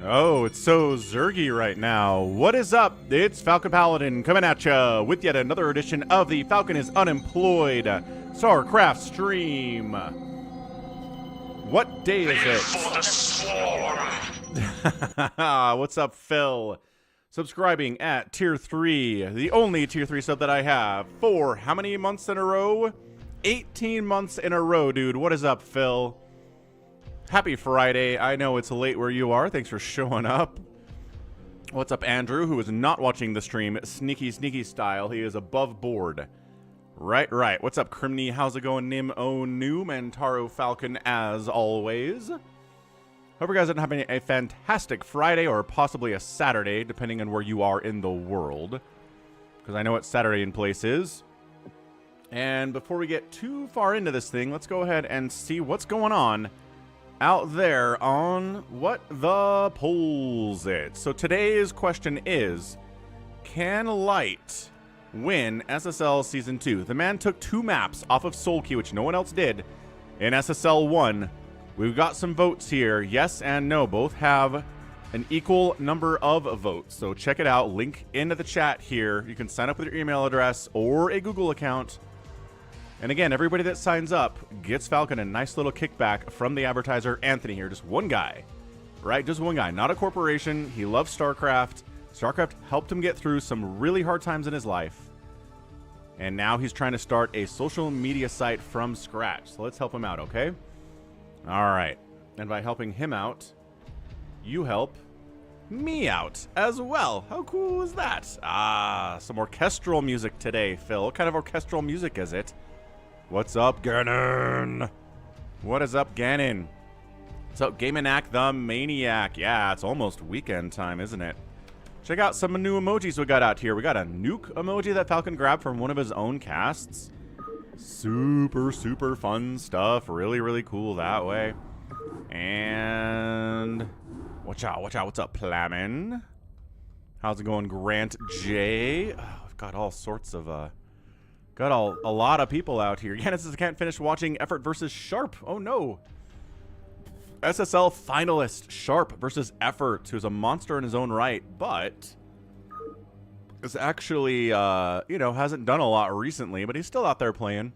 Oh, it's so Zergy right now. What is up? It's Falcon Paladin coming at ya with yet another edition of the Falcon is Unemployed StarCraft stream. What day is it? What's up, Phil? Subscribing at Tier 3, the only Tier 3 sub that I have for how many months in a row? 18 months in a row, dude. What is up, Phil? Happy Friday. I know it's late where you are. Thanks for showing up. What's up, Andrew, who is not watching the stream sneaky style. He is above board. Right. What's up, Crimney? How's it going? Nim O Noom and Taro Falcon as always. Hope you guys are having a fantastic Friday or possibly a Saturday, depending on where you are in the world. Because I know what Saturday in place is. And before we get too far into this thing, let's go ahead and see what's going on out there on what the Pollzit. So today's question is, can Light win SSL Season 2? The man took 2 maps off of Soul Key, which no one else did, in SSL 1. We've got some votes here. Yes and no. Both have an equal number of votes. So check it out. Link into the chat here. You can sign up with your email address or a Google account. And again, everybody that signs up gets Falcon a nice little kickback from the advertiser, Anthony here. Just one guy, right? Just one guy, not a corporation. He loves StarCraft. StarCraft helped him get through some really hard times in his life. And now he's trying to start a social media site from scratch. So let's help him out, okay? All right. And by helping him out, you help me out as well. How cool is that? Ah, some orchestral music today, Phil. What kind of orchestral music is it? What's up, Ganon? What is up, Ganon? What's up, Gaminac the Maniac? Yeah, it's almost weekend time, isn't it? Check out some new emojis we got out here. We got a nuke emoji that Falcon grabbed from one of his own casts. Super fun stuff. Really cool that way. And watch out. What's up, Plamin? How's it going, Grant J? Oh, I've got all sorts of got a lot of people out here. Yeah, this is, I can't finish watching Effort versus Sharp. Oh no. SSL finalist Sharp versus Effort, who's a monster in his own right, but is actually, you know, hasn't done a lot recently, but he's still out there playing.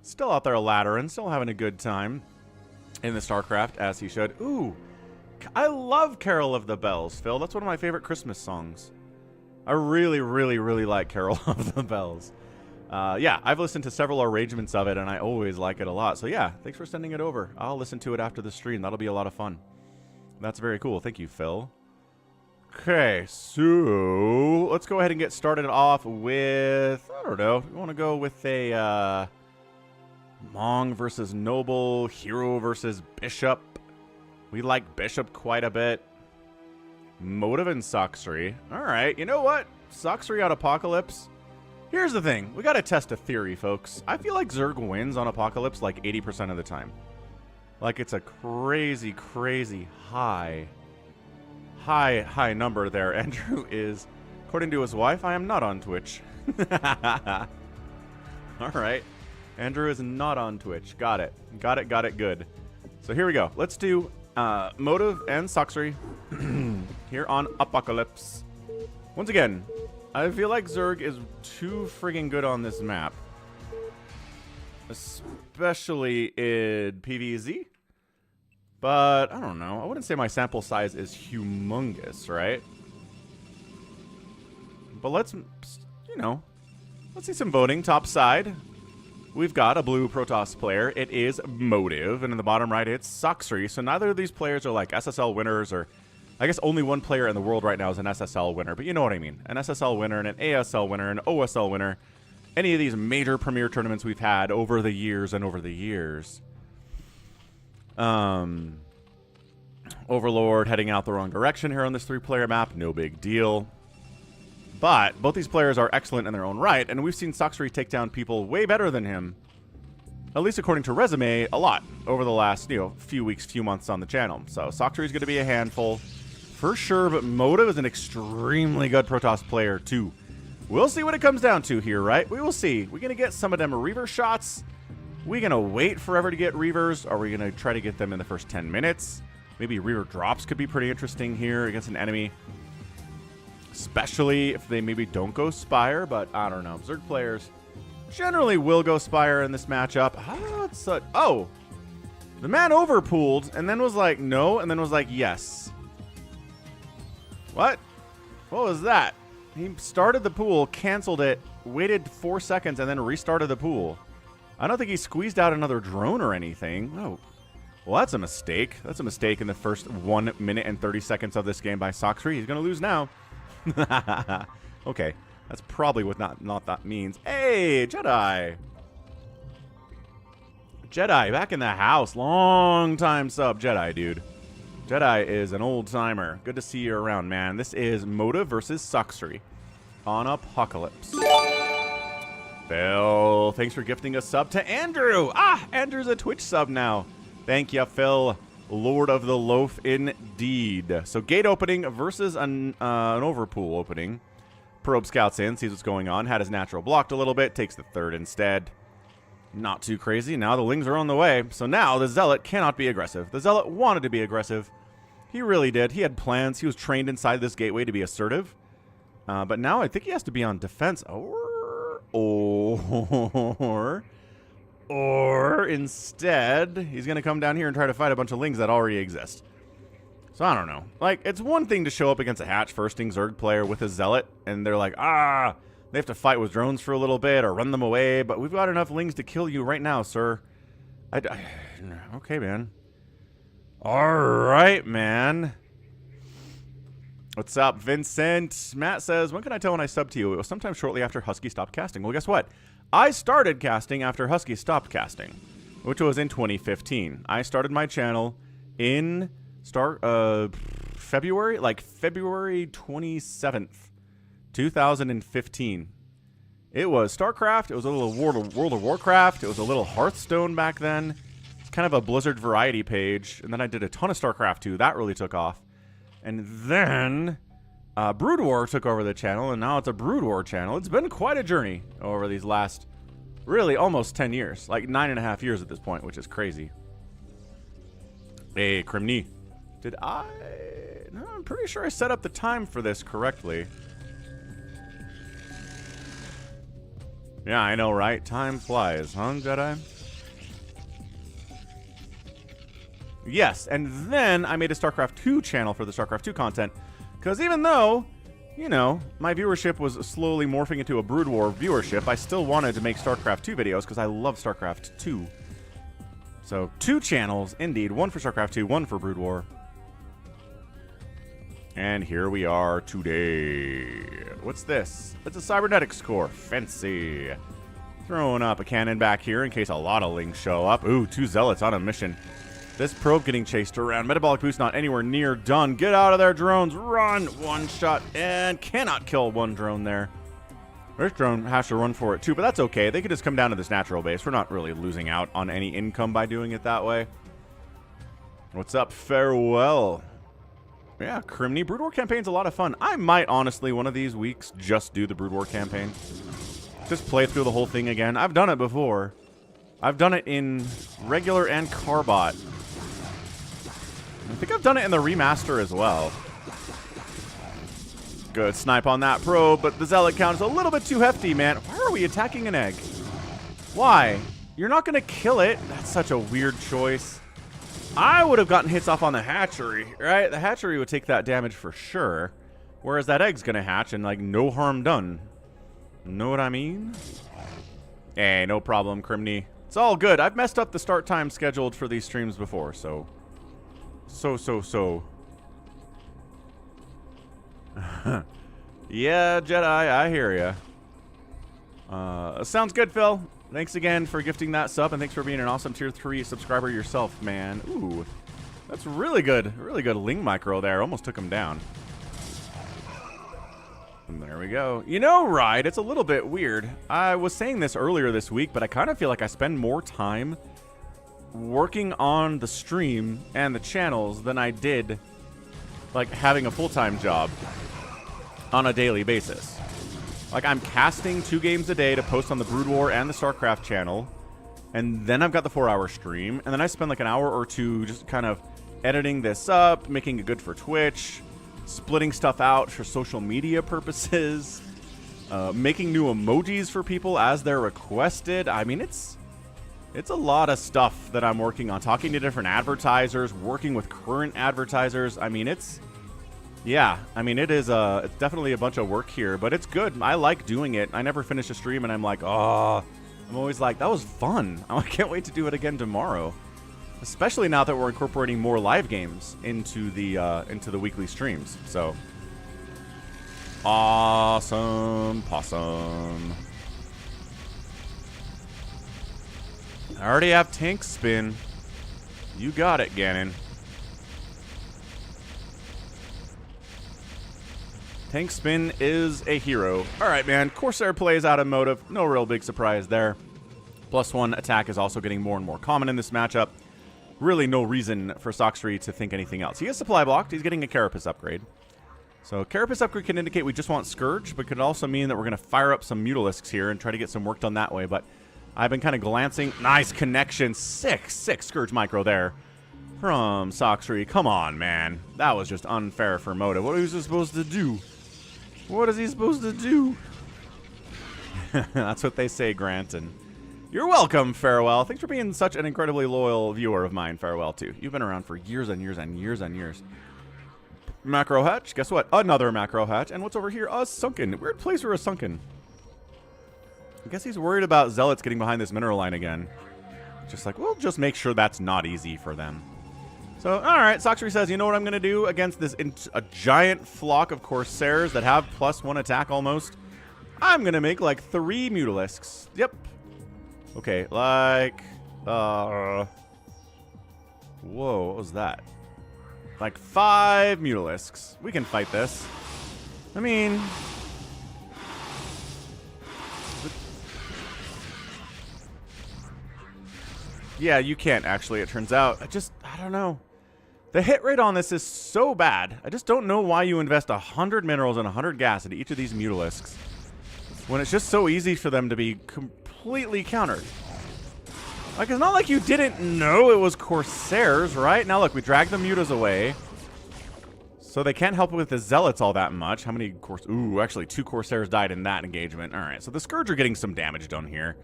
Still out there laddering, still having a good time in the StarCraft, as he should. Ooh, I love Carol of the Bells, Phil. That's one of my favorite Christmas songs. I really like Carol of the Bells. Yeah, I've listened to several arrangements of it, and I always like it a lot. So yeah, thanks for sending it over. I'll listen to it after the stream. That'll be a lot of fun. That's very cool. Thank you, Phil. Okay, so let's go ahead and get started off with, I don't know, we want to go with a Mong versus Noble, Hero versus Bishop. We like Bishop quite a bit. Motive and Sacsri. All right, you know what? Sacsri on Apocalypse. Here's the thing. We got to test a theory, folks. I feel like Zerg wins on Apocalypse like 80% of the time. Like it's a crazy high number there. Andrew is, according to his wife, I am not on Twitch. All right. Andrew is not on Twitch. Got it. Good. So here we go. Let's do Motive and Sacsri here on Apocalypse. Once again, I feel like Zerg is too friggin' good on this map. Especially in PvZ. But, I don't know. I wouldn't say my sample size is humongous, right? But let's, you know, let's see some voting. Top side, we've got a blue Protoss player. It is Motive. And in the bottom right, it's Sacsri. So neither of these players are like SSL winners, or I guess only one player in the world right now is an SSL winner. But you know what I mean. An SSL winner and an ASL winner, an OSL winner. Any of these major premier tournaments we've had over the years and over the years. Overlord heading out the wrong direction here on this 3-player map. No big deal. But both these players are excellent in their own right, and we've seen Sacsri take down people way better than him, at least according to resume, a lot over the last, you know, few weeks, few months on the channel. So Sacsri is going to be a handful for sure, but Motive is an extremely good Protoss player too. We'll see what it comes down to here, right? We will see. We're going to get some of them Reaver shots. We're going to wait forever to get Reavers. Are we going to try to get them in the first 10 minutes? Maybe rear drops could be pretty interesting here against an enemy. Especially if they maybe don't go Spire, but I don't know. Zerg players generally will go Spire in this matchup. Oh! The man overpooled and then was like, no, and then was like, yes. What? What was that? He started the pool, canceled it, waited 4 seconds, and then restarted the pool. I don't think he squeezed out another drone or anything. Oh. Well, that's a mistake. That's a mistake in the first 1 minute and 30 seconds of this game by Sacsri. He's going to lose now. Okay. That's probably what not that means. Hey, Jedi. Jedi, back in the house. Long time sub, Jedi, dude. Jedi is an old timer. Good to see you around, man. This is Moda versus Sacsri on Apocalypse. Phil, thanks for gifting a sub to Andrew. Andrew's a Twitch sub now. Thank you, Phil. Lord of the Loaf indeed. So gate opening versus an overpool opening. Probe scouts in, sees what's going on. Had his natural blocked a little bit. Takes the third instead. Not too crazy. Now the Lings are on the way. So now the Zealot cannot be aggressive. The Zealot wanted to be aggressive. He really did. He had plans. He was trained inside this gateway to be assertive. But now I think he has to be on defense. Or instead, he's going to come down here and try to fight a bunch of Lings that already exist. So I don't know. Like, it's one thing to show up against a hatch firsting Zerg player with a Zealot, and they're like, they have to fight with drones for a little bit or run them away, but we've got enough Lings to kill you right now, sir. Okay, man. All right, man. What's up, Vincent? Matt says, when can I tell when I sub to you? It was sometime shortly after Husky stopped casting. Well, guess what? I started casting after Husky stopped casting, which was in 2015. I started my channel in February, like February 27th, 2015. It was StarCraft. It was a little World of Warcraft. It was a little Hearthstone back then. It's kind of a Blizzard variety page. And then I did a ton of StarCraft 2. That really took off. And then Brood War took over the channel, and now it's a Brood War channel. It's been quite a journey over these last, really, almost 10 years. Like 9.5 years at this point, which is crazy. Hey, Crimney. Did I... No, I'm pretty sure I set up the time for this correctly. Yeah, I know, right? Time flies, huh, Jedi? Yes, and then I made a StarCraft 2 channel for the StarCraft 2 content. Because even though, you know, my viewership was slowly morphing into a Brood War viewership, I still wanted to make StarCraft 2 videos because I love StarCraft 2. So, 2 channels, indeed. One for StarCraft 2, one for Brood War. And here we are today. What's this? It's a cybernetics core. Fancy. Throwing up a cannon back here in case a lot of Lings show up. Ooh, 2 Zealots on a mission. This probe getting chased around. Metabolic boost not anywhere near done. Get out of there, drones. Run. One shot and cannot kill one drone there. This drone has to run for it too, but that's okay. They could just come down to this natural base. We're not really losing out on any income by doing it that way. What's up? Farewell. Yeah, Crimney. Brood War campaign's a lot of fun. I might honestly one of these weeks just do the Brood War campaign. Just play through the whole thing again. I've done it before. I've done it in regular and Carbot. I think I've done it in the remaster as well. Good snipe on that probe, but the Zealot count is a little bit too hefty, man. Why are we attacking an egg? Why? You're not going to kill it. That's such a weird choice. I would have gotten hits off on the hatchery, right? The hatchery would take that damage for sure. Whereas that egg's going to hatch and, like, no harm done. Know what I mean? Hey, no problem, Crimney. It's all good. I've messed up the start time scheduled for these streams before, so. Yeah, Jedi, I hear ya. Sounds good, Phil. Thanks again for gifting that sub, and thanks for being an awesome Tier 3 subscriber yourself, man. Ooh, that's really good. Really good Ling micro there. Almost took him down. And there we go. You know, Ride, it's a little bit weird. I was saying this earlier this week, but I kind of feel like I spend more time working on the stream and the channels than I did, like, having a full-time job on a daily basis. Like, I'm casting 2 games a day to post on the Brood War and the StarCraft channel, and then I've got the 4-hour stream, and then I spend like an hour or two just kind of editing this up, making it good for Twitch, splitting stuff out for social media purposes, making new emojis for people as they're requested. I mean, it's a lot of stuff that I'm working on. Talking to different advertisers, working with current advertisers. I mean, yeah, I mean, it's definitely a bunch of work here, but it's good. I like doing it. I never finish a stream and I'm like, oh, I'm always like, that was fun. I can't wait to do it again tomorrow. Especially now that we're incorporating more live games into the weekly streams. So, awesome possum. I already have tank spin. You got it, Ganon. Tank spin is a hero. All right, man. Corsair plays out of motive. No real big surprise there. +1 attack is also getting more and more common in this matchup. Really no reason for Sacsri to think anything else. He is supply blocked. He's getting a Carapace upgrade. So Carapace upgrade can indicate we just want Scourge, but could also mean that we're going to fire up some Mutalisks here and try to get some work done that way. But I've been kind of glancing. Nice connection. Sick Scourge micro there from Sacsri. Come on, man. That was just unfair for Motive. What is he supposed to do? What is he supposed to do? That's what they say, Grant. And you're welcome, Farewell. Thanks for being such an incredibly loyal viewer of mine, Farewell, too. You've been around for years and years and years and years. Macro hatch. Guess what? Another macro hatch. And what's over here? A sunken. Weird place for a sunken. I guess he's worried about Zealots getting behind this mineral line again. Just like, we'll just make sure that's not easy for them. So, alright, Sacsri says, you know what I'm going to do against this a giant flock of Corsairs that have +1 attack almost? I'm going to make like 3 Mutalisks. Yep. Okay, like, whoa, what was that? Like 5 Mutalisks. We can fight this. I mean, yeah, you can't actually, it turns out. I don't know. The hit rate on this is so bad. I just don't know why you invest 100 minerals and 100 gas into each of these Mutalisks when it's just so easy for them to be completely countered. Like, it's not like you didn't know it was Corsairs, right? Now, look, we dragged the Mutas away. So they can't help with the Zealots all that much. How many Ooh, actually, 2 Corsairs died in that engagement. All right, so the Scourge are getting some damage done here.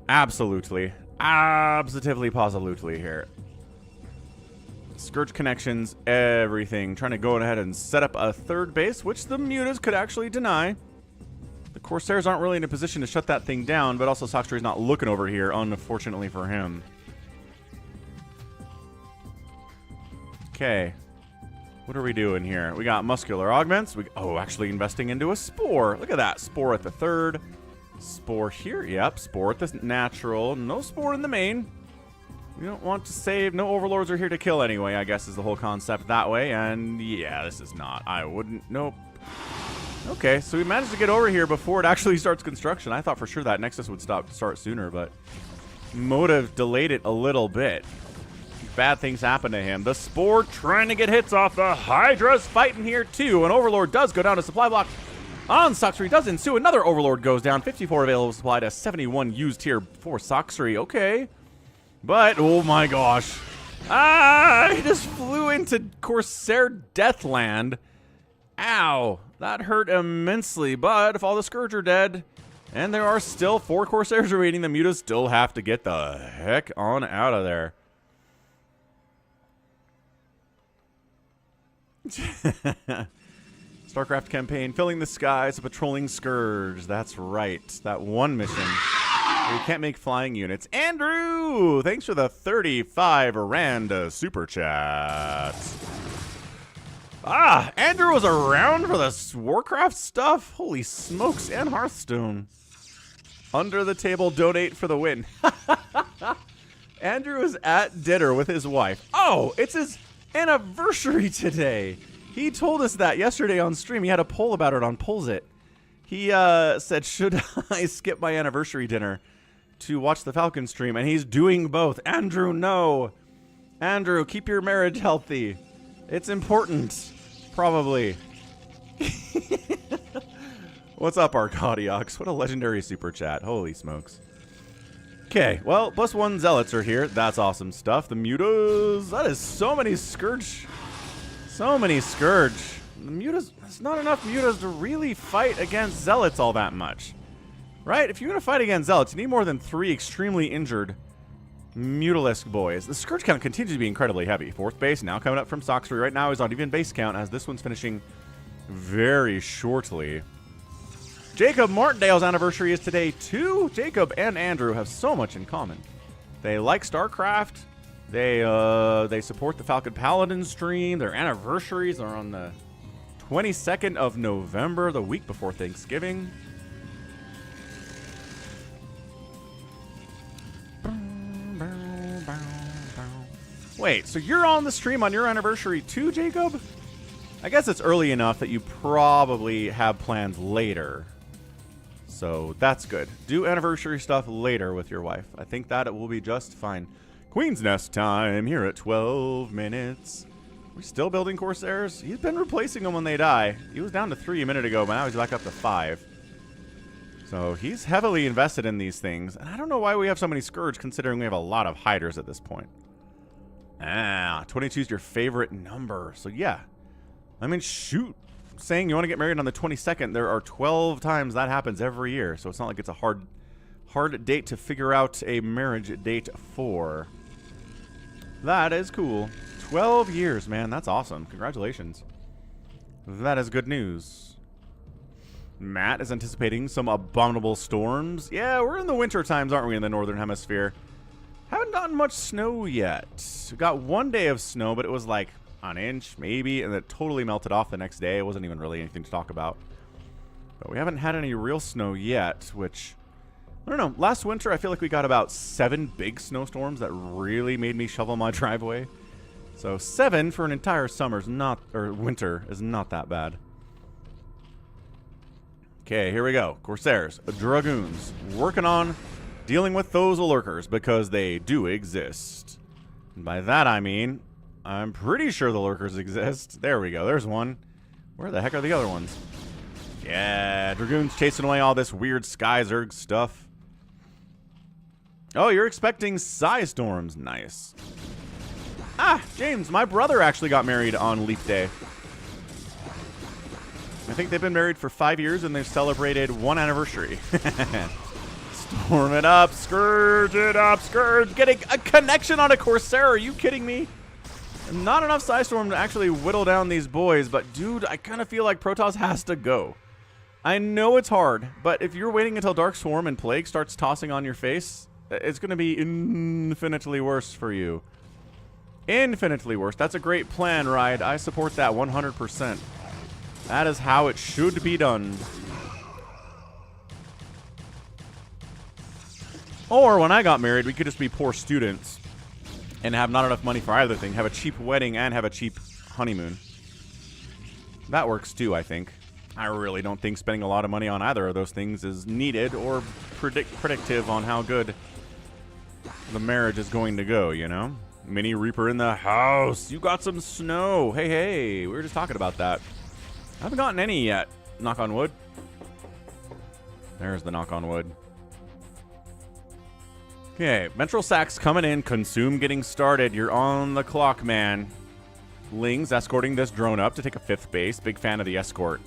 Absolutely. Absolutely, positively here. Scourge connections, everything. Trying to go ahead and set up a third base, which the Mutas could actually deny. The Corsairs aren't really in a position to shut that thing down, but also Sacsri's not looking over here, unfortunately for him. Okay. What are we doing here? We got muscular augments. Oh, actually investing into a spore. Look at that. Spore at the third. Spore here. Yep. Spore at the natural. No spore in the main. We don't want to save. No overlords are here to kill anyway, I guess is the whole concept that way. And yeah, this is not. I wouldn't. Nope. Okay, so we managed to get over here before it actually starts construction. I thought for sure that Nexus would start sooner, but Motive delayed it a little bit. Bad things happen to him. The Spore trying to get hits off. The Hydra's fighting here too. An Overlord does go down to supply block. On Sacsri does ensue. Another Overlord goes down. 54 available supply to 71 used here for Sacsri. Okay. But, oh my gosh. He just flew into Corsair Deathland. Ow. That hurt immensely. But if all the Scourge are dead, and there are still 4 Corsairs remaining, the Mutas still have to get the heck on out of there. StarCraft campaign, filling the skies, a patrolling Scourge. That's right. That one mission. You can't make flying units. Andrew! Thanks for the 35 Rand super chat. Andrew was around for the Warcraft stuff? Holy smokes, and Hearthstone. Under the table, donate for the win. Andrew is at dinner with his wife. Oh, it's his anniversary today. He told us that yesterday on stream. He had a poll about it on Pollzit. He said, should I skip my anniversary dinner to watch the Falcon stream? And he's doing both. Andrew, no. Andrew, keep your marriage healthy. It's important. Probably. What's up, Arcadiox? What a legendary super chat. Holy smokes. Okay, well, +1 Zealots are here. That's awesome stuff. The Mutas, that is so many Scourge. So many Scourge. The Mutas, there's not enough Mutas to really fight against Zealots all that much. Right? If you're going to fight against Zealots, you need more than 3 extremely injured Mutalisk boys. The Scourge count continues to be incredibly heavy. 4th base now coming up from Sacsri. Right now he's on even base count as this one's finishing very shortly. Jacob Martindale's anniversary is today too. Jacob and Andrew have so much in common. They like StarCraft. They support the Falcon Paladin stream. Their anniversaries are on the 22nd of November, the week before Thanksgiving. Wait, so you're on the stream on your anniversary too, Jacob? I guess it's early enough that you probably have plans later. So that's good. Do anniversary stuff later with your wife. I think that it will be just fine. Queen's Nest time here at 12 minutes. We're still building Corsairs. He's been replacing them when they die. He was down to 3 a minute ago, but now he's back up to 5. So he's heavily invested in these things. And I don't know why we have so many Scourge considering we have a lot of Hiders at this point. 22 is your favorite number. So yeah. I mean, shoot. Saying you want to get married on the 22nd, there are 12 times that happens every year. So it's not like it's a hard date to figure out a marriage date for. That is cool. 12 years, man. That's awesome. Congratulations. That is good news. Matt is anticipating some abominable storms. Yeah, we're in the winter times, aren't we, in the Northern Hemisphere? Haven't gotten much snow yet. We got 1 day of snow, but it was like an inch, maybe, and it totally melted off the next day. It wasn't even really anything to talk about. But we haven't had any real snow yet, which, I don't know. Last winter, I feel like we got about 7 big snowstorms that really made me shovel my driveway. So 7 for an entire summer's not, or winter, is not that bad. Okay, here we go. Corsairs, Dragoons, working on dealing with those lurkers because they do exist. And by that I mean, I'm pretty sure the lurkers exist. There we go. There's one. Where the heck are the other ones? Yeah, Dragoons chasing away all this weird Sky Zerg stuff. Oh, you're expecting Psy Storms. Nice. Ah, James, my brother actually got married on Leap Day. I think they've been married for 5 years and they've celebrated 1 anniversary. Storm it up, Scourge it up, Scourge. Getting a connection on a Corsair. Are you kidding me? Not enough Psystorm to actually whittle down these boys, but dude, I kind of feel like Protoss has to go. I know it's hard, but if you're waiting until Dark Swarm and Plague starts tossing on your face, it's going to be infinitely worse for you. Infinitely worse. That's a great plan, Ride. I support that 100%. That is how it should be done. Or when I got married, we could just be poor students and have not enough money for either thing. Have a cheap wedding and have a cheap honeymoon. That works too, I think. I really don't think spending a lot of money on either of those things is needed or predictive on how good the marriage is going to go, you know? Mini Reaper in the house. You got some snow. Hey, hey. We were just talking about that. I haven't gotten any yet. Knock on wood. There's the knock on wood. Okay, Ventral Sacs coming in. Consume getting started. You're on the clock, man. Ling's escorting this drone up to take a 5th base. Big fan of the escort.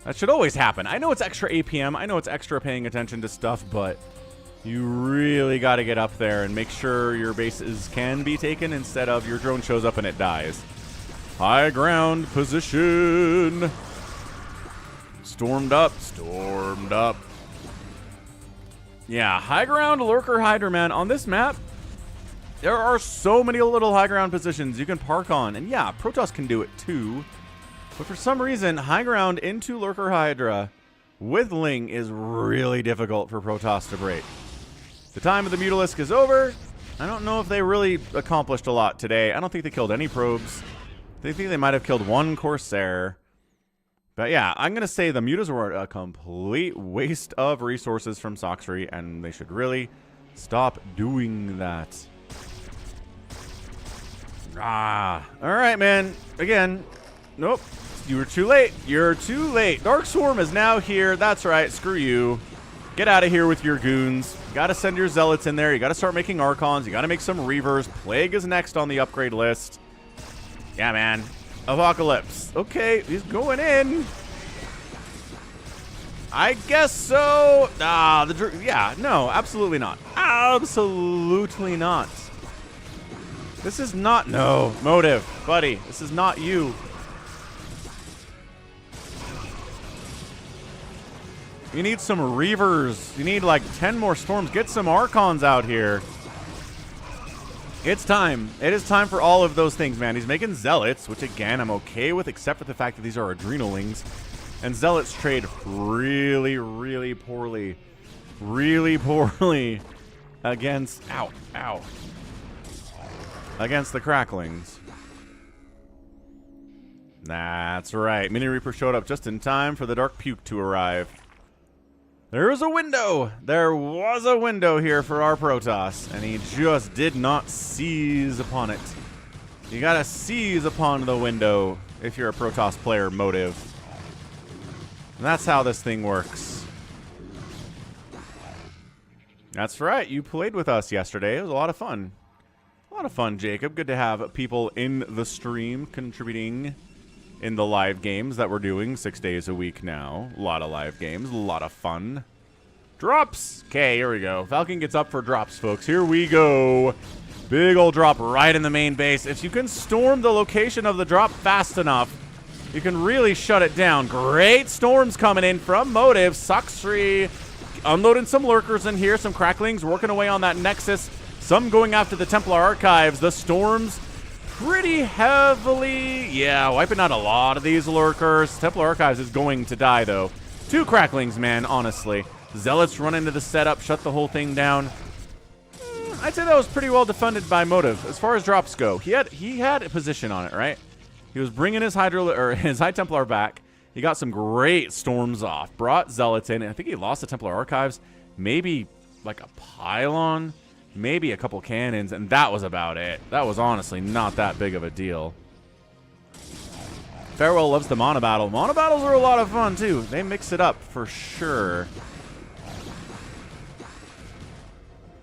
That should always happen. I know it's extra APM. I know it's extra paying attention to stuff, but you really got to get up there and make sure your bases can be taken instead of your drone shows up and it dies. High ground position. Stormed up. Stormed up. Yeah, high ground lurker Hydra, man. On this map, there are so many little high ground positions you can park on. And yeah, Protoss can do it too. But for some reason, high ground into lurker Hydra with Ling is really difficult for Protoss to break. The time of the Mutalisk is over. I don't know if they really accomplished a lot today. I don't think they killed any probes. They think they might have killed 1 Corsair. But yeah, I'm going to say the Mutas were a complete waste of resources from Sacsri, and they should really stop doing that. Ah, all right, man. Again, nope. You were too late. You're too late. Dark Swarm is now here. That's right. Screw you. Get out of here with your goons. You got to send your zealots in there. You got to start making archons. You got to make some reavers. Plague is next on the upgrade list. Yeah, man. Apocalypse. Okay, he's going in. I guess so. Yeah, no, absolutely not. Absolutely not. This is not, no, motive, buddy. This is not you. You need some reavers. You need like 10 more storms. Get some archons out here. It's time. It is time for all of those things, man. He's making zealots, which again, I'm okay with, except for the fact that these are adrenalings. And zealots trade really, really poorly. Really poorly against, ow. Against the cracklings. That's right. Mini Reaper showed up just in time for the Dark Puke to arrive. There was a window. There was a window here for our Protoss, and he just did not seize upon it. You gotta seize upon the window if you're a Protoss player, motive. And that's how this thing works. That's right. You played with us yesterday. It was a lot of fun. A lot of fun, Jacob. Good to have people in the stream contributing in the live games that we're doing 6 days a week now. A lot of live games. A lot of fun. Drops. Okay, here we go. Falcon gets up for drops, folks. Here we go. Big old drop right in the main base. If you can storm the location of the drop fast enough, you can really shut it down. Great storms coming in from motive. Sacsri unloading some lurkers in here. Some cracklings working away on that nexus. Some going after the Templar Archives. The storms pretty heavily. Yeah, wiping out a lot of these lurkers. Templar Archives is going to die, though. 2 cracklings, man, honestly. Zealots run into the setup, shut the whole thing down. I'd say that was pretty well defended by motive. As far as drops go, he had a position on it, right? He was bringing his his High Templar back. He got some great storms off. Brought zealots in. And I think he lost the Templar Archives. Maybe like a pylon. Maybe a couple cannons. And that was about it. That was honestly not that big of a deal. Farewell loves the Monobattle. Monobattles are a lot of fun, too. They mix it up for sure.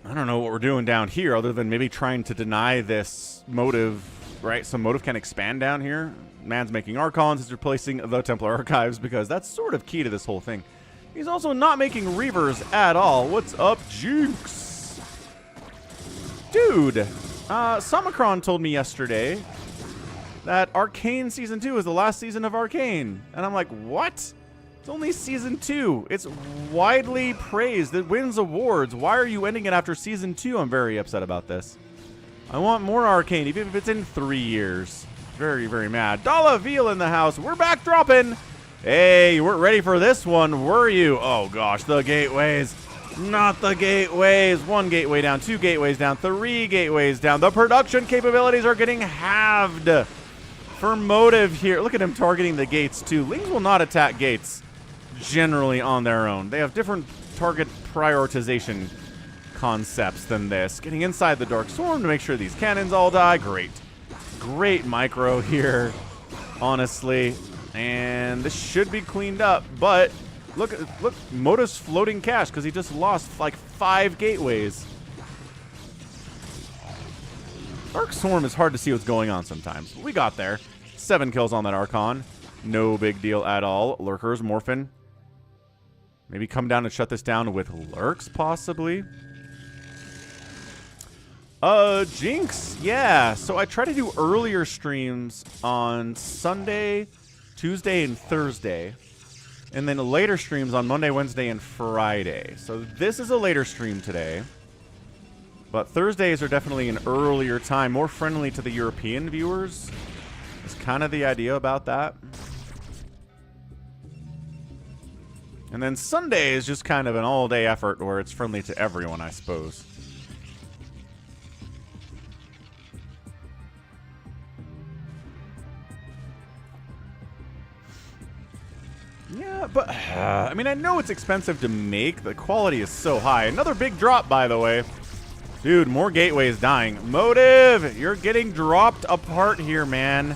I don't know what we're doing down here other than maybe trying to deny this motive, right? So motive can expand down here. Man's making Archons. He's replacing the Templar Archives because that's sort of key to this whole thing. He's also not making Reavers at all. What's up, Jinx? Dude, Samacron told me yesterday that Arcane Season 2 is the last season of Arcane. And I'm like, what? It's only Season 2. It's widely praised. It wins awards. Why are you ending it after Season 2? I'm very upset about this. I want more Arcane, even if it's in 3 years. Very, very mad. Dala Veal in the house. We're back dropping. Hey, you weren't ready for this one, were you? Oh, gosh, the gateways. Not the gateways. 1 gateway down, 2 gateways down, 3 gateways down. The production capabilities are getting halved for motive here. Look at him targeting the gates, too. Lings will not attack gates generally on their own. They have different target prioritization concepts than this. Getting inside the Dark Swarm to make sure these cannons all die. Great. Great micro here, honestly. And this should be cleaned up, but look, Motive's floating cash because he just lost like 5 gateways. Dark Swarm is hard to see what's going on sometimes. We got there. 7 kills on that Archon. No big deal at all. Lurkers, Morphin. Maybe come down and shut this down with Lurks, possibly. Jinx. Yeah, so I try to do earlier streams on Sunday, Tuesday, and Thursday. And then later streams on Monday, Wednesday, and Friday. So this is a later stream today. But Thursdays are definitely an earlier time, more friendly to the European viewers. It's kind of the idea about that. And then Sunday is just kind of an all-day effort where it's friendly to everyone, I suppose. Yeah, but, I mean, I know it's expensive to make. The quality is so high. Another big drop, by the way. Dude, more gateways dying. Motive, you're getting dropped apart here, man.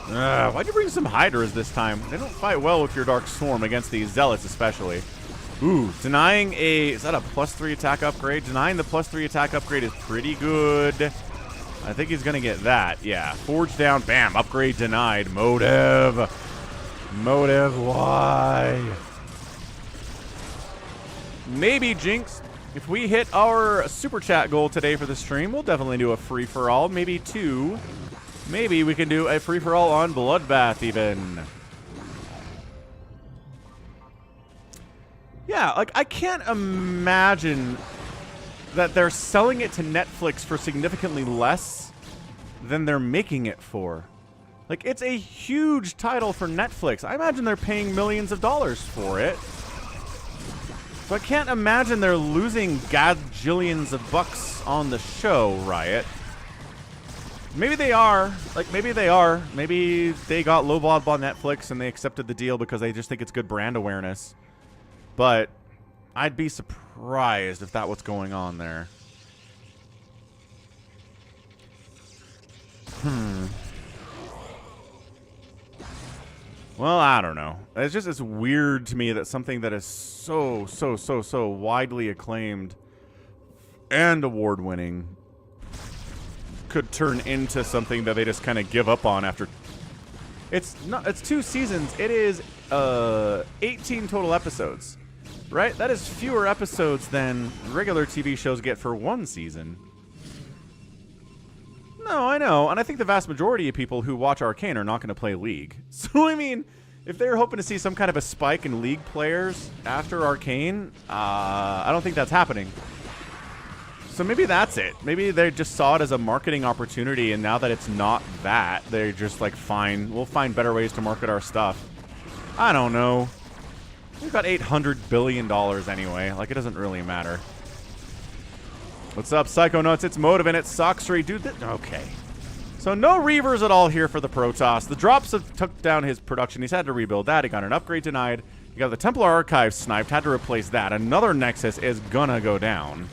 Why'd you bring some Hydras this time? They don't fight well with your Dark Swarm against these Zealots, especially. Ooh, denying a... Is that a +3 attack upgrade? Denying the +3 attack upgrade is pretty good. I think he's going to get that. Yeah. Forge down. Bam. Upgrade denied. Motive. Motive. Why? Maybe, Jinx. If we hit our super chat goal today for the stream, we'll definitely do a free-for-all. Maybe 2. Maybe we can do a free-for-all on Bloodbath even. Yeah, like, I can't imagine that they're selling it to Netflix for significantly less than they're making it for. Like, it's a huge title for Netflix. I imagine they're paying millions of dollars for it. So I can't imagine they're losing gajillions of bucks on the show, Riot. Maybe they are. Like, maybe they are. Maybe they got lowballed on Netflix and they accepted the deal because they just think it's good brand awareness. But I'd be surprised if that was going on there. Well, I don't know. It's weird to me that something that is so widely acclaimed and award-winning could turn into something that they just kind of give up on after. It's 2 seasons. It is 18 total episodes. Right? That is fewer episodes than regular TV shows get for 1 season. No, I know. And I think the vast majority of people who watch Arcane are not going to play League. So, I mean, if they're hoping to see some kind of a spike in League players after Arcane, I don't think that's happening. So maybe that's it. Maybe they just saw it as a marketing opportunity, and now that it's not that, they're just like, fine, we'll find better ways to market our stuff. I don't know. We've got $800 billion anyway. Like, it doesn't really matter. What's up, Psychonauts? It's Motive and it's Sacsri. Dude, okay. So no Reavers at all here for the Protoss. The drops have took down his production. He's had to rebuild that. He got an upgrade denied. He got the Templar Archive sniped. Had to replace that. Another Nexus is gonna go down.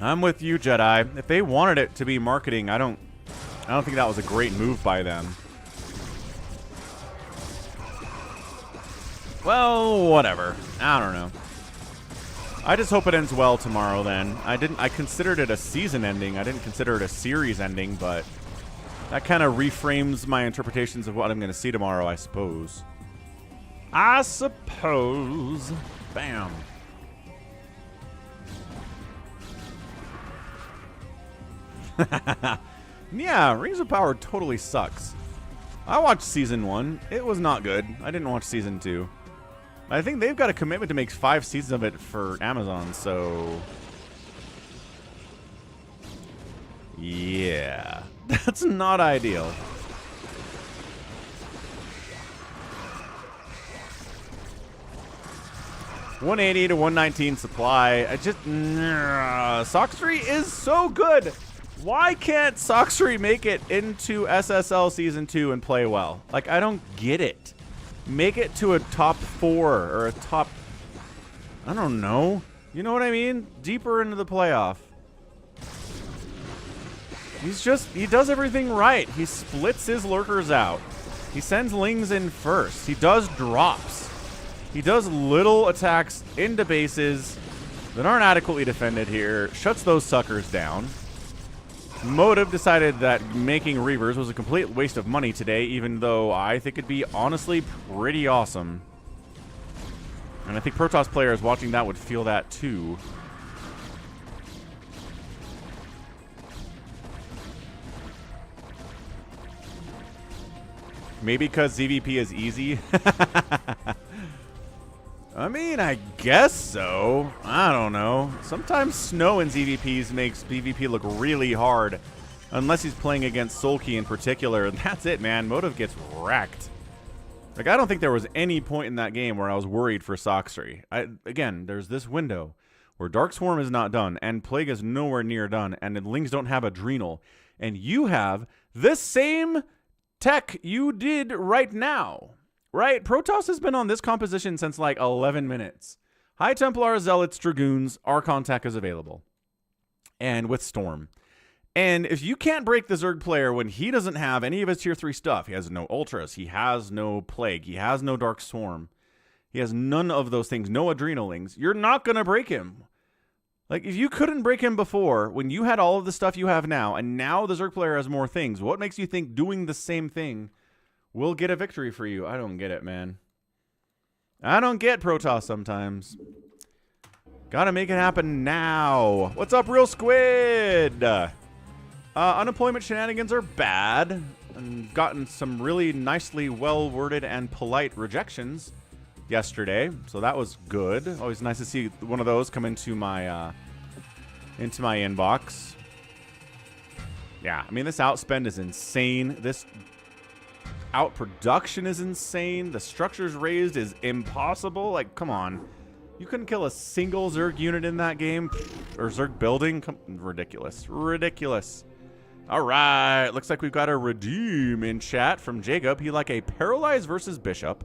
I'm with you, Jedi. If they wanted it to be marketing, I don't think that was a great move by them. Well, whatever. I don't know. I just hope it ends well tomorrow then. I considered it a season ending. I didn't consider it a series ending, but that kind of reframes my interpretations of what I'm going to see tomorrow, I suppose. I suppose. Bam. Yeah, Rings of Power totally sucks. I watched Season 1. It was not good. I didn't watch Season 2. I think they've got a commitment to make 5 seasons of it for Amazon, so... yeah. That's not ideal. $180 to $119 supply. Sacsri is so good. Why can't Sacsri make it into SSL Season 2 and play well? Like, I don't get it. Make it to a top 4 or a top... I don't know. You know what I mean? Deeper into the playoff. He does everything right. He splits his lurkers out. He sends lings in first. He does drops. He does little attacks into bases that aren't adequately defended here. Shuts those suckers down. Motive decided that making Reavers was a complete waste of money today, even though I think it'd be honestly pretty awesome. And I think Protoss players watching that would feel that too. Maybe because ZVP is easy? I mean, I guess so. I don't know. Sometimes SnOw in ZVPs makes PvP look really hard. Unless he's playing against Sulky in particular. That's it, man. Motive gets wrecked. Like, I don't think there was any point in that game where I was worried for Sacsri. Again, there's this window where Dark Swarm is not done, and Plague is nowhere near done, and the Lings don't have Adrenal. And you have this same tech you did right now. Right? Protoss has been on this composition since like 11 minutes. High Templar, Zealots, Dragoons, Archon tech is available. And with Storm. And if you can't break the Zerg player when he doesn't have any of his tier 3 stuff, he has no Ultras, he has no Plague, he has no Dark Swarm, he has none of those things, no Adrenalings, you're not going to break him. Like, if you couldn't break him before, when you had all of the stuff you have now, and now the Zerg player has more things, what makes you think doing the same thing will get a victory for you? I don't get it, man. I don't get Protoss sometimes. Gotta make it happen now. What's up, Real Squid? Unemployment shenanigans are bad. And gotten some really nicely well-worded and polite rejections yesterday, so that was good. Always nice to see one of those come into my inbox. Yeah, I mean, this outspend is insane. This outproduction is insane. The structures raised is impossible. Like, come on. You couldn't kill a single Zerg unit in that game? Or Zerg building? Ridiculous. Ridiculous. All right. Looks like we've got a redeem in chat from Jacob. He like a Paralyze versus Bishop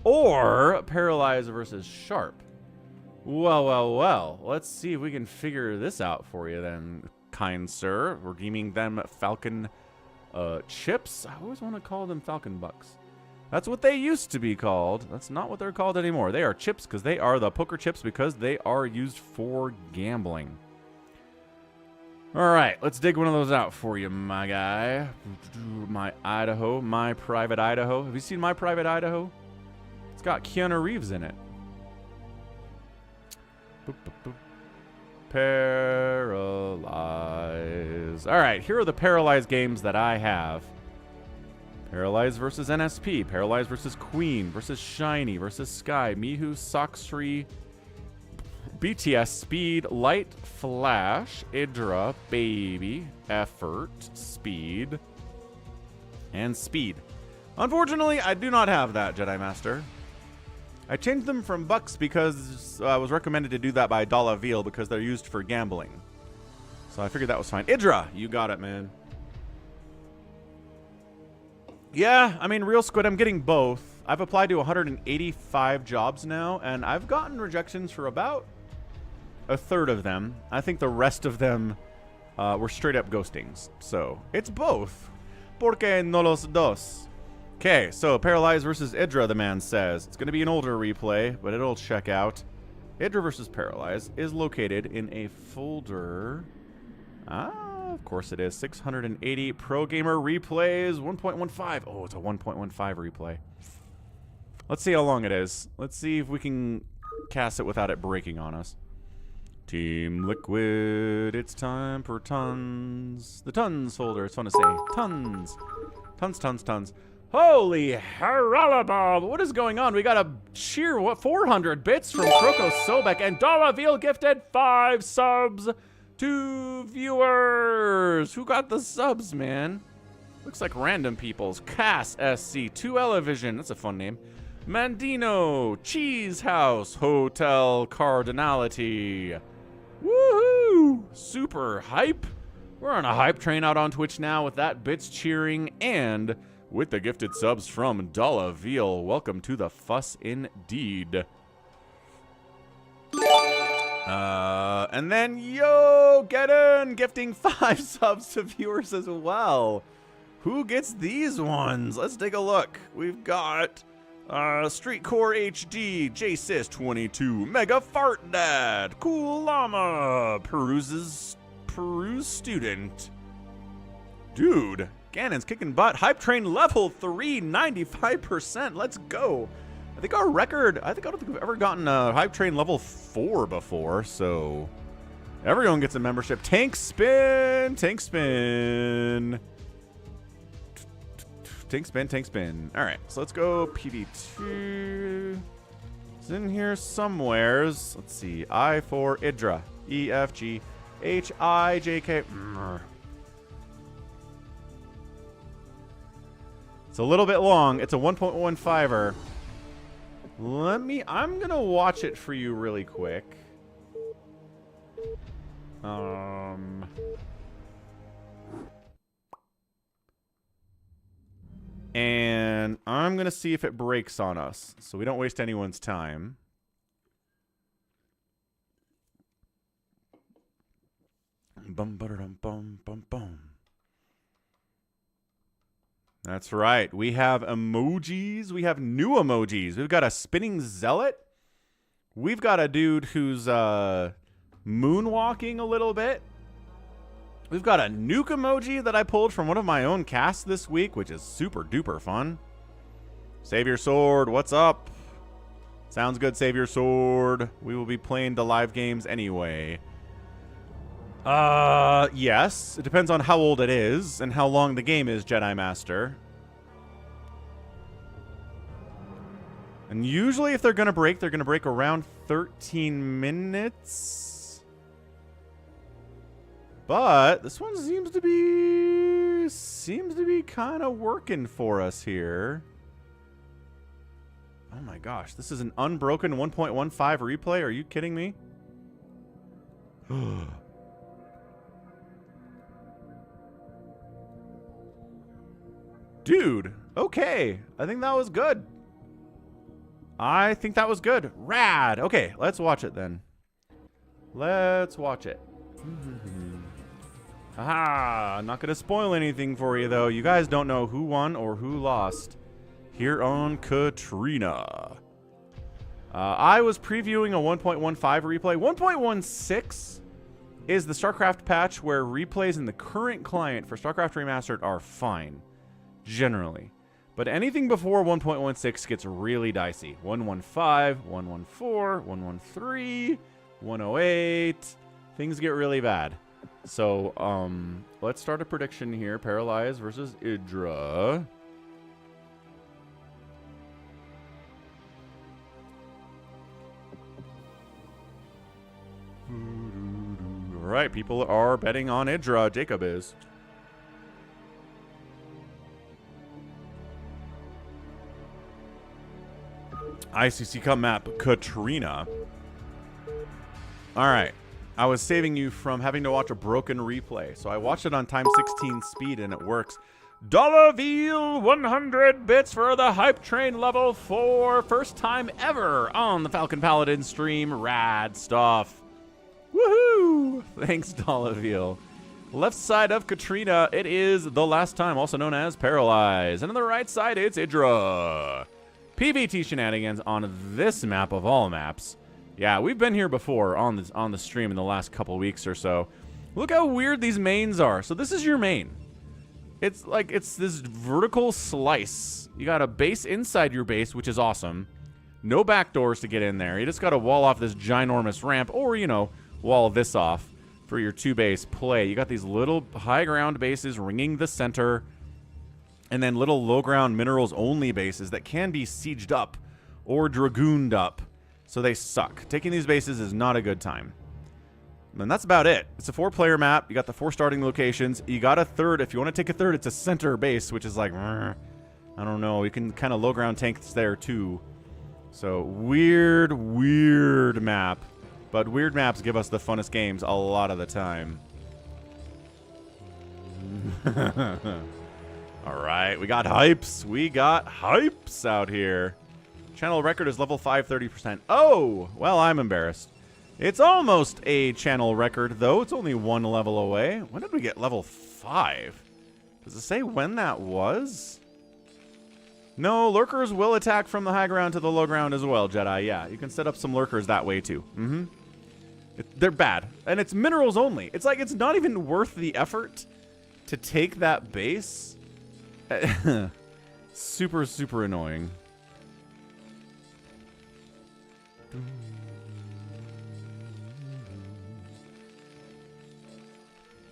or Paralyze versus Sharp. Well, well, well. Let's see if we can figure this out for you then, kind sir. Redeeming them Falcon chips. I always want to call them Falcon Bucks. That's what they used to be called. That's not what they're called anymore. They are chips because they are the poker chips because they are used for gambling. All right, let's dig one of those out for you, my guy. My Idaho, my private Idaho. Have you seen my private Idaho? It's got Keanu Reeves in it. Boop, boop, boop. Paralyze. All right, here are the Paralyze games that I have. Paralyze versus NSP. Paralyze versus Queen versus Shinee versus Sky. Mihu, Sacsri, BTS, Speed, Light, Flash, IdrA, Baby, Effort, Speed, and Speed. Unfortunately, I do not have that, Jedi Master. I changed them from Bucks because I was recommended to do that by Dalaveal because they're used for gambling. So I figured that was fine. IdrA, you got it, man. Yeah, I mean, Real Squid, I'm getting both. I've applied to 185 jobs now, and I've gotten rejections for about a third of them. I think the rest of them were straight up ghostings. So it's both. Porque no los dos? Okay, so Paralyze versus IdrA, the man says. It's going to be an older replay, but it'll check out. IdrA versus Paralyze is located in a folder. Of course it is. 680 Pro Gamer replays, 1.15. Oh, it's a 1.15 replay. Let's see how long it is. Let's see if we can cast it without it breaking on us. Team Liquid, it's time for tons. The tons folder, it's fun to say. Tons. Tons, tons, tons. Holy haralabob! What is going on? We got a cheer, what, 400 bits from Kroko Sobek, and Dalaveal gifted 5 subs to viewers. Who got the subs, man? Looks like random peoples. Cass SC, 2Elevision, that's a fun name. Mandino, Cheese House, Hotel Cardinality. Woohoo! Super hype. We're on a hype train out on Twitch now with that bits cheering and with the gifted subs from Dalaveal. Welcome to the fuss indeed. And then Yo Geddon gifting 5 subs to viewers as well. Who gets these ones? Let's take a look. We've got Street Core HD, JSys22, Mega Fart Dad, Cool Llama, Peruse Student. Dude, Ganon's kicking butt. Hype Train level 3, 95%. Let's go. I think our record, I don't think we've ever gotten a Hype Train level 4 before, so everyone gets a membership. Tank spin, tank spin. Tank spin, tank spin. All right, so let's go PB2. It's in here somewheres. Let's see. I for IdrA. E, F, G, H, I, J, K. It's a little bit long. It's a 1.15er. I'm gonna watch it for you really quick. And I'm gonna see if it breaks on us, so we don't waste anyone's time. Bum, ba-da-dum, bum, bum, bum. That's right. We have emojis. We have new emojis. We've got a spinning zealot. We've got a dude who's moonwalking a little bit. We've got a nuke emoji that I pulled from one of my own casts this week, which is super duper fun. Savior Sword, what's up? Sounds good, Savior Sword. We will be playing the live games anyway. Yes. It depends on how old it is and how long the game is, Jedi Master. And usually if they're going to break around 13 minutes. But this one seems to be kind of working for us here. Oh my gosh, this is an unbroken 1.15 replay. Are you kidding me? Dude, okay. I think that was good. Rad. Okay, let's watch it then. Let's watch it. Aha! Not going to spoil anything for you, though. You guys don't know who won or who lost here on Katrina. I was previewing a 1.15 replay. 1.16 is the StarCraft patch where replays in the current client for StarCraft Remastered are fine, generally. But anything before 1.16 gets really dicey. 115, 114, 113, 108. Things get really bad. So, let's start a prediction here. Paralyze versus IdrA. All right, people are betting on IdrA. Jacob is. ICC Cup map, Katrina. All right. I was saving you from having to watch a broken replay. So I watched it on time 16 speed and it works. $Veal 100 bits for the hype train level 4. First time ever on the Falcon Paladin stream. Rad stuff. Woohoo! Thanks, $Veal. Left side of Katrina, it is the last time, also known as Paralyze. And on the right side, it's IdrA. PvT shenanigans on this map of all maps. Yeah, we've been here before on the stream in the last couple weeks or so. Look how weird these mains are. So this is your main. It's like, it's this vertical slice. You got a base inside your base, which is awesome. No back doors to get in there. You just got to wall off this ginormous ramp, or, you know, wall this off for your two base play. You got these little high ground bases ringing the center, and then little low ground minerals only bases that can be sieged up or dragooned up. So they suck. Taking these bases is not a good time. And that's about it. It's a 4-player map. You got the 4 starting locations. You got a third. If you want to take a third, it's a center base, which is like, I don't know. You can kind of low ground tanks there too. So weird, weird map. But weird maps give us the funnest games a lot of the time. All right, we got hypes. We got hypes out here. Channel record is level 5, 30%. Oh, well, I'm embarrassed. It's almost a channel record, though. It's only 1 level away. When did we get level 5? Does it say when that was? No, lurkers will attack from the high ground to the low ground as well, Jedi. Yeah, you can set up some lurkers that way, too. They're bad. And it's minerals only. It's like it's not even worth the effort to take that base. Super, super annoying.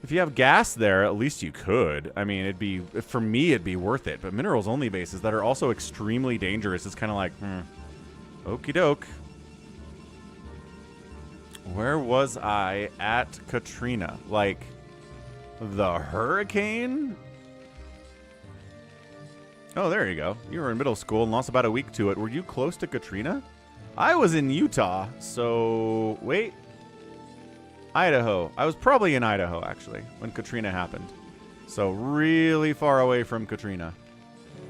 If you have gas there, at least you could. I mean, for me, it'd be worth it. But minerals only bases that are also extremely dangerous is kind of like, okie doke. Where was I at Katrina? Like, the hurricane? Oh, there you go. You were in middle school and lost about a week to it. Were you close to Katrina? I was in Utah, so... Wait. Idaho. I was probably in Idaho, actually, when Katrina happened. So really far away from Katrina.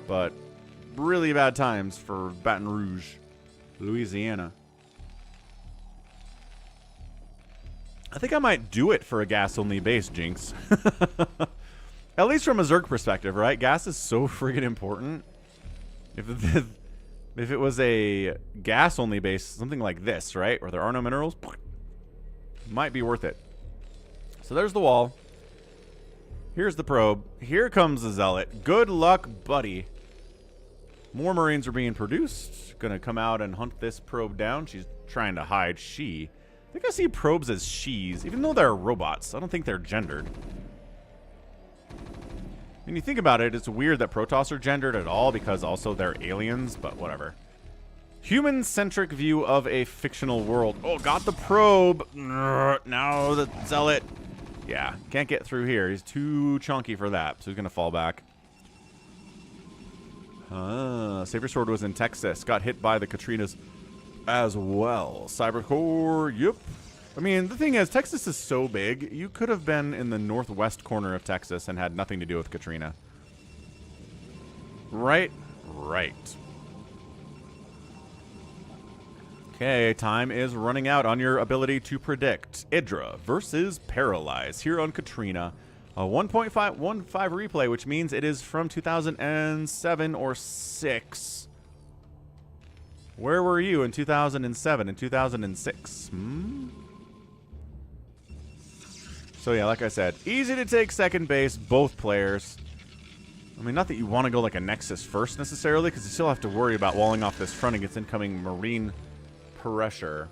But really bad times for Baton Rouge, Louisiana. I think I might do it for a gas-only base, Jinx. At least from a Zerg perspective, right? Gas is so friggin' important. If it was a gas-only base, something like this, right? Where there are no minerals, might be worth it. So there's the wall. Here's the probe. Here comes the Zealot. Good luck, buddy. More Marines are being produced. Gonna come out and hunt this probe down. She's trying to hide she. I think I see probes as she's, even though they're robots. I don't think they're gendered. When you think about it, it's weird that Protoss are gendered at all because also they're aliens, but whatever. Human-centric view of a fictional world. Oh, got the probe. Now the Zealot. Yeah, can't get through here. He's too chunky for that, so he's going to fall back. Saber Sword was in Texas. Got hit by the Katrinas as well. Cybercore, yep. I mean, the thing is, Texas is so big, you could have been in the northwest corner of Texas and had nothing to do with Katrina. Right? Right. Okay, time is running out on your ability to predict. IdrA versus Paralyze here on Katrina. A 1.15 replay, which means it is from 2007 or 6. Where were you in 2007 and 2006? So yeah, like I said, easy to take second base, both players. I mean, not that you want to go like a Nexus first necessarily, because you still have to worry about walling off this front against incoming Marine pressure.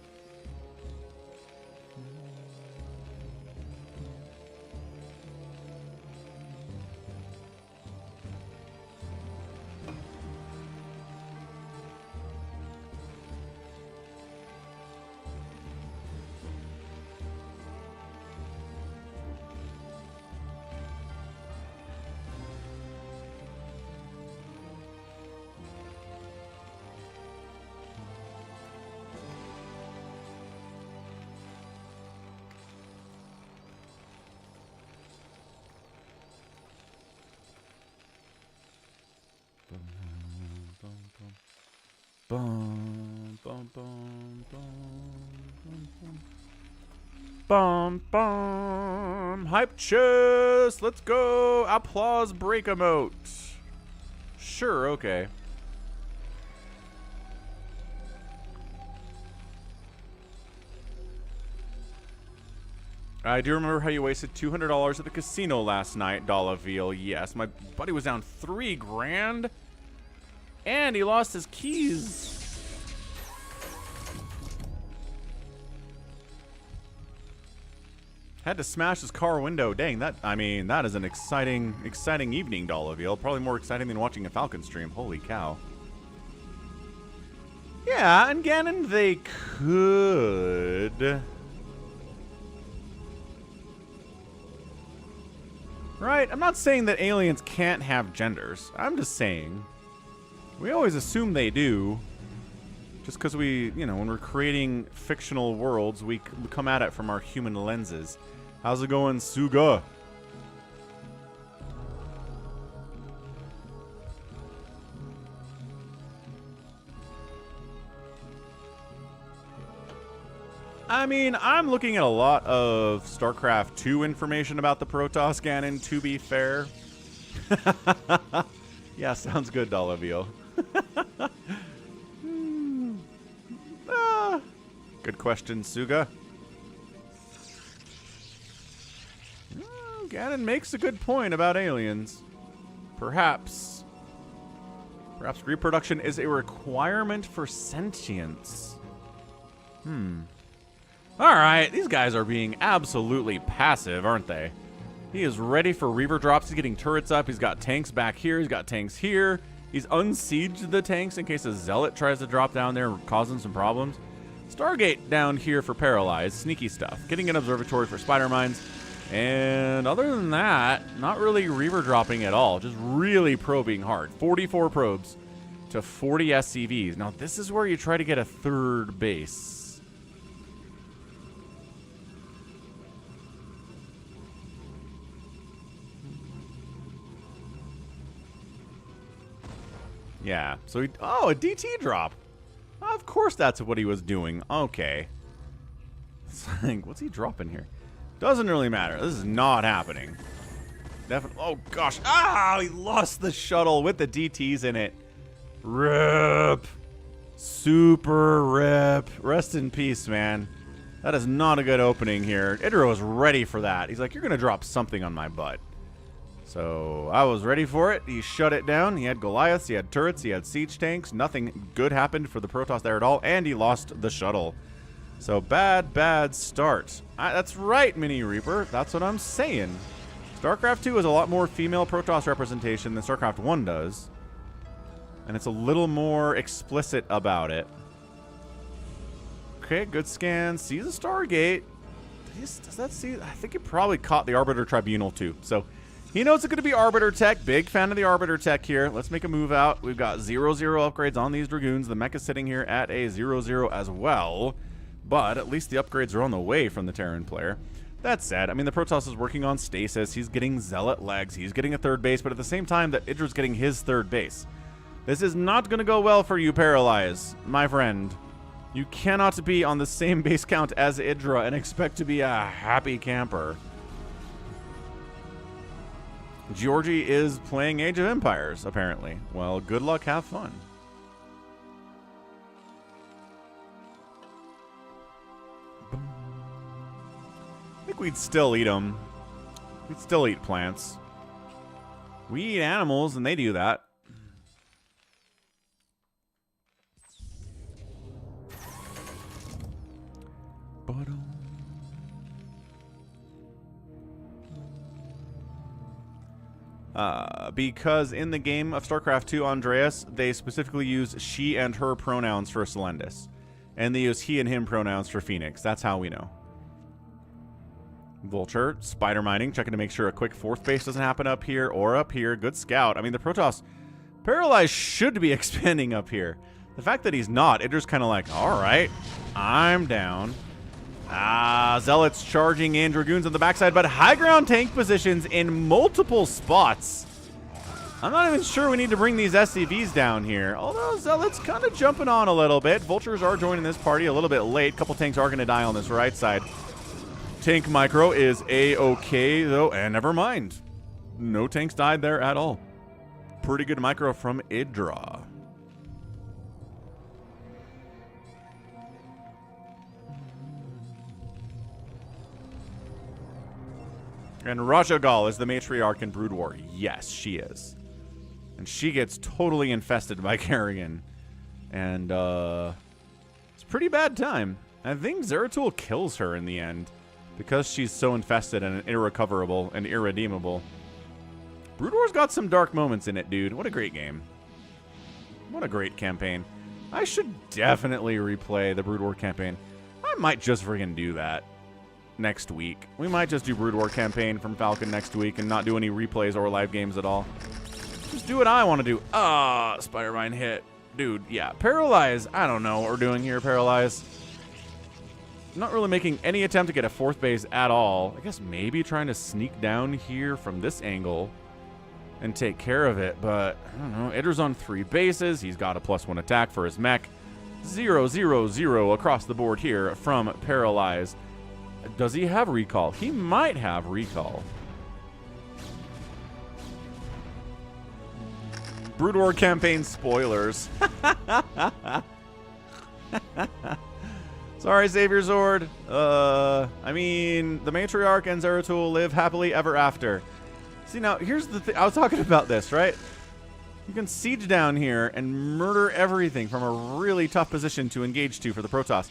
Bum, bum, bum, bum, bum, bum. Hype chest. Let's go. Applause break emote. Sure, okay. I do remember how you wasted $200 at the casino last night, Dollaville. Yes, my buddy was down $3 grand. And he lost his keys. Had to smash his car window. Dang, I mean, that is an exciting evening, Dollaville. Probably more exciting than watching a Falcon stream. Holy cow. Yeah, and Ganon, they could. Right? I'm not saying that aliens can't have genders. I'm just saying we always assume they do. Just because we, you know, when we're creating fictional worlds, we come at it from our human lenses. How's it going, Suga? I mean, I'm looking at a lot of StarCraft 2 information about the Protoss Ganon, to be fair. Yeah, sounds good, Dollaville. Good question, Suga. Ganon makes a good point about aliens. Perhaps reproduction is a requirement for sentience. Alright, these guys are being absolutely passive, aren't they? He is ready for Reaver drops. He's getting turrets up. He's got tanks back here. He's got tanks here. He's unsieged the tanks in case a Zealot tries to drop down there, causing some problems. Stargate down here for Paralyze. Sneaky stuff. Getting an observatory for spider mines. And other than that, not really Reaver dropping at all. Just really probing hard. 44 probes to 40 SCVs. Now, this is where you try to get a third base. Yeah. So, oh, a DT drop. Of course that's what he was doing. Okay. It's like, what's he dropping here? Doesn't really matter. This is not happening. Definitely. Oh, gosh. Ah, he lost the shuttle with the DTs in it. Rip. Super rip. Rest in peace, man. That is not a good opening here. IdrA was ready for that. He's like, you're going to drop something on my butt. So I was ready for it. He shut it down. He had Goliaths. He had turrets. He had siege tanks. Nothing good happened for the Protoss there at all. And he lost the shuttle. So bad start. That's right, Mini Reaper. That's what I'm saying. StarCraft 2 has a lot more female Protoss representation than StarCraft 1 does. And it's a little more explicit about it. Okay, good scan. Sees a Stargate. Does that see? I think he probably caught the Arbiter Tribunal too. So he knows it's going to be Arbiter tech. Big fan of the Arbiter tech here. Let's make a move out. We've got 0-0 upgrades on these Dragoons. The mech is sitting here at a 0-0 as well. But at least the upgrades are on the way from the Terran player. That said, I mean, the Protoss is working on stasis. He's getting Zealot legs. He's getting a third base. But at the same time that IdrA's getting his third base. This is not going to go well for you, Paralyze, my friend. You cannot be on the same base count as IdrA and expect to be a happy camper. Georgie is playing Age of Empires, apparently. Well, good luck, have fun. I think we'd still eat them. We'd still eat plants. We eat animals, and they do that. Because in the game of StarCraft 2 Andreas, they specifically use she and her pronouns for Celendis. And they use he and him pronouns for Phoenix. That's how we know. Vulture, spider mining, checking to make sure a quick fourth base doesn't happen up here or up here. Good scout. I mean, the Protoss Paralyze should be expanding up here. The fact that he's not, IdrA's kind of like, all right, I'm down. Zealots charging in, Dragoons on the backside, but high ground tank positions in multiple spots. I'm not even sure we need to bring these SCVs down here, although Zealots kind of jumping on a little bit. Vultures are joining this party a little bit late. Couple tanks are going to die on this right side. Tank micro is A-okay, though, and never mind. No tanks died there at all. Pretty good micro from IdrA. And Raja Gal is the matriarch in Brood War. Yes, she is. And she gets totally infested by Kerrigan. And, it's a pretty bad time. I think Zeratul kills her in the end. Because she's so infested and irrecoverable and irredeemable. Brood War's got some dark moments in it, dude. What a great game. What a great campaign. I should definitely replay the Brood War campaign. I might just friggin' do that next week. We might just do Brood War campaign from Falcon next week and not do any replays or live games at all. Just do what I want to do. Spider-Mine hit. Dude, yeah. Paralyze. I don't know what we're doing here, Paralyze. Not really making any attempt to get a fourth base at all. I guess maybe trying to sneak down here from this angle and take care of it, but I don't know. IdrA's on 3 bases. He's got a +1 attack for his mech. 0-0-0 across the board here from Paralyze. Does he have recall? He might have recall. Brood War campaign spoilers. Sorry, Savior Zord. I mean, the matriarch and Zeratul live happily ever after. See, now, here's the thing. I was talking about this, right? You can siege down here and murder everything from a really tough position to engage to for the Protoss.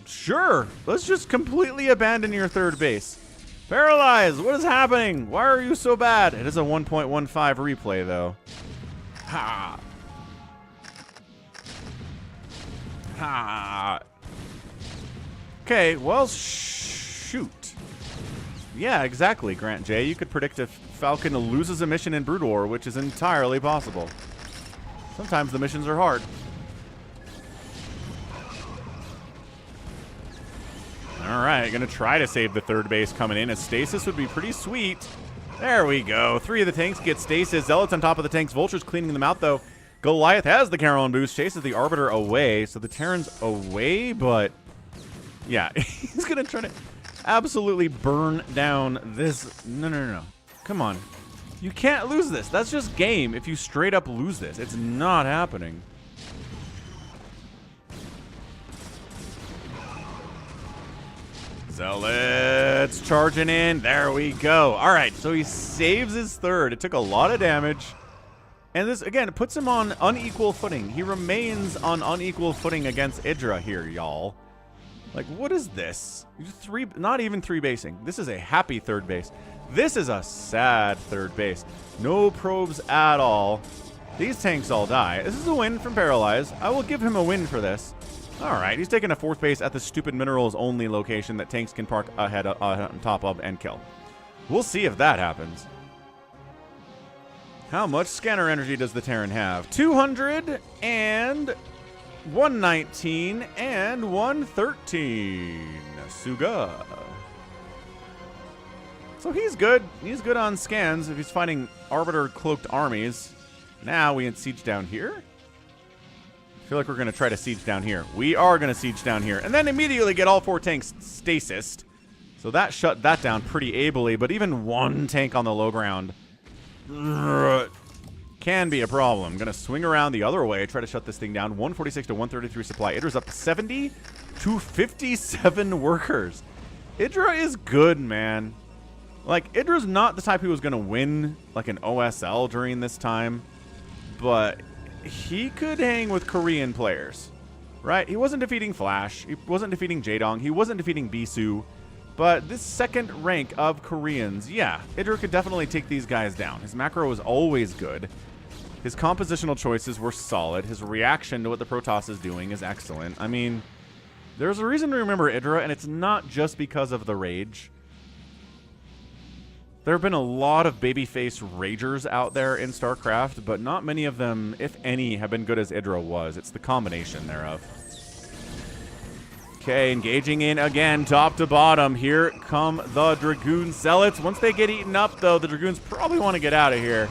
Sure. Let's just completely abandon your third base. Paralyze, what is happening? Why are you so bad? It is a 1.15 replay, though. Ha! Ha! Okay, well, shoot. Yeah, exactly, Grant J. You could predict if Falcon loses a mission in Brood War, which is entirely possible. Sometimes the missions are hard. All right, gonna try to save the third base coming in. A stasis would be pretty sweet. There we go. 3 of the tanks get stasis. Zealots on top of the tanks. Vultures cleaning them out, though. Goliath has the Carolyn boost, chases the Arbiter away. So the Terran's away, but Yeah, he's going to try to absolutely burn down this. No. Come on. You can't lose this. That's just game if you straight up lose this. It's not happening. Zealots charging in. There we go. All right, so he saves his third. It took a lot of damage. And this, again, it puts him on unequal footing. He remains on unequal footing against IdrA here, y'all. Like, what is this? Not even three basing. This is a happy third base. This is a sad third base. No probes at all. These tanks all die. This is a win from Paralyze. I will give him a win for this. All right, he's taking a fourth base at the stupid minerals only location that tanks can park ahead on top of and kill. We'll see if that happens. How much scanner energy does the Terran have? 200 and 119 and 113. Suga. So he's good. He's good on scans if he's fighting Arbiter cloaked armies. Now we siege down here. I feel like we're going to try to siege down here. We are going to siege down here. And then immediately get all four tanks stasised. So that shut that down pretty ably. But even one tank on the low ground can be a problem. Going to swing around the other way. Try to shut this thing down. 146 to 133 supply. IdrA's up 70 to 57 workers. IdrA is good, man. Like, IdrA's not the type who was going to win, like, an OSL during this time. But he could hang with Korean players, right? He wasn't defeating Flash. He wasn't defeating Jaedong. He wasn't defeating Bisu. But this second rank of Koreans, yeah, IdrA could definitely take these guys down. His macro was always good. His compositional choices were solid. His reaction to what the Protoss is doing is excellent. I mean, there's a reason to remember IdrA, and it's not just because of the rage. There have been a lot of babyface ragers out there in StarCraft, but not many of them, if any, have been good as IdrA was. It's the combination thereof. Okay, engaging in again, top to bottom. Here come the Dragoon Zealots. Once they get eaten up, though, the Dragoons probably want to get out of here.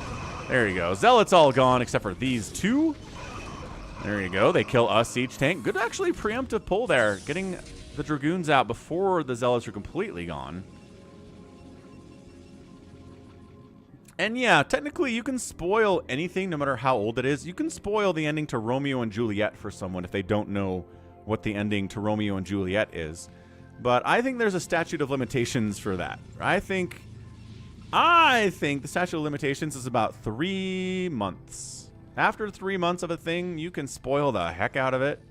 There you go. Zealots all gone except for these two. There you go. They kill a siege tank. Good, actually, preemptive pull there. Getting the Dragoons out before the Zealots are completely gone. And yeah, technically you can spoil anything no matter how old it is. You can spoil the ending to Romeo and Juliet for someone if they don't know what the ending to Romeo and Juliet is. But I think there's a statute of limitations for that. I think the statute of limitations is about 3 months. After 3 months of a thing, you can spoil the heck out of it.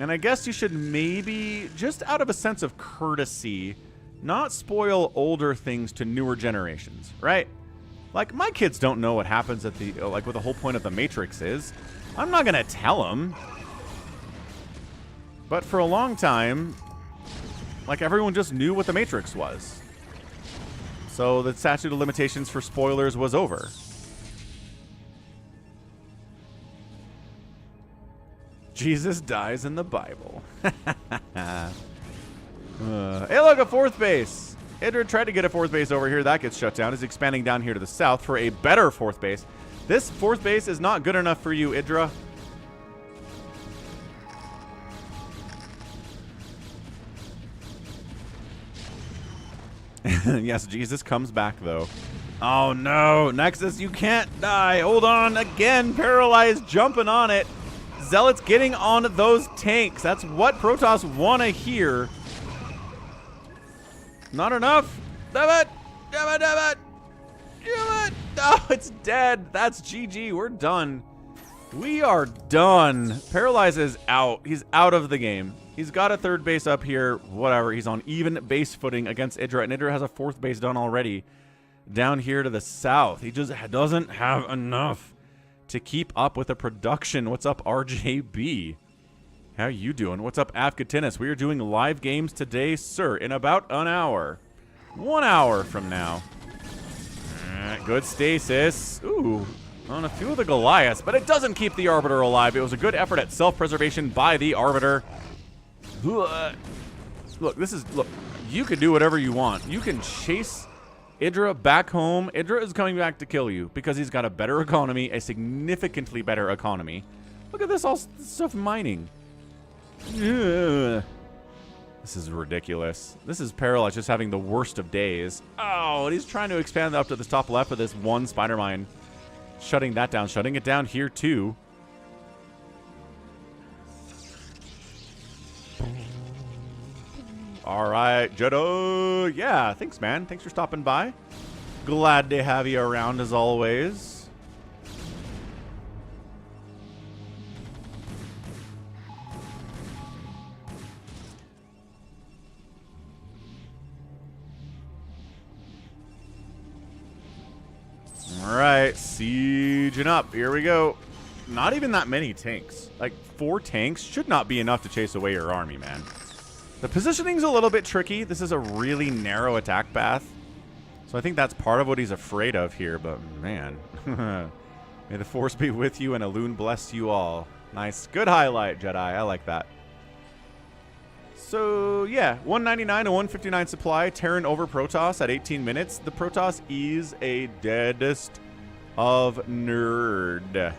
And I guess you should maybe, just out of a sense of courtesy, not spoil older things to newer generations, right? Like, my kids don't know what happens at the, like, what the whole point of the Matrix is. I'm not gonna tell them. But for a long time, like, everyone just knew what the Matrix was. So the statute of limitations for spoilers was over. Jesus dies in the Bible. Hey, look, a fourth base. IdrA tried to get a fourth base over here. That gets shut down. He's expanding down here to the south for a better fourth base. This fourth base is not good enough for you, IdrA. Yes, Jesus comes back, though. Oh, no. Nexus, you can't die. Hold on. Again, Paralyze jumping on it. Zealots getting on those tanks. That's what Protoss want to hear. Not enough. Damn it. Damn it. Damn it. Damn it. Oh, it's dead. That's GG. We're done. We are done. Paralyze is out. He's out of the game. He's got a third base up here. Whatever. He's on even base footing against IdrA. And IdrA has a fourth base done already down here to the south. He just doesn't have enough to keep up with the production. What's up, RJB? How you doing? What's up, Afkatinis? We are doing live games today, sir, in about an hour. 1 hour from now. Good stasis. Ooh, on a few of the Goliaths, but it doesn't keep the Arbiter alive. It was a good effort at self-preservation by the Arbiter. Look, look, you can do whatever you want. You can chase IdrA back home. IdrA is coming back to kill you because he's got a better economy, a significantly better economy. Look at this, all stuff mining. Ugh. This is ridiculous. This is Paralyze just having the worst of days. Oh, and he's trying to expand up to the top left with this one Spider Mine. Shutting that down. Shutting it down here, too. All right, Jedi. Yeah, thanks, man. Thanks for stopping by. Glad to have you around, as always. All right, sieging up. Here we go. Not even that many tanks. Like, 4 tanks should not be enough to chase away your army, man. The positioning's a little bit tricky. This is a really narrow attack path. So I think that's part of what he's afraid of here, but man. May the force be with you and a loon bless you all. Nice. Good highlight, Jedi. I like that. So, yeah. 199 and 159 supply. Terran over Protoss at 18 minutes. The Protoss is a deadest of nerd.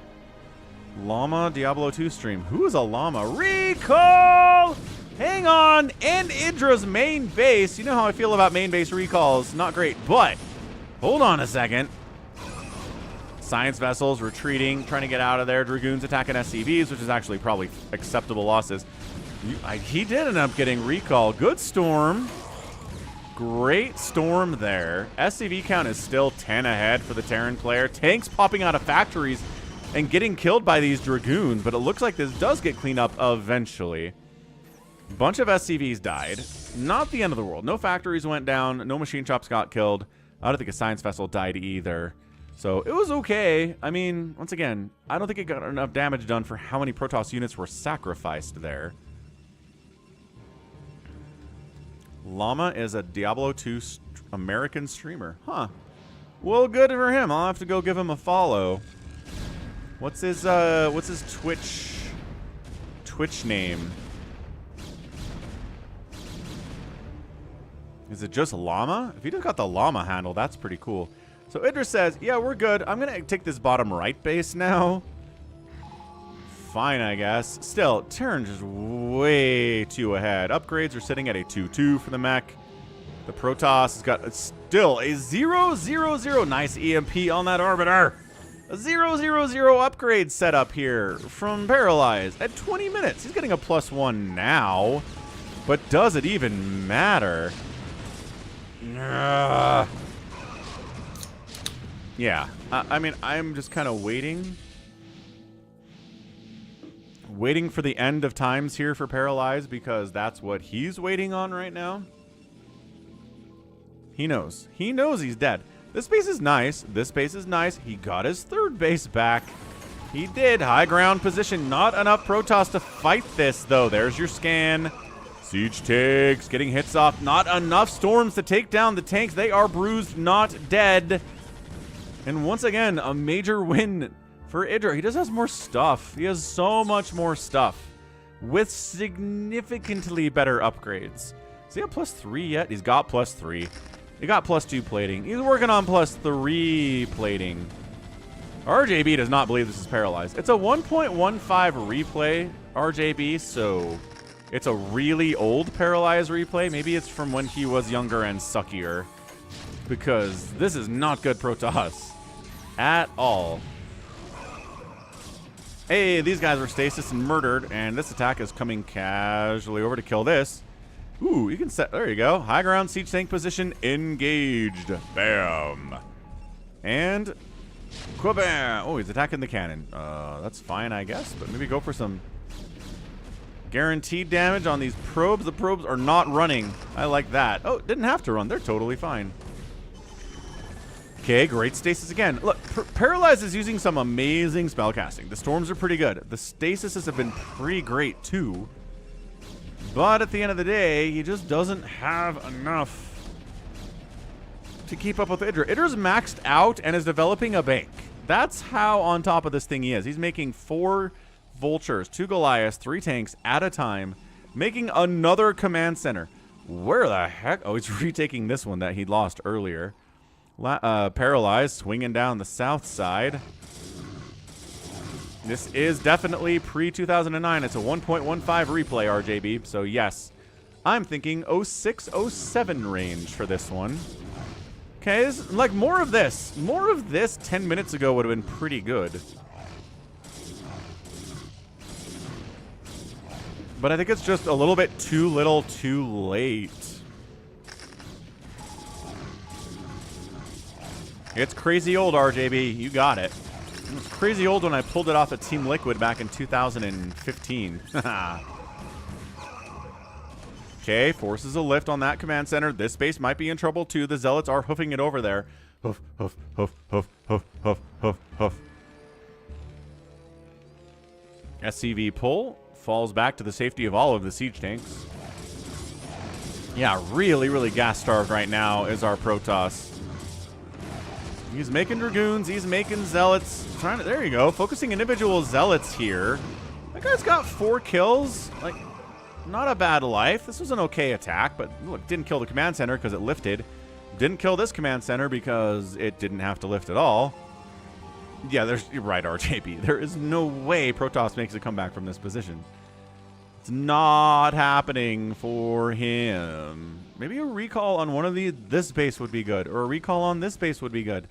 Llama Diablo 2 stream. Who is a llama? Recall! Hang on. And IdrA's main base. You know how I feel about main base recalls. Not great, but hold on a second. Science vessels retreating, trying to get out of there. Dragoons attacking SCVs, which is actually probably acceptable losses. He did end up getting recall. Good storm. Great storm there. SCV count is still 10 ahead for the Terran player. Tanks popping out of factories and getting killed by these Dragoons, but it looks like this does get cleaned up eventually. Bunch of SCVs died. Not the end of the world. No factories went down. No machine shops got killed. I don't think a science vessel died either. So it was okay. I mean, once again, I don't think it got enough damage done for how many Protoss units were sacrificed there. Llama is a Diablo 2 American streamer. Huh. Well, good for him. I'll have to go give him a follow. What's his Twitch name? Is it just Llama? If he just got the Llama handle, that's pretty cool. So IdrA says, yeah, we're good. I'm going to take this bottom right base now. Fine, I guess. Still, Terran just way too ahead. Upgrades are sitting at a 2-2 for the mech. The Protoss has got still a 0-0-0. Nice EMP on that Arbiter. A 0-0-0 upgrade setup here from Paralyze at 20 minutes. He's getting a +1 now. But does it even matter? Yeah, I mean, I'm just kind of waiting for the end of times here for Paralyze, because that's what he's waiting on right now. He knows he's dead. This base is nice. This base is nice. He got his 3rd base back. He did. High ground position. Not enough Protoss to fight this, though. There's your scan. Siege tanks getting hits off. Not enough storms to take down the tanks. They are bruised, not dead. And once again, a major win for IdrA. He just has more stuff. He has so much more stuff with significantly better upgrades. Does he have +3 yet? He's got +3. He got +2 plating. He's working on +3 plating. RJB does not believe this is Paralyzed. It's a 1.15 replay RJB, so it's a really old Paralyzed replay. Maybe it's from when he was younger and suckier, because this is not good Protoss at all. Hey, these guys were stasis and murdered, and this attack is coming casually over to kill this. Ooh, you can set, there you go. High ground siege tank position engaged. Bam. And Quabam. Oh, he's attacking the cannon. That's fine, I guess, but maybe go for some guaranteed damage on these probes. The probes are not running. I like that. Oh, didn't have to run. They're totally fine. Okay, great stasis again. Look, Paralyze is using some amazing spellcasting. The storms are pretty good. The stasises have been pretty great, too. But at the end of the day, he just doesn't have enough to keep up with IdrA. IdrA's maxed out and is developing a bank. That's how on top of this thing he is. He's making 4 Vultures, 2 Goliaths, 3 tanks at a time, making another command center. Where the heck? Oh, he's retaking this one that he lost earlier. Paralyzed, swinging down the south side. This is definitely pre-2009. It's a 1.15 replay, RJB. So, yes, I'm thinking 06, 07 range for this one. Okay, like more of this. More of this 10 minutes ago would have been pretty good. But I think it's just a little bit too little, too late. It's crazy old, RJB. You got it. It was crazy old when I pulled it off at Team Liquid back in 2015. Okay, forces a lift on that command center. This base might be in trouble too. The Zealots are hoofing it over there. Hoof, hoof, hoof, hoof, hoof, hoof, hoof, hoof. SCV pull falls back to the safety of all of the siege tanks. Yeah, really, really gas-starved right now is our Protoss. He's making Dragoons. He's making Zealots. Trying to, there you go. Focusing individual Zealots here. That guy's got 4 kills. Like, not a bad life. This was an okay attack, but look, didn't kill the command center because it lifted. Didn't kill this command center because it didn't have to lift at all. Yeah, you're right, RJB. There is no way Protoss makes a comeback from this position. It's not happening for him. Maybe a recall on one of this base would be good, or a recall on this base would be good.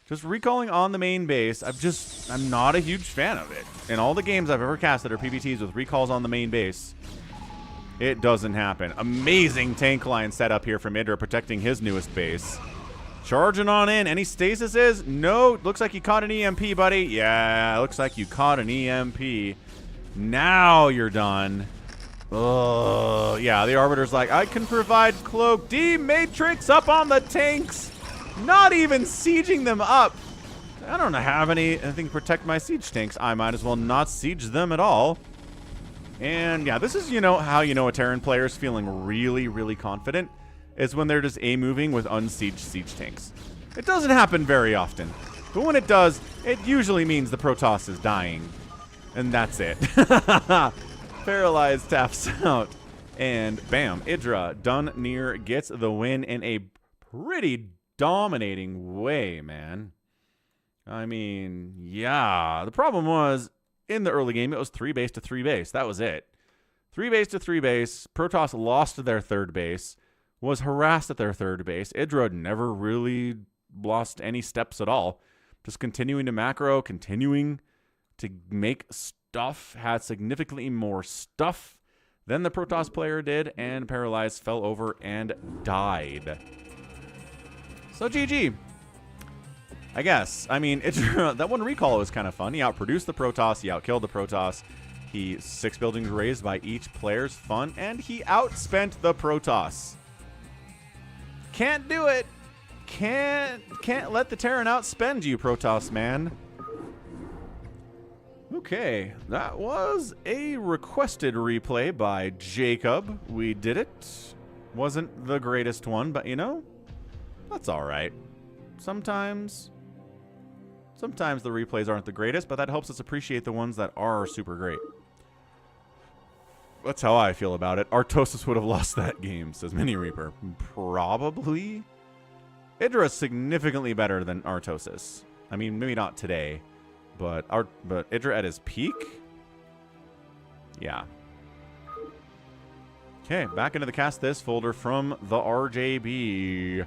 Just recalling on the main base, I'm not a huge fan of it. In all the games I've ever cast that are PvTs with recalls on the main base, it doesn't happen. Amazing tank line setup here from IdrA protecting his newest base. Charging on in. Any stasis is? No. Looks like you caught an EMP, buddy. Yeah, looks like you caught an EMP. Now you're done. Oh, yeah, the Arbiter's like, I can provide cloak. D-Matrix up on the tanks. Not even sieging them up. I don't have anything to protect my siege tanks. I might as well not siege them at all. And yeah, this is, how a Terran player is feeling really, really confident is when they're just A-moving with unsieged siege tanks. It doesn't happen very often. But when it does, it usually means the Protoss is dying. And that's it. Paralyze taps out. And bam, IdrA done near gets the win in a pretty dominating way, man. I mean, yeah. The problem was, in the early game, it was 3 base to 3 base. That was it. 3 base to 3 base. Protoss lost their 3rd base. Was harassed at their 3rd base. IdrA never really lost any steps at all. Just continuing to macro, continuing to make stuff, had significantly more stuff than the Protoss player did, and Paralyze fell over and died. So GG. I guess. I mean, that one recall was kind of fun. He outproduced the Protoss, he outkilled the Protoss. He 6 buildings raised by each player's fun, and he outspent the Protoss. Can't do it. Can't let the Terran outspend you, Protoss, man. Okay, that was a requested replay by Jacob. We did it. Wasn't the greatest one, but that's all right. Sometimes the replays aren't the greatest, but that helps us appreciate the ones that are super great. That's how I feel about it. Artosis would have lost that game, says Mini Reaper. Probably. IdrA is significantly better than Artosis. I mean, maybe not today, but IdrA at his peak? Yeah. Okay, back into the cast this folder from the RJB.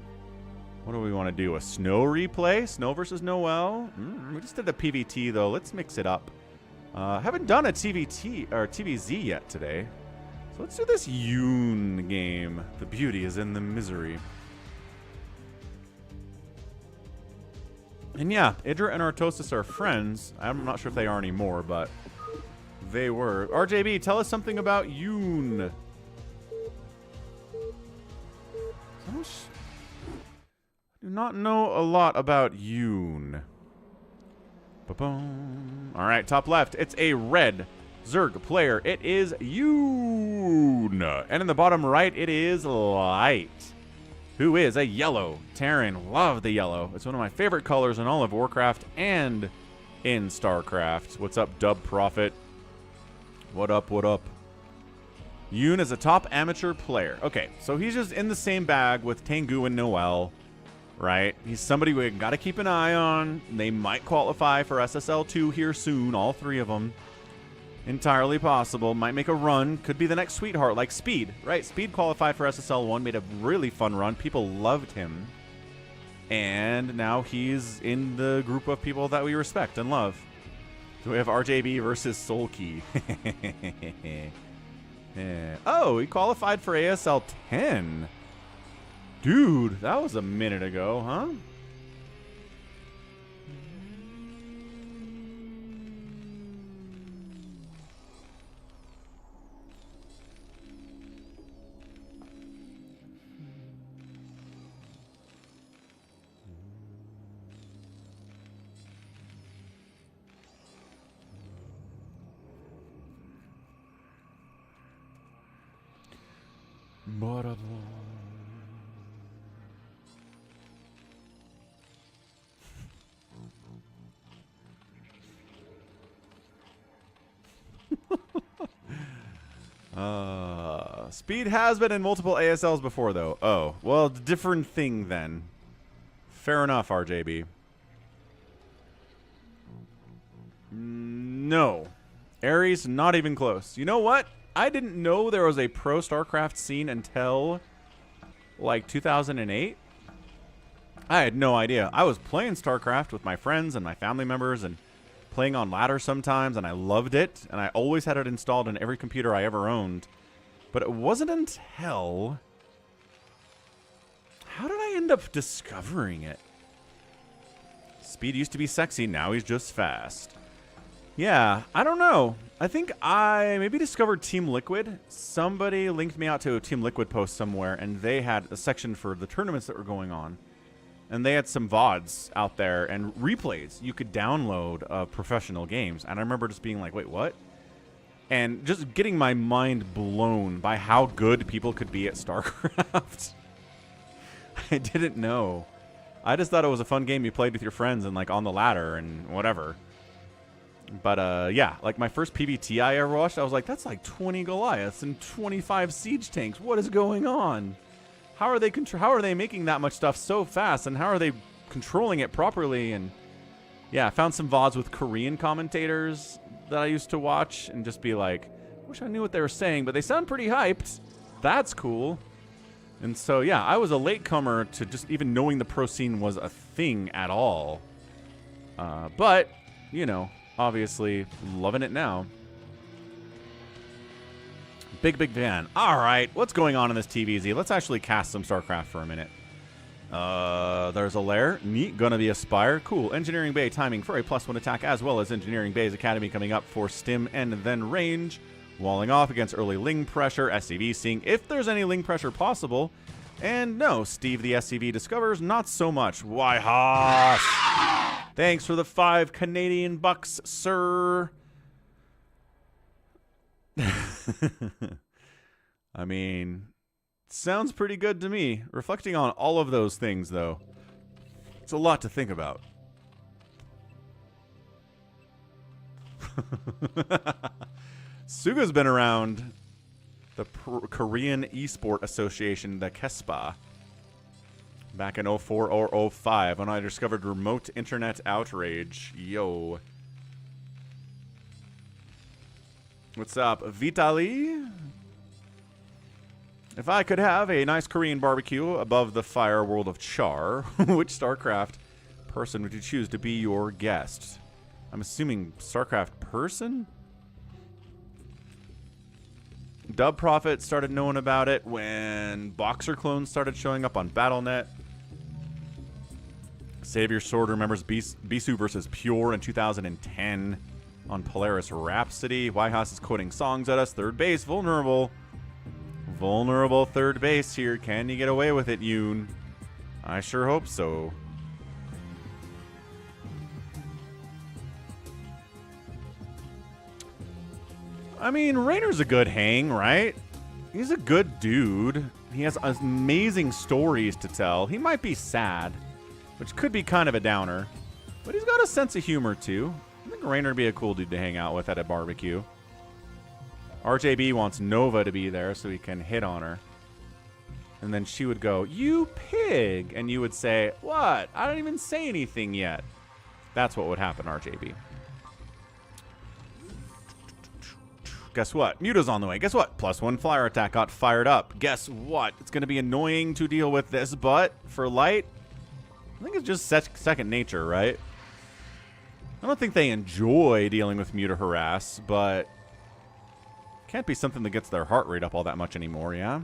What do we want to do? A SnOw replay? SnOw versus Noel? We just did a PvT, though. Let's mix it up. Haven't done a TVT or TVZ yet today. So let's do this Yoon game. The beauty is in the misery. And yeah, IdrA and Artosis are friends. I'm not sure if they are anymore, but they were. RJB, tell us something about Yoon. I do not know a lot about Yoon. Ba-boom. All right, top left. It's a red Zerg player. It is Yoon. And in the bottom right, it is Light, who is a yellow Terran. Love the yellow. It's one of my favorite colors in all of Warcraft and in StarCraft. What's up, Dub Prophet? What up, what up? Yoon is a top amateur player. Okay, so he's just in the same bag with Tengu and Noel. right? He's somebody we got to keep an eye on. They might qualify for SSL2 here soon, all three of them. Entirely possible. Might make a run. Could be the next sweetheart, like Speed, right? Speed qualified for SSL1, made a really fun run. People loved him. And now he's in the group of people that we respect and love. So we have RJB versus Soulkey. Yeah. Oh, he qualified for ASL 10. Dude, that was a minute ago, huh? Monobattle. Speed has been in multiple ASLs before, though. Oh, well, different thing then. Fair enough, RJB. No. Ares, not even close. You know what? I didn't know there was a pro StarCraft scene until, like, 2008. I had no idea. I was playing StarCraft with my friends and my family members and playing on ladder sometimes, and I loved it. And I always had it installed in every computer I ever owned. But it wasn't until... How did I end up discovering it? Speed used to be sexy, now he's just fast. Yeah, I don't know. I think I maybe discovered Team Liquid. Somebody linked me out to a Team Liquid post somewhere, and they had a section for the tournaments that were going on. And they had some VODs out there and replays you could download of professional games. And I remember just being like, wait, what? And just getting my mind blown by how good people could be at StarCraft. I didn't know. I just thought it was a fun game you played with your friends and like on the ladder and whatever. But yeah, like my first PBT I ever watched, I was like, that's like 20 Goliaths and 25 siege tanks. What is going on? How are they making that much stuff so fast, and how are they controlling it properly? And yeah, I found some VODs with Korean commentators that I used to watch and just be like, wish I knew what they were saying, but they sound pretty hyped. That's cool. And so yeah, I was a latecomer to just even knowing the pro scene was a thing at all. But you know, obviously loving it now. Big fan. All right, what's going on in this TVZ? Let's actually cast some StarCraft for a minute. There's a lair. Neat. Gonna be a Spire. Cool. Engineering Bay timing for a +1 attack, as well as Engineering Bay's Academy coming up for stim and then range. Walling off against early Ling pressure. SCV seeing if there's any Ling pressure possible. And no, Steve the SCV discovers not so much. Why, Haas? Thanks for the 5 Canadian bucks, sir. I mean, sounds pretty good to me. Reflecting on all of those things, though, it's a lot to think about. Suga's been around. The Korean Esport Association, the KESPA, back in 04 or 05 when I discovered remote internet outrage. Yo. What's up, Vitali? If I could have a nice Korean barbecue above the fire world of Char, which StarCraft person would you choose to be your guest? I'm assuming StarCraft person? Dub Prophet started knowing about it when Boxer clones started showing up on Battle.net. Savior Sword remembers Bisu versus Pure in 2010 on Polaris Rhapsody. Whitehouse is quoting songs at us. Third base, vulnerable. Vulnerable third base here. Can you get away with it, Yoon? I sure hope so. I mean, Raynor's a good hang, right? He's a good dude. He has amazing stories to tell. He might be sad, which could be kind of a downer, but he's got a sense of humor, too. I think Raynor would be a cool dude to hang out with at a barbecue. RJB wants Nova to be there so he can hit on her. And then she would go, "You pig!" And you would say, "What? I don't even say anything yet." That's what would happen, RJB. Guess what? Muta's on the way. Guess what? +1 flyer attack got fired up. Guess what? It's going to be annoying to deal with this, but for Light, I think it's just second nature, right? I don't think they enjoy dealing with Muta harass, but it can't be something that gets their heart rate up all that much anymore, yeah?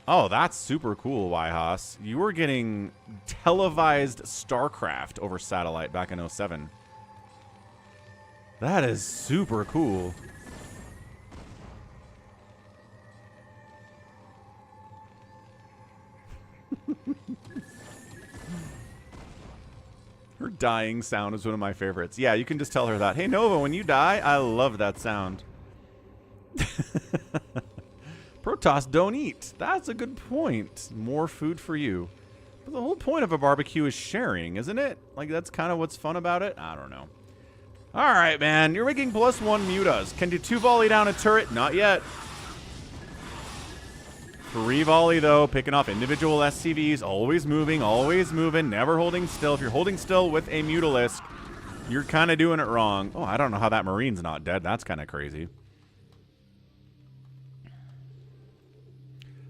Oh, that's super cool, Yhaas. You were getting televised StarCraft over satellite back in 07. That is super cool. Her dying sound is one of my favorites. Yeah, you can just tell her that. Hey, Nova, when you die, I love that sound. Protoss, don't eat. That's a good point. More food for you. But the whole point of a barbecue is sharing, isn't it? Like, that's kind of what's fun about it? I don't know. All right, man. You're making +1 mutas. Can do 2 volley down a turret? Not yet. 3 volley, though. Picking off individual SCVs. Always moving, never holding still. If you're holding still with a Mutalisk, you're kind of doing it wrong. Oh, I don't know how that Marine's not dead. That's kind of crazy.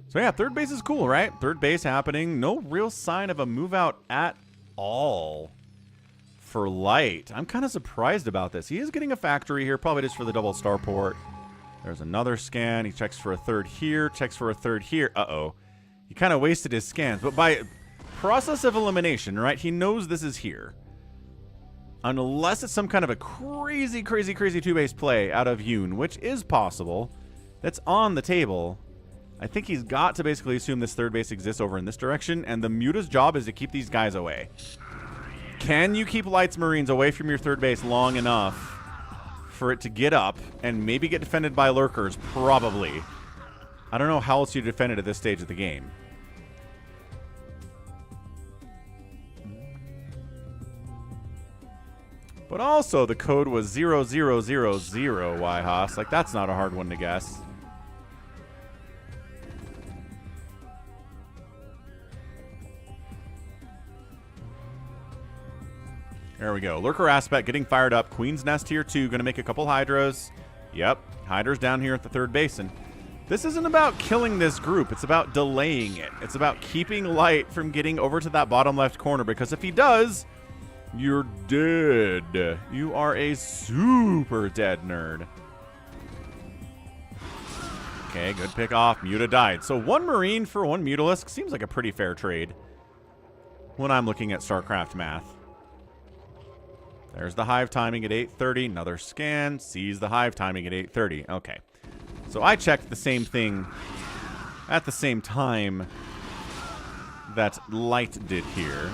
So, yeah, third base is cool, right? Third base happening. No real sign of a move out at all for Light. I'm kind of surprised about this. He is getting a factory here, probably just for the double starport. There's another scan. He checks for a third here, checks for a third here. Uh-oh. He kind of wasted his scans, but by process of elimination, right, he knows this is here. Unless it's some kind of a crazy, crazy, crazy two-base play out of Yoon, which is possible. That's on the table. I think he's got to basically assume this third base exists over in this direction, and the Muta's job is to keep these guys away. Can you keep Light's Marines away from your third base long enough for it to get up and maybe get defended by lurkers? Probably. I don't know how else you defend it at this stage of the game. But also, the code was 0000, Yhaas. Like, that's not a hard one to guess. There we go. Lurker Aspect getting fired up. Queen's Nest tier 2. Going to make a couple Hydras. Yep. Hydra's down here at the third basin. This isn't about killing this group. It's about delaying it. It's about keeping Light from getting over to that bottom left corner. Because if he does, you're dead. You are a super dead nerd. Okay, good pick off. Muta died. So 1 Marine for 1 Mutalisk seems like a pretty fair trade when I'm looking at StarCraft math. There's the hive timing at 8:30. Another scan. Sees the hive timing at 8:30. Okay. So I checked the same thing at the same time that Light did here.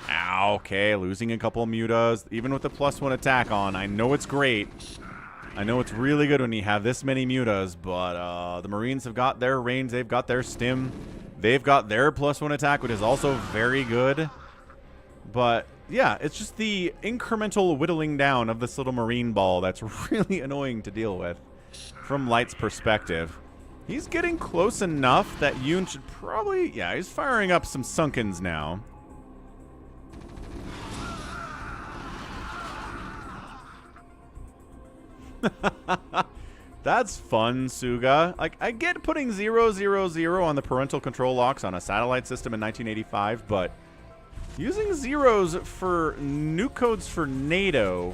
Ow, okay, losing a couple mutas. Even with the +1 attack on, I know it's great. I know it's really good when you have this many mutas, but the Marines have got their range. They've got their stim. They've got their +1 attack, which is also very good. But yeah, it's just the incremental whittling down of this little Marine ball that's really annoying to deal with from Light's perspective. He's getting close enough that Yoon should probably... Yeah, he's firing up some Sunkens now. That's fun, Suga. Like, I get putting 000 on the parental control locks on a satellite system in 1985, but... using zeros for nuke codes for NATO.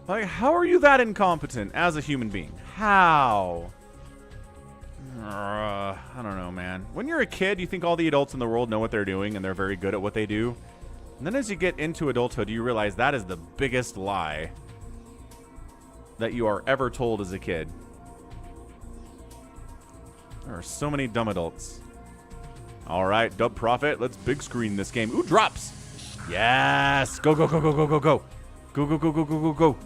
Like, how are you that incompetent as a human being? How? I don't know, man. When you're a kid, you think all the adults in the world know what they're doing and they're very good at what they do. And then as you get into adulthood, you realize that is the biggest lie that you are ever told as a kid. There are so many dumb adults. All right, Dub Prophet, let's big screen this game. Ooh, drops. Yes. Go, go, go, go, go, go, go. Go, go, go, go, go, go, go.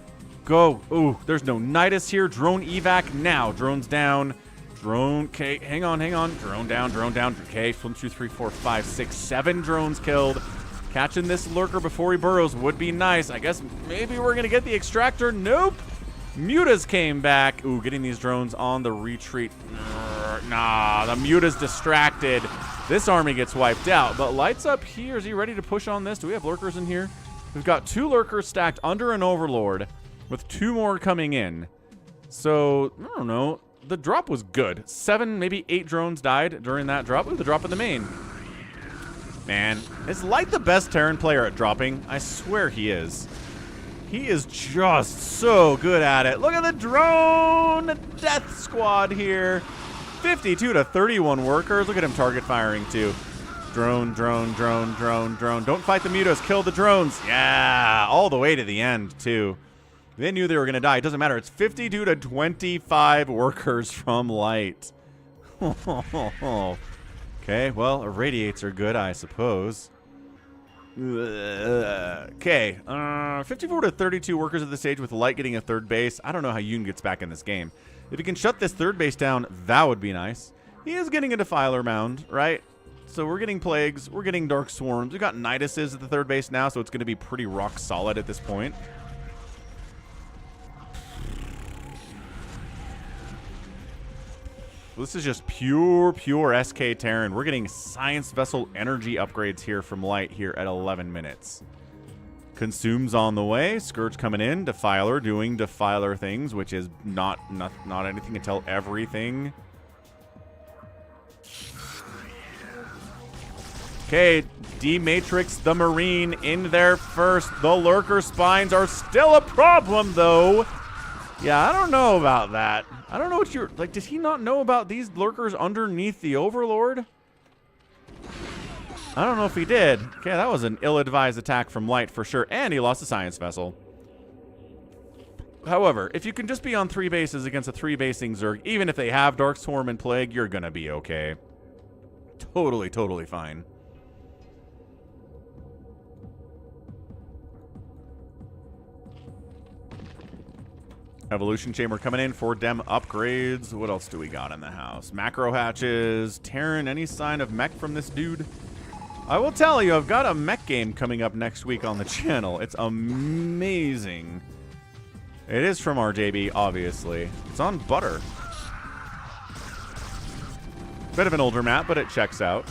Go. Ooh, there's no Nidus here. Drone evac now. Drone's down. Drone, okay, hang on, hang on. Drone down, drone down. Okay, 1, 2, 3, 4, 5, 6, 7 drones killed. Catching this lurker before he burrows would be nice. I guess maybe we're going to get the extractor. Nope. Mutas came back. Ooh, getting these drones on the retreat. Nah, the Muta's distracted. This army gets wiped out. But Light's up here. Is he ready to push on this? Do we have lurkers in here? We've got 2 lurkers stacked under an Overlord with 2 more coming in. So, I don't know. The drop was good. 7, maybe 8 drones died during that drop. Ooh, the drop in the main. Man, is Light the best Terran player at dropping? I swear he is. He is just so good at it. Look at the drone death squad here. 52 to 31 workers. Look at him target firing too. Drone, drone, drone, drone, drone. Don't fight the mutas. Kill the drones. Yeah, all the way to the end too. They knew they were going to die. It doesn't matter. It's 52 to 25 workers from Light. Okay, well, irradiates are good, I suppose. Okay, 54 to 32 workers at the stage with Light getting a 3rd base. I don't know how Yoon gets back in this game. If he can shut this 3rd base down, that would be nice. He is getting a Defiler Mound, right? So we're getting Plagues, we're getting Dark Swarms. We've got Niduses at the 3rd base now, so it's going to be pretty rock solid at this point. This is just pure SK Terran. We're getting Science Vessel energy upgrades here from Light here at 11 minutes. Consume's on the way. Scourge coming in. Defiler doing Defiler things, which is not anything until everything. Okay, D-Matrix the Marine in there first. The Lurker Spines are still a problem, though. Yeah, I don't know about that. I don't know what you're... Like, does he not know about these lurkers underneath the Overlord? I don't know if he did. Okay, that was an ill-advised attack from Light for sure. And he lost a Science Vessel. However, if you can just be on 3 bases against a 3-basing Zerg, even if they have Dark Swarm and Plague, you're gonna be okay. Totally fine. Evolution Chamber coming in for dem upgrades. What else do we got in the house? Macro hatches. Terran, any sign of mech from this dude? I will tell you, I've got a mech game coming up next week on the channel. It's amazing. It is from RJB, obviously. It's on Butter. Bit of an older map, but it checks out.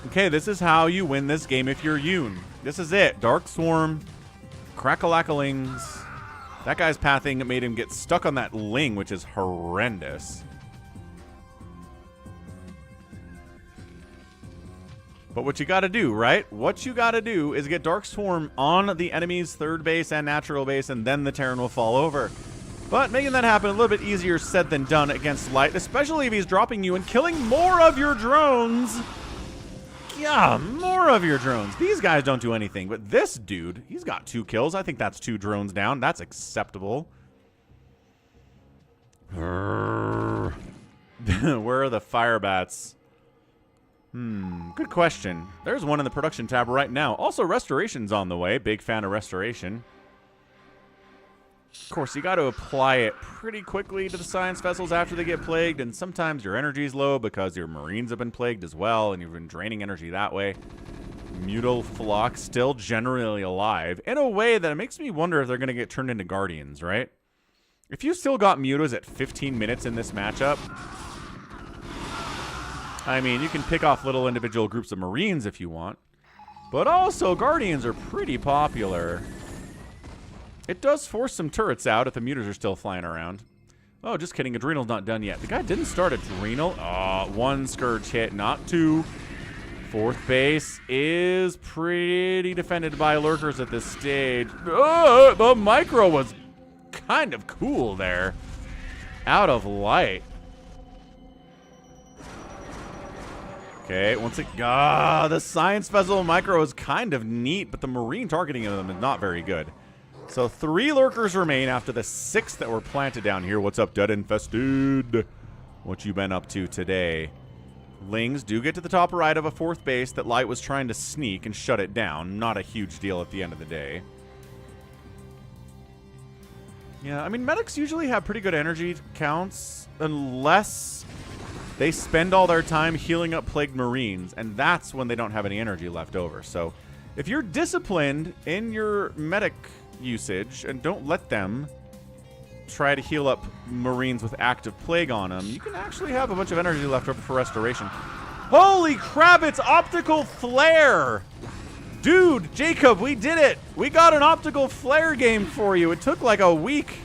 Okay, this is how you win this game if you're Yoon. This is it. Dark Swarm, Crackalakalings. That guy's pathing made him get stuck on that Ling, which is horrendous. But what you gotta do, right? What you gotta do is get Dark Swarm on the enemy's 3rd base and natural base, and then the Terran will fall over. But making that happen a little bit easier said than done against Light, especially if he's dropping you and killing more of your drones. Yeah, more of your drones. These guys don't do anything, but this dude, he's got 2 kills. I think that's 2 drones down. That's acceptable. Where are the fire bats? Good question. There's one in the production tab right now. Also, Restoration's on the way. Big fan of Restoration. Of course, you got to apply it pretty quickly to the Science Vessels after they get plagued, and sometimes your energy's low because your Marines have been plagued as well, and you've been draining energy that way. Mutal Flock still generally alive in a way that it makes me wonder if they're going to get turned into Guardians, right? If you still got Mutas at 15 minutes in this matchup, I mean, you can pick off little individual groups of Marines if you want, but also Guardians are pretty popular. It does force some turrets out if the mutas are still flying around. Oh, just kidding. Adrenal's not done yet. The guy didn't start Adrenal. 1 Scourge hit, not 2. 4th base is pretty defended by lurkers at this stage. The micro was kind of cool there. Out of Light. Okay, once it... the Science Vessel micro is kind of neat, but the Marine targeting of them is not very good. So 3 lurkers remain after the 6 that were planted down here. What's up, Dead Infested? What you been up to today? Lings do get to the top right of a 4th base that Light was trying to sneak and shut it down. Not a huge deal at the end of the day. Yeah, I mean, medics usually have pretty good energy counts unless they spend all their time healing up plagued Marines, and that's when they don't have any energy left over. So if you're disciplined in your medic usage and don't let them try to heal up Marines with active plague on them, you can actually have a bunch of energy left over for restoration. Holy crap, it's optical flare! Dude, Jacob, we did it! We got an optical flare game for you. It took like a week.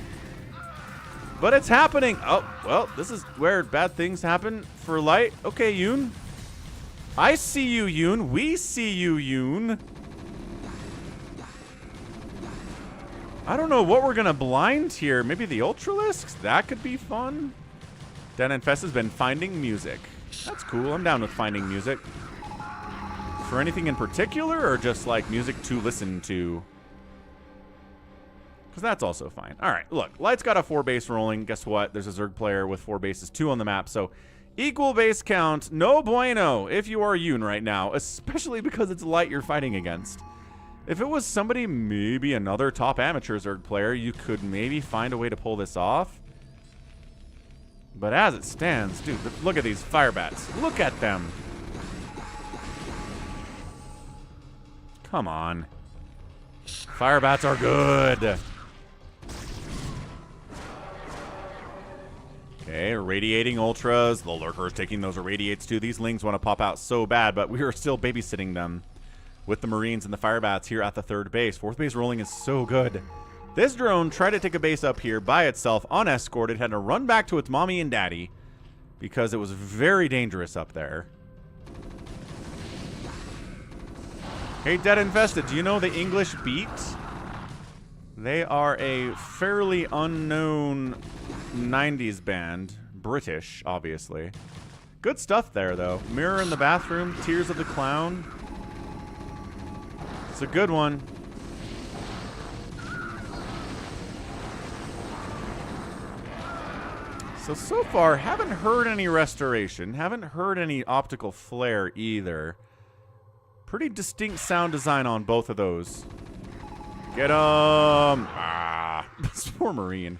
But it's happening. Oh, well, this is where bad things happen for light. Okay, Yoon. I see you, Yoon. We see you, Yoon. I don't know what we're going to blind here. Maybe the Ultralisks? That could be fun. Den Infest has been finding music. That's cool. I'm down with finding music. For anything in particular, or just like music to listen to? Because that's also fine. All right, look, Light's got a 4 base rolling. Guess what? There's a Zerg player with 4 bases, 2 on the map. So equal base count, no bueno if you are Yoon right now, especially because it's Light you're fighting against. If it was somebody, maybe another top amateur Zerg player, you could maybe find a way to pull this off. But as it stands, dude, look at these Firebats. Look at them. Come on. Firebats are good. Okay, irradiating ultras. The lurker is taking those irradiates too. These lings want to pop out so bad, but we are still babysitting them with the Marines and the Firebats here at the 3rd base. 4th base rolling is so good. This drone tried to take a base up here by itself, unescorted, had to run back to its mommy and daddy because it was very dangerous up there. Hey, Dead Infested, do you know the English Beat? They are a fairly unknown 90s band. British, obviously. Good stuff there, though. Mirror in the Bathroom, Tears of the Clown. It's a good one. So far, haven't heard any restoration. Haven't heard any optical flare either. Pretty distinct sound design on both of those. Get 'em! Ah, this poor Marine.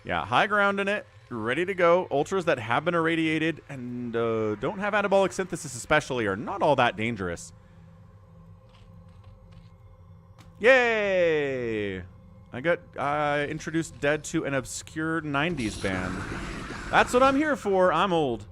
Yeah, high ground in it. Ready to go. Ultras that have been irradiated and don't have anabolic synthesis especially are not all that dangerous. Yay! I got introduced dead to an obscure 90s band. That's what I'm here for. I'm old.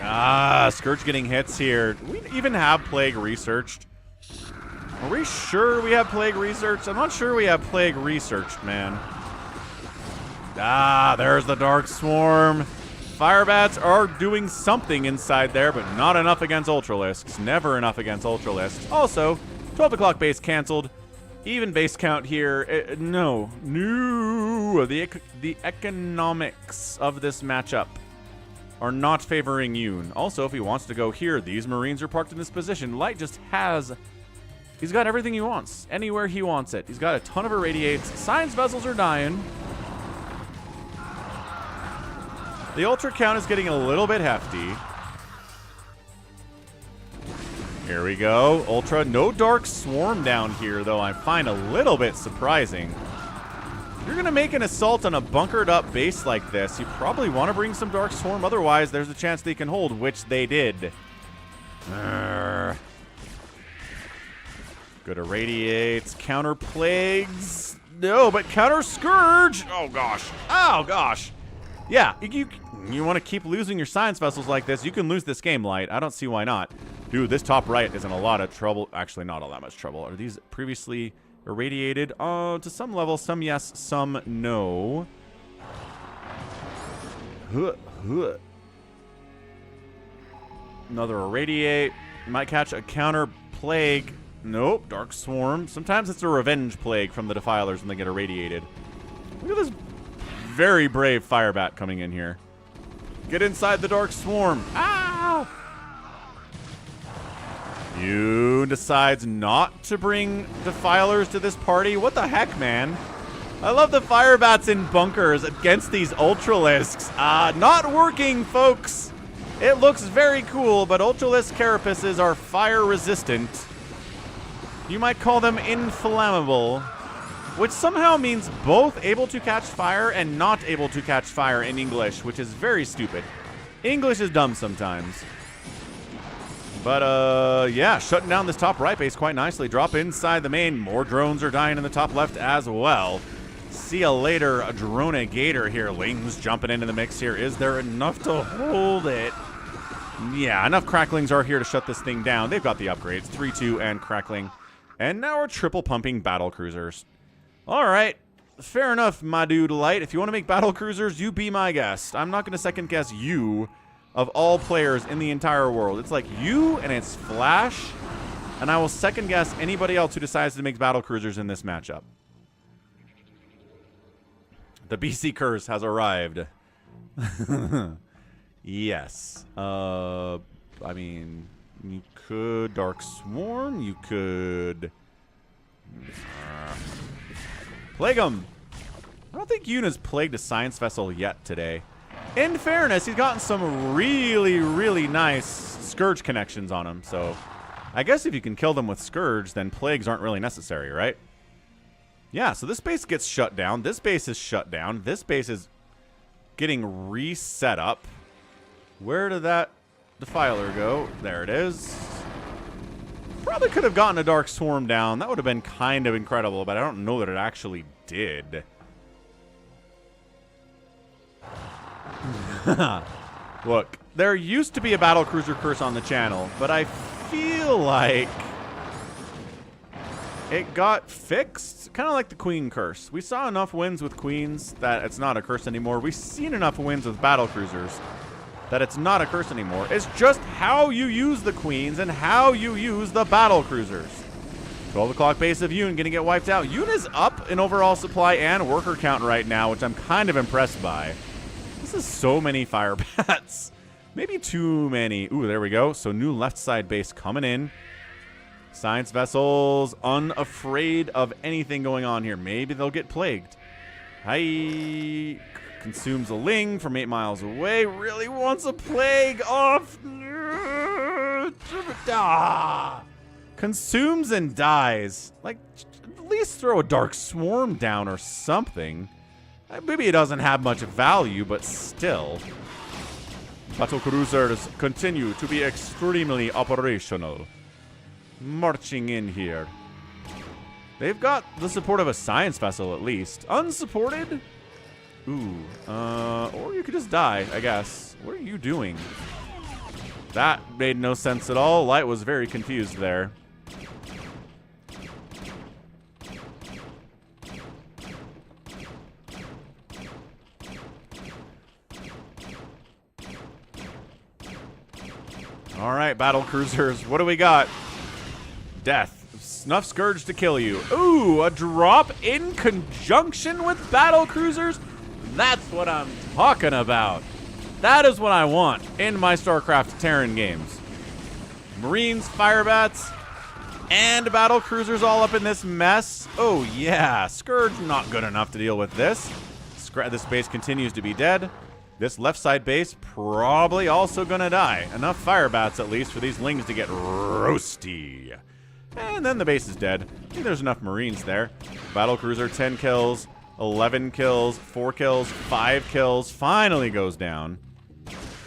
Ah, Scourge getting hits here. Do we even have Plague researched? Are we sure we have Plague researched? I'm not sure we have Plague researched, man. Ah, there's the Dark Swarm. Firebats are doing something inside there, but not enough against Ultralisks. Never enough against Ultralisks. Also, 12 o'clock base canceled. Even base count here. No. The economics of this matchup are not favoring Yoon. Also, if he wants to go here, these Marines are parked in this position. Light just has... He's got everything he wants. Anywhere he wants it. He's got a ton of irradiates. Science vessels are dying. The ultra count is getting a little bit hefty. Here we go. Ultra. No Dark Swarm down here, though, I find a little bit surprising. If you're going to make an assault on a bunkered up base like this, you probably want to bring some Dark Swarm. Otherwise, there's a chance they can hold, which they did. Good irradiates. Counter plagues. No, but counter Scourge. Oh, gosh. Oh, gosh. Yeah, you want to keep losing your science vessels like this, you can lose this game, Light. I don't see why not. Dude, this top right is in a lot of trouble. Actually, not all that much trouble. Are these previously irradiated? To some level, some yes, some no. Another irradiate. Might catch a counter plague. Nope, Dark Swarm. Sometimes it's a revenge plague from the Defilers when they get irradiated. Look at this very brave Firebat coming in here. Get inside the Dark Swarm. Ow! Yoon decides not to bring Defilers to this party. What the heck, man? I love the Firebats in bunkers against these Ultralisks. Not working, folks. It looks very cool, but Ultralisk Carapaces are fire resistant. You might call them inflammable, which somehow means both able to catch fire and not able to catch fire in English, which is very stupid. English is dumb sometimes. But, yeah, shutting down this top right base quite nicely. Drop inside the main. More drones are dying in the top left as well. See ya later, a Drone-Gator here. Lings jumping into the mix here. Is there enough to hold it? Yeah, enough cracklings are here to shut this thing down. They've got the upgrades. 3-2 and crackling. And now we're triple pumping battle cruisers. All right. Fair enough, my dude Light. If you want to make battle cruisers, you be my guest. I'm not going to second guess you of all players in the entire world. It's like you and it's Flash, and I will second guess anybody else who decides to make battle cruisers in this matchup. The BC curse has arrived. Yes. I mean, you could Dark Swarm. You could Plague him. I don't think Yoon has plagued a science vessel yet today. In fairness, he's gotten some really, really nice Scourge connections on him. So I guess if you can kill them with Scourge, then plagues aren't really necessary, right? Yeah, so this base gets shut down. This base is shut down. This base is getting reset up. Where did that Defiler go? There it is. Probably could have gotten a Dark Swarm down. That would have been kind of incredible, but I don't know that it actually did. Look, there used to be a battle cruiser curse on the channel, but I feel like it got fixed. Kind of like the Queen curse. We saw enough wins with Queens that it's not a curse anymore. We've seen enough wins with battle cruisers that it's not a curse anymore. It's just how you use the Queens and how you use the battle cruisers. 12 o'clock base of Yoon gonna get wiped out. Yoon is up in overall supply and worker count right now, which I'm kind of impressed by. This is so many fire bats. Maybe too many. Ooh, there we go. So new left side base coming in. Science vessels unafraid of anything going on here. Maybe they'll get plagued. Hi. Consumes a Ling from 8 miles away. Really wants a plague off. Consumes and dies. Like, at least throw a Dark Swarm down or something. Maybe it doesn't have much value, but still. Battle cruisers continue to be extremely operational. Marching in here. They've got the support of a science vessel at least. Unsupported? Ooh. Or you could just die, I guess. What are you doing? That made no sense at all. Light was very confused there. All right, battle cruisers. What do we got? Death. Snuff Scourge to kill you. Ooh, a drop in conjunction with battle cruisers? That's what I'm talking about. That is what I want in my StarCraft Terran games. Marines, Firebats, and battle cruisers all up in this mess. Oh, yeah. Scourge not good enough to deal with this. This base continues to be dead. This left side base probably also gonna die. Enough Firebats, at least, for these Lings to get roasty. And then the base is dead. I think there's enough Marines there. Battle Cruiser, 10 kills, 11 kills, 4 kills, 5 kills. Finally goes down.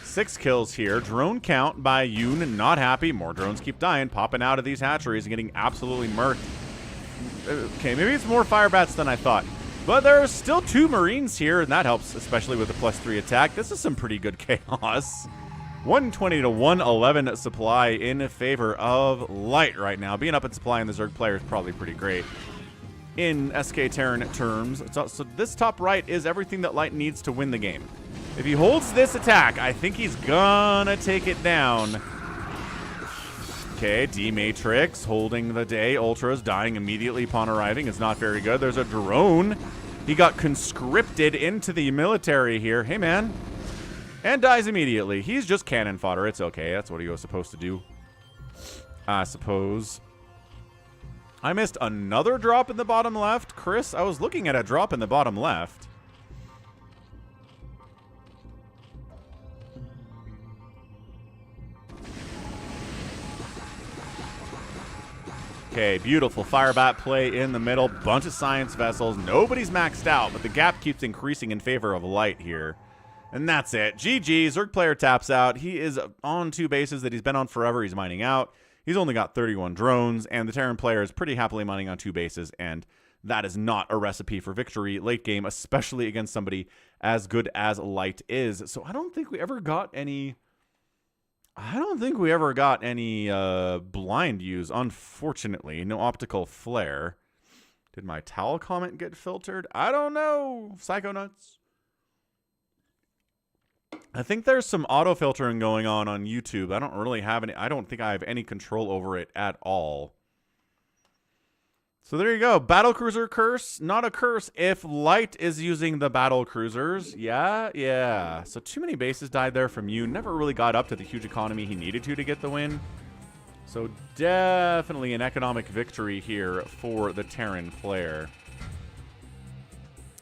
6 kills here. Drone count by Yoon, not happy. More drones keep dying, popping out of these hatcheries and getting absolutely murked. Okay, maybe it's more Firebats than I thought. But there are still 2 Marines here, and that helps, especially with the +3 attack. This is some pretty good chaos. 120 to 111 supply in favor of Light right now. Being up in supply in the Zerg player is probably pretty great in SK Terran terms. So this top right is everything that Light needs to win the game. If he holds this attack, I think he's gonna take it down. Okay, D-Matrix holding the day. Ultras dying immediately upon arriving is not very good. There's a drone. He got conscripted into the military here. Hey, man. And dies immediately. He's just cannon fodder. It's okay. That's what he was supposed to do, I suppose. I missed another drop in the bottom left. Chris, I was looking at a drop in the bottom left. Okay, beautiful Firebat play in the middle. Bunch of science vessels. Nobody's maxed out, but the gap keeps increasing in favor of light here. And that's it. GG. Zerg player taps out. He is on 2 bases that he's been on forever. He's mining out. He's only got 31 drones, and the Terran player is pretty happily mining on 2 bases, and that is not a recipe for victory late game, especially against somebody as good as Light is. So I don't think we ever got any... blind use, unfortunately. No optical flare. Did my towel comment get filtered? I don't know. Psychonauts. I think there's some auto filtering going on YouTube. I don't really have any. I don't think I have any control over it at all. So there you go. Battlecruiser curse. Not a curse if Light is using the battlecruisers. Yeah. So too many bases died there from Yoon. Never really got up to the huge economy he needed to get the win. So definitely an economic victory here for the Terran player.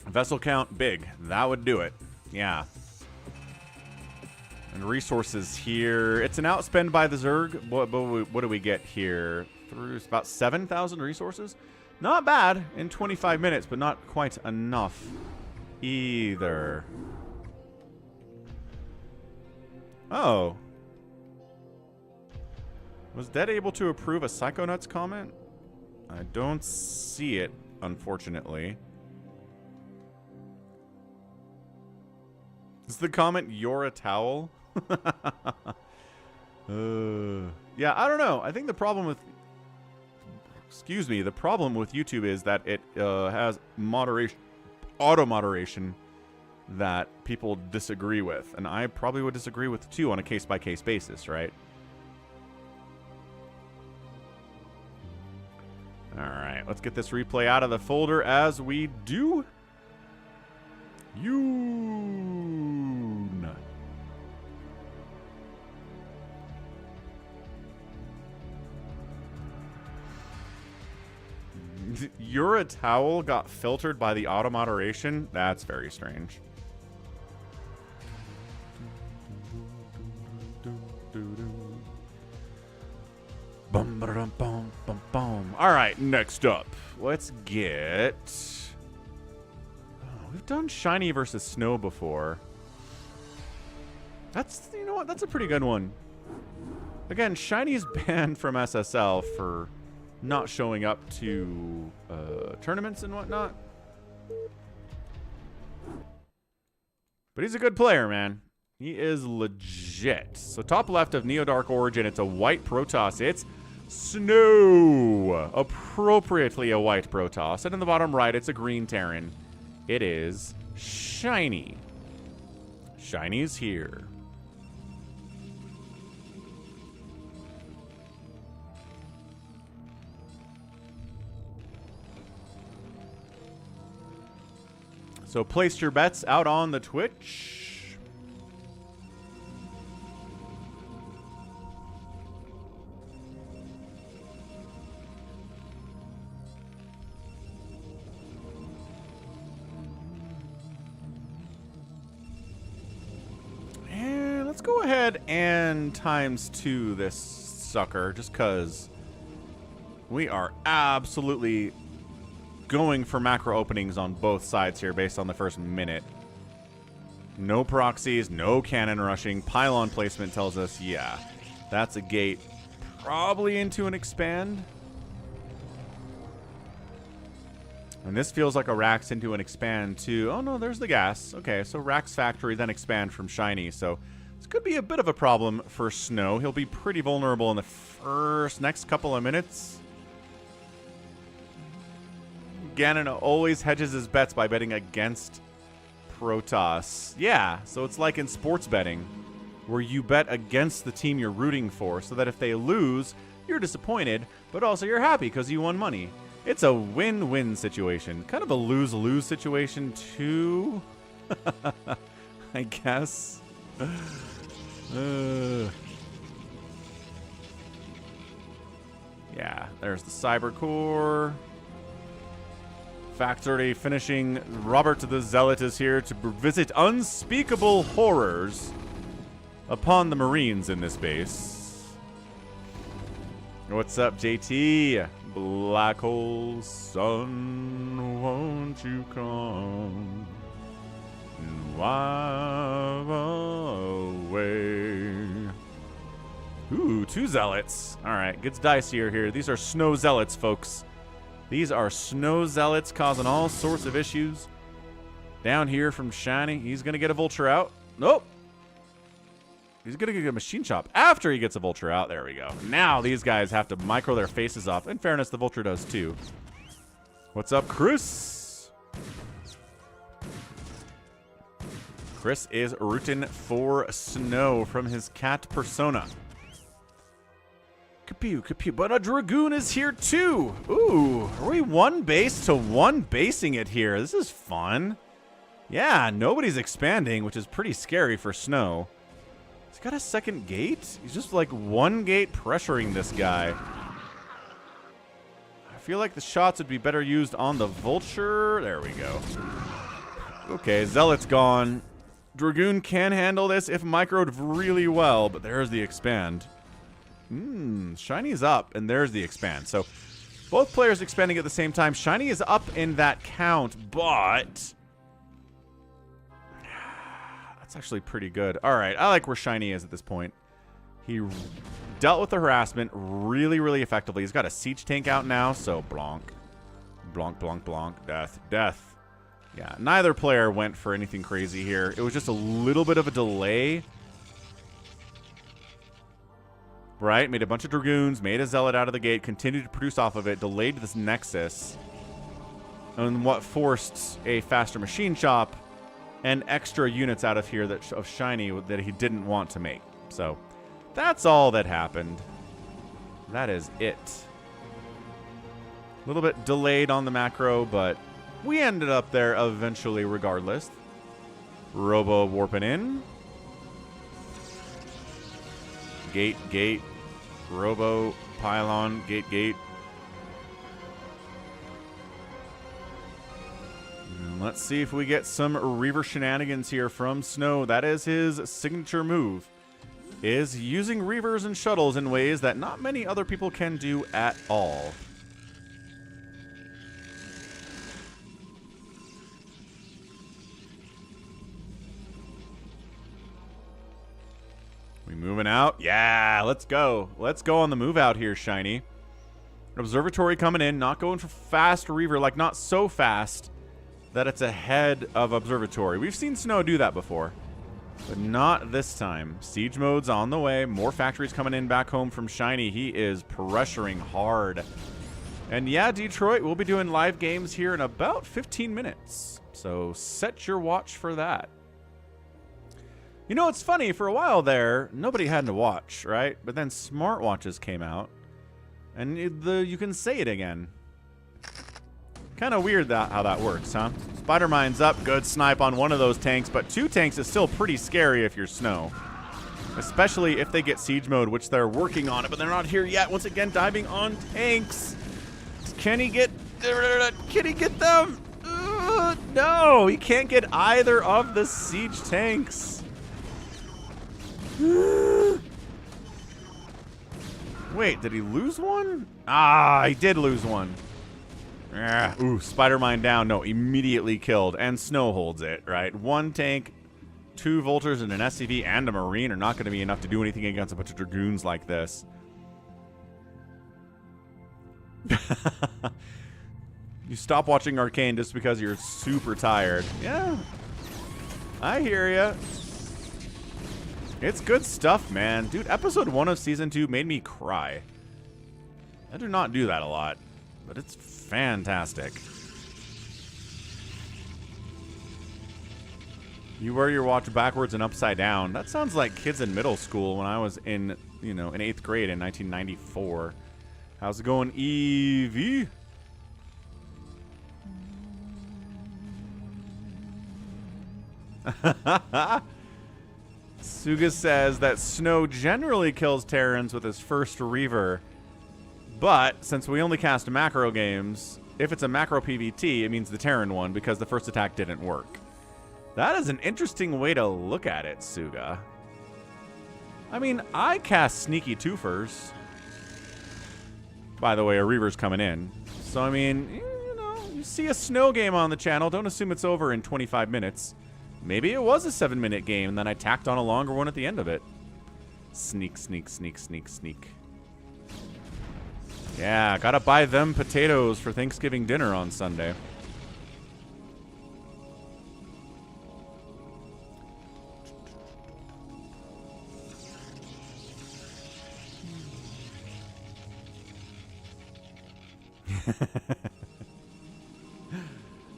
Vessel count big. That would do it. Yeah. And resources here. It's an outspend by the Zerg. What do we get here? Through about 7,000 resources. Not bad in 25 minutes, but not quite enough either. Oh. Was Dead able to approve a Psychonauts comment? I don't see it, unfortunately. Is the comment, "You're a towel"? Yeah, I don't know. I think the problem with... Excuse me. The problem with YouTube is that it has moderation, auto-moderation that people disagree with. And I probably would disagree with, too, on a case-by-case basis, right? Alright, let's get this replay out of the folder as we do. Yoon. You're a towel got filtered by the auto moderation? That's very strange. Bum, ba-dum, bum, bum, bum. All right, next up, let's get... Oh, we've done Shinee versus SnOw before. That's, you know what, that's a pretty good one. Again, Shinee's banned from SSL for not showing up to tournaments and whatnot. But he's a good player, man. He is legit. So top left of Neo-Dark Origin, it's a white Protoss. It's SnOw. Appropriately a white Protoss. And in the bottom right, it's a green Terran. It is Shinee. Shinee's here. So place your bets out on the Twitch. And let's go ahead and ×2 this sucker, just because we are absolutely going for macro openings on both sides here based on the first minute. No proxies, no cannon rushing. Pylon placement tells us, yeah, that's a gate probably into an expand. And this feels like a Rax into an expand too. Oh no, there's the gas. Okay, so Rax factory, then expand from Shinee. So this could be a bit of a problem for SnOw. He'll be pretty vulnerable in the next couple of minutes. Ganon always hedges his bets by betting against Protoss. Yeah, so it's like in sports betting, where you bet against the team you're rooting for, so that if they lose, you're disappointed, but also you're happy because you won money. It's a win-win situation. Kind of a lose-lose situation, too, I guess. Yeah, there's the Cyber Core. Factory finishing. Robert the Zealot is here to visit unspeakable horrors upon the Marines in this base. What's up, JT? Black hole sun, won't you come? Wipe away. Ooh, 2 zealots. All right, gets dicier here. These are SnOw zealots, folks. These are SnOw zealots causing all sorts of issues. Down here from Shinee, he's going to get a vulture out. Nope. He's going to get a machine chop after he gets a vulture out. There we go. Now these guys have to micro their faces off. In fairness, the vulture does too. What's up, Chris? Chris is rooting for SnOw from his cat persona. Kapew, kapew. But a Dragoon is here too. Ooh, are we 1 base to 1 basing it here? This is fun. Yeah, nobody's expanding, which is pretty scary for SnOw. He's got a second gate? He's just like 1 gate pressuring this guy. I feel like the shots would be better used on the vulture. There we go. Okay, Zealot's gone. Dragoon can handle this if microed really well, but there's the expand. Shinee's up, and there's the expand. So both players expanding at the same time. Shinee is up in that count, but that's actually pretty good. All right, I like where Shinee is at this point. He dealt with the harassment really, really effectively. He's got a siege tank out now, so blonk. Blonk, blonk, blonk. Death, death. Yeah, neither player went for anything crazy here. It was just a little bit of a delay. Right, made a bunch of Dragoons, made a Zealot out of the gate, continued to produce off of it, delayed this Nexus, and what forced a faster machine chop and extra units out of here that of Shinee that he didn't want to make. So that's all that happened. That is it. A little bit delayed on the macro, but we ended up there eventually regardless. Robo warping in. Gate, gate. Robo, pylon, gate, gate. And let's see if we get some Reaver shenanigans here from SnOw. That is his signature move, is using Reavers and shuttles in ways that not many other people can do at all. We moving out? Yeah, let's go. Let's go on the move out here, Shinee. Observatory coming in, not going for fast Reaver, like not so fast that it's ahead of Observatory. We've seen SnOw do that before, but not this time. Siege mode's on the way. More factories coming in back home from Shinee. He is pressuring hard. And yeah, Detroit, we'll be doing live games here in about 15 minutes. So set your watch for that. You know, it's funny, for a while there, nobody had to watch, right? But then smartwatches came out, and you can say it again. Kind of weird how that works, huh? Spider-Mine's up, good snipe on one of those tanks, but 2 tanks is still pretty scary if you're SnOw. Especially if they get siege mode, which they're working on it, but they're not here yet. Once again, diving on tanks. Can he get them? No, he can't get either of the siege tanks. Wait, did he lose one? Ah, he did lose one. Ooh, Spider-Mine down. No, immediately killed. And SnOw holds it, right? 1 tank, 2 Vultures, and an SCV and a Marine are not going to be enough to do anything against a bunch of Dragoons like this. You stop watching Arcane just because you're super tired. Yeah, I hear ya. It's good stuff, man. Dude, episode 1 of season 2 made me cry. I do not do that a lot, but it's fantastic. You wear your watch backwards and upside down. That sounds like kids in middle school when I was in, in 8th grade in 1994. How's it going, Evie? Suga says that SnOw generally kills Terrans with his first Reaver, but since we only cast macro games, if it's a macro PvT, it means the Terran won because the first attack didn't work. That is an interesting way to look at it, Suga. I mean, I cast sneaky twofers. By the way, a Reaver's coming in. So, I mean, you know, you see a SnOw game on the channel, don't assume it's over in 25 minutes. Maybe it was a 7-minute game, and then I tacked on a longer one at the end of it. Sneak, sneak, sneak, sneak, sneak. Yeah, gotta buy them potatoes for Thanksgiving dinner on Sunday.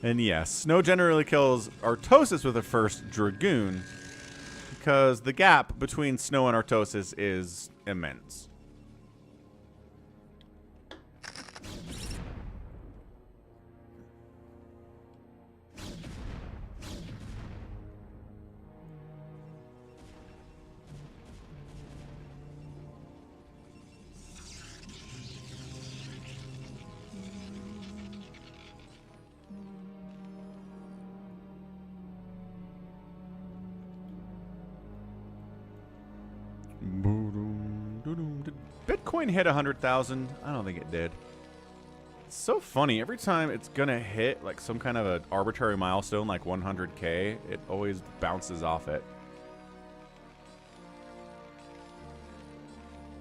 And yes, SnOw generally kills Artosis with the first Dragoon because the gap between SnOw and Artosis is immense. Did Bitcoin hit 100,000? I don't think it did. It's so funny. Every time it's gonna hit like some kind of an arbitrary milestone like 100K, it always bounces off it.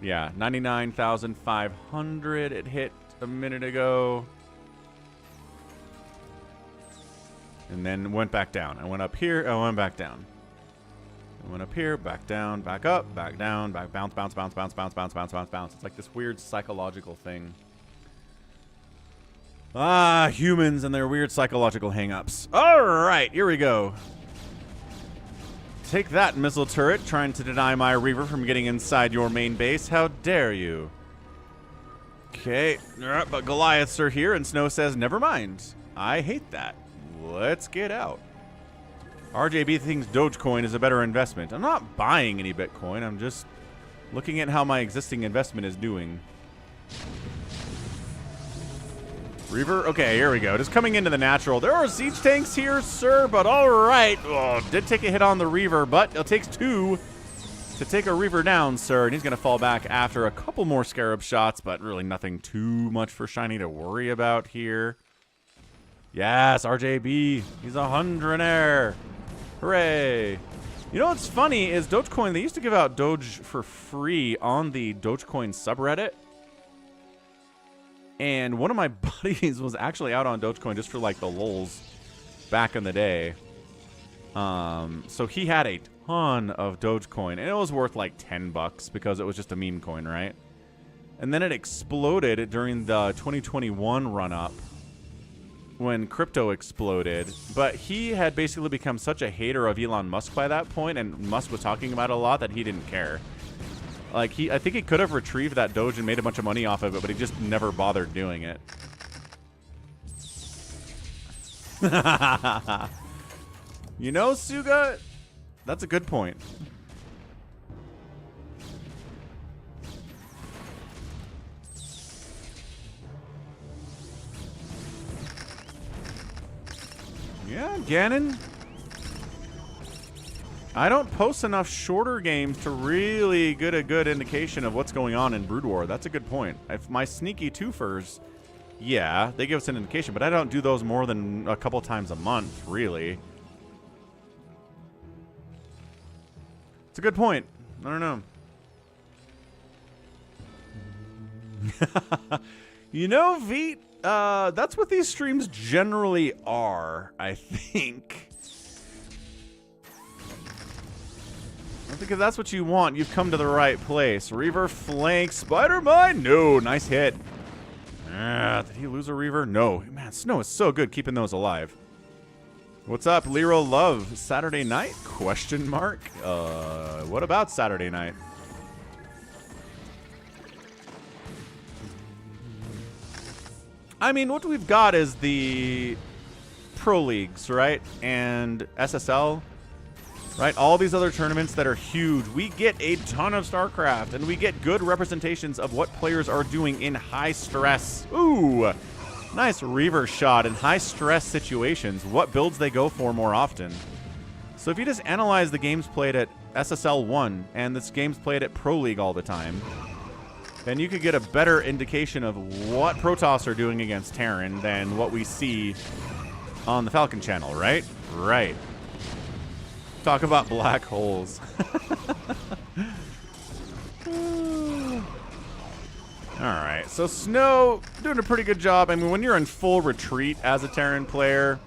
Yeah, 99,500 it hit a minute ago. And then went back down. I went up here, I went back down. I went up here, back down, back up, back down, back bounce, bounce, bounce, bounce, bounce, bounce, bounce, bounce, bounce. It's like this weird psychological thing. Ah, humans and their weird psychological hang-ups. All right, here we go. Take that, missile turret, trying to deny my Reaver from getting inside your main base. How dare you? Okay, but Goliaths are here, and SnOw says, never mind. I hate that. Let's get out. RJB thinks Dogecoin is a better investment. I'm not buying any Bitcoin. I'm just looking at how my existing investment is doing. Reaver? Okay, here we go. Just coming into the natural. There are siege tanks here, sir, but all right. Oh, did take a hit on the Reaver, but it takes 2 to take a Reaver down, sir. And he's going to fall back after a couple more Scarab shots, but really nothing too much for Shinee to worry about here. Yes, RJB. He's a 100-air. Hooray. You know what's funny is Dogecoin, they used to give out Doge for free on the Dogecoin subreddit. And one of my buddies was actually out on Dogecoin just for like the lulz back in the day. So he had a ton of Dogecoin, and it was worth like 10 bucks because it was just a meme coin, right? And then it exploded during the 2021 run-up when crypto exploded, but he had basically become such a hater of Elon Musk by that point, and Musk was talking about it a lot, that he didn't care. Like, I think he could have retrieved that Doge and made a bunch of money off of it, but he just never bothered doing it. You know, Suga, that's a good point. Yeah, Ganon. I don't post enough shorter games to really get a good indication of what's going on in Brood War. That's a good point. If my sneaky twofers, yeah, they give us an indication, but I don't do those more than a couple times a month, really. It's a good point. I don't know. You know, Veet, that's what these streams generally are, I think. I think if that's what you want, you've come to the right place. Reaver flank, Spider-Mine? No, nice hit. Did he lose a Reaver? No. Man, SnOw is so good keeping those alive. What's up, Lero Love? Saturday night? Question mark? What about Saturday night? I mean, what we've got is the Pro Leagues, right? And SSL, right? All these other tournaments that are huge. We get a ton of StarCraft, and we get good representations of what players are doing in high stress. Ooh, nice Reaver shot in high stress situations. What builds they go for more often. So if you just analyze the games played at SSL 1 and this games played at Pro League all the time, then you could get a better indication of what Protoss are doing against Terran than what we see on the Falcon channel, right? Right. Talk about black holes. Alright, so SnOw doing a pretty good job. I mean, when you're in full retreat as a Terran player,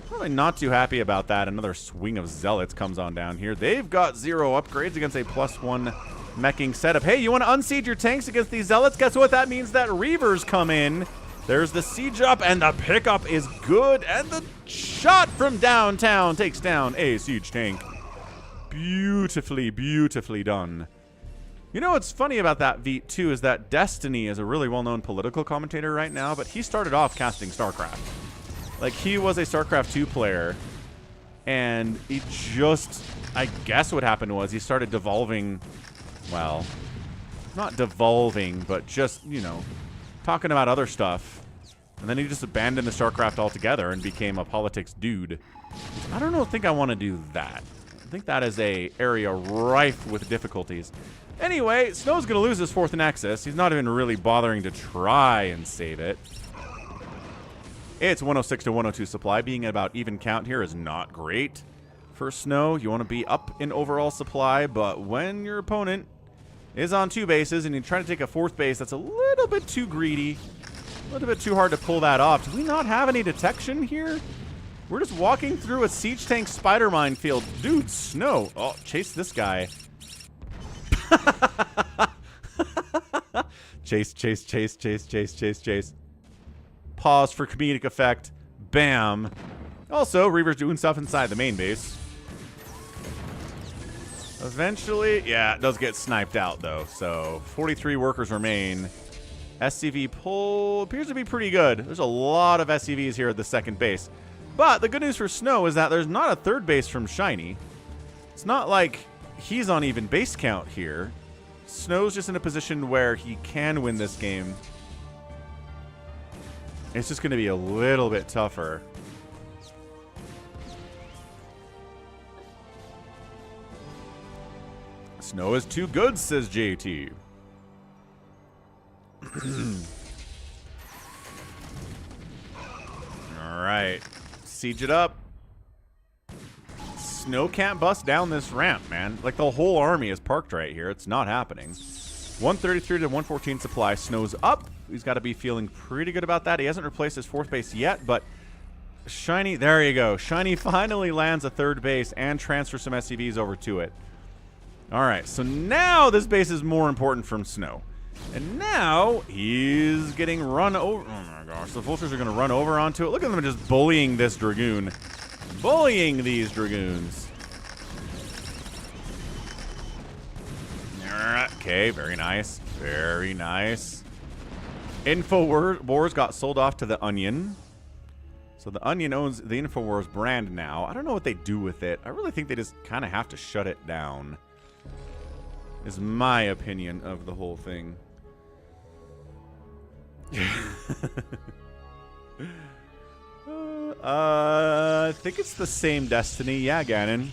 probably not too happy about that. Another swing of Zealots comes on down here. They've got 0 upgrades against a +1 meching setup. Hey, you want to unsiege your tanks against these Zealots? Guess what? That means that Reavers come in. There's the siege up, and the pickup is good. And the shot from downtown takes down a siege tank. Beautifully, beautifully done. You know what's funny about that Veet, too, is that Destiny is a really well-known political commentator right now, but he started off casting StarCraft. Like, he was a StarCraft 2 player, and he just, I guess what happened was he started devolving, well, not devolving, but just, you know, talking about other stuff. And then he just abandoned the StarCraft altogether and became a politics dude. I don't think I want to do that. I think that is a area rife with difficulties. Anyway, SnOw's going to lose his 4th Nexus. He's not even really bothering to try and save it. It's 106 to 102 supply. Being at about even count here is not great for SnOw. You want to be up in overall supply, but when your opponent is on 2 bases and you try to take a 4th base, that's a little bit too greedy. A little bit too hard to pull that off. Do we not have any detection here? We're just walking through a siege tank spider minefield. Dude, SnOw. Oh, chase this guy. Chase, chase, chase, chase, chase, chase, chase. Pause for comedic effect. Bam. Also, Reaver's doing stuff inside the main base. Eventually, yeah, it does get sniped out, though. So, 43 workers remain. SCV pull appears to be pretty good. There's a lot of SCVs here at the 2nd base. But the good news for SnOw is that there's not a 3rd base from Shinee. It's not like he's on even base count here. SnOw's just in a position where he can win this game. It's just going to be a little bit tougher. SnOw is too good, says JT. Alright. Siege it up. SnOw can't bust down this ramp, man. Like, the whole army is parked right here. It's not happening. 133 to 114 supply. SnOw's up. He's got to be feeling pretty good about that. He hasn't replaced his 4th base yet, but Shinee, there you go. Shinee finally lands a 3rd base and transfers some SCVs over to it. All right, so now this base is more important from SnOw. And now he's getting run over. Oh my gosh, the vultures are going to run over onto it. Look at them just bullying this Dragoon. Bullying these Dragoons. Okay, very nice. Very nice. InfoWars got sold off to the Onion. So the Onion owns the InfoWars brand now. I don't know what they do with it. I really think they just kind of have to shut it down. Is my opinion of the whole thing. I think it's the same Destiny. Yeah, Ganon.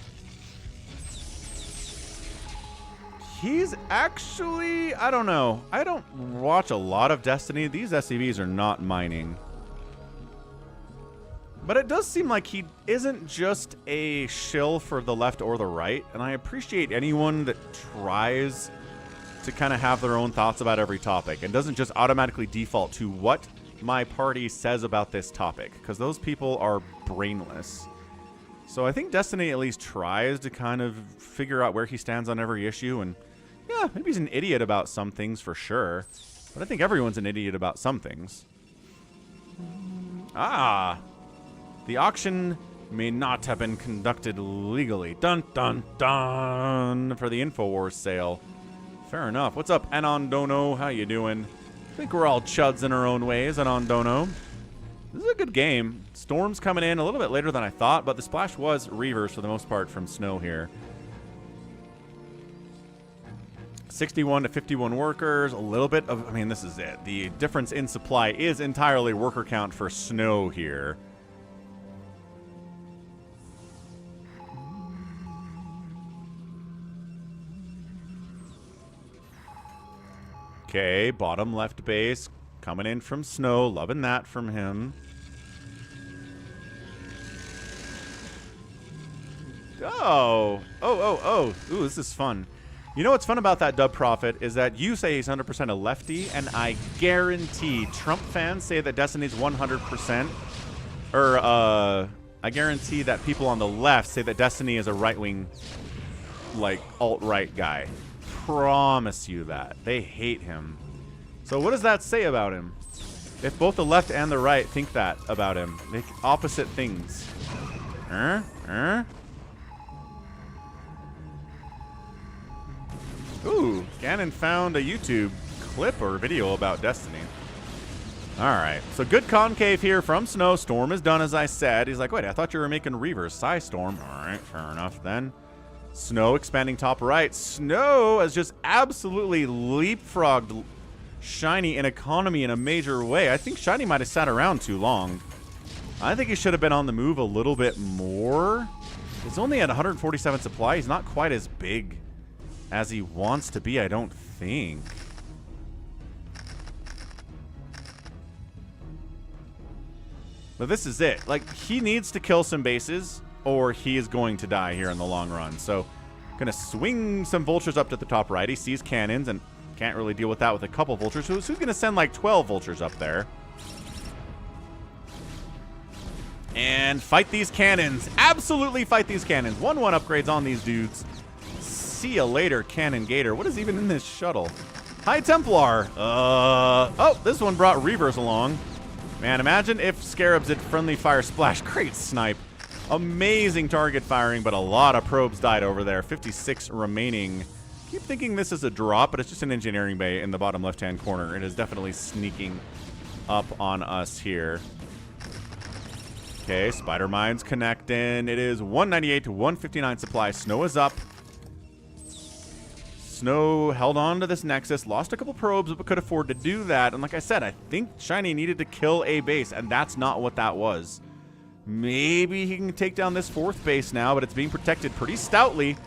He's actually, I don't know. I don't watch a lot of Destiny. These SCVs are not mining. But it does seem like he isn't just a shill for the left or the right. And I appreciate anyone that tries to kind of have their own thoughts about every topic and doesn't just automatically default to what my party says about this topic, because those people are brainless. So I think Destiny at least tries to kind of figure out where he stands on every issue. And yeah, maybe he's an idiot about some things for sure. But I think everyone's an idiot about some things. Ah. The auction may not have been conducted legally. Dun, dun, dun. For the InfoWars sale. Fair enough. What's up, Anondono? How you doing? I think we're all chuds in our own ways, Anondono. This is a good game. Storm's coming in a little bit later than I thought, but the splash was Reavers for the most part from SnOw here. 61 to 51 workers. A little bit of, I mean, this is it. The difference in supply is entirely worker count for SnOw here. Okay, bottom left base coming in from SnOw. Loving that from him. Oh. Ooh, this is fun. You know what's fun about that Dub Prophet is that you say he's 100% a lefty, and I guarantee Trump fans say that Destiny's 100%. Or, I guarantee that people on the left say that Destiny is a right-wing, like, alt-right guy. Promise you that. They hate him. So what does that say about him? If both the left and the right think that about him, they opposite things. Ooh, Ganon found a YouTube clip or video about Destiny. Alright, so good concave here from SnOw. Storm is done, as I said. He's like, wait, I thought you were making Reavers. Psystorm. Alright, fair enough then. SnOw expanding top right. SnOw has just absolutely leapfrogged Shinee in economy in a major way. I think Shinee might have sat around too long. I think he should have been on the move a little bit more. He's only at 147 supply. He's not quite as big as he wants to be, I don't think. But this is it. Like, he needs to kill some bases, or he is going to die here in the long run. So, gonna swing some vultures up to the top right. He sees cannons and can't really deal with that with a couple vultures. So, who's gonna send like 12 vultures up there? And fight these cannons. Absolutely fight these cannons. 1-1 upgrades on these dudes. See ya later, Cannon Gator. What is even in this shuttle? High Templar. Oh, this one brought Reavers along. Man, imagine if Scarabs did friendly fire splash. Great snipe. Amazing target firing, but a lot of probes died over there. 56 remaining. Keep thinking this is a drop, but it's just an engineering bay in the bottom left-hand corner. It is definitely sneaking up on us here. Okay, Spider Mines connecting. It is 198 to 159 supply. SnOw is up. SnOw held on to this Nexus, lost a couple probes, but could afford to do that. And like I said, I think Shinee needed to kill a base, and that's not what that was. Maybe he can take down this fourth base now, but it's being protected pretty stoutly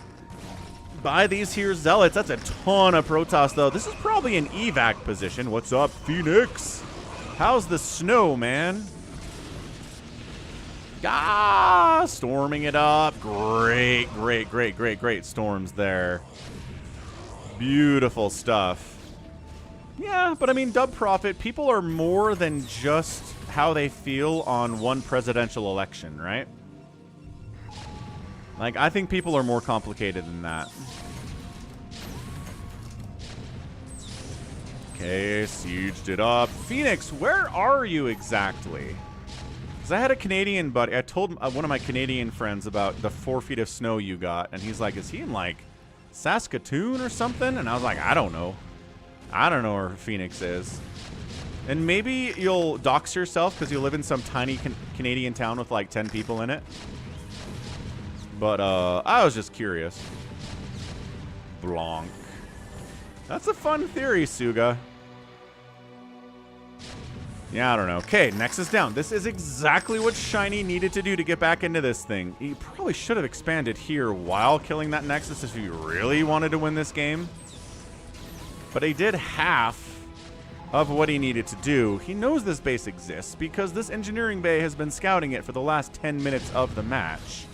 by these here Zealots. That's a ton of Protoss, though. This is probably an evac position. What's up, Phoenix? How's the SnOw, man? Ah, storming it up. Great storms there. Beautiful stuff. Yeah, but I mean, Dub Prophet, people are more than just how they feel on one presidential election, right? Like, I think people are more complicated than that. Okay, sieged it up. Phoenix, where are you exactly? Because I had a Canadian buddy. I told one of my Canadian friends about the 4 feet of snow you got, and he's like, is he in, like, Saskatoon or something? And I was like, I don't know. I don't know where Phoenix is. And maybe you'll dox yourself because you live in some tiny Canadian town with like 10 people in it. But I was just curious. Blanc. That's a fun theory, Suga. Yeah, I don't know. Okay, Nexus down. This is exactly what Shinee needed to do to get back into this thing. He probably should have expanded here while killing that Nexus if he really wanted to win this game. But he did half of what he needed to do. He knows this base exists because this engineering bay has been scouting it for the last 10 minutes of the match.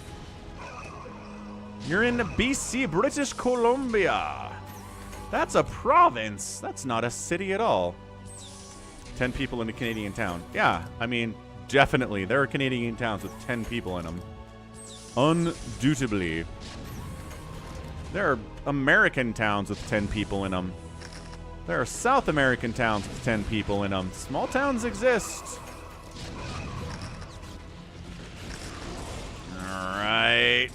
You're in BC, British Columbia. That's a province. That's not a city at all. 10 people in a Canadian town. Yeah, I mean, definitely. There are Canadian towns with 10 people in them. Undoubtedly. There are American towns with 10 people in them. There are South American towns with 10 people in them. Small towns exist. Alright.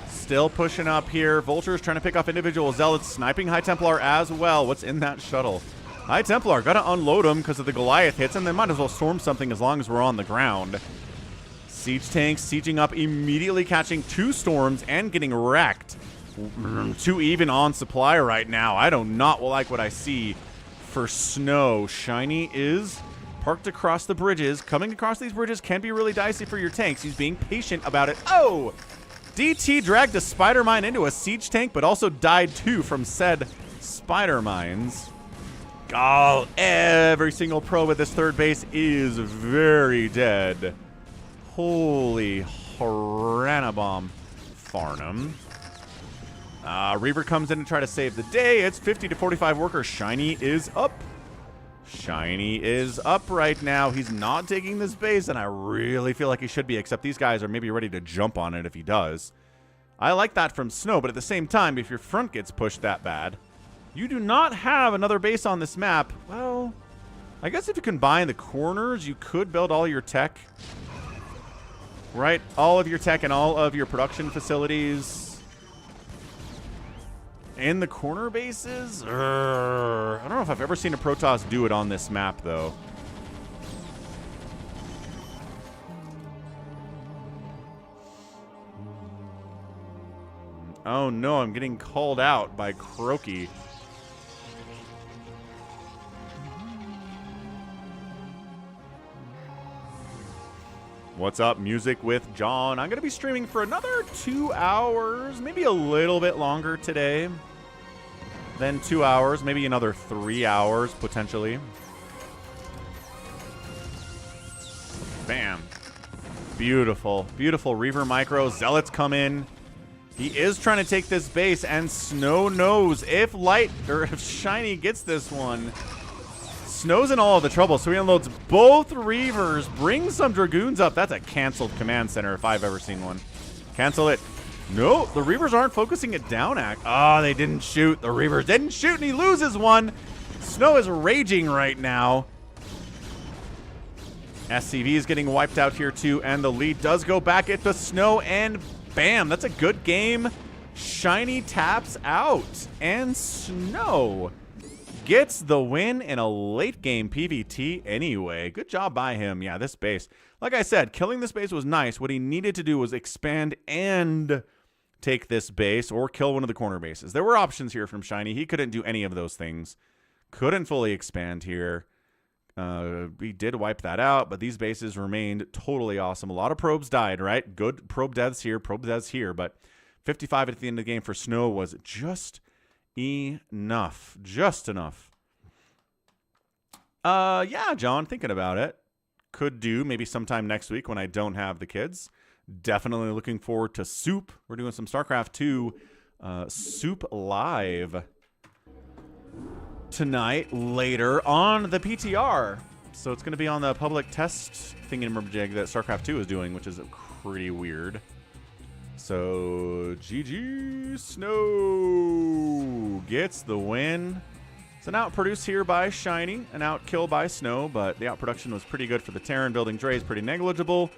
Still pushing up here. Vultures trying to pick off individual Zealots. Sniping High Templar as well. What's in that shuttle? High Templar, gotta unload them because of the Goliath hits, and they might as well storm something as long as we're on the ground. Siege tanks sieging up, immediately catching 2 storms and getting wrecked. 2 even on supply right now. I do not like what I see for SnOw. Shinee is parked across the bridges. Coming across these bridges can be really dicey for your tanks. He's being patient about it. Oh! DT dragged a spider mine into a siege tank, but also died too from said spider mines. Oh, every single probe at this third base is very dead. Holy Haranabomb. Farnham. Reaver comes in to try to save the day. It's 50 to 45 workers. Shinee is up. Shinee is up right now. He's not taking this base, and I really feel like he should be, except these guys are maybe ready to jump on it if he does. I like that from SnOw, but at the same time, if your front gets pushed that bad, you do not have another base on this map. Well, I guess if you combine the corners, you could build all your tech. Right? All of your tech and all of your production facilities in the corner bases? I don't know if I've ever seen a Protoss do it on this map, though. Oh, no, I'm getting called out by Croaky. What's up, Music with John? I'm going to be streaming for another 2 hours, maybe a little bit longer today than 2 hours, maybe another 3 hours, potentially. Bam. Beautiful. Beautiful Reaver Micro. Zealots come in. He is trying to take this base, and SnOw knows if Shinee gets this one, SnOw's in all of the trouble, so he unloads both Reavers, brings some Dragoons up. That's a canceled command center if I've ever seen one. Cancel it. No, the Reavers aren't focusing it down. Oh, they didn't shoot. The Reavers didn't shoot, and he loses one. SnOw is raging right now. SCV is getting wiped out here too, and the lead does go back into SnOw, and bam, that's a good game. Shinee taps out, and SnOw gets the win in a late game PVT anyway. Good job by him. Yeah, this base, like I said, killing this base was nice. What he needed to do was expand and take this base or kill one of the corner bases. There were options here from Shinee. He couldn't do any of those things. Couldn't fully expand here. We did wipe that out, but these bases remained totally awesome. A lot of probes died, right? Good probe deaths here, but 55 at the end of the game for SnOw was just enough. Just enough. Yeah, John, thinking about it. Could do maybe sometime next week when I don't have the kids. Definitely looking forward to Soup. We're doing some StarCraft 2 Soup live tonight, later on the PTR. So it's going to be on the public test thingamajig that StarCraft 2 is doing, which is pretty weird. So, GG, SnOw gets the win. It's an outproduce here by Shinee, an outkill by SnOw, but the outproduction was pretty good for the Terran. Building Dre is pretty negligible.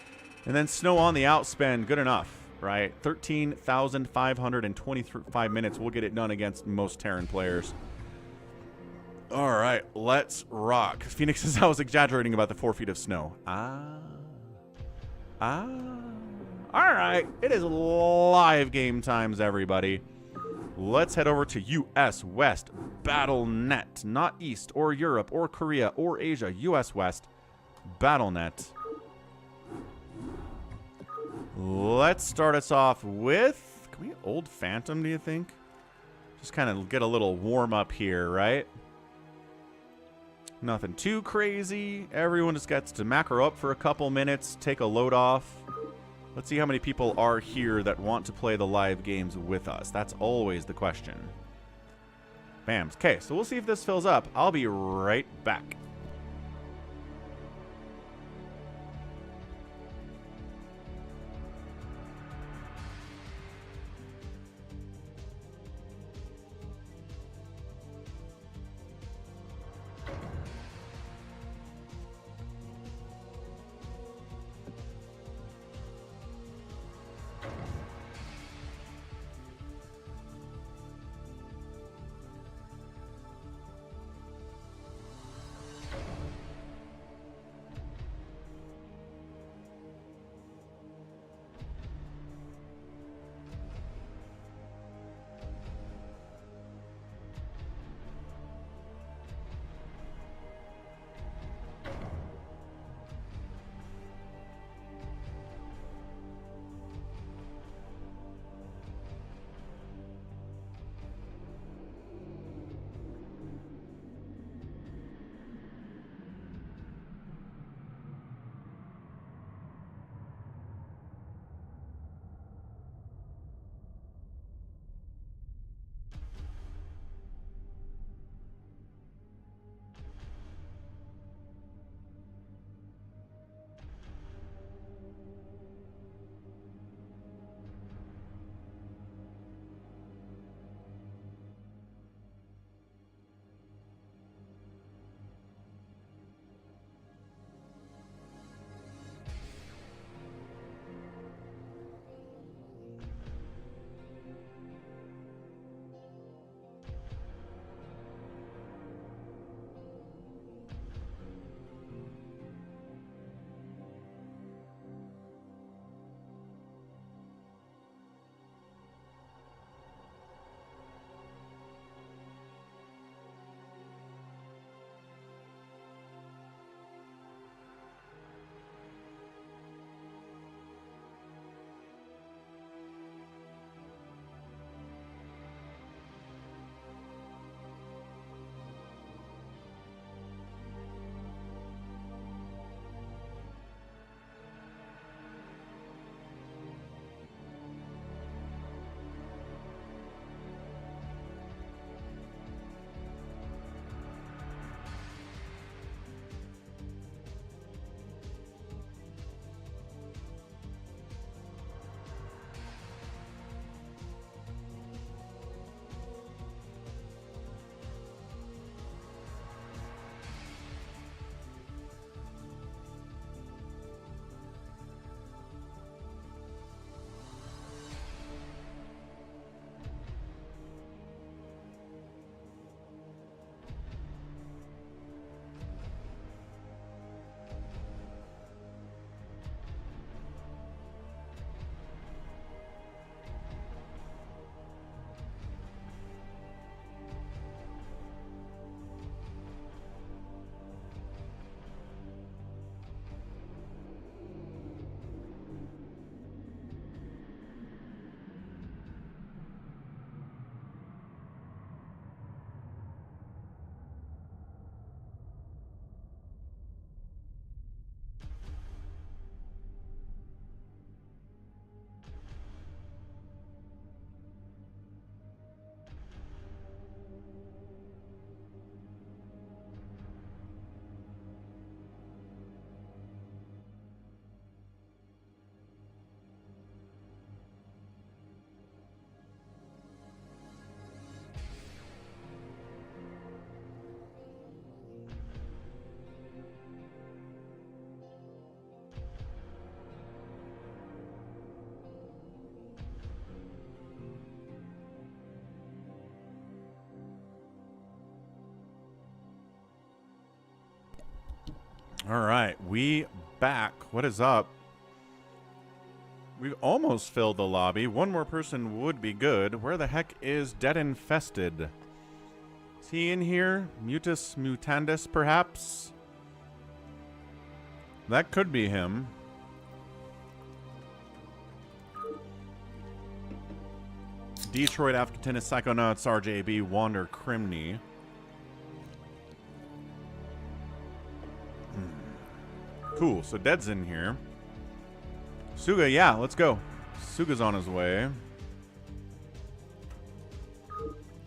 And then SnOw on the outspend, good enough, right? 13,525 minutes. We'll get it done against most Terran players. All right, let's rock. Phoenix says I was exaggerating about the 4 feet of snow. All right, it is live game times, everybody. Let's head over to US West BattleNet, not East or Europe or Korea or Asia. US West BattleNet. Let's start us off with, can we old Phantom, do you think? Just kind of get a little warm up here, right? Nothing too crazy. Everyone just gets to macro up for a couple minutes, take a load off. Let's see how many people are here that want to play the live games with us. That's always the question. Bam. Okay, so we'll see if this fills up. I'll be right back. All right, we back. What is up? We've almost filled the lobby. One more person would be good. Where the heck is Dead Infested? Is he in here? Mutus Mutandus, perhaps? That could be him. Detroit, Afghanistan, Psychonauts, RJB, Wander, Crimney. Cool, so Dead's in here. Suga, yeah, let's go. Suga's on his way.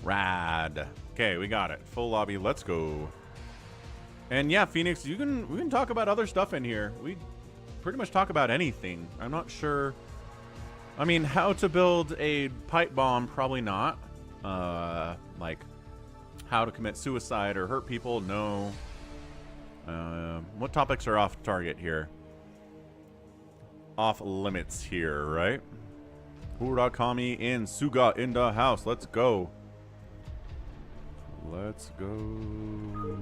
Rad. Okay, we got it. Full lobby, let's go. And yeah, Phoenix, we can talk about other stuff in here. We pretty much talk about anything. I'm not sure. I mean, how to build a pipe bomb, probably not. Like how to commit suicide or hurt people, no. What topics are off target here? Off limits here, right? Hurakami in Suga in the house. Let's go. Let's go.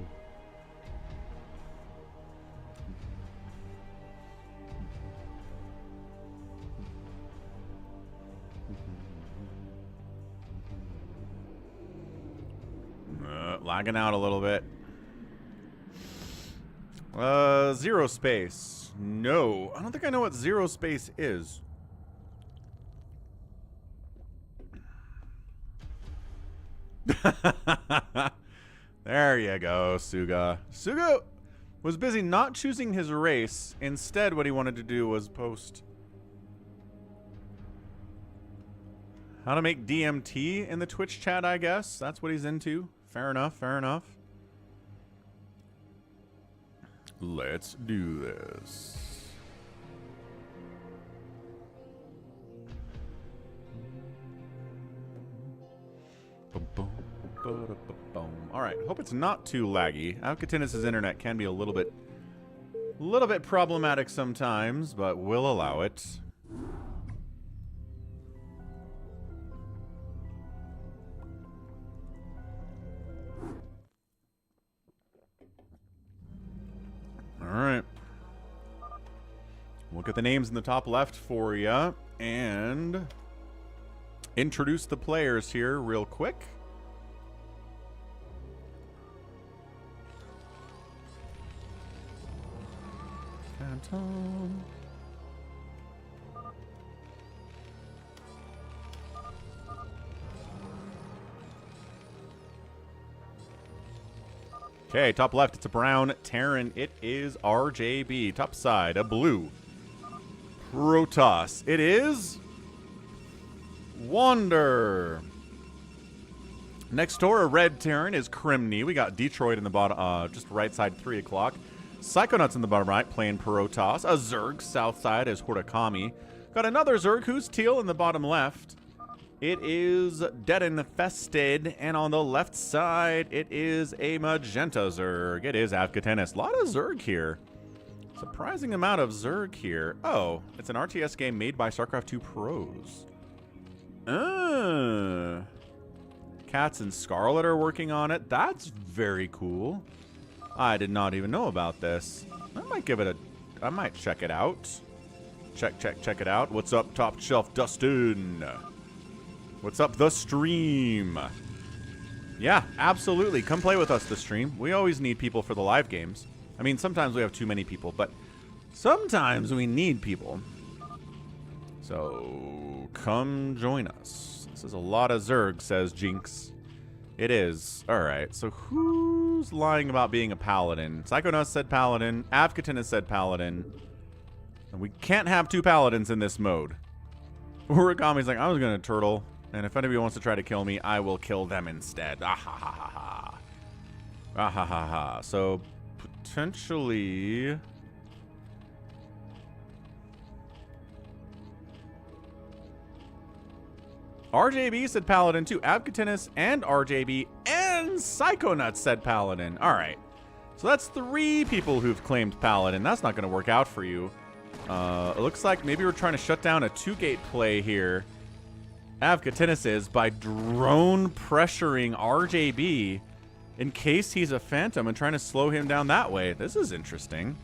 Lagging out a little bit. Zero space. No, I don't think I know what zero space is. There you go, Suga. Suga was busy not choosing his race. Instead, what he wanted to do was post how to make DMT in the Twitch chat, I guess. That's what he's into. Fair enough, fair enough. Let's do this. All right, hope it's not too laggy. Alcatinus' internet can be a little bit problematic sometimes, but we'll allow it. All right. Look at the names in the top left for you and introduce the players here real quick. Canton. Okay, top left, it's a brown Terran. It is RJB. Top side, a blue Protoss. It is Wander. Next door, a red Terran is Crimney. We got Detroit in the bottom, just right side, 3 o'clock. Psychonauts in the bottom right, playing Protoss. A Zerg, south side, is Hurakami. Got another Zerg, who's teal in the bottom left. It is Dead Infested, and on the left side, it is a magenta Zerg. It is Afghanistan. A lot of Zerg here. Surprising amount of Zerg here. Oh, it's an RTS game made by StarCraft 2 pros. Cats and Scarlet are working on it. That's very cool. I did not even know about this. I might give it a... I might check it out. Check it out. What's up, Top Shelf Dustin? What's up, the stream? Yeah, absolutely. Come play with us, the stream. We always need people for the live games. I mean, sometimes we have too many people, but sometimes we need people. So, come join us. This is a lot of Zerg, says Jinx. It is. Alright, so who's lying about being a paladin? Psychonauts said paladin. Afghatin has said paladin. And we can't have 2 paladins in this mode. Urakami's like, I was gonna turtle. And if anybody wants to try to kill me, I will kill them instead. Ah ha ha ha ha. Ah ha ha ha. So, potentially... RJB said Paladin too. Abcatinus and RJB and Psychonauts said Paladin. Alright. So that's 3 people who've claimed Paladin. That's not going to work out for you. It looks like maybe we're trying to shut down a 2-gate play here. Avcatinus is by drone pressuring RJB in case he's a phantom and trying to slow him down that way. This is interesting.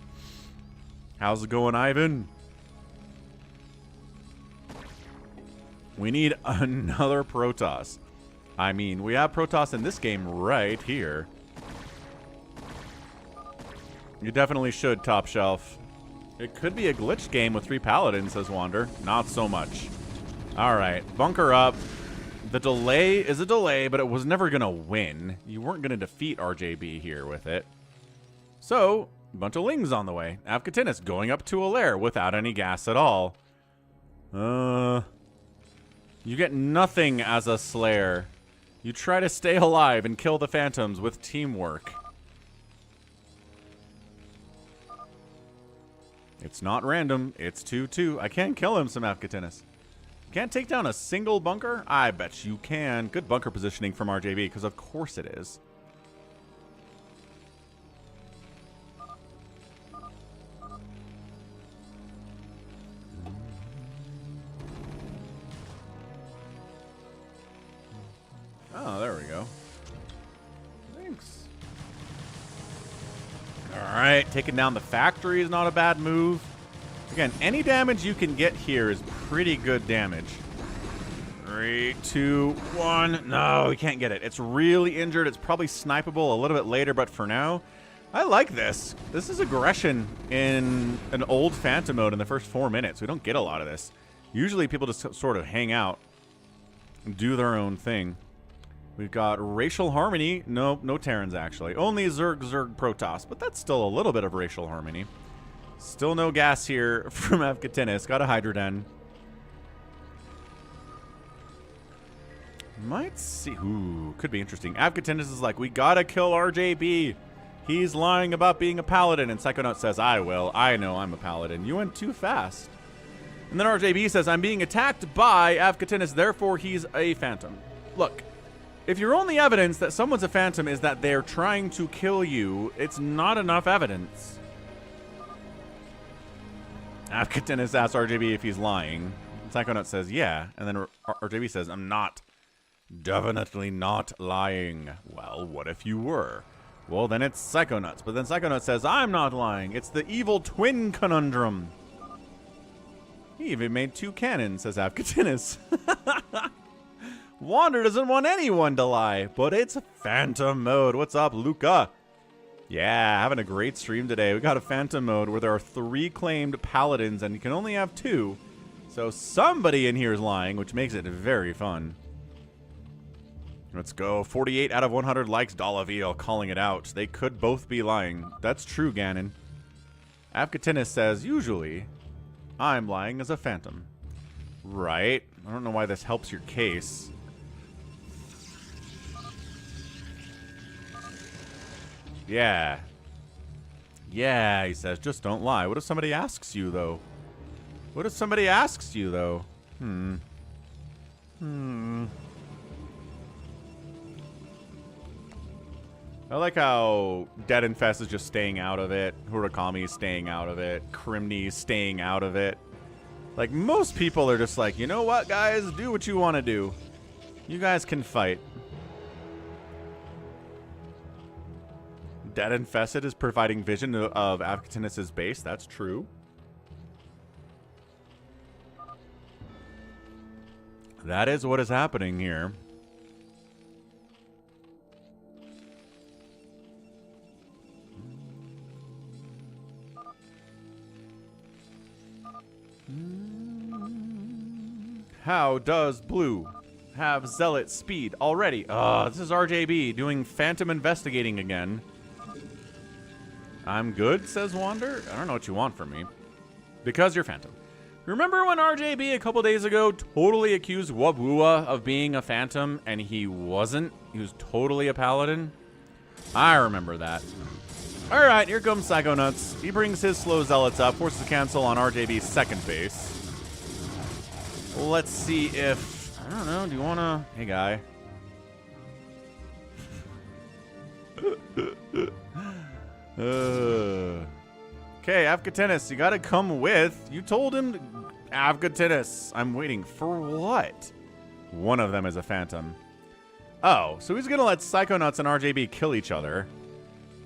How's it going, Ivan? We need another Protoss. I mean, we have Protoss in this game right here. You definitely should, Top Shelf. It could be a glitch game with 3 Paladins, says Wander. Not so much. Alright, bunker up. The delay is a delay, but it was never going to win. You weren't going to defeat RJB here with it. So, a bunch of Lings on the way. Avkatinis going up to a lair without any gas at all. You get nothing as a Slayer. You try to stay alive and kill the Phantoms with teamwork. It's not random. It's 2-2. I can't kill him, some Avkatinis. Can't take down a single bunker? I bet you can. Good bunker positioning from RJB, because of course it is. Oh, there we go. Thanks. Alright, taking down the factory is not a bad move. Again, any damage you can get here is pretty good damage. 3, 2, 1. No, we can't get it. It's really injured. It's probably snipeable a little bit later, but for now, I like this. This is aggression in an old Phantom mode in the first 4 minutes. We don't get a lot of this. Usually people just sort of hang out and do their own thing. We've got racial harmony. No Terrans, actually. Only Zerg Protoss, but that's still a little bit of racial harmony. Still no gas here from Avkatinis. Got a Hydra Den. Might see. Ooh, could be interesting. Avkatinis is like, we gotta kill RJB. He's lying about being a paladin. And Psychonaut says, I will. I know I'm a paladin. You went too fast. And then RJB says, I'm being attacked by Avkatinis, therefore he's a phantom. Look, if your only evidence that someone's a phantom is that they're trying to kill you, it's not enough evidence. Avkatinis asks RJB if he's lying. Psychonaut says, yeah. And then RJB says, I'm not. Definitely not lying. Well, what if you were? Well, then it's Psychonauts. But then Psychonaut says, I'm not lying. It's the evil twin conundrum. He even made 2 cannons, says Avkatinis. Wander doesn't want anyone to lie, but it's Phantom mode. What's up, Luca? Yeah, having a great stream today. We got a Phantom mode where there are 3 claimed paladins and you can only have 2. So somebody in here is lying, which makes it very fun. Let's go. 48 out of 100 likes, Dalaville calling it out. They could both be lying. That's true, Ganon. Avkatinis says, usually, I'm lying as a phantom. Right. I don't know why this helps your case. Yeah. Yeah, he says, just don't lie. What if somebody asks you, though? What if somebody asks you, though? I like how Dead Infest is just staying out of it. Hurakami is staying out of it. Crimney is staying out of it. Like, most people are just like, you know what, guys? Do what you want to do. You guys can fight. Dead Infested is providing vision of Avkatinis' base. That's true. That is what is happening here. How does Blue have Zealot speed already? This is RJB doing Phantom investigating again. I'm good, says Wander. I don't know what you want from me. Because you're Phantom. Remember when RJB a couple days ago totally accused Wabua of being a Phantom and he wasn't? He was totally a Paladin? I remember that. Alright, here comes Psychonauts. He brings his slow Zealots up, forces a cancel on RJB's second base. Let's see if... I don't know, do you want to... Hey, guy. Okay, Avkatinis, you gotta come with. You told him... Avkatinis, I'm waiting for what? One of them is a Phantom. Oh, so he's gonna let Psychonauts and RJB kill each other.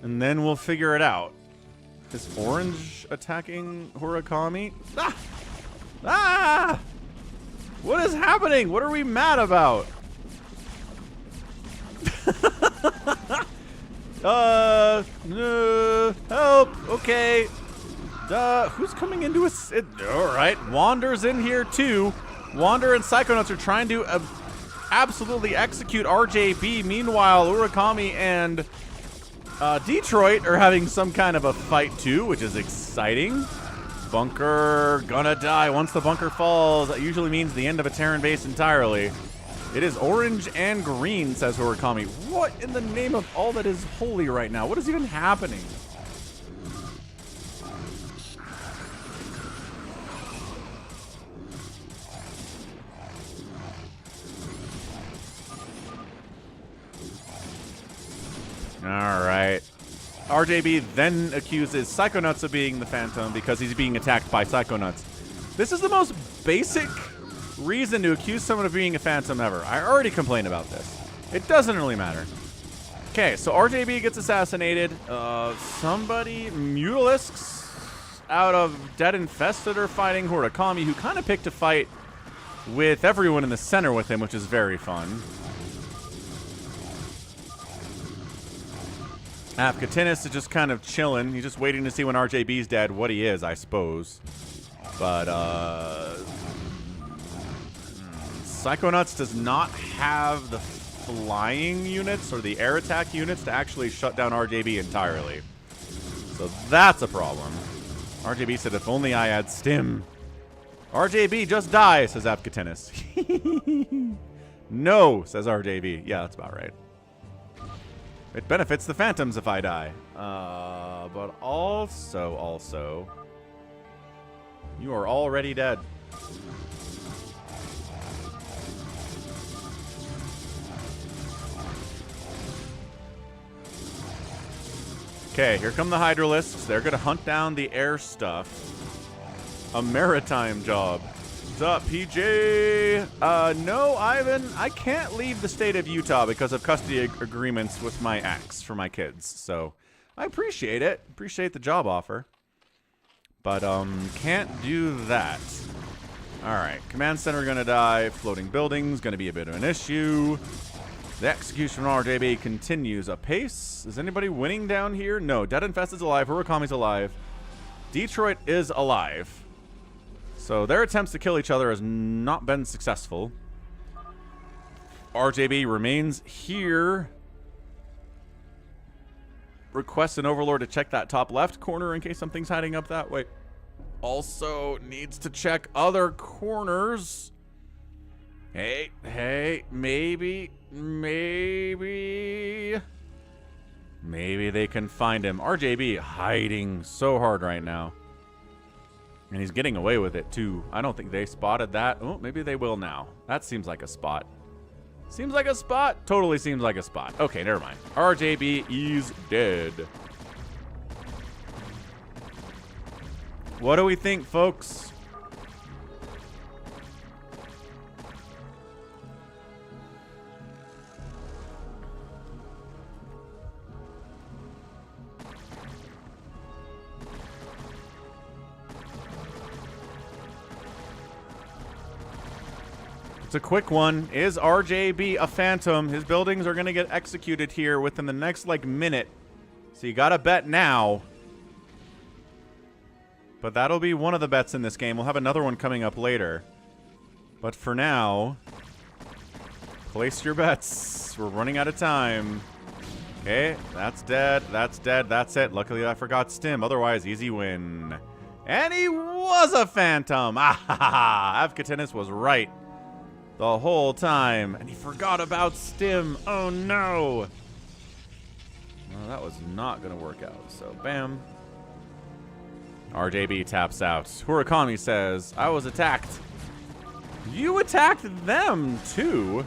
And then we'll figure it out. Is orange attacking Hurakami? Ah! Ah! What is happening? What are we mad about? Help. Okay. Who's coming into us? Alright, Wander's in here too. Wander and Psychonauts are trying to absolutely execute RJB. Meanwhile, Urakami and Detroit are having some kind of a fight too, which is exciting. Bunker gonna die. Once the bunker falls, that usually means the end of a Terran base entirely. It is orange and green, says Urakami. What in the name of all that is holy right now? What is even happening? Alright. RJB then accuses Psychonauts of being the Phantom because he's being attacked by Psychonauts. This is the most basic reason to accuse someone of being a Phantom ever. I already complained about this. It doesn't really matter. Okay, so RJB gets assassinated. Somebody, Mutalisks out of Dead Infested are fighting Hurakami, who kind of picked a fight with everyone in the center with him, which is very fun. Katrina is just kind of chilling. He's just waiting to see when RJB's dead, what he is, I suppose. But, Psychonauts does not have the flying units or the air attack units to actually shut down RJB entirely. So that's a problem. RJB said, if only I had Stim. RJB, just die, says Katrina. No, says RJB. Yeah, that's about right. It benefits the Phantoms if I die. But also, you are already dead. Okay, here come the Hydralisks. They're gonna hunt down the air stuff. A maritime job. What's up, PJ? No, Ivan, I can't leave the state of Utah because of custody agreements with my ex for my kids. So, I appreciate it. Appreciate the job offer. But, can't do that. Alright, command center gonna die. Floating buildings gonna be a bit of an issue. The execution from RJB continues apace. Is anybody winning down here? No, Dead Infested's alive. Hurakami's alive. Detroit is alive. So their attempts to kill each other has not been successful. RJB remains here. Requests an overlord to check that top left corner in case something's hiding up that way. Also needs to check other corners. Hey, maybe they can find him. RJB hiding so hard right now. And he's getting away with it, too. I don't think they spotted that. Oh, maybe they will now. That seems like a spot. Seems like a spot? Totally seems like a spot. Okay, never mind. RJB is dead. What do we think, folks? It's a quick one. Is RJB a Phantom? His buildings are going to get executed here within the next, minute. So you got to bet now. But that'll be one of the bets in this game. We'll have another one coming up later. But for now, place your bets. We're running out of time. Okay, that's dead. That's dead. That's it. Luckily, I forgot Stim. Otherwise, easy win. And he was a Phantom. Ah ha ha. Katrina was right the whole time. And he forgot about Stim. Oh, no. Well, that was not going to work out. So, bam. RJB taps out. Hurakami says, I was attacked. You attacked them, too.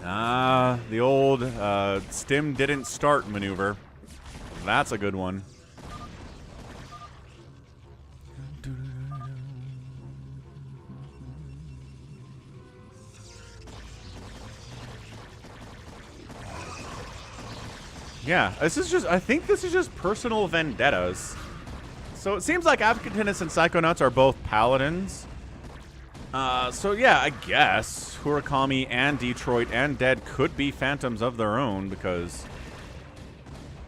The old Stim didn't start maneuver. That's a good one. Yeah, this is just, I think this is just personal vendettas. So it seems like Avcatinus and Psychonauts are both paladins. So yeah, I guess Hurakami and Detroit and Dead could be phantoms of their own, because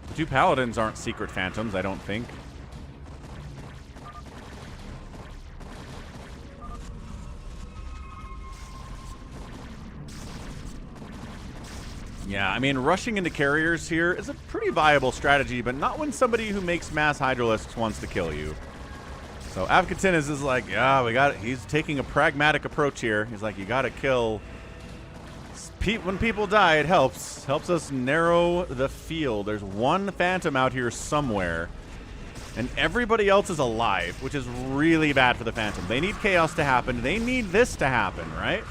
the two paladins aren't secret phantoms, I don't think. Yeah, I mean, rushing into carriers here is a pretty viable strategy, but not when somebody who makes mass Hydralisks wants to kill you. So Avcatinus is like, yeah, we got it. He's taking a pragmatic approach here. He's like, you got to kill. When people die, it helps. Helps us narrow the field. There's one phantom out here somewhere, and everybody else is alive, which is really bad for the phantom. They need chaos to happen. They need this to happen, right?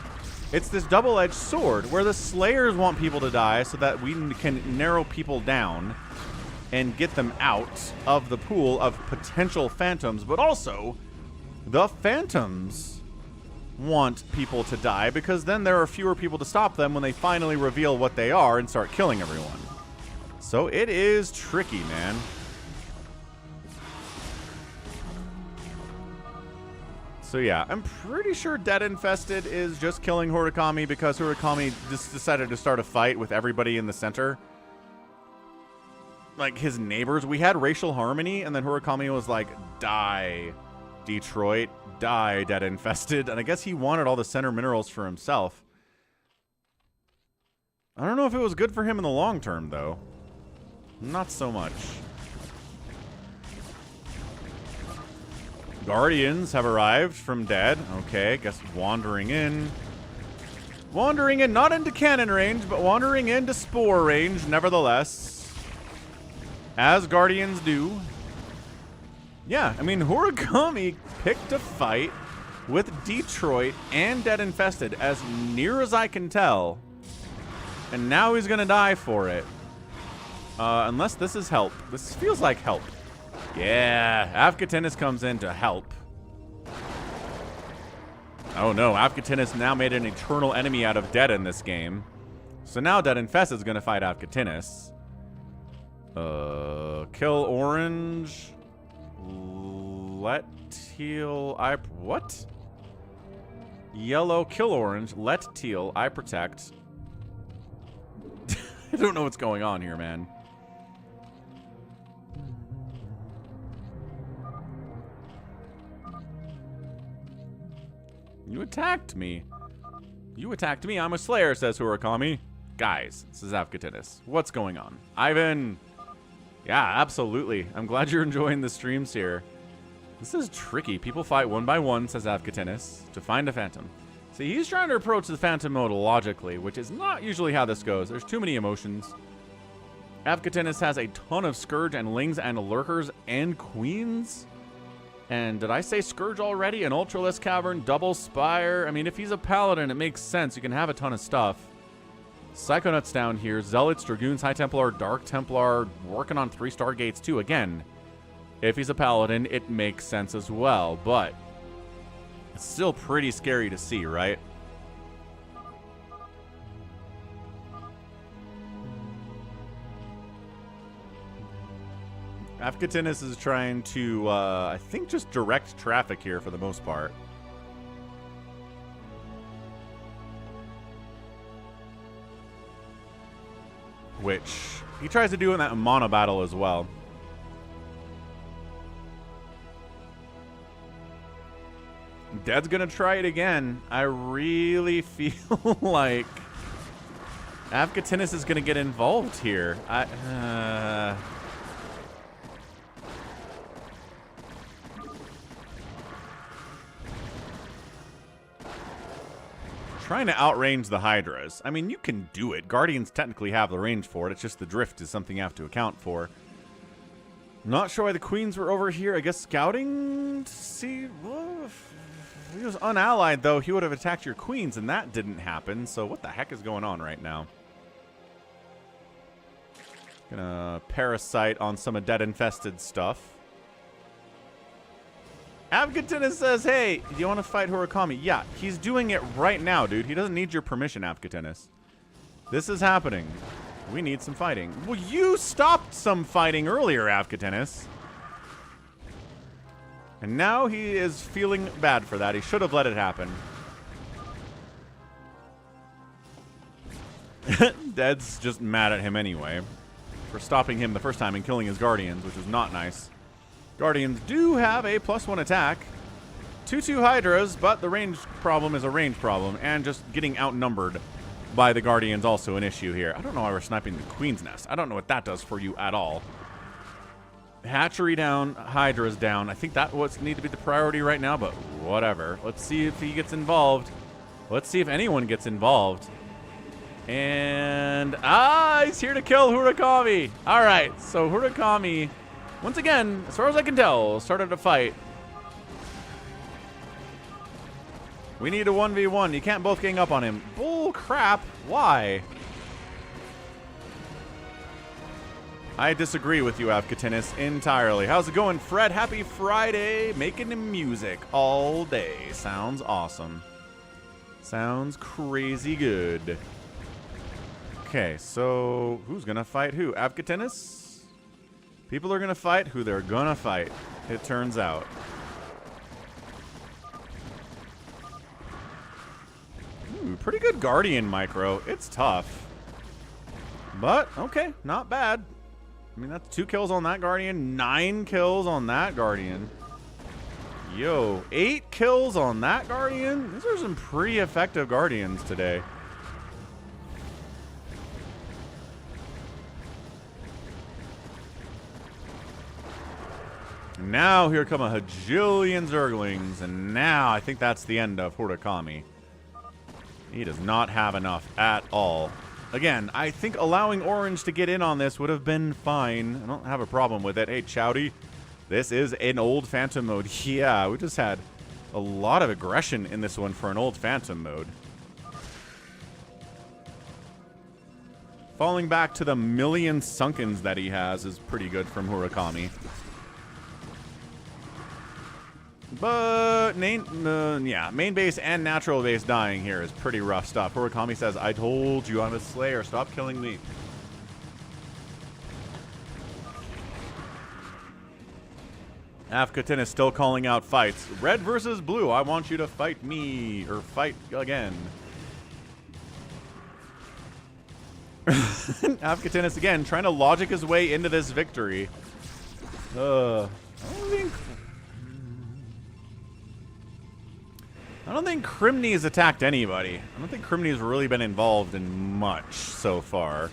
It's this double-edged sword where the Slayers want people to die so that we can narrow people down and get them out of the pool of potential phantoms, but also the phantoms want people to die because then there are fewer people to stop them when they finally reveal what they are and start killing everyone. So it is tricky, man. So yeah, I'm pretty sure Dead Infested is just killing Hurakami because Hurakami just decided to start a fight with everybody in the center. Like his neighbors. We had racial harmony, and then Hurakami was like, die, Detroit, die, Dead Infested. And I guess he wanted all the center minerals for himself. I don't know if it was good for him in the long term, though. Not so much. Guardians have arrived from Dead. Okay, guess wandering in. Wandering in, not into cannon range, but wandering into spore range, nevertheless. As Guardians do. Yeah, I mean, Hurakami picked a fight with Detroit and Dead Infested, as near as I can tell. And now he's gonna die for it. Unless this is help. This feels like help. Yeah, Avcatinus comes in to help. Oh no, Avcatinus now made an eternal enemy out of Dead in this game. So now Dead Infested is going to fight Avcatinus. Kill orange. Let teal, what? Yellow, kill orange. Let teal, I protect. I don't know what's going on here, man. You attacked me. You attacked me. I'm a Slayer, says Hurakami. Guys, this is Avcatinus. What's going on? Ivan. Yeah, absolutely. I'm glad you're enjoying the streams here. This is tricky. People fight one by one, says Avcatinus, to find a phantom. See, he's trying to approach the phantom mode logically, which is not usually how this goes. There's too many emotions. Avcatinus has a ton of Scourge and Lings and Lurkers and Queens. And did I say Scourge already? An Ultralisk Cavern, Double Spire. I mean, if he's a Paladin, it makes sense. You can have a ton of stuff. Psychonauts down here. Zealots, Dragoons, High Templar, Dark Templar. Working on 3-star gates, too. Again, if he's a Paladin, it makes sense as well. But it's still pretty scary to see, right? Avcatinus is trying to, I think, just direct traffic here for the most part. Which he tries to do in that Monobattle as well. Dead's gonna try it again. I really feel like Avcatinus is gonna get involved here. Trying to outrange the Hydras. I mean, you can do it. Guardians technically have the range for it. It's just the drift is something you have to account for. Not sure why the Queens were over here. I guess scouting to see. Well, if he was unallied, though, he would have attacked your Queens, and that didn't happen. So what the heck is going on right now? Gonna parasite on some of Dead Infested stuff. Avcatinus says, hey, do you want to fight Hurakami? Yeah, he's doing it right now, dude. He doesn't need your permission, Avcatinus. This is happening. We need some fighting. Well, you stopped some fighting earlier, Avkatanis. And now he is feeling bad for that. He should have let it happen. Dead's just mad at him anyway for stopping him the first time and killing his Guardians, which is not nice. Guardians do have a +1 attack. 2/2 Hydras, but the range problem is a range problem, and just getting outnumbered by the Guardians also an issue here. I don't know why we're sniping the Queen's Nest. I don't know what that does for you at all. Hatchery down, Hydra's down. I think that what's need to be the priority right now, but whatever. Let's see if he gets involved. Let's see if anyone gets involved. And he's here to kill Hurakami. All right, so Hurakami, once again, as far as I can tell, started a fight. We need a 1v1. You can't both gang up on him. Bull crap. Why? I disagree with you, Avkatanis, entirely. How's it going, Fred? Happy Friday. Making the music all day. Sounds awesome. Sounds crazy good. Okay, so who's going to fight who? Avkatanis? People are going to fight who they're going to fight, it turns out. Ooh, pretty good Guardian micro. It's tough. But, okay, not bad. I mean, that's 2 kills on that Guardian, 9 kills on that Guardian. Yo, 8 kills on that Guardian? These are some pretty effective Guardians today. Now here come a hajillion Zerglings, and now I think that's the end of Hurakami. He does not have enough at all. Again, I think allowing Orange to get in on this would have been fine. I don't have a problem with it. Hey, Chowdy, this is an old Phantom mode. Yeah, we just had a lot of aggression in this one for an old Phantom mode. Falling back to the million Sunkens that he has is pretty good from Hurakami. But, yeah, main base and natural base dying here is pretty rough stuff. Hurakami says, I told you I'm a Slayer. Stop killing me. Avkatanis is still calling out fights. Red versus blue. I want you to fight me. Or fight again. Avkatanis again trying to logic his way into this victory. I don't think Crimney has attacked anybody. I don't think Crimney has really been involved in much so far.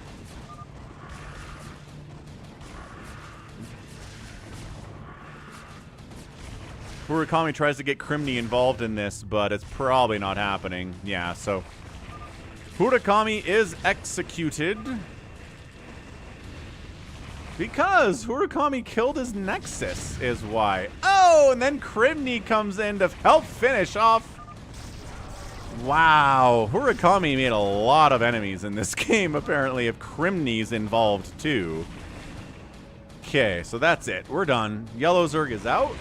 Hurakami tries to get Crimney involved in this, but it's probably not happening. Yeah, so Hurakami is executed because Hurakami killed his Nexus is why. Oh, and then Crimney comes in to help finish off. Wow, Hurakami made a lot of enemies in this game, apparently, if Crimney's involved, too. Okay, so that's it. We're done. Yellow Zerg is out.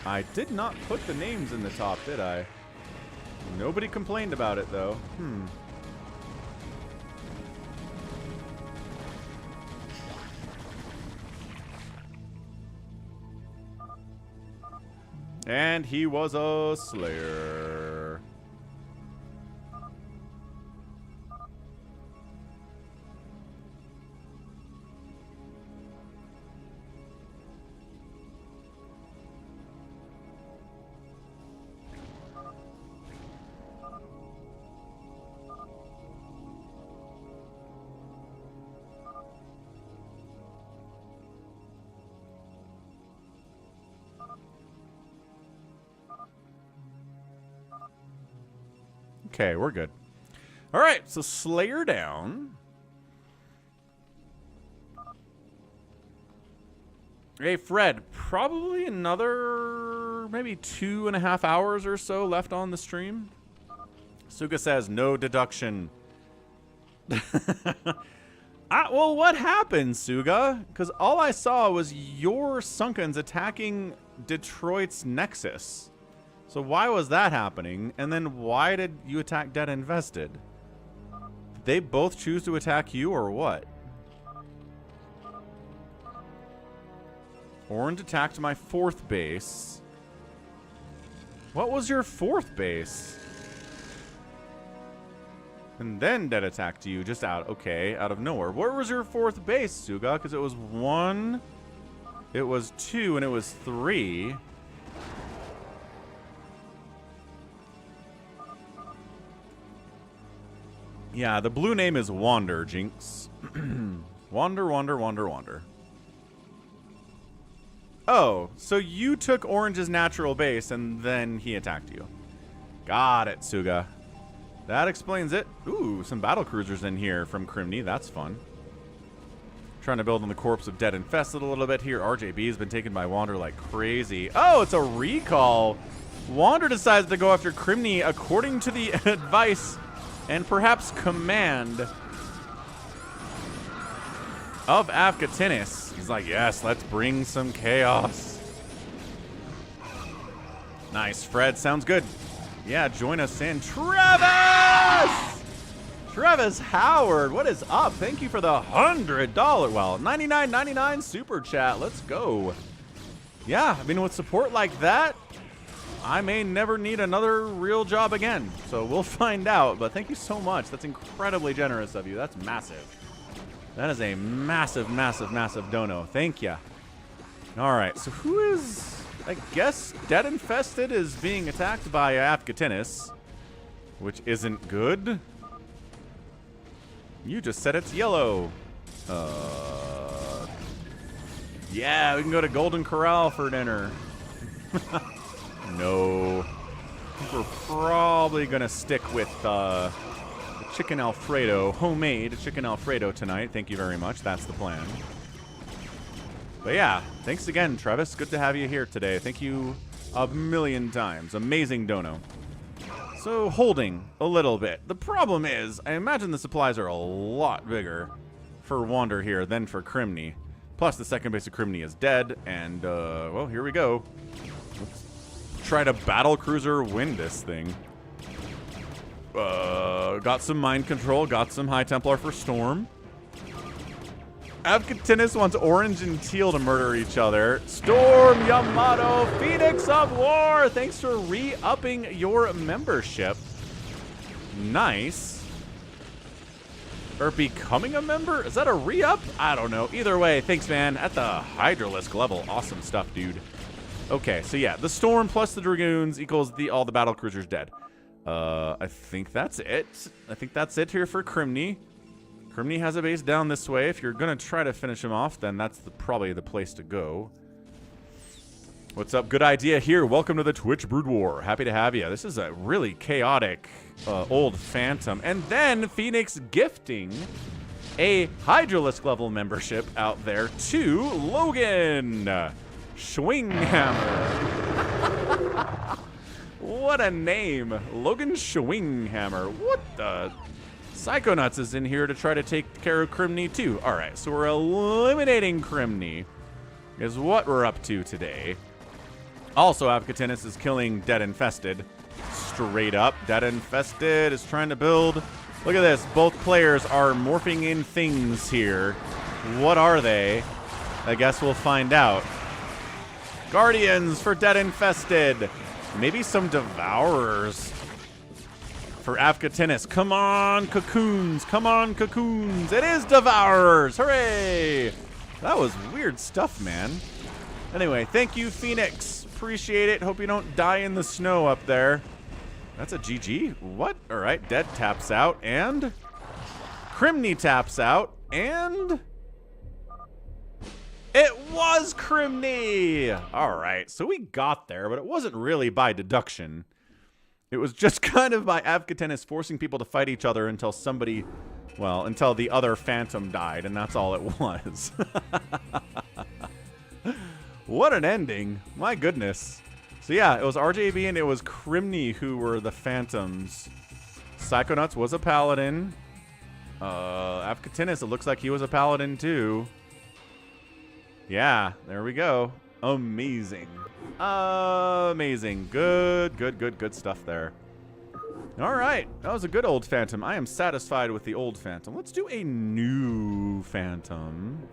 I did not put the names in the top, did I? Nobody complained about it, though. And he was a Slayer. Okay, we're good. All right, so Slayer down. Hey, Fred, probably another maybe 2.5 hours or so left on the stream. Suga says no deduction. Well, what happened, Suga? Because all I saw was your Sunkens attacking Detroit's Nexus. So why was that happening? And then why did you attack Dead Invested? they both choose to attack you or what? Orange attacked my 4th base. What was your 4th base? And then Dead attacked you just out of nowhere. Where was your 4th base, Suga? Because it was 1, it was 2, and it was 3. Yeah, the blue name is Wander, Jinx. Wander. Oh, so you took Orange's natural base and then he attacked you. Got it, Suga. That explains it. Ooh, some battle cruisers in here from Crimney. That's fun. Trying to build on the corpse of Dead Infested a little bit here. RJB has been taken by Wander like crazy. Oh, it's a recall. Wander decides to go after Crimney according to the advice and perhaps command of Afkatinis. He's like, yes, let's bring some chaos. Nice, Fred. Sounds good. Yeah, join us in. Travis! Travis Howard, what is up? Thank you for the $100, well, $99.99 super chat. Let's go. Yeah, I mean, with support like that, I may never need another real job again. So we'll find out, but thank you so much. That's incredibly generous of you. That's massive. That is a massive, massive, massive dono. Thank you. All right, so who is, I guess, Dead Infested is being attacked by Afkatinis, which isn't good. You just said it's yellow. Yeah, we can go to Golden Corral for dinner. No. I think we're probably going to stick with the chicken Alfredo, homemade chicken Alfredo tonight. Thank you very much. That's the plan. But yeah, thanks again, Travis. Good to have you here today. Thank you a million times. Amazing dono. So, holding a little bit. The problem is, I imagine the supplies are a lot bigger for Wander here than for Crimney. Plus, the second base of Crimney is dead, and, well, here we go. Let's try to battle cruiser win this thing. Got some mind control, got some High Templar for Storm. Afkatinis wants Orange and Teal to murder each other. Storm Yamato, Phoenix of War, thanks for re-upping your membership. Nice. Or becoming a member? Is that a re-up? I don't know. Either way, thanks, man. At the Hydralisk level. Awesome stuff, dude. Okay, so yeah, the Storm plus the Dragoons equals all the battle cruisers dead. I think that's it. I think that's it here for Crimney. Crimney has a base down this way. If you're going to try to finish him off, then that's probably the place to go. What's up? Good idea here. Welcome to the Twitch Brood War. Happy to have you. This is a really chaotic old Phantom. And then Phoenix gifting a Hydralisk level membership out there to Logan Schwinghammer. What a name. Logan Schwinghammer. What the... Psychonauts is in here to try to take care of Crimney too. Alright, so we're eliminating Crimney is what we're up to today. Also, Afkatinis is killing Dead Infested. Straight up. Dead Infested is trying to build. Look at this. Both players are morphing in things here. What are they? I guess we'll find out. Guardians for Dead Infested. Maybe some Devourers for Afkatinis. Come on, Cocoons. Come on, Cocoons. It is Devourers. Hooray. That was weird stuff, man. Anyway, thank you, Phoenix. Appreciate it. Hope you don't die in the snow up there. That's a GG. What? All right. Dead taps out. And Crimney taps out. And it was Crimney. All right. So we got there, but it wasn't really by deduction. It was just kind of by Afkatinis forcing people to fight each other until somebody, well, until the other Phantom died, and that's all it was. What an ending. My goodness. So yeah, it was RJB and it was Crimney who were the Phantoms. Psychonauts was a Paladin. Afkatinis, it looks like he was a Paladin too. Yeah, there we go. Amazing. Amazing. Good stuff there. All right, that was a good old Phantom. I am satisfied with the old Phantom. Let's do a new Phantom.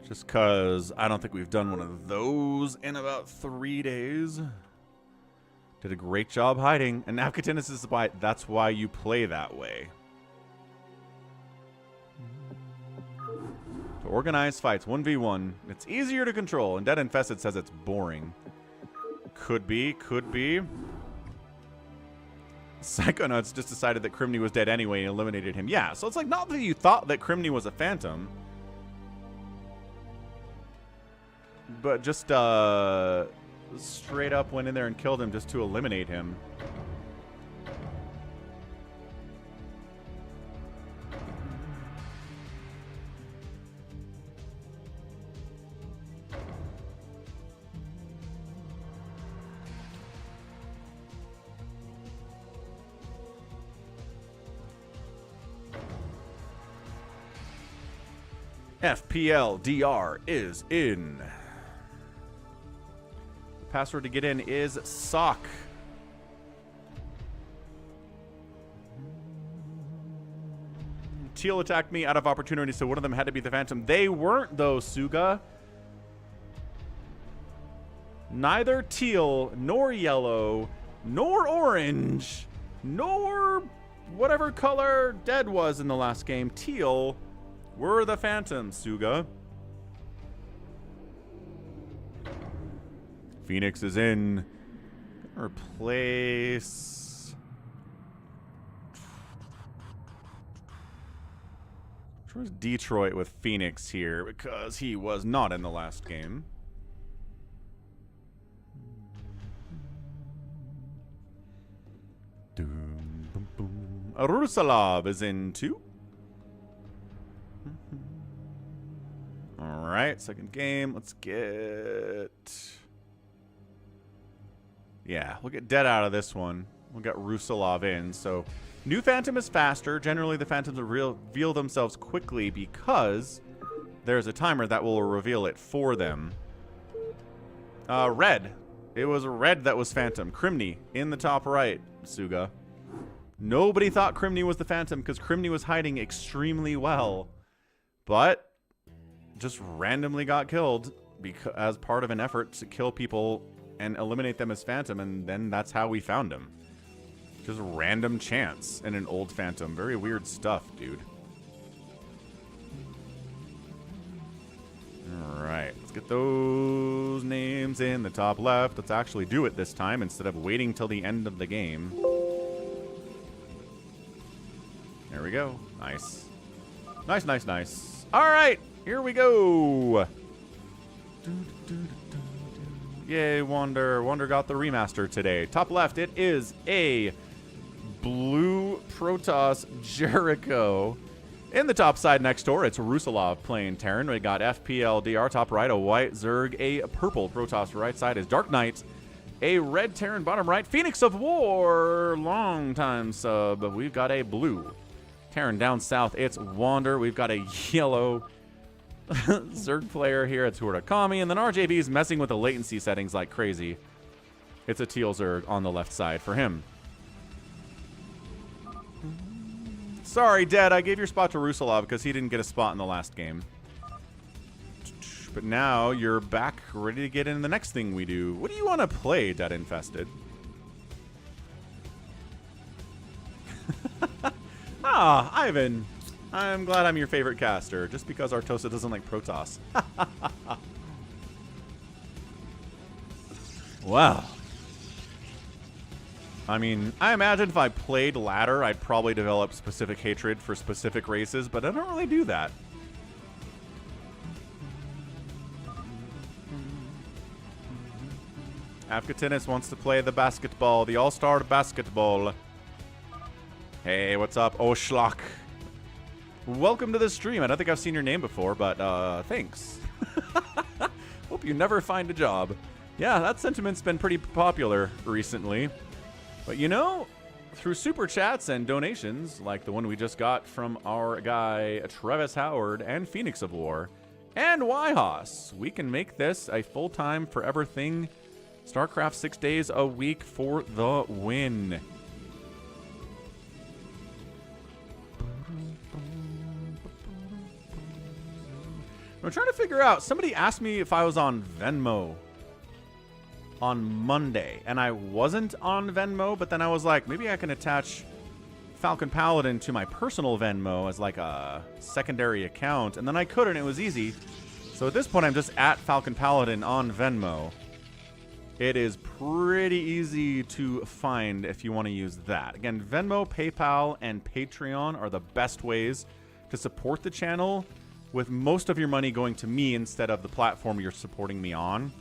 Just because I don't think we've done one of those in about 3 days. Did a great job hiding. And now Katrina is why that's why you play that way. To organize fights, 1v1. It's easier to control. And Dead Infested says it's boring. Could be, could be. Psychonauts just decided that Criminy was dead anyway and eliminated him. Yeah, so it's like not that you thought that Criminy was a Phantom. But just straight up went in there and killed him just to eliminate him. FPLDR is in. Password to get in is sock. Teal attacked me out of opportunity, so one of them had to be the Phantom. They weren't, though, Suga. Neither teal, nor yellow, nor orange, nor whatever color Dead was in the last game. Teal were the Phantoms, Suga. Phoenix is in. Replace. Where's Detroit with Phoenix here? Because he was not in the last game. Rusalov is in too. Alright, second game. Let's get... Yeah, we'll get Dead out of this one. We'll get Rusalov in. So, new Phantom is faster. Generally, the Phantoms will reveal themselves quickly because there's a timer that will reveal it for them. Red. It was Red that was Phantom. Criminy in the top right, Suga. Nobody thought Criminy was the Phantom because Criminy was hiding extremely well. But just randomly got killed as part of an effort to kill people and eliminate them as Phantom, and then that's how we found him. Just random chance in an old Phantom. Very weird stuff, dude. Alright, let's get those names in the top left. Let's actually do it this time instead of waiting till the end of the game. There we go. Nice. Nice, nice, nice. Alright, here we go. Yay, Wander. Wander got the remaster today. Top left, it is a blue Protoss Jericho. In the top side next door, it's Rusalov playing Terran. We got FPLDR top right, a white Zerg, a purple Protoss right side is Dark Knight, a red Terran bottom right, Phoenix of War, long time sub. We've got a blue Terran down south, it's Wander. We've got a yellow Zerg player here at Turakami, and then RJB is messing with the latency settings like crazy. It's a teal Zerg on the left side for him. Sorry, Dad, I gave your spot to Rusalov because he didn't get a spot in the last game. But now you're back ready to get in the next thing we do. What do you want to play, Dead Infested? Ah, Ivan. I'm glad I'm your favorite caster, just because Artosa doesn't like Protoss. Wow. I mean, I imagine if I played ladder, I'd probably develop specific hatred for specific races, but I don't really do that. Afghatinus wants to play the basketball, the all-star basketball. Hey, what's up, Oshlock? Welcome to the stream. I don't think I've seen your name before, but thanks. Hope you never find a job. Yeah, that sentiment's been pretty popular recently. But you know, through super chats and donations, like the one we just got from our guy Travis Howard and Phoenix of War and Yhos, we can make this a full-time forever thing StarCraft 6 days a week for the win. I'm trying to figure out, somebody asked me if I was on Venmo on Monday, and I wasn't on Venmo, but then I was like, maybe I can attach Falcon Paladin to my personal Venmo as like a secondary account, and then I couldn't. It was easy. So at this point, I'm just at Falcon Paladin on Venmo. It is pretty easy to find if you want to use that. Again, Venmo, PayPal, and Patreon are the best ways to support the channel, with most of your money going to me instead of the platform you're supporting me on.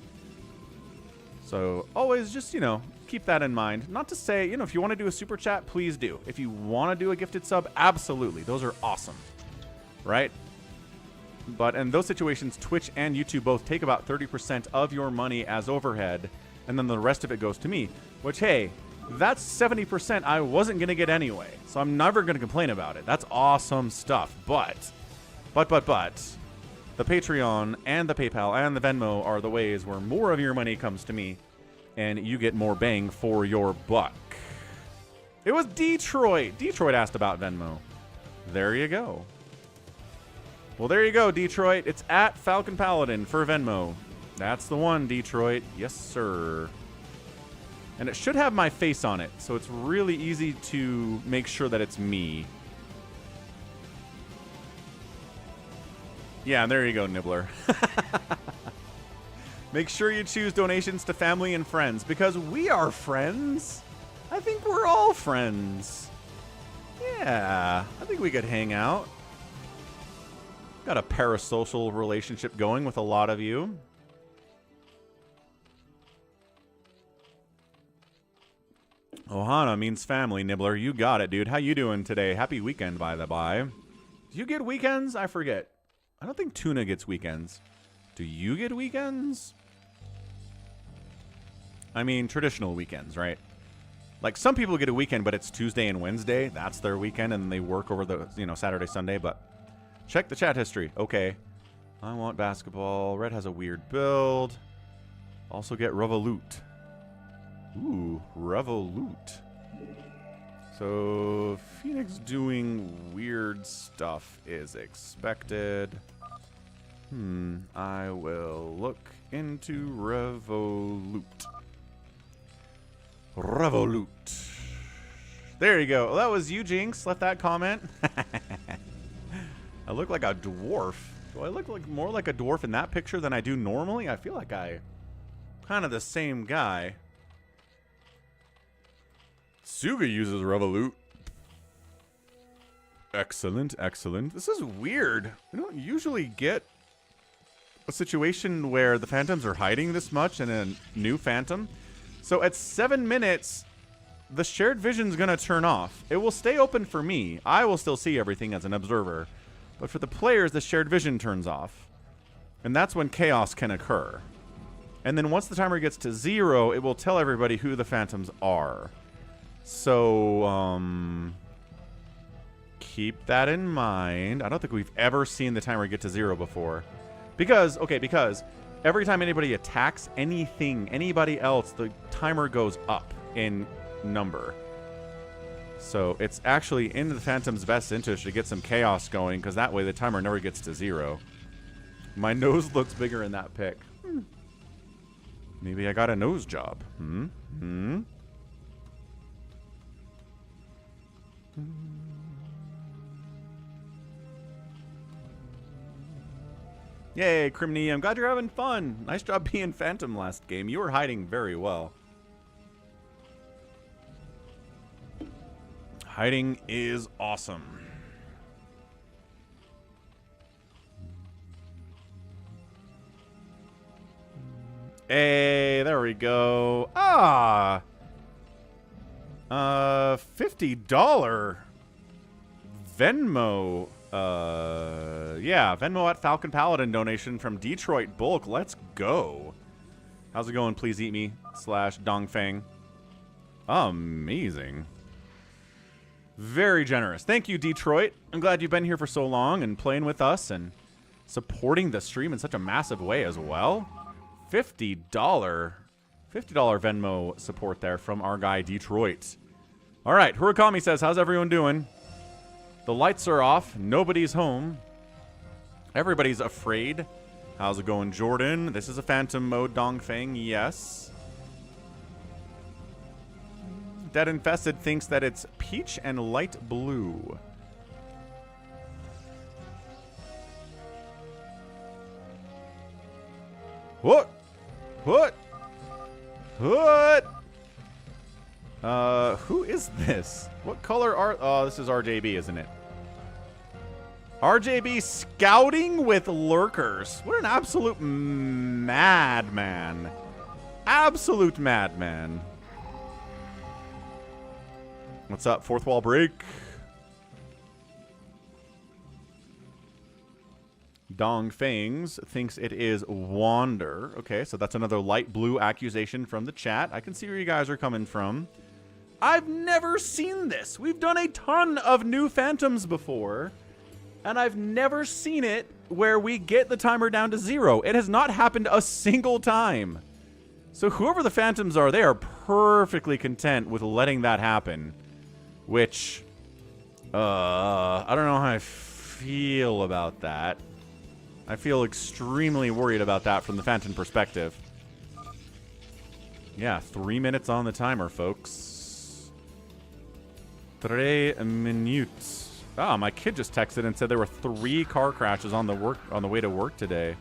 So always just, you know, keep that in mind. Not to say, you know, if you want to do a super chat, please do. If you want to do a gifted sub, absolutely. Those are awesome, right? But in those situations, Twitch and YouTube both take about 30% of your money as overhead, and then the rest of it goes to me, which, hey, that's 70% I wasn't going to get anyway, so I'm never going to complain about it. That's awesome stuff. But, the Patreon and the PayPal and the Venmo are the ways where more of your money comes to me, and you get more bang for your buck. It was Detroit. Detroit asked about Venmo. There you go. Well, there you go, Detroit. It's at Falcon Paladin for Venmo. That's the one, Detroit. Yes, sir. And it should have my face on it, so it's really easy to make sure that it's me. Yeah, there you go, Nibbler. Make sure you choose donations to family and friends, because we are friends. I think we're all friends. Yeah, I think we could hang out. Got a parasocial relationship going with a lot of you. Ohana means family, Nibbler. You got it, dude. How you doing today? Happy weekend, by the by. Do you get weekends? I forget. I don't think Tuna gets weekends. Do you get weekends? I mean, traditional weekends, right? Like, some people get a weekend, but it's Tuesday and Wednesday. That's their weekend, and they work over the, you know, Saturday, Sunday. But check the chat history. Okay. I want basketball. Red has a weird build. Also get Revolut. Ooh, Revolut. So, Phoenix doing weird stuff is expected. I will look into Revolut. Revolut. There you go. Well, that was you, Jinx. Left that comment. I look like a dwarf. Do I look like more like a dwarf in that picture than I do normally? I feel like I'm kind of the same guy. Suga uses Revolut. Excellent, excellent. This is weird. We don't usually get a situation where the Phantoms are hiding this much in a new Phantom. So at 7 minutes, the shared vision's going to turn off. It will stay open for me. I will still see everything as an observer. But for the players, the shared vision turns off. And that's when chaos can occur. And then once the timer gets to 0, it will tell everybody who the Phantoms are. So, keep that in mind. I don't think we've ever seen the timer get to 0 before. Because every time anybody attacks anything, anybody else, the timer goes up in number. So, it's actually in the Phantom's best interest to get some chaos going, because that way the timer never gets to 0. My nose looks bigger in that pic. Maybe I got a nose job. Yay, Crimney, I'm glad you're having fun. Nice job being Phantom last game. You were hiding very well. Hiding is awesome. Hey, there we go. Ah! $50 Venmo. Yeah, Venmo at Falcon Paladin donation from Detroit Bulk. Let's go. How's it going? Please eat me. / Dongfang. Amazing. Very generous. Thank you, Detroit. I'm glad you've been here for so long and playing with us and supporting the stream in such a massive way as well. $50 $50 Venmo support there from our guy Detroit. All right, Hurakami says, how's everyone doing? The lights are off. Nobody's home. Everybody's afraid. How's it going, Jordan? This is a Phantom mode, Dongfeng. Yes. Dead Infested thinks that it's peach and light blue. What? What? What? Who is this? What color are... Oh, this is RJB, isn't it? RJB scouting with lurkers. What an absolute madman. Absolute madman. What's up? Fourth wall break. Dong Fangs thinks it is Wander. Okay, so that's another light blue accusation from the chat. I can see where you guys are coming from. I've never seen this. We've done a ton of new Phantoms before, and I've never seen it where we get the timer down to 0. It has not happened a single time. So whoever the Phantoms are, they are perfectly content with letting that happen. Which, I don't know how I feel about that. I feel extremely worried about that from the Phantom perspective. Yeah, 3 minutes on the timer, folks. 3 minutes. Oh, my kid just texted and said there were 3 car crashes on the way to work today.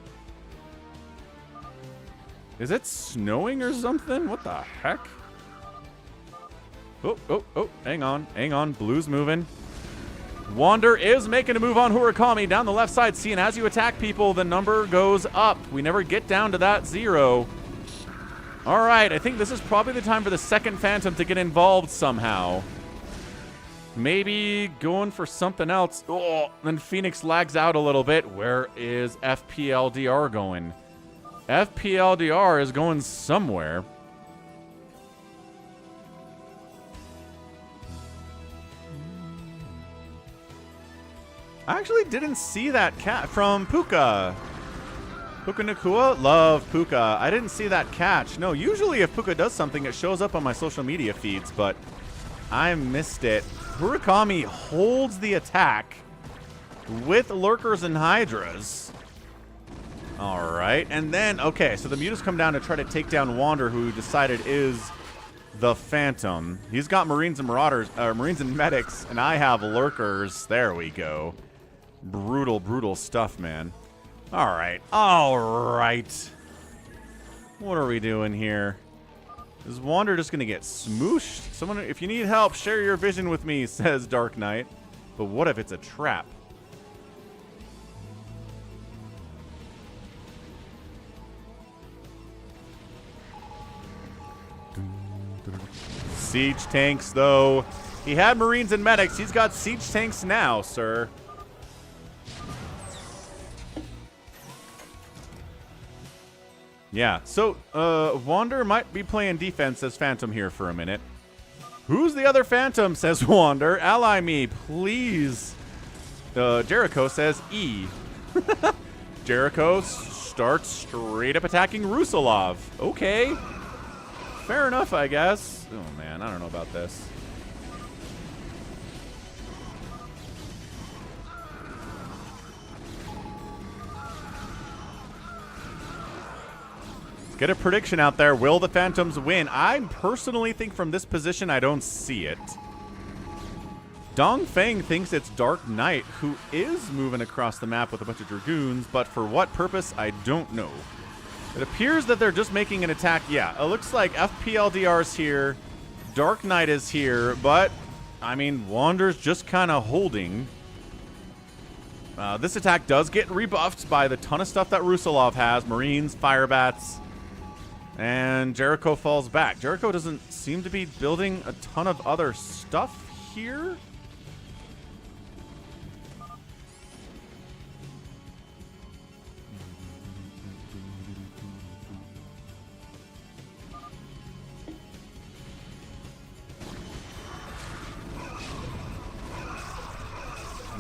Is it snowing or something? What the heck? Oh, hang on. Blue's moving. Wander is making a move on Hurakami down the left side. See, and as you attack people, the number goes up. We never get down to that 0. All right, I think this is probably the time for the second Phantom to get involved somehow. Maybe going for something else. Oh, then Phoenix lags out a little bit. Where is FPLDR going? FPLDR is going somewhere. I actually didn't see that cat from Puka. Puka Nakua? Love Puka. I didn't see that catch. No, usually if Puka does something, it shows up on my social media feeds, but I missed it. Hurakami holds the attack with lurkers and hydras. All right, and then, okay, so the Mutas come down to try to take down Wander, who decided is the Phantom. He's got Marines and Marauders, Marines and Medics, and I have lurkers. There we go. Brutal stuff, man. All right. What are we doing here? Is Wander just going to get smooshed? Someone, if you need help, share your vision with me, says Dark Knight. But what if it's a trap? Siege tanks, though. He had Marines and Medics. He's got siege tanks now, sir. Yeah, so Wander might be playing defense as Phantom here for a minute. Who's the other Phantom, says Wander. Ally me, please. Jericho says E. Jericho starts straight up attacking Rusalov. Okay. Fair enough, I guess. Oh, man, I don't know about this. Get a prediction out there. Will the Phantoms win? I personally think from this position, I don't see it. Dong Feng thinks it's Dark Knight, who is moving across the map with a bunch of Dragoons, but for what purpose, I don't know. It appears that they're just making an attack. Yeah, it looks like FPLDR's here. Dark Knight is here, but, I mean, Wander's just kind of holding. This attack does get rebuffed by the ton of stuff that Rusalov has. Marines, Firebats. And Jericho falls back. Jericho doesn't seem to be building a ton of other stuff here.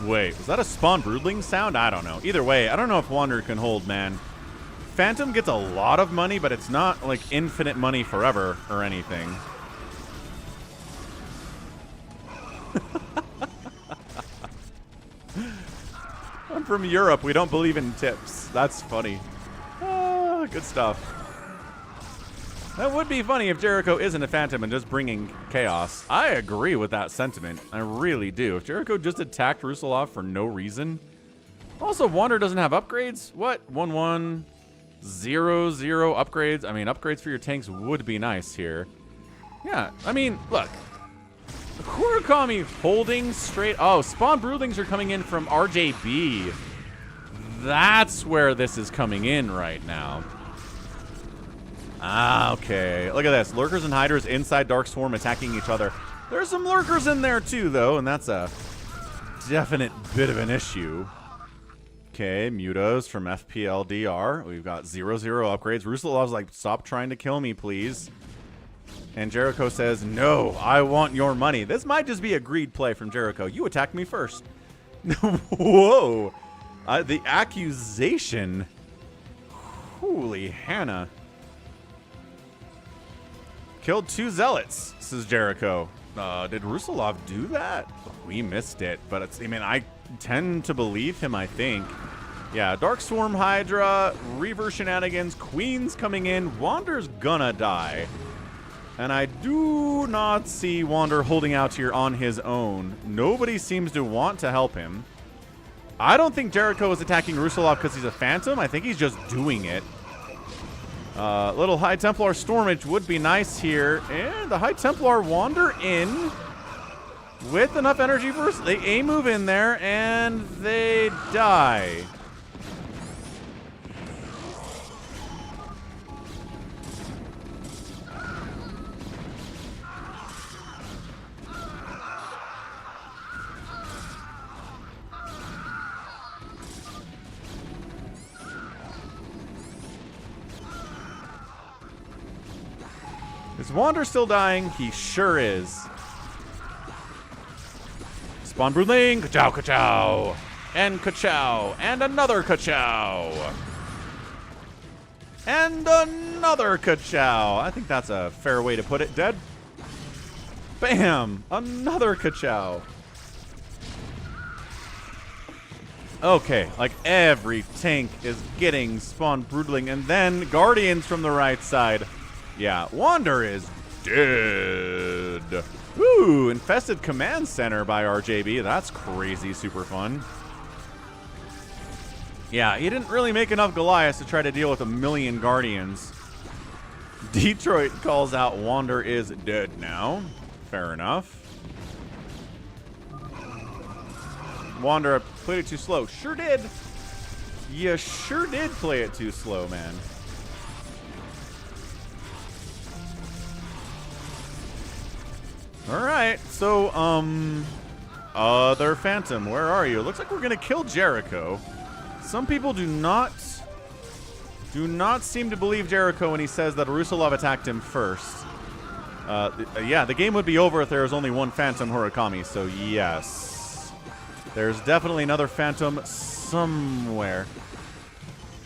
Wait, was that a spawn broodling sound? I don't know. Either way, I don't know if Wander can hold, man. Phantom gets a lot of money, but it's not like infinite money forever or anything. I'm from Europe. We don't believe in tips. That's funny. Ah, good stuff. That would be funny if Jericho isn't a Phantom and just bringing chaos. I agree with that sentiment. I really do. If Jericho just attacked Rusalov for no reason. Also, Wander doesn't have upgrades? What? 1-1, 0-0 upgrades? I mean, upgrades for your tanks would be nice here. Yeah, I mean, look. Kurokami holding straight. Oh, spawn broodlings are coming in from RJB. That's where this is coming in right now. Ah, okay. Look at this. Lurkers and Hydras inside Dark Swarm attacking each other. There's some Lurkers in there too, though, and that's a definite bit of an issue. Okay, Mutas from FPLDR. We've got 0-0 upgrades. Rusalov's like, stop trying to kill me, please. And Jericho says, no, I want your money. This might just be a greed play from Jericho. You attacked me first. Whoa. The accusation. Holy Hannah. Killed 2 zealots, says Jericho. Did Rusalov do that? We missed it, but it's, I mean, I tend to believe him, I think. Yeah, Dark Swarm Hydra, Reaver shenanigans, Queen's coming in, Wander's gonna die. And I do not see Wander holding out here on his own. Nobody seems to want to help him. I don't think Jericho is attacking Rusalov because he's a Phantom. I think he's just doing it. Little High Templar Stormage would be nice here. And the High Templar wander in with enough energy burst. They A-move in there, and they die. Is Wander still dying? He sure is. Spawn Broodling, ka-chow, ka-chow. And ka-chow. And another ka-chow. And another ka-chow. I think that's a fair way to put it. Dead. Bam. Another ka-chow. Okay, like every tank is getting Spawn Broodling. And then Guardians from the right side. Yeah, Wander is dead. Ooh, Infested Command Center by RJB. That's crazy, super fun. Yeah, he didn't really make enough Goliaths to try to deal with 1,000,000 Guardians. Detroit calls out Wander is dead now. Fair enough. Wander, I played it too slow. Sure did. You sure did play it too slow, man. Alright, so, other Phantom, where are you? Looks like we're gonna kill Jericho. Some people do not seem to believe Jericho when he says that Rusalov attacked him first. Yeah, the game would be over if there was only one Phantom Murakami, so yes. There's definitely another Phantom somewhere.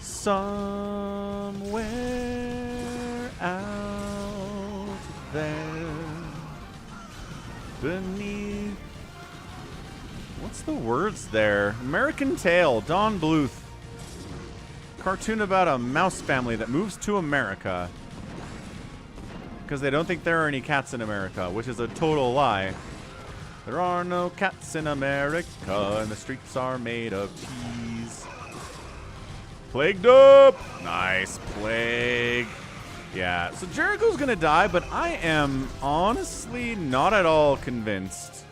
Somewhere out there. Beneath. What's the words there? American Tail, Don Bluth. Cartoon about a mouse family that moves to America. Because they don't think there are any cats in America, which is a total lie. There are no cats in America, and the streets are made of cheese. Plagued up! Nice, Plague. Yeah, so Jericho's gonna die, but I am honestly not at all convinced.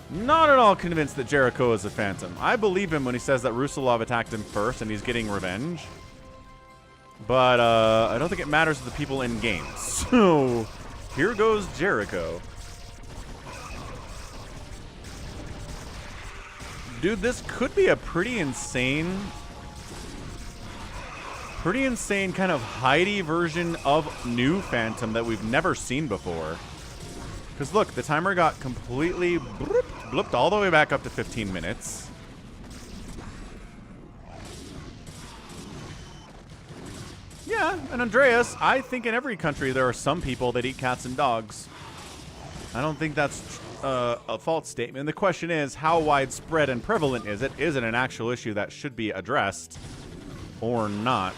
Not at all convinced that Jericho is a Phantom. I believe him when he says that Rusalov attacked him first and he's getting revenge. But I don't think it matters to the people in game. So here goes Jericho. Dude, this could be a pretty insane kind of Heidi version of new Phantom that we've never seen before. Because look, the timer got completely blooped all the way back up to 15 minutes. Yeah, and Andreas, I think in every country there are some people that eat cats and dogs. I don't think that's a false statement. The question is, how widespread and prevalent is it? Is it an actual issue that should be addressed or not?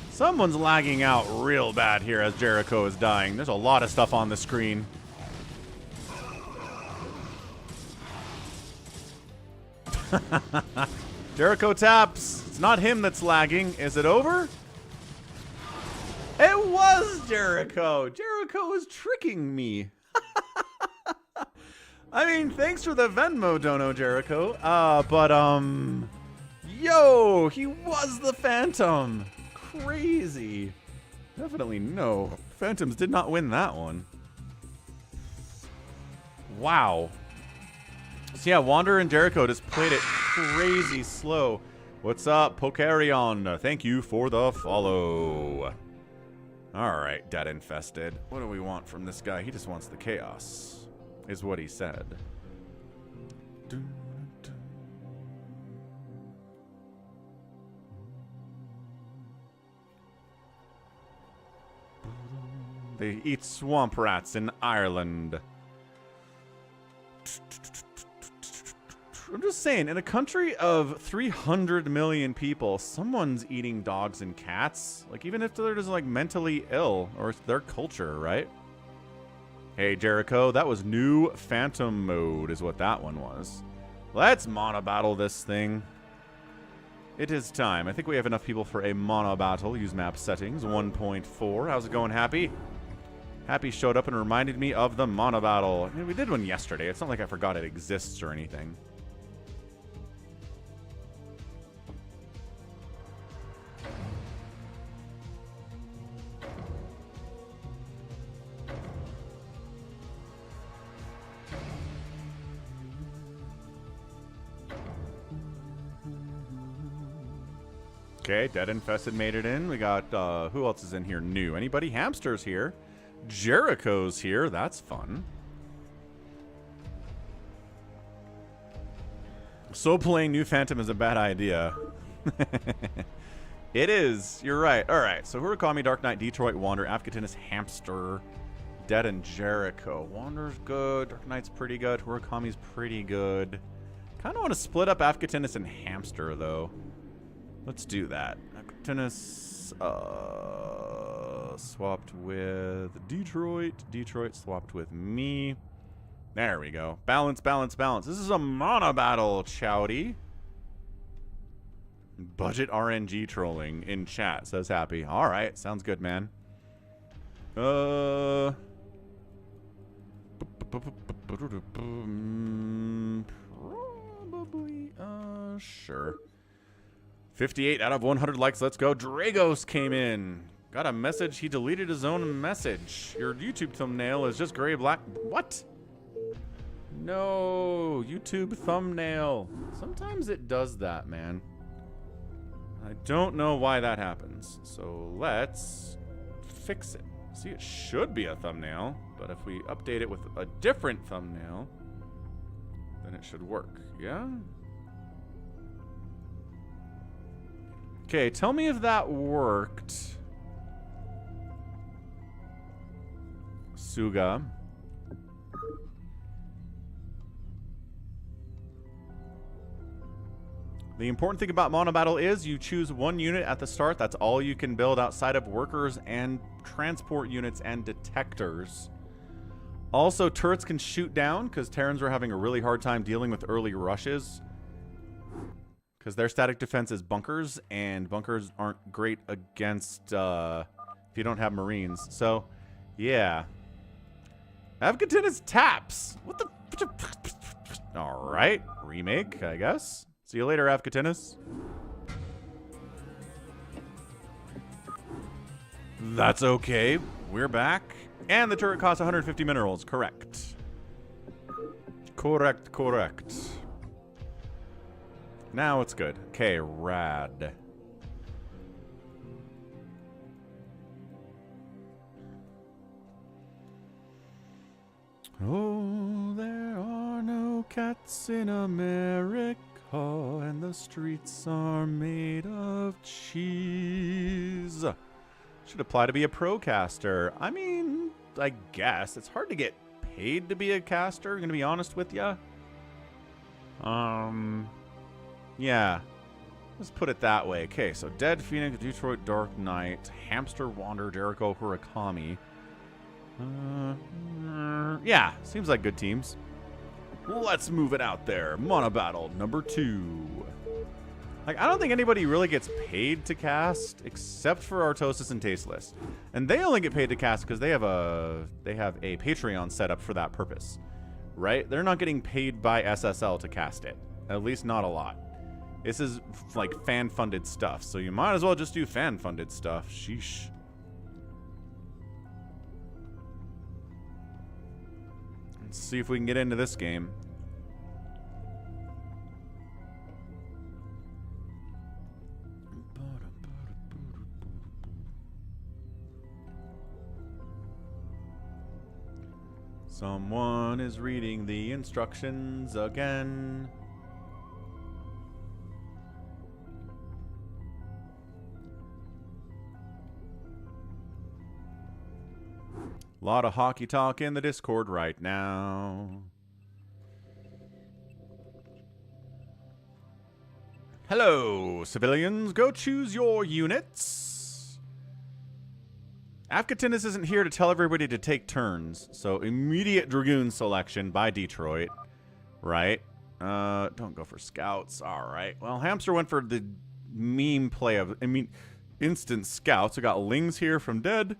Someone's lagging out real bad here as Jericho is dying. There's a lot of stuff on the screen. Jericho taps. It's not him that's lagging. Is it over? It was Jericho. Jericho was tricking me. I mean, thanks for the Venmo dono, Jericho. Yo, he was the Phantom. Crazy. Definitely no. Phantoms did not win that one. Wow. So yeah, Wanderer and Jericho just played it crazy slow. What's up, Pokarion? Thank you for the follow. Alright, dead infested. What do we want from this guy? He just wants the chaos, is what he said. They eat swamp rats in Ireland. I'm just saying, in a country of 300 million people, someone's eating dogs and cats. Like, even if they're just, like, mentally ill, or it's their culture, right? Hey, Jericho, that was new Phantom mode, is what that one was. Let's monobattle this thing. It is time. I think we have enough people for a monobattle. Use map settings, 1.4. How's it going, Happy? Happy showed up and reminded me of the monobattle. I mean, we did one yesterday. It's not like I forgot it exists or anything. Okay, Dead Infested made it in. We got, who else is in here new? Anybody? Hamster's here. Jericho's here. That's fun. So playing new Phantom is a bad idea. It is. You're right. All right. So Hurikami, Dark Knight, Detroit, Wander, Afghatinus, Hamster, Dead, and Jericho. Wander's good. Dark Knight's pretty good. Hurikami's pretty good. Kind of want to split up Afghatinus and Hamster, though. Let's do that. Afghatinus swapped with Detroit. Detroit swapped with me. There we go. Balance, balance, balance. This is a monobattle, Chowdy. Budget RNG trolling in chat, says Happy. All right, sounds good, man. Probably, sure. 58 out of 100 likes. Let's go. Dragos came in. Got a message. He deleted his own message. Your YouTube thumbnail is just gray black. What? No. YouTube thumbnail. Sometimes it does that, man. I don't know why that happens. So let's fix it. See, it should be a thumbnail, but if we update it with a different thumbnail, then it should work. Yeah? Okay, tell me if that worked. Suga. The important thing about Monobattle is you choose one unit at the start. That's all you can build outside of workers and transport units and detectors. Also, turrets can shoot down because Terrans are having a really hard time dealing with early rushes. Because their static defense is bunkers, and bunkers aren't great against if you don't have Marines. So, yeah. Afghatinus taps. What the? All right, remake, I guess. See you later, Afghatinus. That's okay. We're back, and the turret costs 150 minerals. Correct. Correct. Correct. Now it's good. Okay, rad. Oh, there are no cats in America, and the streets are made of cheese. Should apply to be a pro caster. I mean, I guess. It's hard to get paid to be a caster, I'm gonna be honest with ya. Yeah. Let's put it that way. Okay, so Dead, Phoenix, Detroit, Dark Knight, Hamster, Wander, Jericho, Hurakami. Yeah, seems like good teams. Let's move it out there. Monobattle number 2. Like, I don't think anybody really gets paid to cast except for Artosis and Tasteless. And they only get paid to cast because they have a Patreon set up for that purpose. Right? They're not getting paid by SSL to cast it. At least not a lot. This is like fan-funded stuff, so you might as well just do fan-funded stuff. Sheesh. Let's see if we can get into this game. Someone is reading the instructions again. A lot of hockey talk in the Discord right now. Hello, civilians. Go choose your units. Afghanistan isn't here to tell everybody to take turns, so immediate Dragoon selection by Detroit. Right? Don't go for scouts. All right. Well, Hamster went for the meme play of, instant scouts. We got Lings here from Dead.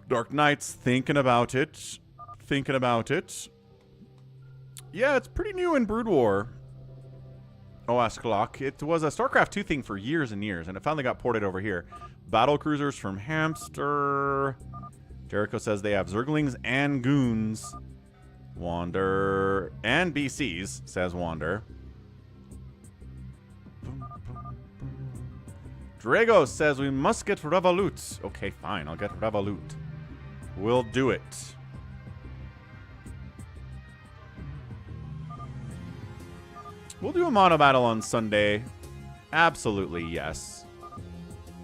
Dark Knights thinking about it. Thinking about it. Yeah, it's pretty new in Brood War. OS Clock. It was a StarCraft 2 thing for years and years, and it finally got ported over here. Battle cruisers from Hamster. Jericho says they have Zerglings and Goons. Wander. And BCs, says Wander. Drago says we must get Revolut. Okay, fine. I'll get Revolut. We'll do it. We'll do a Monobattle on Sunday. Absolutely, yes.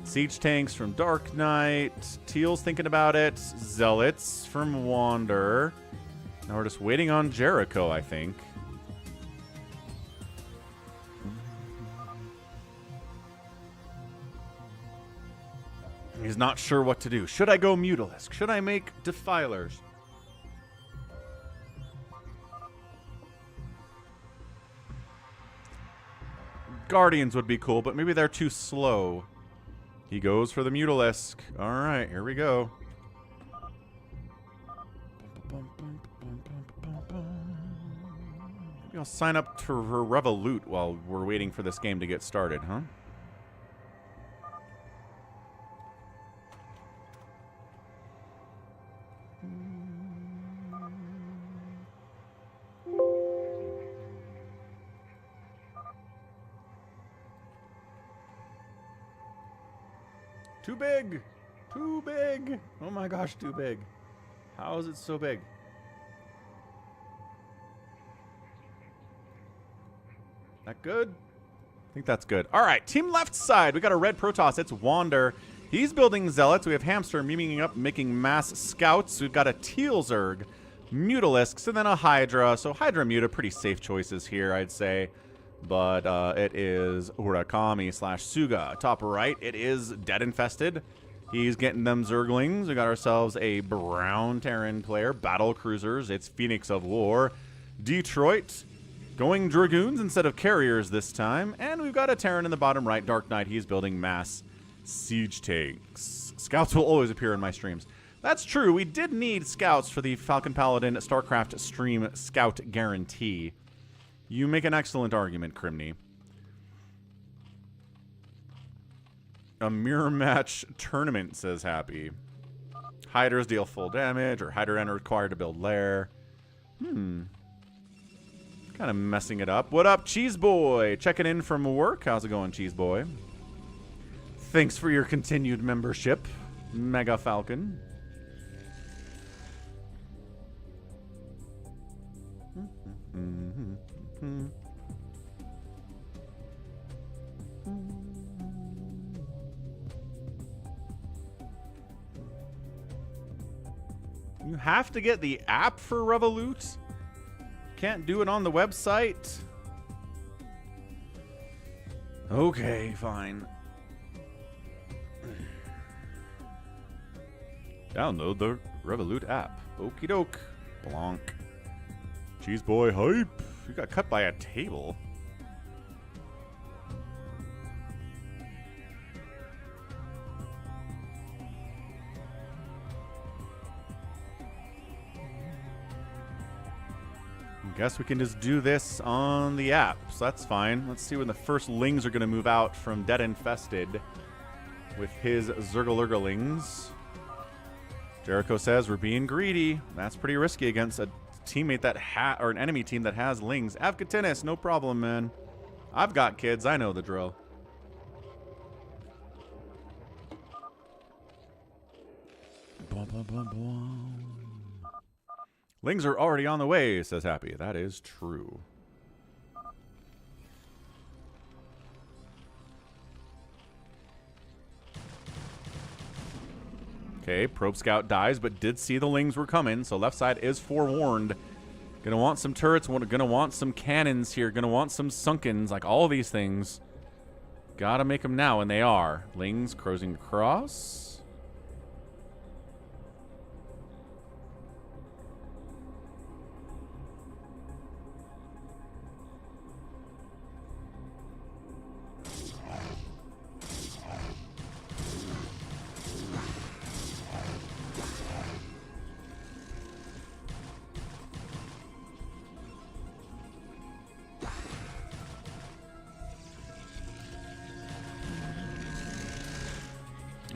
Siege tanks from Dark Knight. Teal's thinking about it. Zealots from Wander. Now we're just waiting on Jericho, I think. He's not sure what to do. Should I go Mutalisk? Should I make Defilers? Guardians would be cool, but maybe they're too slow. He goes for the Mutalisk. All right, here we go. Maybe I'll sign up for Revolut while we're waiting for this game to get started, huh? Too big! Too big! Oh my gosh, too big. How is it so big? That good? I think that's good. All right, team left side. We got a red Protoss. It's Wander. He's building Zealots. We have Hamster meming up, making mass scouts. We've got a Teal Zerg, Mutalisks, and then a Hydra. So Hydra Muta, pretty safe choices here, I'd say. But it is Hurakami / Suga. Top right, it is Dead Infested. He's getting them Zerglings. We got ourselves a brown Terran player. Battle Cruisers. It's Phoenix of War. Detroit going Dragoons instead of Carriers this time. And we've got a Terran in the bottom right. Dark Knight. He's building mass siege tanks. Scouts will always appear in my streams. That's true. We did need scouts for the Falcon Paladin StarCraft stream scout guarantee. You make an excellent argument, Crimney. A mirror match tournament, says Happy. Hydras deal full damage, or Hydra Enter required to build lair. Kind of messing it up. What up, Cheese Boy? Checking in from work. How's it going, Cheese Boy? Thanks for your continued membership, Mega Falcon. You have to get the app for Revolut? Can't do it on the website? Okay, fine. Download the Revolut app. Okie doke. Blonk. Cheese boy hype. You got cut by a table. Guess we can just do this on the app, so that's fine. Let's see when the first lings are going to move out from Dead Infested with his Zergalurgalings. Jericho says we're being greedy. That's pretty risky against a teammate that or an enemy team that has lings. Avkatinis, no problem, man. I've got kids. I know the drill. Blah, blah, blah, blah. Lings are already on the way, says Happy. That is true. Okay, Probe Scout dies, but did see the lings were coming, so left side is forewarned. Gonna want some turrets, gonna want some cannons here, gonna want some sunkens, like all these things. Gotta make them now, and they are. Lings cruising across.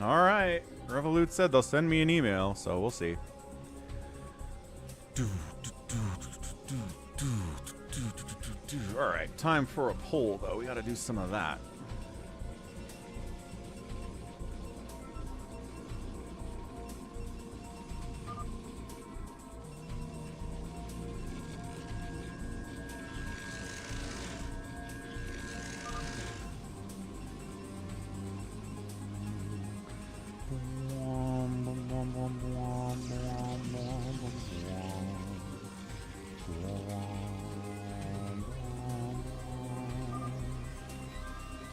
All right. Revolut said they'll send me an email, so we'll see. All right. Time for a poll, though. We got to do some of that.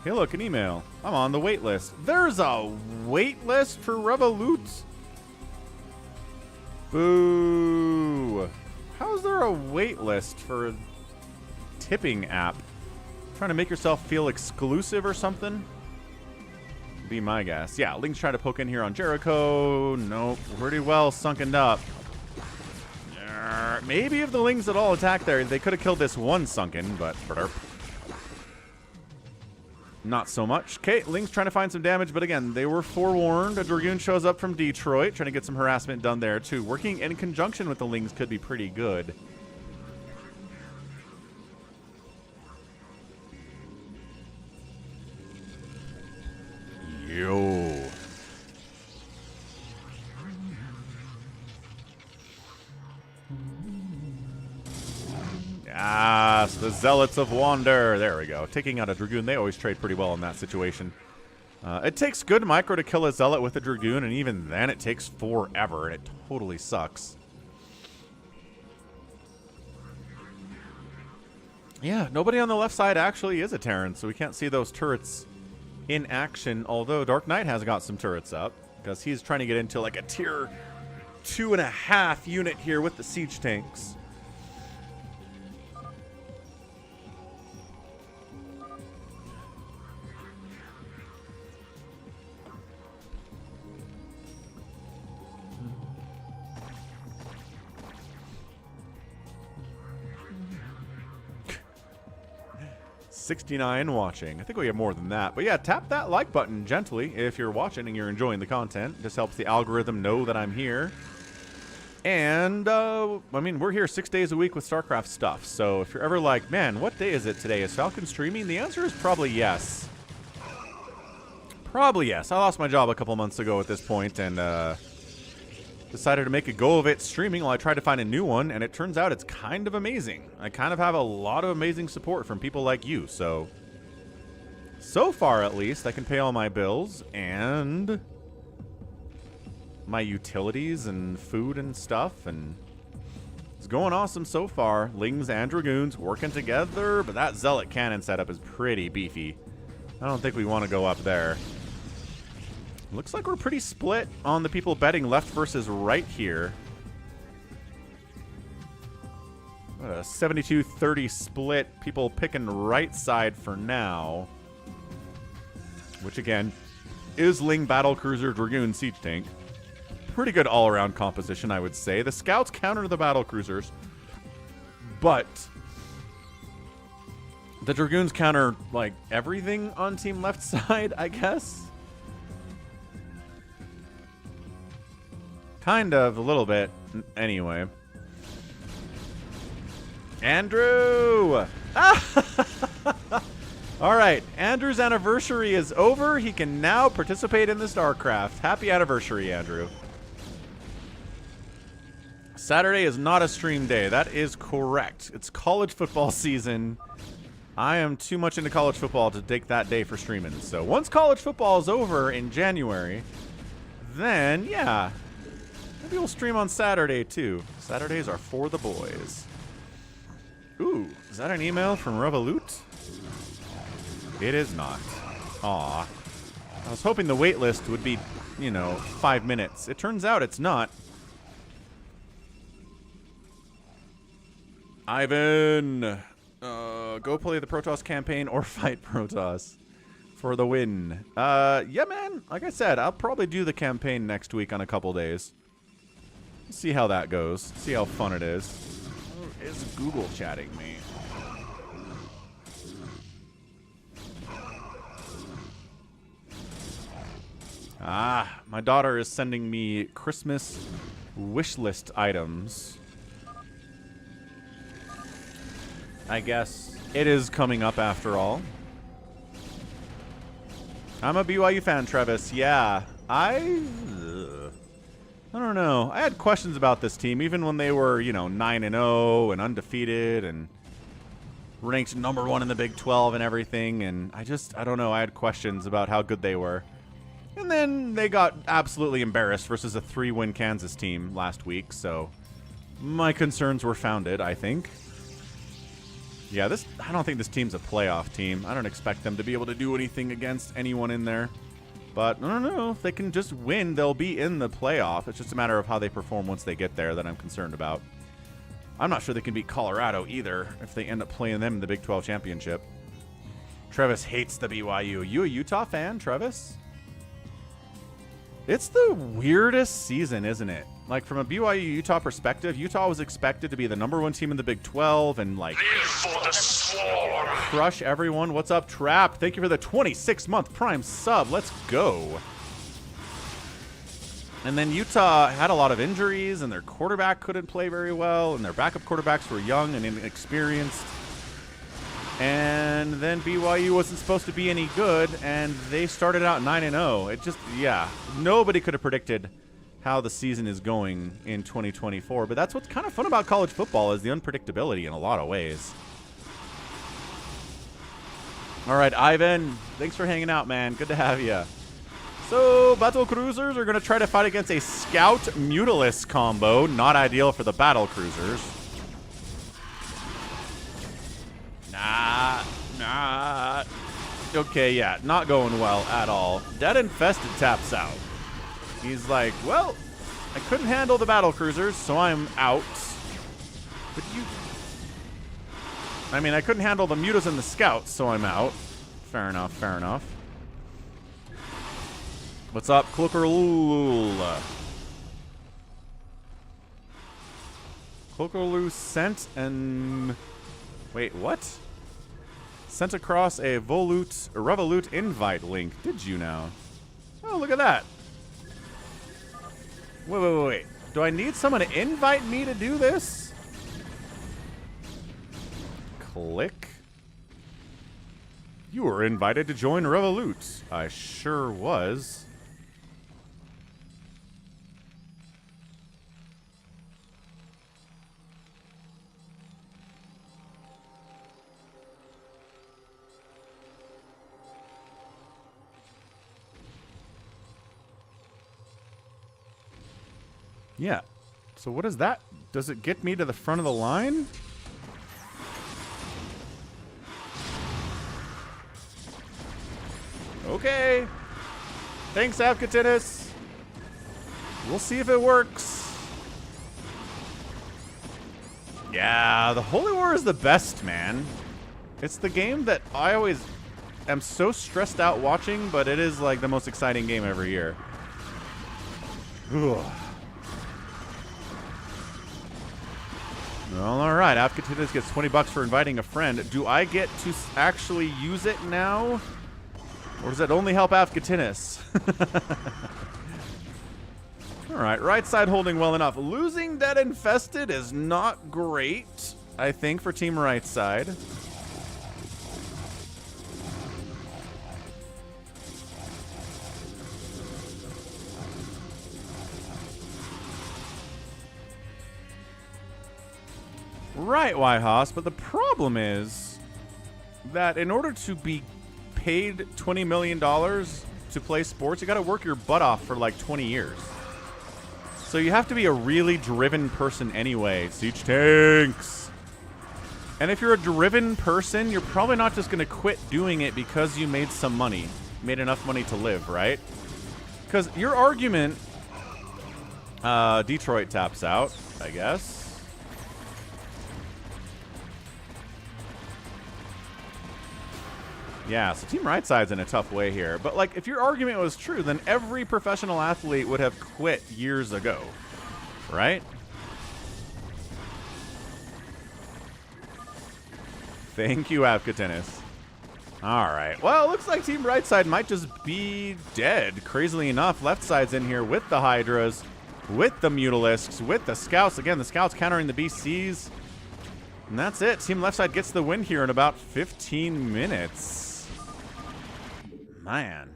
Hey, look, an email. I'm on the wait list. There's a wait list for Revolut? Boo. How's there a wait list for a tipping app? Trying to make yourself feel exclusive or something? Be my guess. Yeah, Link's trying to poke in here on Jericho. Nope. Pretty well sunken up. Maybe if the Lings at all attacked there, they could have killed this one sunken, but not so much. Okay, Ling's trying to find some damage, but again, they were forewarned. A Dragoon shows up from Detroit, trying to get some harassment done there, too. Working in conjunction with the Lings could be pretty good. Yo. Yes, the Zealots of Wander. There we go. Taking out a Dragoon. They always trade pretty well in that situation. It takes good micro to kill a Zealot with a Dragoon, and even then it takes forever, and it totally sucks. Yeah, nobody on the left side actually is a Terran, so we can't see those turrets in action, although Dark Knight has got some turrets up, because he's trying to get into like a tier 2.5 unit here with the siege tanks. $69 watching. I think we have more than that. But yeah, tap that like button gently if you're watching and you're enjoying the content. It just helps the algorithm know that I'm here. And, I mean, we're here 6 days a week with StarCraft stuff. So if you're ever like, man, what day is it today? Is Falcon streaming? The answer is probably yes. Probably yes. I lost my job a couple months ago at this point and, decided to make a go of it streaming while I tried to find a new one, and it turns out it's kind of amazing. I kind of have a lot of amazing support from people like you, so far at least, I can pay all my bills, and my utilities and food and stuff, and it's going awesome so far. Lings and Dragoons working together, but that Zealot Cannon setup is pretty beefy. I don't think we want to go up there. Looks like we're pretty split on the people betting left versus right here. What a 72-30 split. People picking right side for now. Which, again, is Ling Battlecruiser Dragoon Siege Tank. Pretty good all-around composition, I would say. The Scouts counter the Battlecruisers, but the Dragoons counter, like, everything on team left side, I guess? Kind of, a little bit. Anyway. Andrew! All right, Andrew's anniversary is over. He can now participate in the StarCraft. Happy anniversary, Andrew. Saturday is not a stream day. That is correct. It's college football season. I am too much into college football to take that day for streaming. So once college football is over in January, then, yeah, maybe we'll stream on Saturday, too. Saturdays are for the boys. Ooh, is that an email from Revolut? It is not. Aw. I was hoping the wait list would be, you know, 5 minutes. It turns out it's not. Ivan! Go play the Protoss campaign or fight Protoss for the win. Yeah, man. Like I said, I'll probably do the campaign next week on a couple days. See how that goes. See how fun it is. Who is Google chatting me? Ah, my daughter is sending me Christmas wish list items. I guess it is coming up after all. I'm a BYU fan, Travis. Yeah, I don't know. I had questions about this team, even when they were, you know, 9-0 and undefeated and ranked #1 in the Big 12 and everything. And I don't know. I had questions about how good they were. And then they got absolutely embarrassed versus a 3-win Kansas team last week. So my concerns were founded, I think. Yeah, I don't think this team's a playoff team. I don't expect them to be able to do anything against anyone in there. But I don't know. If they can just win, they'll be in the playoff. It's just a matter of how they perform once they get there that I'm concerned about. I'm not sure they can beat Colorado either if they end up playing them in the Big 12 championship. Travis hates the BYU. You a Utah fan, Travis? It's the weirdest season, isn't it? Like, from a BYU-Utah perspective, Utah was expected to be the #1 team in the Big 12 and, like, crush everyone. What's up, Trap? Thank you for the 26-month Prime sub. Let's go. And then Utah had a lot of injuries, and their quarterback couldn't play very well, and their backup quarterbacks were young and inexperienced. And then BYU wasn't supposed to be any good, and they started out 9-0. It just, yeah, nobody could have predicted how the season is going in 2024. But that's what's kind of fun about college football is the unpredictability in a lot of ways. All right, Ivan, thanks for hanging out, man. Good to have you. So, battle cruisers are going to try to fight against a Scout Mutalisk combo. Not ideal for the battle cruisers. Nah. Okay, yeah, not going well at all. Dead Infested taps out. He's like, well, I couldn't handle the battle cruisers, so I'm out. But I couldn't handle the mutas and the scouts, so I'm out. Fair enough, fair enough. What's up, Cloakerlul? Cloakerlul sent and... Wait, what? Sent across a Revolut invite link. Did you now? Oh, look at that. Wait. Do I need someone to invite me to do this? Click. You were invited to join Revolut. I sure was. Yeah. So what is that? Does it get me to the front of the line? Okay. Thanks, Avkatinis. We'll see if it works. Yeah, the Holy War is the best, man. It's the game that I always am so stressed out watching, but it is like the most exciting game every year. Ugh. Well, all right. Avkatinis gets 20 bucks for inviting a friend. Do I get to actually use it now? Or does it only help Avkatinis? All right, right side holding well enough. Losing Dead Infested is not great, I think, for Team Right side. Right, Whitehouse, but the problem is that in order to be paid $20 million to play sports, you got to work your butt off for like 20 years. So you have to be a really driven person anyway. Siege tanks. And if you're a driven person, you're probably not just going to quit doing it because you made some money. Made enough money to live, right? Because your argument... Detroit taps out, I guess. Yeah, so Team Right side's in a tough way here. But, like, if your argument was true, then every professional athlete would have quit years ago. Right? Thank you, Avkatinis. Alright. Well, it looks like Team Right side might just be dead. Crazily enough, left side's in here with the Hydras, with the Mutalisks, with the Scouts. Again, the Scouts countering the BCs. And that's it. Team left side gets the win here in about 15 minutes. Man.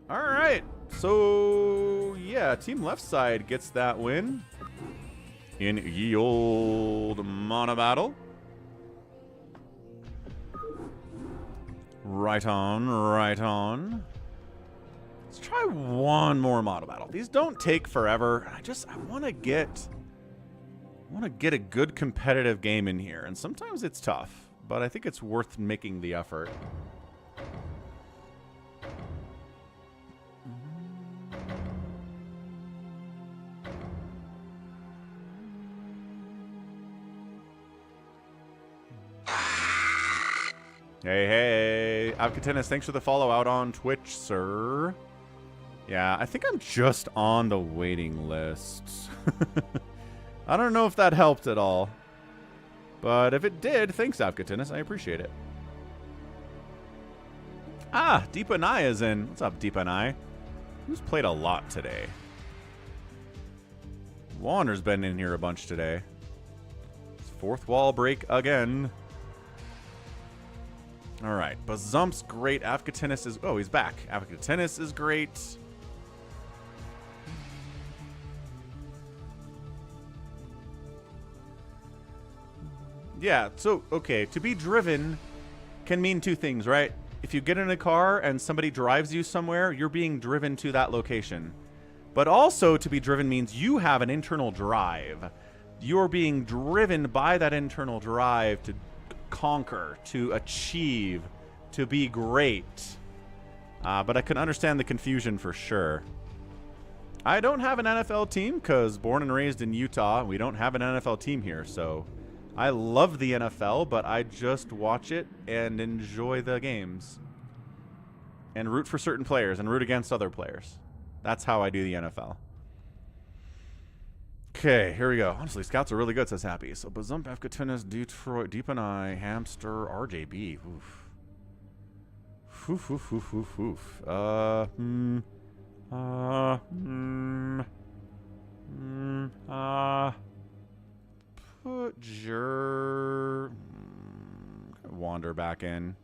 All right. So, yeah, Team left side gets that win in ye old Monobattle. Right on, right on. Let's try one more Monobattle. These don't take forever. I want to get a good competitive game in here, and sometimes it's tough, but I think it's worth making the effort. Hey, hey. Avkatinis, thanks for the follow out on Twitch, sir. Yeah, I think I'm just on the waiting list. I don't know if that helped at all. But if it did, thanks, Avkatinis. I appreciate it. Ah, Deepa Nai is in. What's up, Deepa Nai? Who's played a lot today? Wander's been in here a bunch today. Fourth wall break again. All right, Bazump's great. Avkatinis is... Oh, he's back. Avkatinis is great. Yeah, so, okay, to be driven can mean two things, right? If you get in a car and somebody drives you somewhere, you're being driven to that location. But also, to be driven means you have an internal drive. You're being driven by that internal drive to conquer, to achieve, to be great. But I can understand the confusion for sure. I don't have an NFL team because born and raised in Utah, we don't have an NFL team here. So I love the NFL, but I just watch it and enjoy the games and root for certain players and root against other players. That's how I do the NFL. Okay, here we go. Honestly, Scouts are really good, says Happy. So, Bazump, Avkatinis, Detroit, Deep and I, Hamster, RJB. Oof. Oof, oof, oof, oof, oof. Put your... Wander back in.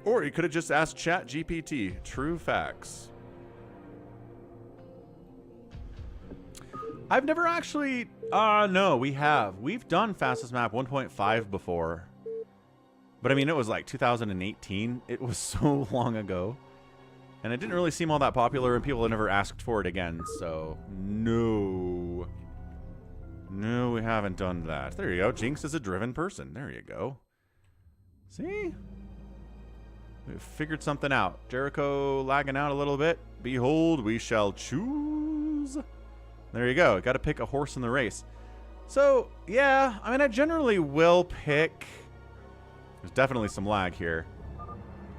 Or you could have just asked ChatGPT. True facts. I've never actually... no, we have. We've done Fastest Map 1.5 before. But I mean, it was like 2018. It was so long ago. And it didn't really seem all that popular, and people had never asked for it again, so no. No, we haven't done that. There you go. Jinx is a driven person. There you go. See? We've figured something out. Jericho lagging out a little bit. Behold, we shall choose. There you go. Got to pick a horse in the race. So, yeah, I mean, I generally will pick... There's definitely some lag here.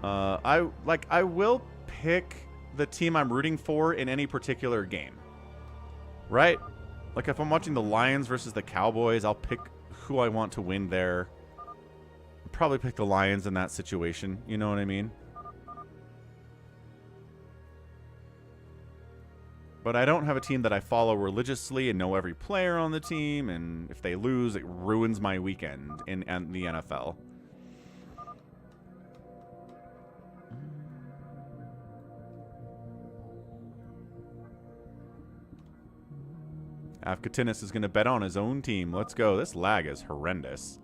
I will pick the team I'm rooting for in any particular game. Right? Like, if I'm watching the Lions versus the Cowboys, I'll pick who I want to win there. I'll probably pick the Lions in that situation. You know what I mean? But I don't have a team that I follow religiously and know every player on the team, and if they lose, it ruins my weekend in the NFL. Katrina is going to bet on his own team. Let's go. This lag is horrendous.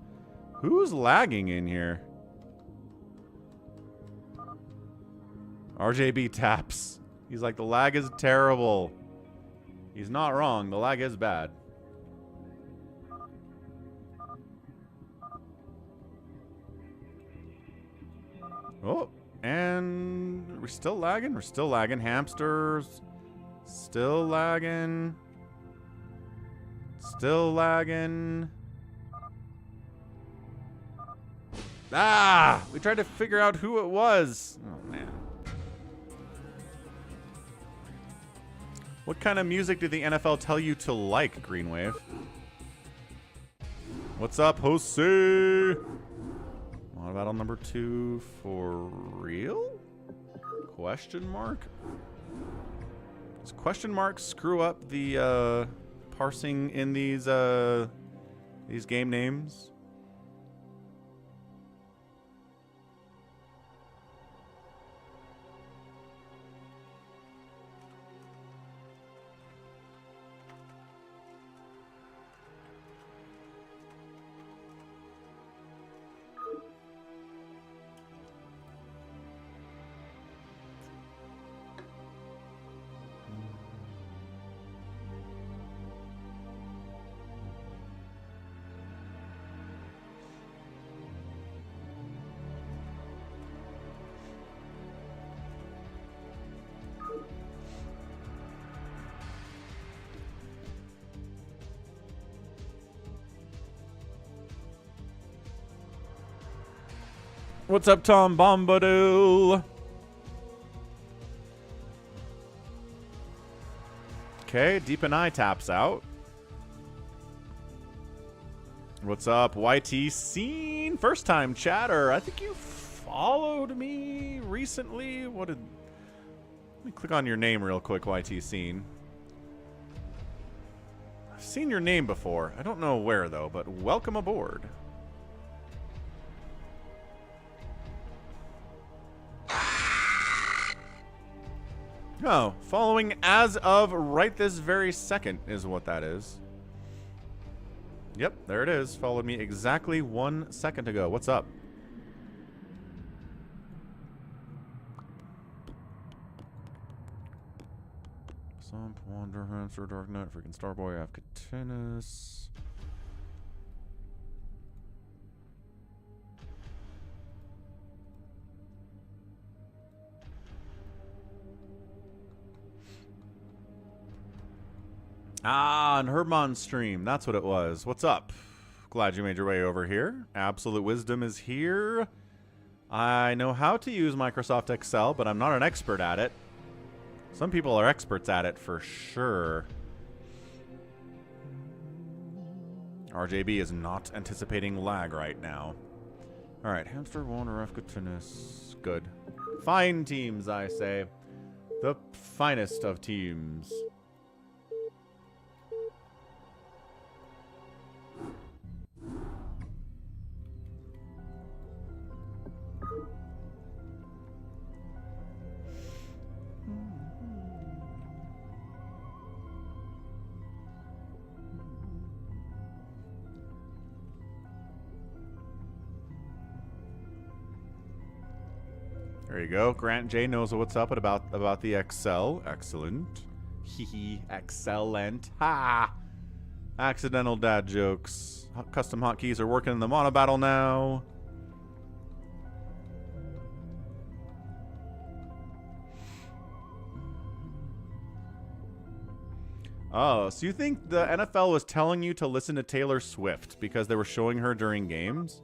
Who's lagging in here? RJB taps. He's like, the lag is terrible. He's not wrong. The lag is bad. Oh, and we're still lagging. We're still lagging. Hamsters. Still lagging. Still lagging. Ah! We tried to figure out who it was. Oh, man. What kind of music did the NFL tell you to like, Greenwave? What's up, Jose? Monobattle number 2 for real? Question mark? Does question mark screw up the parsing in these game names? What's up, Tom Bombadil? Okay, Deep and I taps out. What's up, YT Scene? First time chatter. I think you followed me recently. Let me click on your name real quick, YT Scene. I've seen your name before. I don't know where, though, but welcome aboard. Oh, following as of right this very second is what that is. Yep, there it is. Followed me exactly 1 second ago. What's up? Some Wander, Hamster, Dark Knight, freaking Starboy, Katrina. Ah, and Herman's stream. That's what it was. What's up? Glad you made your way over here. Absolute Wisdom is here. I know how to use Microsoft Excel, but I'm not an expert at it. Some people are experts at it for sure. RJB is not anticipating lag right now. All right, Hamster, Warner, Katrinas. Good. Fine teams, I say. The finest of teams. There you go. Grant J knows what's up about the Excel. Excellent. Hee excellent. Ha! Accidental dad jokes. Custom hotkeys are working in the Monobattle now. Oh, so you think the NFL was telling you to listen to Taylor Swift because they were showing her during games?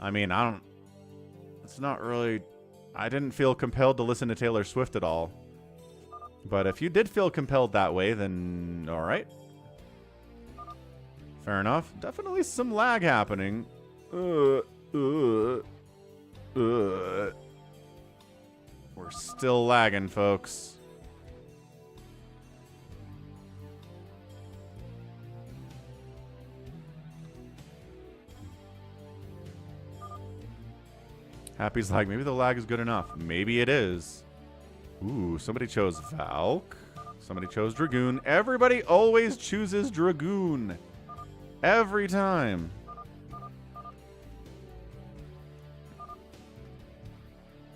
I mean, it's not really... I didn't feel compelled to listen to Taylor Swift at all. But if you did feel compelled that way, then alright. Fair enough. Definitely some lag happening. We're still lagging, folks. Happy's like, maybe the lag is good enough. Maybe it is. Ooh, somebody chose Valk. Somebody chose Dragoon. Everybody always chooses Dragoon. Every time.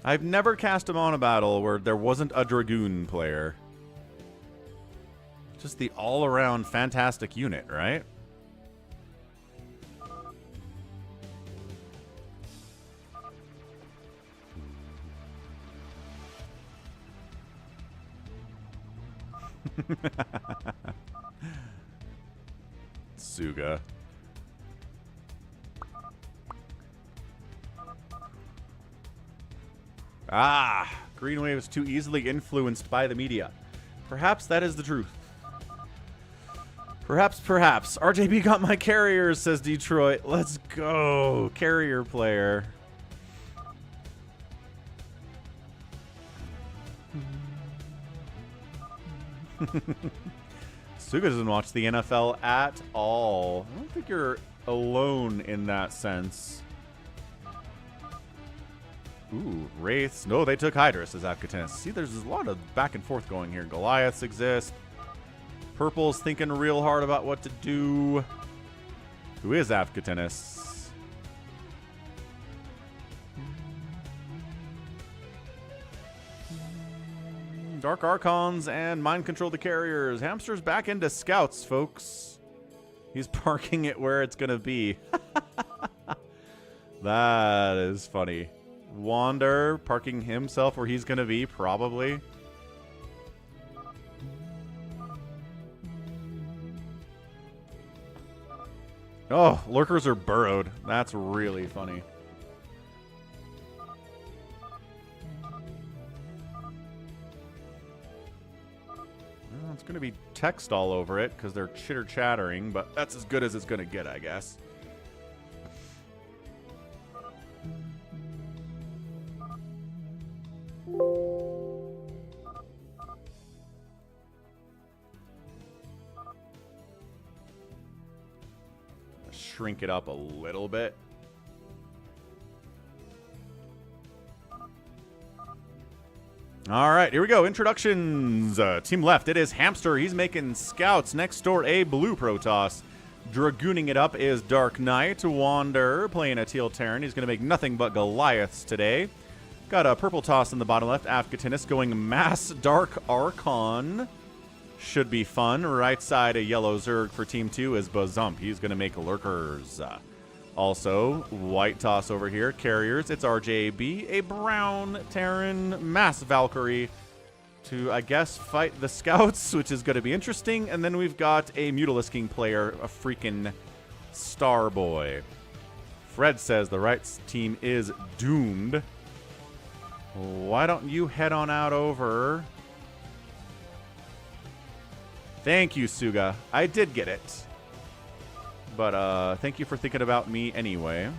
I've never cast a Monobattle where there wasn't a Dragoon player. Just the all-around fantastic unit, right? Suga. Ah! Green Wave is too easily influenced by the media. Perhaps that is the truth. Perhaps. RJB got my carriers, says Detroit. Let's go. Carrier player. Suga doesn't watch the NFL at all. I don't think you're alone in that sense. Ooh, Wraiths. No, they took IdrA, says Afkatennis. See, there's a lot of back and forth going here. Goliaths exist. Purple's thinking real hard about what to do. Who is Afkatennis? Dark Archons and Mind Control the Carriers. Hamster's back into Scouts, folks. He's parking it where it's going to be. That is funny. Wander parking himself where he's going to be, probably. Oh, lurkers are burrowed. That's really funny. Well, it's going to be text all over it because they're chitter-chattering, but that's as good as it's going to get, I guess. Shrink it up a little bit. All right, here we go. Introductions. Team left, it is Hamster. He's making Scouts. Next door, a blue Protoss. Dragooning it up is Dark Knight. Wander playing a Teal Terran. He's going to make nothing but Goliaths today. Got a purple toss in the bottom left. Afkatennis going Mass Dark Archon. Should be fun. Right side, a yellow Zerg for Team 2 is Bazump. He's going to make Lurkers. Also, white toss over here. Carriers, it's RJB. A brown Terran, Mass Valkyrie to, I guess, fight the Scouts, which is going to be interesting. And then we've got a Mutalisking player, a freaking Starboy. Fred says the right team is doomed. Why don't you head on out over... Thank you, Suga. I did get it. But thank you for thinking about me anyway.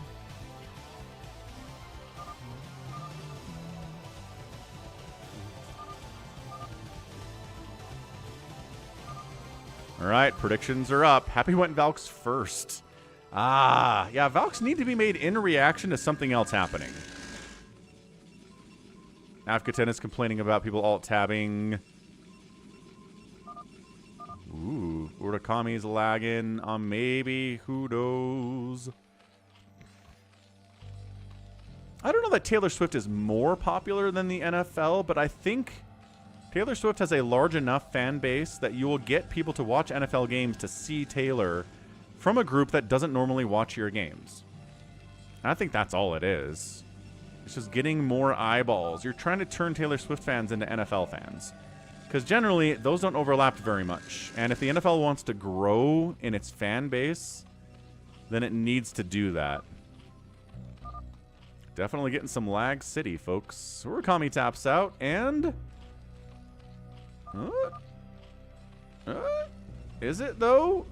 All right, predictions are up. Happy went Valks first. Ah, yeah, Valks need to be made in reaction to something else happening. Afkaten is complaining about people alt-tabbing. Ooh, Urakami's lagging on maybe. Who knows? I don't know that Taylor Swift is more popular than the NFL, but I think Taylor Swift has a large enough fan base that you will get people to watch NFL games to see Taylor from a group that doesn't normally watch your games. And I think that's all it is. It's just getting more eyeballs. You're trying to turn Taylor Swift fans into NFL fans. Because generally, those don't overlap very much. And if the NFL wants to grow in its fan base, then it needs to do that. Definitely getting some lag city, folks. Urakami taps out, and... is it, though?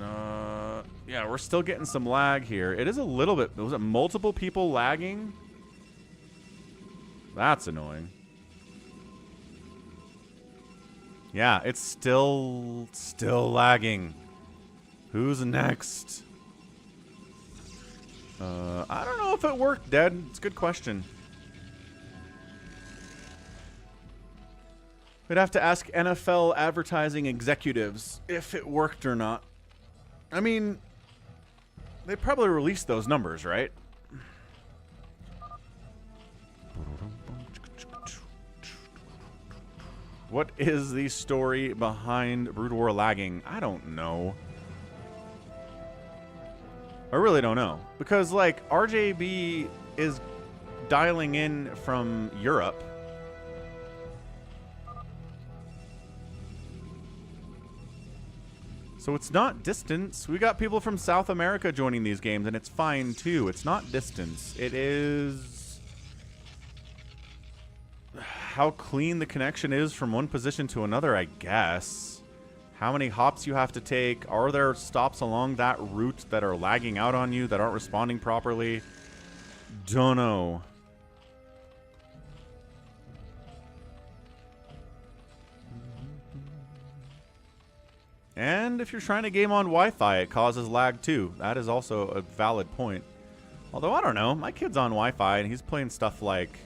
Yeah, we're still getting some lag here. It is a little bit... Was it multiple people lagging? That's annoying. Yeah, it's still lagging. Who's next? I don't know if it worked, Dad. It's a good question. We'd have to ask NFL advertising executives if it worked or not. I mean, they probably released those numbers, right? What is the story behind Brood War lagging? I don't know. I really don't know. Because, like, RJB is dialing in from Europe. So it's not distance. We got people from South America joining these games, and it's fine, too. It's not distance. It is... how clean the connection is from one position to another, I guess. How many hops you have to take. Are there stops along that route that are lagging out on you, that aren't responding properly? Don't know. And if you're trying to game on Wi-Fi, it causes lag too. That is also a valid point. Although, I don't know. My kid's on Wi-Fi, and he's playing stuff like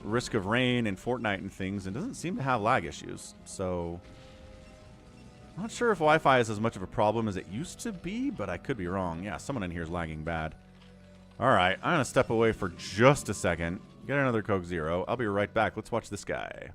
Risk of Rain and Fortnite and things, and doesn't seem to have lag issues. So, I'm not sure if Wi-Fi is as much of a problem as it used to be, but I could be wrong. Yeah, someone in here is lagging bad. Alright, I'm going to step away for just a second. Get another Coke Zero. I'll be right back. Let's watch this guy.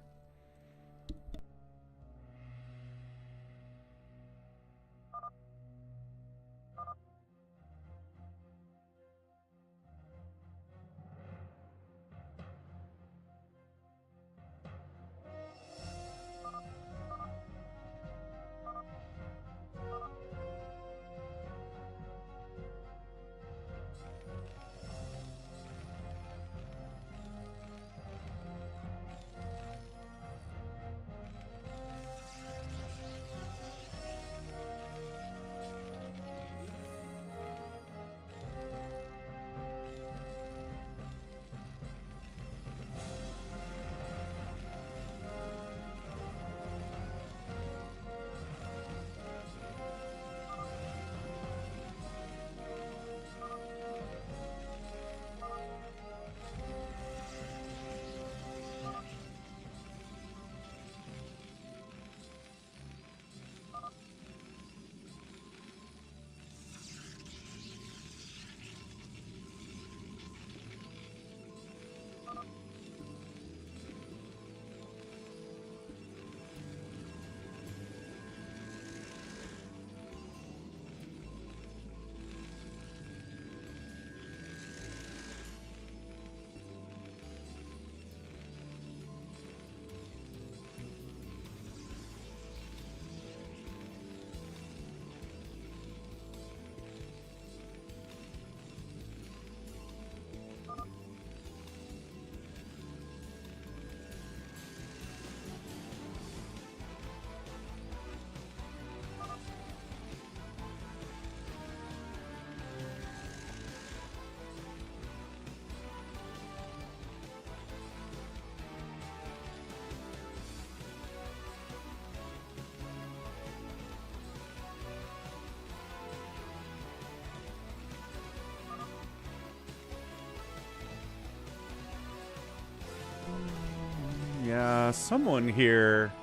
Yeah, someone here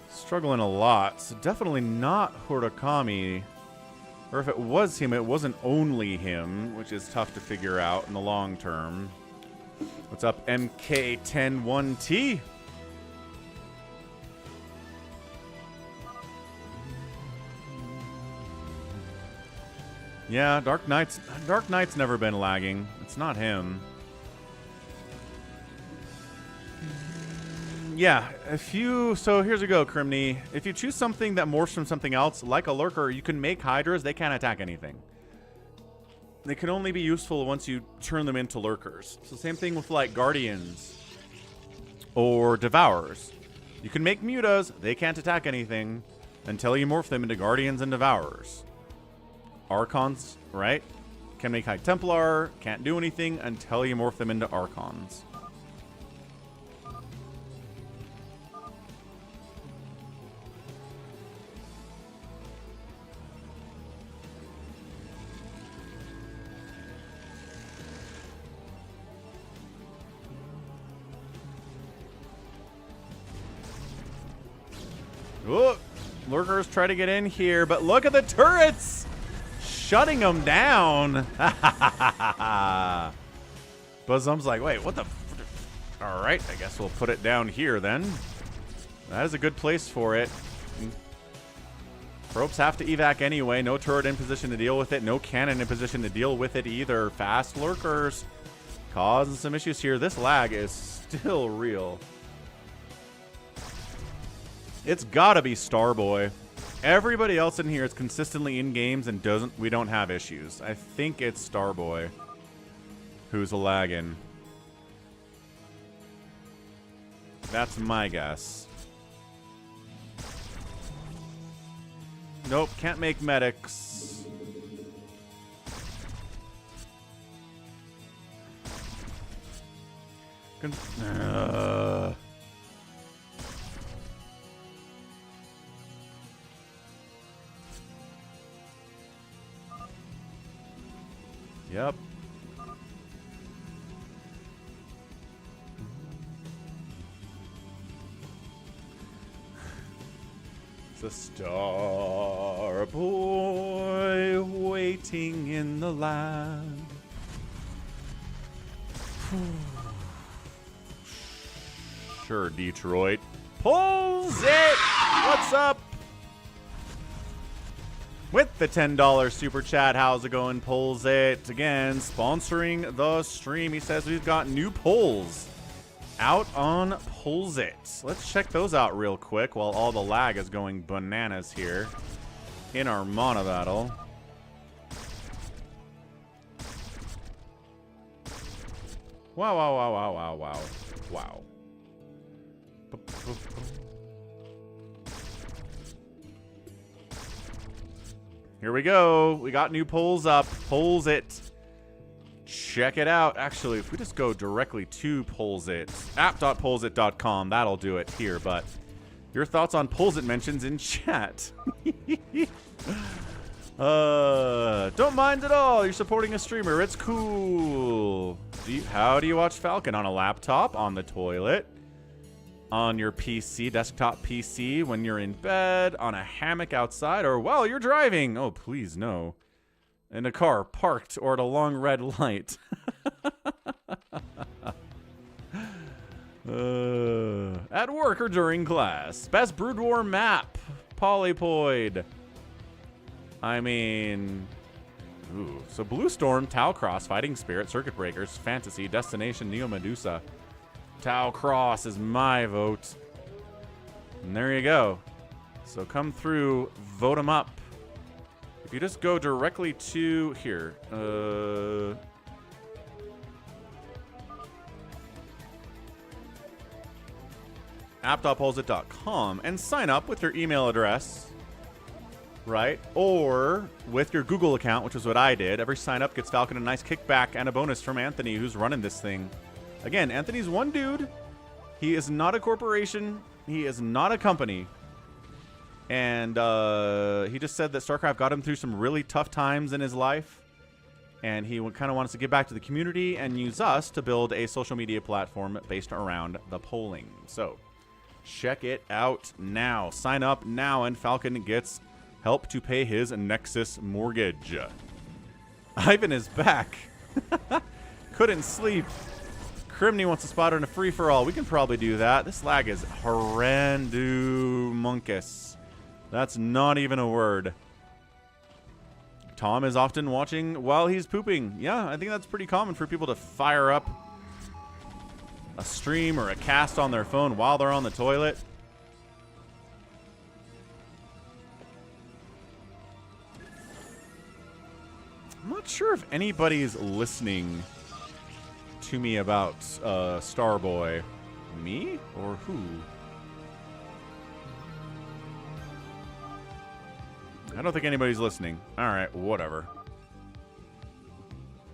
struggling a lot. So definitely not Urakami. Or if it was him, it wasn't only him, which is tough to figure out in the long term. What's up, MK101T? Yeah, Dark Knight's never been lagging. It's not him. Yeah, so here's a go, Crimney. If you choose something that morphs from something else, like a lurker, you can make hydras. They can't attack anything. They can only be useful once you turn them into lurkers. So same thing with like guardians or devourers. You can make mutas. They can't attack anything until you morph them into guardians and devourers. Archons, right? Can make High Templar. Can't do anything until you morph them into Archons. Oh, lurkers try to get in here, but look at the turrets! Shutting them down. Buzzum's like, wait, what the? All right, I guess we'll put it down here then. That is a good place for it. Ropes have to evac anyway. No turret in position to deal with it. No cannon in position to deal with it either. Fast lurkers causing some issues here. This lag is still real. It's gotta be Starboy. Everybody else in here is consistently in games and we don't have issues. I think it's Starboy who's lagging. That's my guess. Nope, can't make medics. Yep. It's a star boy waiting in the land. Sure, Detroit. Pollzit! What's up? With the $10 super chat, how's it going, Pollzit? Again, sponsoring the stream. He says we've got new polls out on Pollzit. Let's check those out real quick while all the lag is going bananas here in our Monobattle. Wow, wow, wow, wow, wow, wow. Wow. Here we go. We got new polls up. Pollzit. Check it out. Actually, if we just go directly to Pollzit, app.pollzit.com, that'll do it here. But your thoughts on Pollzit mentions in chat. Don't mind at all. You're supporting a streamer. It's cool. How do you watch Falcon? On a laptop? On the toilet? On your PC, desktop PC, when you're in bed, on a hammock outside, or while you're driving? Oh, please, no. In a car, parked, or at a long red light. At work or during class. Best Brood War map. Polypoid. I mean... Ooh. So Blue Storm, Tau Cross, Fighting Spirit, Circuit Breakers, Fantasy, Destination, Neo Medusa. Tau Cross is my vote. And there you go. So come through, vote them up. If you just go directly to here, app.pollzit.com and sign up with your email address, right? Or with your Google account, which is what I did. Every sign up gets Falcon a nice kickback and a bonus from Anthony, who's running this thing. Again, Anthony's one dude. He is not a corporation. He is not a company. And he just said that StarCraft got him through some really tough times in his life. And he kind of wants to give back to the community and use us to build a social media platform based around the polling. So check it out now. Sign up now and Falcon gets help to pay his Nexus mortgage. Ivan is back. Couldn't sleep. Crimney wants a spot in a free-for-all. We can probably do that. This lag is horrendous. That's not even a word. Tom is often watching while he's pooping. Yeah, I think that's pretty common for people to fire up a stream or a cast on their phone while they're on the toilet. I'm not sure if anybody's listening to me about Starboy. Me or who? I don't think anybody's listening. Alright, whatever.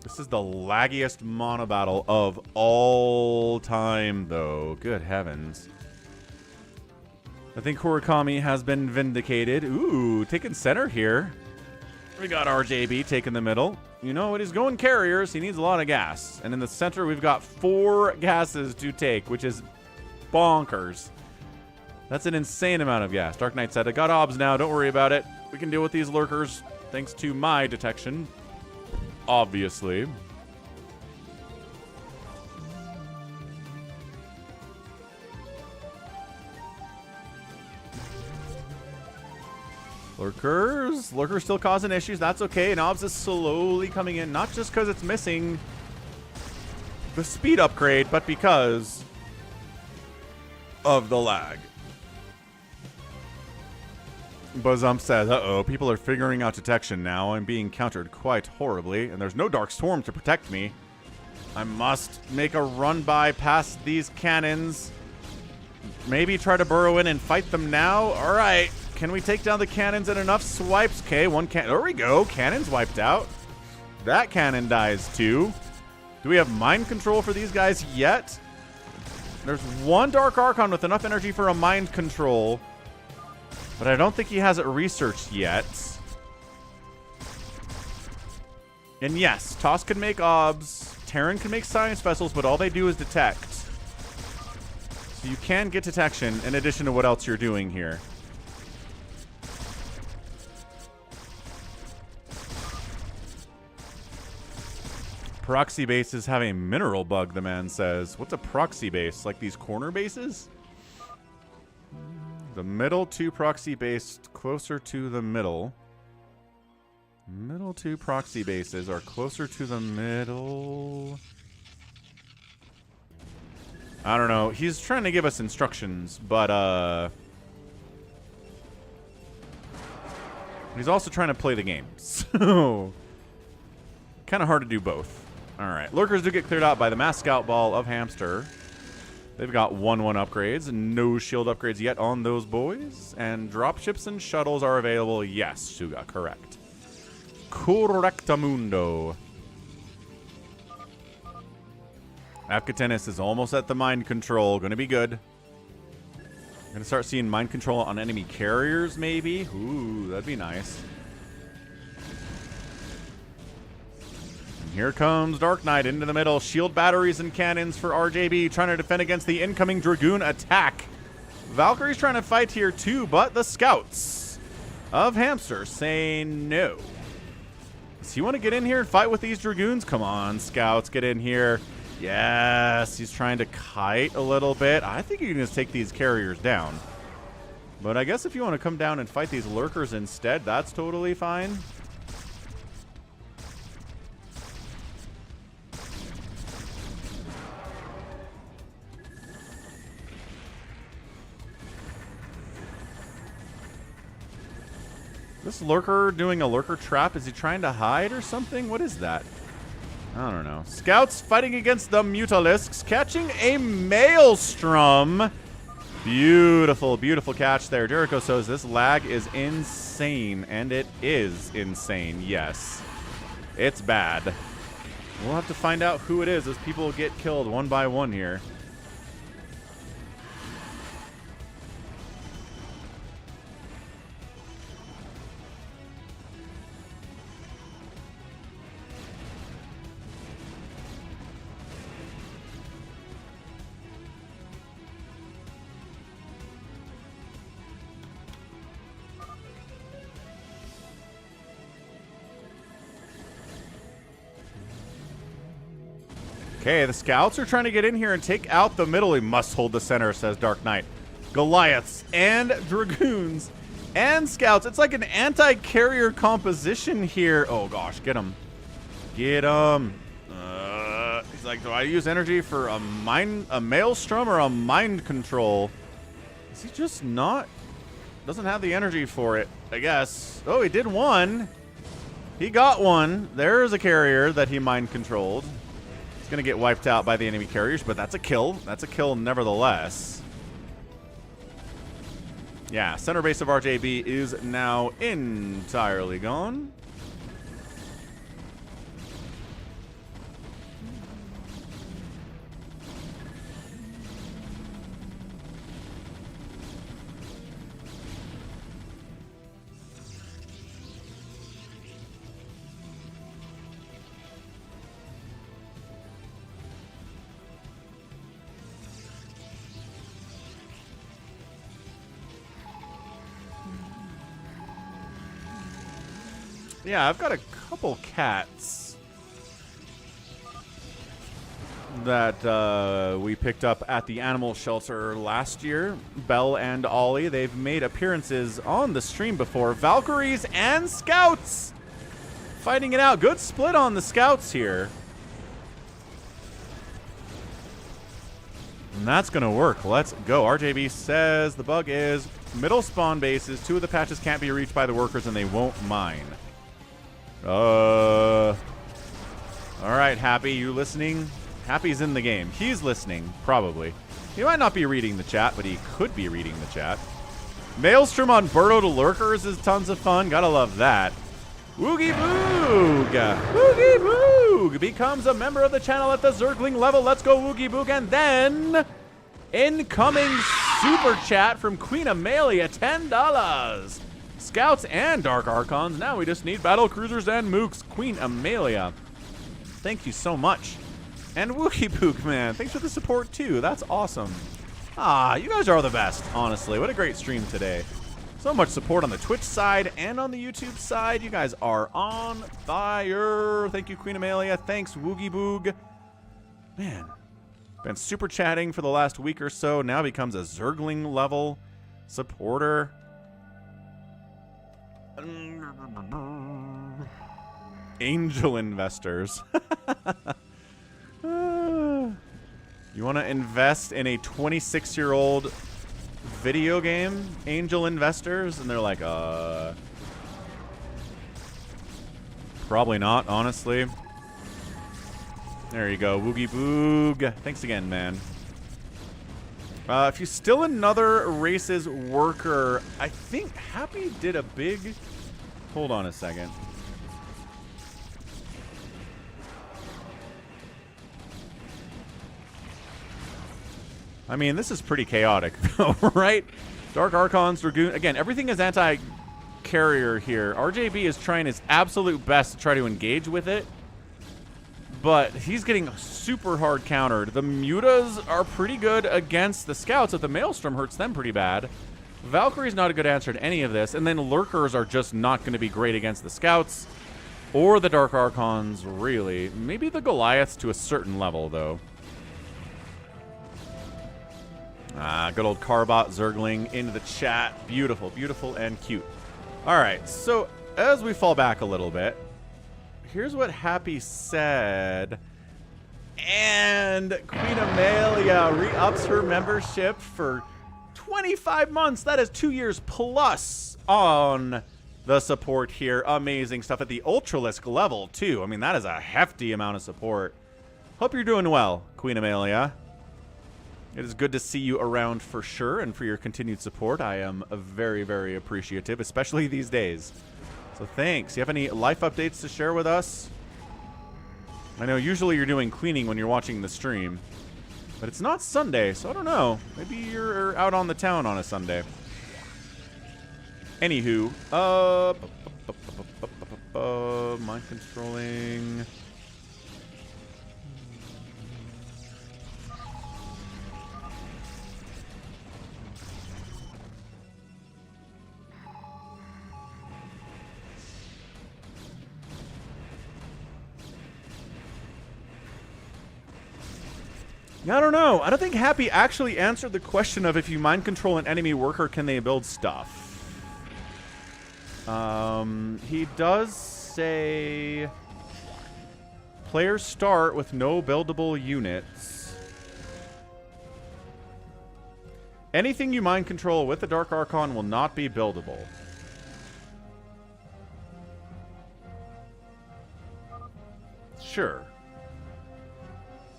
This is the laggiest Monobattle of all time, though. Good heavens. I think Horikami has been vindicated. Ooh, taking center here. We got RJB taking the middle. You know what? He's going carriers. He needs a lot of gas. And in the center, we've got 4 gases to take, which is bonkers. That's an insane amount of gas. Dark Knight said, I got obs now. Don't worry about it. We can deal with these lurkers thanks to my detection. Obviously. Lurkers still causing issues. That's okay. And obs is slowly coming in, not just because it's missing the speed upgrade, but because of the lag. Buzzump says, uh-oh, people are figuring out detection now. I'm being countered quite horribly, and there's no Dark Storm to protect me. I must make a run by past these cannons. Maybe try to burrow in and fight them now. All right. Can we take down the cannons in enough swipes? Okay, one cannon. There we go. Cannon's wiped out. That cannon dies too. Do we have mind control for these guys yet? There's one Dark Archon with enough energy for a mind control, but I don't think he has it researched yet. And yes, Toss can make obs. Terran can make science vessels, but all they do is detect. So you can get detection in addition to what else you're doing here. Proxy bases have a mineral bug, the man says. What's a proxy base? Like these corner bases? The middle 2 proxy base closer to the middle. Middle 2 proxy bases are closer to the middle. I don't know. He's trying to give us instructions, but he's also trying to play the game. So kind of hard to do both. Alright, lurkers do get cleared out by the mass scout ball of Hamster. They've got 1-1 upgrades. No shield upgrades yet on those boys. And dropships and shuttles are available. Yes, Suga, correct. Correctamundo. Apkatenis is almost at the mind control. Gonna be good. Gonna start seeing mind control on enemy carriers, maybe? Ooh, that'd be nice. Here comes Dark Knight into the middle. Shield batteries and cannons for RJB, trying to defend against the incoming Dragoon attack. Valkyrie's trying to fight here too, but the scouts of Hamster say no. Does he want to get in here and fight with these Dragoons? Come on, scouts, get in here. Yes, he's trying to kite a little bit. I think you can just take these carriers down. But I guess if you want to come down and fight these lurkers instead, that's totally fine. This lurker doing a lurker trap? Is he trying to hide or something? What is that? I don't know. Scouts fighting against the Mutalisks, catching a Maelstrom. Beautiful, beautiful catch there. Jericho says this lag is insane, and it is insane, yes. It's bad. We'll have to find out who it is as people get killed one by one here. Okay, the scouts are trying to get in here and take out the middle. He must hold the center, says Dark Knight. Goliaths and Dragoons and scouts. It's like an anti-carrier composition here. Oh gosh, get him. Get him. He's like, do I use energy for a maelstrom or a mind control? Is he just not? Doesn't have the energy for it, I guess. Oh, he did one. He got one. There's a carrier that he mind controlled. He's going to get wiped out by the enemy carriers, but that's a kill. That's a kill nevertheless. Yeah, center base of RJB is now entirely gone. Yeah, I've got a couple cats that we picked up at the animal shelter last year. Belle and Ollie, they've made appearances on the stream before. Valkyries and Scouts fighting it out. Good split on the Scouts here. And that's going to work. Let's go. RJB says the bug is middle spawn bases. 2 of the patches can't be reached by the workers and they won't mine. All right, Happy, you listening? Happy's in the game. He's listening, probably. He might not be reading the chat, but he could be reading the chat. Maelstrom on Birdo to Lurkers is tons of fun. Gotta love that. Woogie Boog! Woogie Boog becomes a member of the channel at the Zergling level. Let's go, Woogie Boog. And then, incoming super chat from Queen Amelia, $10. Scouts and Dark Archons. Now we just need battle cruisers and mooks. Queen Amelia, thank you so much. And Wookie Pook, man, thanks for the support too. That's awesome. Ah, you guys are the best, honestly. What a great stream today. So much support on the Twitch side and on the YouTube side. You guys are on fire. Thank you, Queen Amelia. Thanks, Woogie Boog. Man, been super chatting for the last week or so. Now becomes a Zergling level supporter. Angel investors. You want to invest in a 26-year-old video game? Angel investors? And they're like, probably not, honestly. There you go, Woogie Boog. Thanks again, man. If you still another races worker, I think Happy did a big... Hold on a second. I mean, this is pretty chaotic, right? Dark Archons, Dragoon. Again, everything is anti-carrier here. RJB is trying his absolute best to try to engage with it, but he's getting super hard countered. The Mutas are pretty good against the Scouts, but the Maelstrom hurts them pretty bad. Valkyrie's not a good answer to any of this, and then Lurkers are just not going to be great against the Scouts or the Dark Archons, really. Maybe the Goliaths to a certain level, though. Good old Carbot Zergling into the chat. Beautiful, beautiful, and cute. All right, so as we fall back a little bit, here's what Happy said. And Queen Amelia re-ups her membership for 25 months. That is 2 years plus on the support here. Amazing stuff at the Ultralisk level, too. I mean, that is a hefty amount of support. Hope you're doing well, Queen Amelia. It is good to see you around for sure, and for your continued support. I am very, very appreciative, especially these days. So thanks. You have any life updates to share with us? I know usually you're doing cleaning when you're watching the stream, but it's not Sunday, so I don't know. Maybe you're out on the town on a Sunday. Anywho, mind controlling. I don't know. I don't think Happy actually answered the question of if you mind control an enemy worker, can they build stuff? He does say players start with no buildable units. Anything you mind control with the Dark Archon will not be buildable. Sure.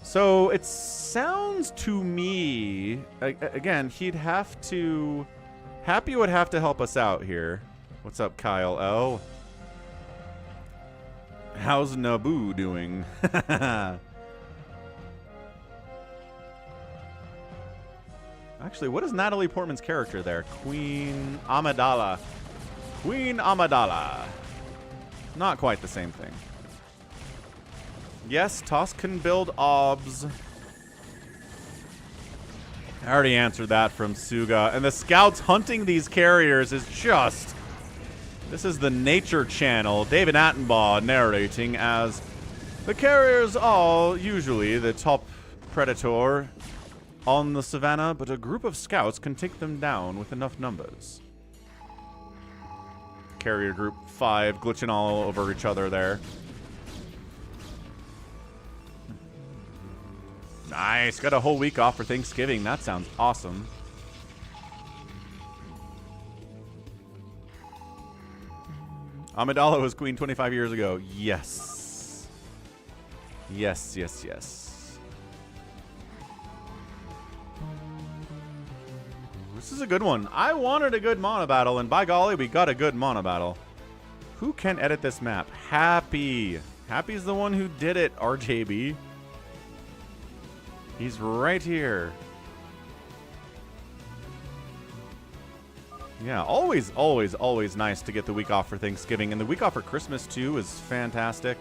So it sounds to me, again, he'd have to, Happy would have to help us out here. What's up, Kyle L? How's Naboo doing? Actually, what is Natalie Portman's character there? Queen Amidala. Queen Amidala. Not quite the same thing. Yes, Toss can build obs. I already answered that from Suga. And the scouts hunting these carriers is just... This is the Nature Channel. David Attenborough narrating as the carriers are usually the top predator on the savannah, but a group of scouts can take them down with enough numbers. Carrier group 5 glitching all over each other there. Nice. Got a whole week off for Thanksgiving. That sounds awesome. Amidala was queen 25 years ago. Yes. Yes, yes, yes. This is a good one. I wanted a good Monobattle, and by golly, we got a good Monobattle. Who can edit this map? Happy. Happy's the one who did it, RJB. He's right here. Yeah, always, always, always nice to get the week off for Thanksgiving. And the week off for Christmas, too, is fantastic.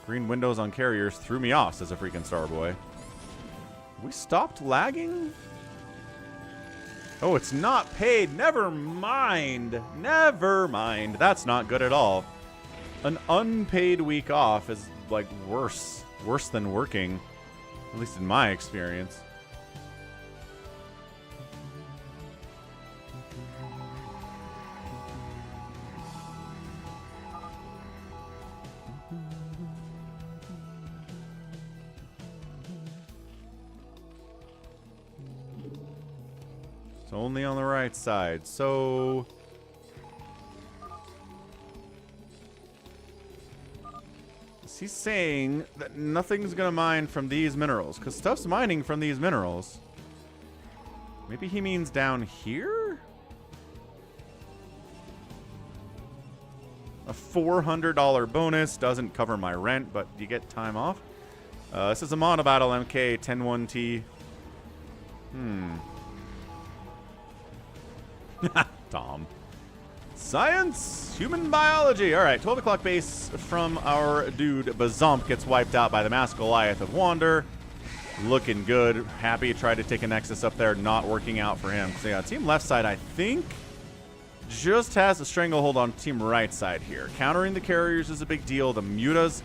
Green windows on carriers threw me off, says a freaking Starboy. We stopped lagging? Oh, it's not paid. Never mind. Never mind. That's not good at all. An unpaid week off is, like, worse. Worse than working. At least in my experience. It's only on the right side. So... he's saying that nothing's gonna mine from these minerals, because stuff's mining from these minerals. Maybe he means down here? A $400 bonus doesn't cover my rent, but you get time off. This is a Monobattle MK 101T. Tom. Science, human biology. All right, 12 o'clock base from our dude. Bazomp gets wiped out by the Masked Goliath of Wander. Looking good. Happy tried to take a Nexus up there, not working out for him. So yeah, team left side, I think, just has a stranglehold on team right side here. Countering the carriers is a big deal. The Mutas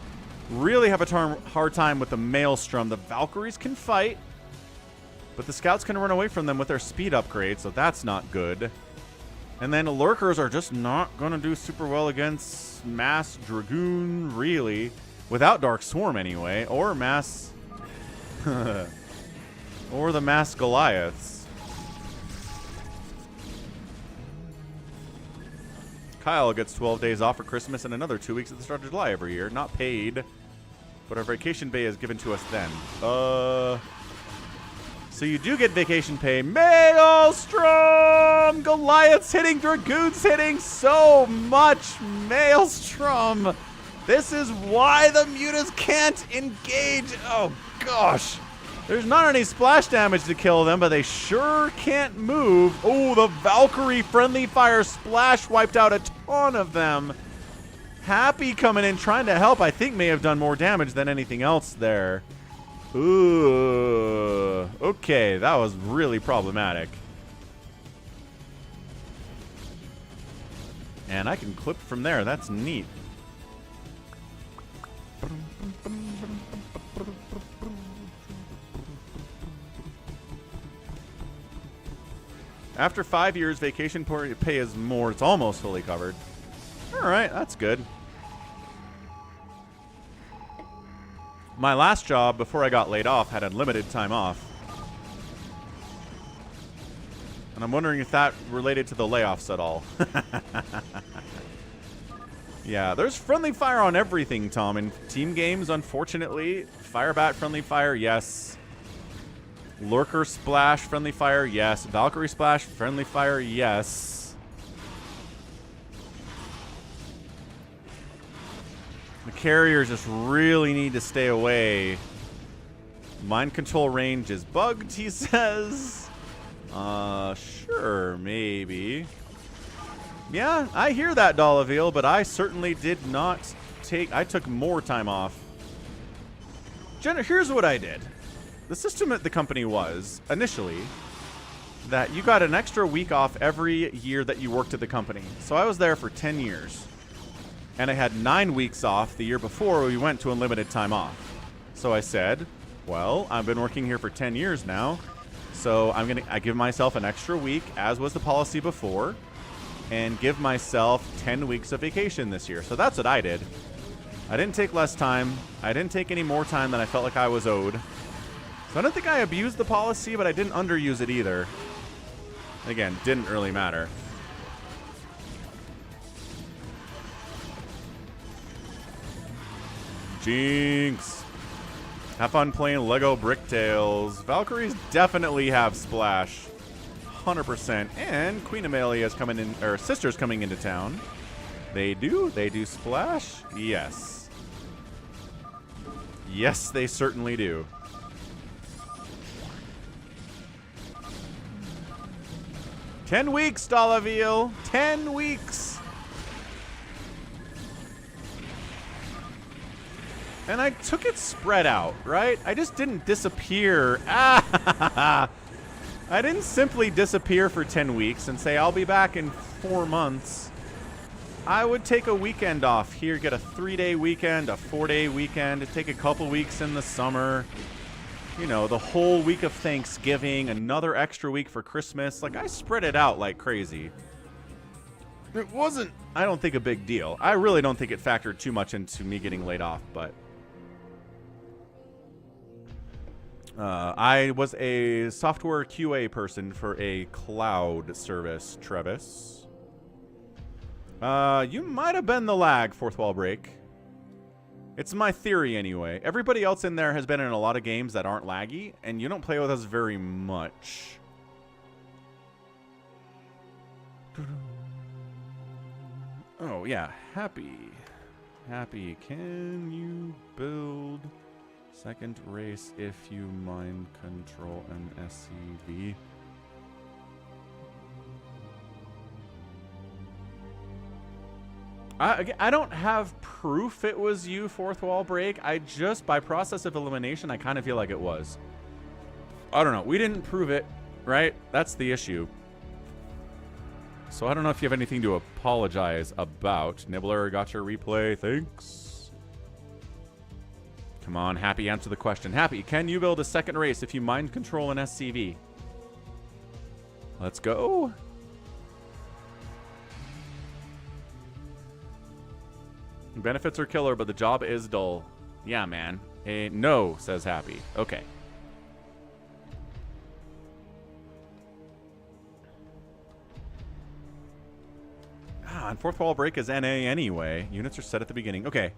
really have a hard time with the Maelstrom. The Valkyries can fight, but the scouts can run away from them with their speed upgrade, so that's not good. And then Lurkers are just not going to do super well against Mass Dragoon, really. Without Dark Swarm, anyway. Or Mass... or the Mass Goliaths. Kyle gets 12 days off for Christmas and another 2 weeks at the start of July every year. Not paid. But our vacation pay is given to us then. So you do get vacation pay. Maelstrom! Goliath's hitting, Dragoon's hitting, so much Maelstrom. This is why the Mutas can't engage. Oh, gosh. There's not any splash damage to kill them, but they sure can't move. Oh, the Valkyrie friendly fire splash wiped out a ton of them. Happy coming in, trying to help. I think may have done more damage than anything else there. Ooh, okay, that was really problematic. And I can clip from there. That's neat. After 5 years, vacation pay is more. It's almost fully covered. All right, that's good. My last job, before I got laid off, had unlimited time off. And I'm wondering if that related to the layoffs at all. Yeah, there's friendly fire on everything, Tom. In team games, unfortunately. Firebat friendly fire, yes. Lurker Splash, friendly fire, yes. Valkyrie Splash, friendly fire, yes. The carriers just really need to stay away. Mind control range is bugged, he says. Sure, maybe. Yeah, I hear that, Dollaville, but I certainly did not take... I took more time off. Jenna, here's what I did. The system at the company was, initially, that you got an extra week off every year that you worked at the company. So I was there for 10 years. And I had 9 weeks off the year before we went to unlimited time off. So I said, well, I've been working here for 10 years now. So I give myself an extra week, as was the policy before, and give myself 10 weeks of vacation this year. So that's what I did. I didn't take less time. I didn't take any more time than I felt like I was owed. So I don't think I abused the policy, but I didn't underuse it either. Again, didn't really matter. Jinx. Have fun playing Lego Bricktails. Valkyries definitely have Splash. 100%. And Queen Amelia is coming in, or Sister's coming into town. They do? They do Splash? Yes. Yes, they certainly do. "10 weeks, Dollaville. 10 weeks. And I took it spread out, right? I just didn't disappear. I didn't simply disappear for 10 weeks and say, I'll be back in 4 months. I would take a weekend off here, get a 3-day weekend, a 4-day weekend, take a couple weeks in the summer. You know, the whole week of Thanksgiving, another extra week for Christmas. Like, I spread it out like crazy. It wasn't, I don't think, a big deal. I really don't think it factored too much into me getting laid off, but... I was a software QA person for a cloud service, Travis. You might have been the lag, Fourth Wall Break. It's my theory, anyway. Everybody else in there has been in a lot of games that aren't laggy, and you don't play with us very much. Oh, yeah. Happy. Happy. Can you build second race if you mind control an SCV? I don't have proof it was you, Fourth Wall Break. I just, by process of elimination, I kind of feel like it was. I don't know. We didn't prove it, right? That's the issue. So I don't know if you have anything to apologize about. Nibbler, got your replay. Thanks. Come on, Happy, answer the question. Happy, can you build a second race if you mind control an SCV? Let's go. Benefits are killer, but the job is dull. Yeah, man. No, says Happy. Okay. And Fourth Wall Break is NA anyway. Units are set at the beginning. Okay.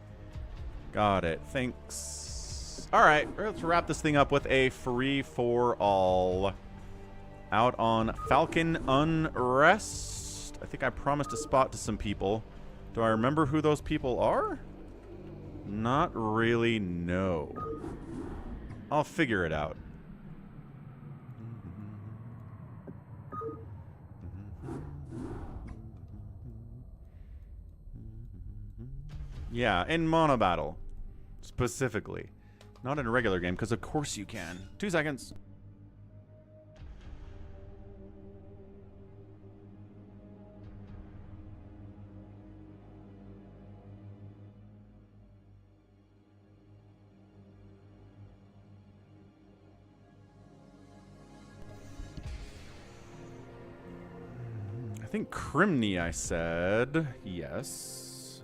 Got it. Thanks. All right. Let's wrap this thing up with a free-for-all. Out on Falcon Unrest. I think I promised a spot to some people. Do I remember who those people are? Not really, no. I'll figure it out. Yeah, in Monobattle. Specifically. Not in a regular game, because of course you can. 2 seconds. think Crimney, I said. Yes.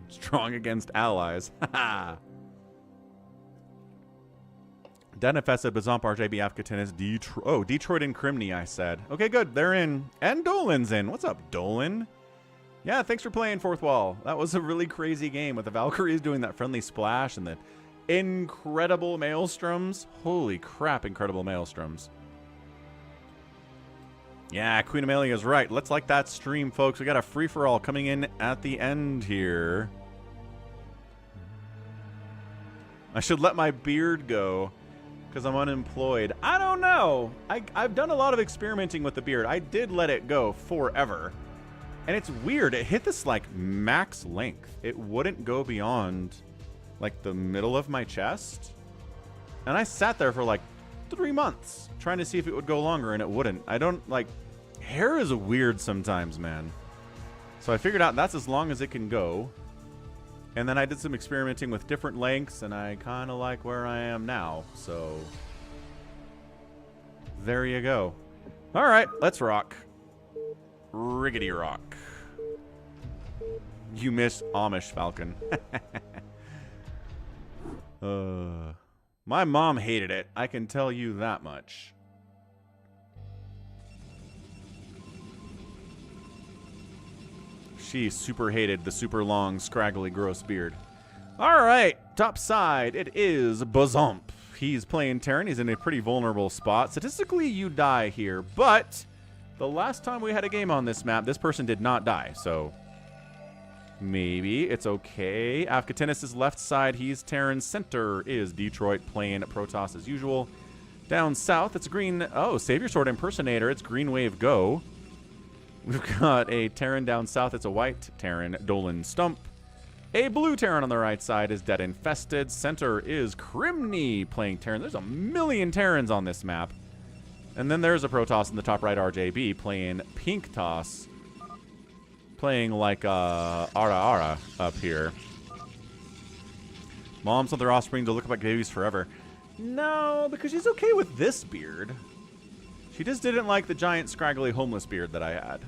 Strong against allies. Haha. Denifes said Bazomp, RJB, Afkatinis, Detroit. Oh, Detroit and Crimney, I said. Okay, good. They're in. And Dolan's in. What's up, Dolan? Yeah, thanks for playing Fourth Wall. That was a really crazy game with the Valkyries doing that friendly splash and the incredible maelstroms. Holy crap, incredible maelstroms. Yeah, Queen Amelia is right. Let's like that stream, folks. We got a free-for-all coming in at the end here. I should let my beard go because I'm unemployed. I don't know. I've done a lot of experimenting with the beard. I did let it go forever. And it's weird. It hit this, like, max length. It wouldn't go beyond, like, the middle of my chest. And I sat there for, like, 3 months trying to see if it would go longer, and it wouldn't. I don't, like, hair is weird sometimes, man. So I figured out that's as long as it can go. And then I did some experimenting with different lengths, and I kind of like where I am now. So there you go. All right, let's rock. Riggedy rock. You miss Amish, Falcon. My mom hated it. I can tell you that much. She super hated the super long, scraggly, gross beard. All right, top side, it is Bazomp. He's playing Terran. He's in a pretty vulnerable spot. Statistically, you die here, but the last time we had a game on this map, this person did not die, so maybe it's okay. Afkatinis' left side, he's Terran. Center is Detroit playing Protoss as usual. Down south, it's green. Oh, Savior Sword Impersonator. It's Green Wave Go. We've got a Terran down south. It's a white Terran, Dolan Stump. A blue Terran on the right side is Dead Infested. Center is Crimney playing Terran. There's a million Terrans on this map. And then there's a Protoss in the top right, RJB, playing Pink Toss. Playing like Ara up here. Moms want their offspring to look like babies forever. No, because she's okay with this beard. She just didn't like the giant, scraggly, homeless beard that I had.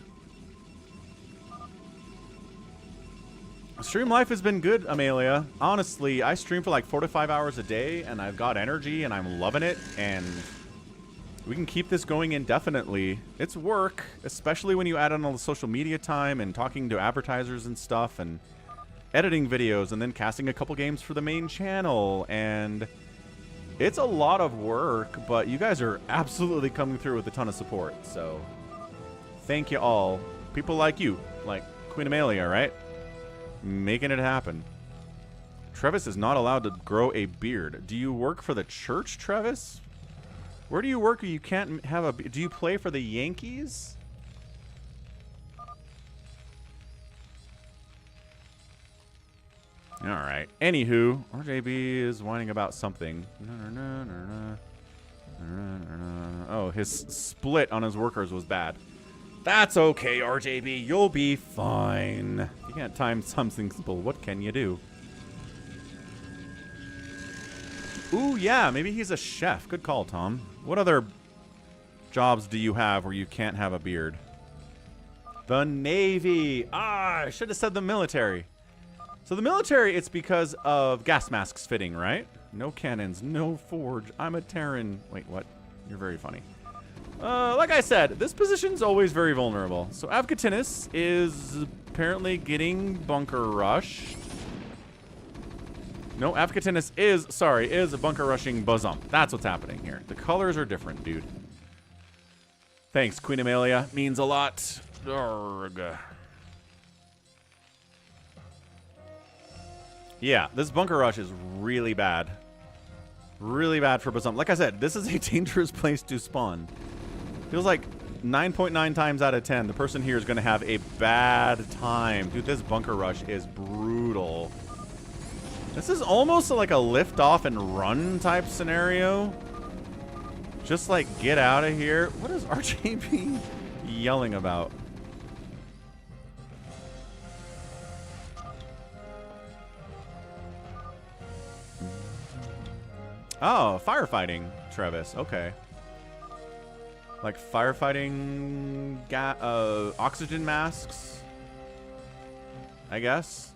Stream life has been good, Amelia. Honestly, I stream for like 4 to 5 hours a day, and I've got energy, and I'm loving it, and we can keep this going indefinitely. It's work, especially when you add on all the social media time and talking to advertisers and stuff, and editing videos, and then casting a couple games for the main channel, and it's a lot of work, but you guys are absolutely coming through with a ton of support, so thank you all. People like you, like Queen Amelia, right? Making it happen. Travis is not allowed to grow a beard. Do you work for the church, Travis? Where do you work or you can't have a... Do you play for the Yankees? Alright. Anywho, RJB is whining about something. Oh, his split on his workers was bad. That's okay, RJB. You'll be fine. You can't time something simple. What can you do? Ooh, yeah. Maybe he's a chef. Good call, Tom. What other jobs do you have where you can't have a beard? The Navy. Ah, I should have said the military. So the military, it's because of gas masks fitting, right? No cannons, no forge. I'm a Terran. Wait, what? You're very funny. Like I said, this position's always very vulnerable. So Avkatinis is apparently getting bunker rushed. No, Avkatinis is a bunker rushing Bazomp. That's what's happening here. The colors are different, dude. Thanks, Queen Amelia. Means a lot. Urgh. Yeah, this bunker rush is really bad. Really bad for Bazomp. Like I said, this is a dangerous place to spawn. Feels like 9.9 times out of 10, the person here is going to have a bad time. Dude, this bunker rush is brutal. This is almost like a lift off and run type scenario. Just like, get out of here. What is RJB yelling about? Oh, firefighting, Travis. Okay. Like firefighting oxygen masks, I guess.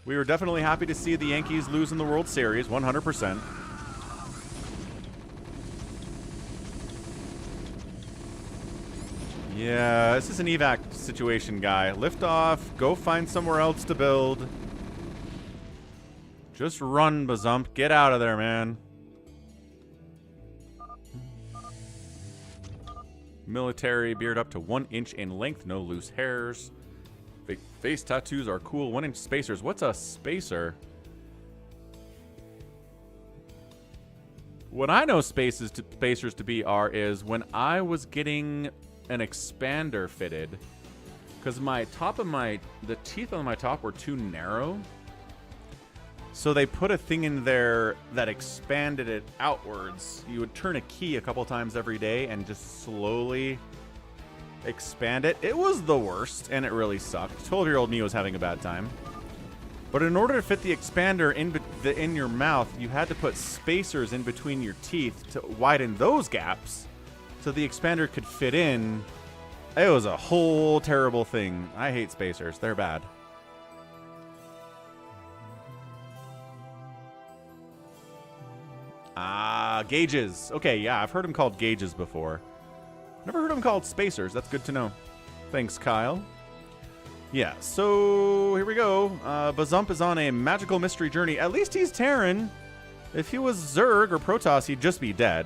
We were definitely happy to see the Yankees lose in the World Series, 100%. Yeah, this is an evac situation, guy. Lift off, go find somewhere else to build. Just run, Bazump. Get out of there, man. Military beard up to 1 inch in length, no loose hairs. Face tattoos are cool. 1 inch spacers. What's a spacer? What I know spacers to be is when I was getting an expander fitted, because the teeth on my top were too narrow. So they put a thing in there that expanded it outwards. You would turn a key a couple times every day and just slowly expand it. It was the worst, and it really sucked. 12-year-old me was having a bad time. But in order to fit the expander in your mouth, you had to put spacers in between your teeth to widen those gaps so the expander could fit in. It was a whole terrible thing. I hate spacers. They're bad. Ah, gauges. Okay, yeah, I've heard them called gauges before. Never heard them called spacers. That's good to know. Thanks, Kyle. Yeah, so here we go. Bazump is on a magical mystery journey. At least he's Terran. If he was Zerg or Protoss, he'd just be dead.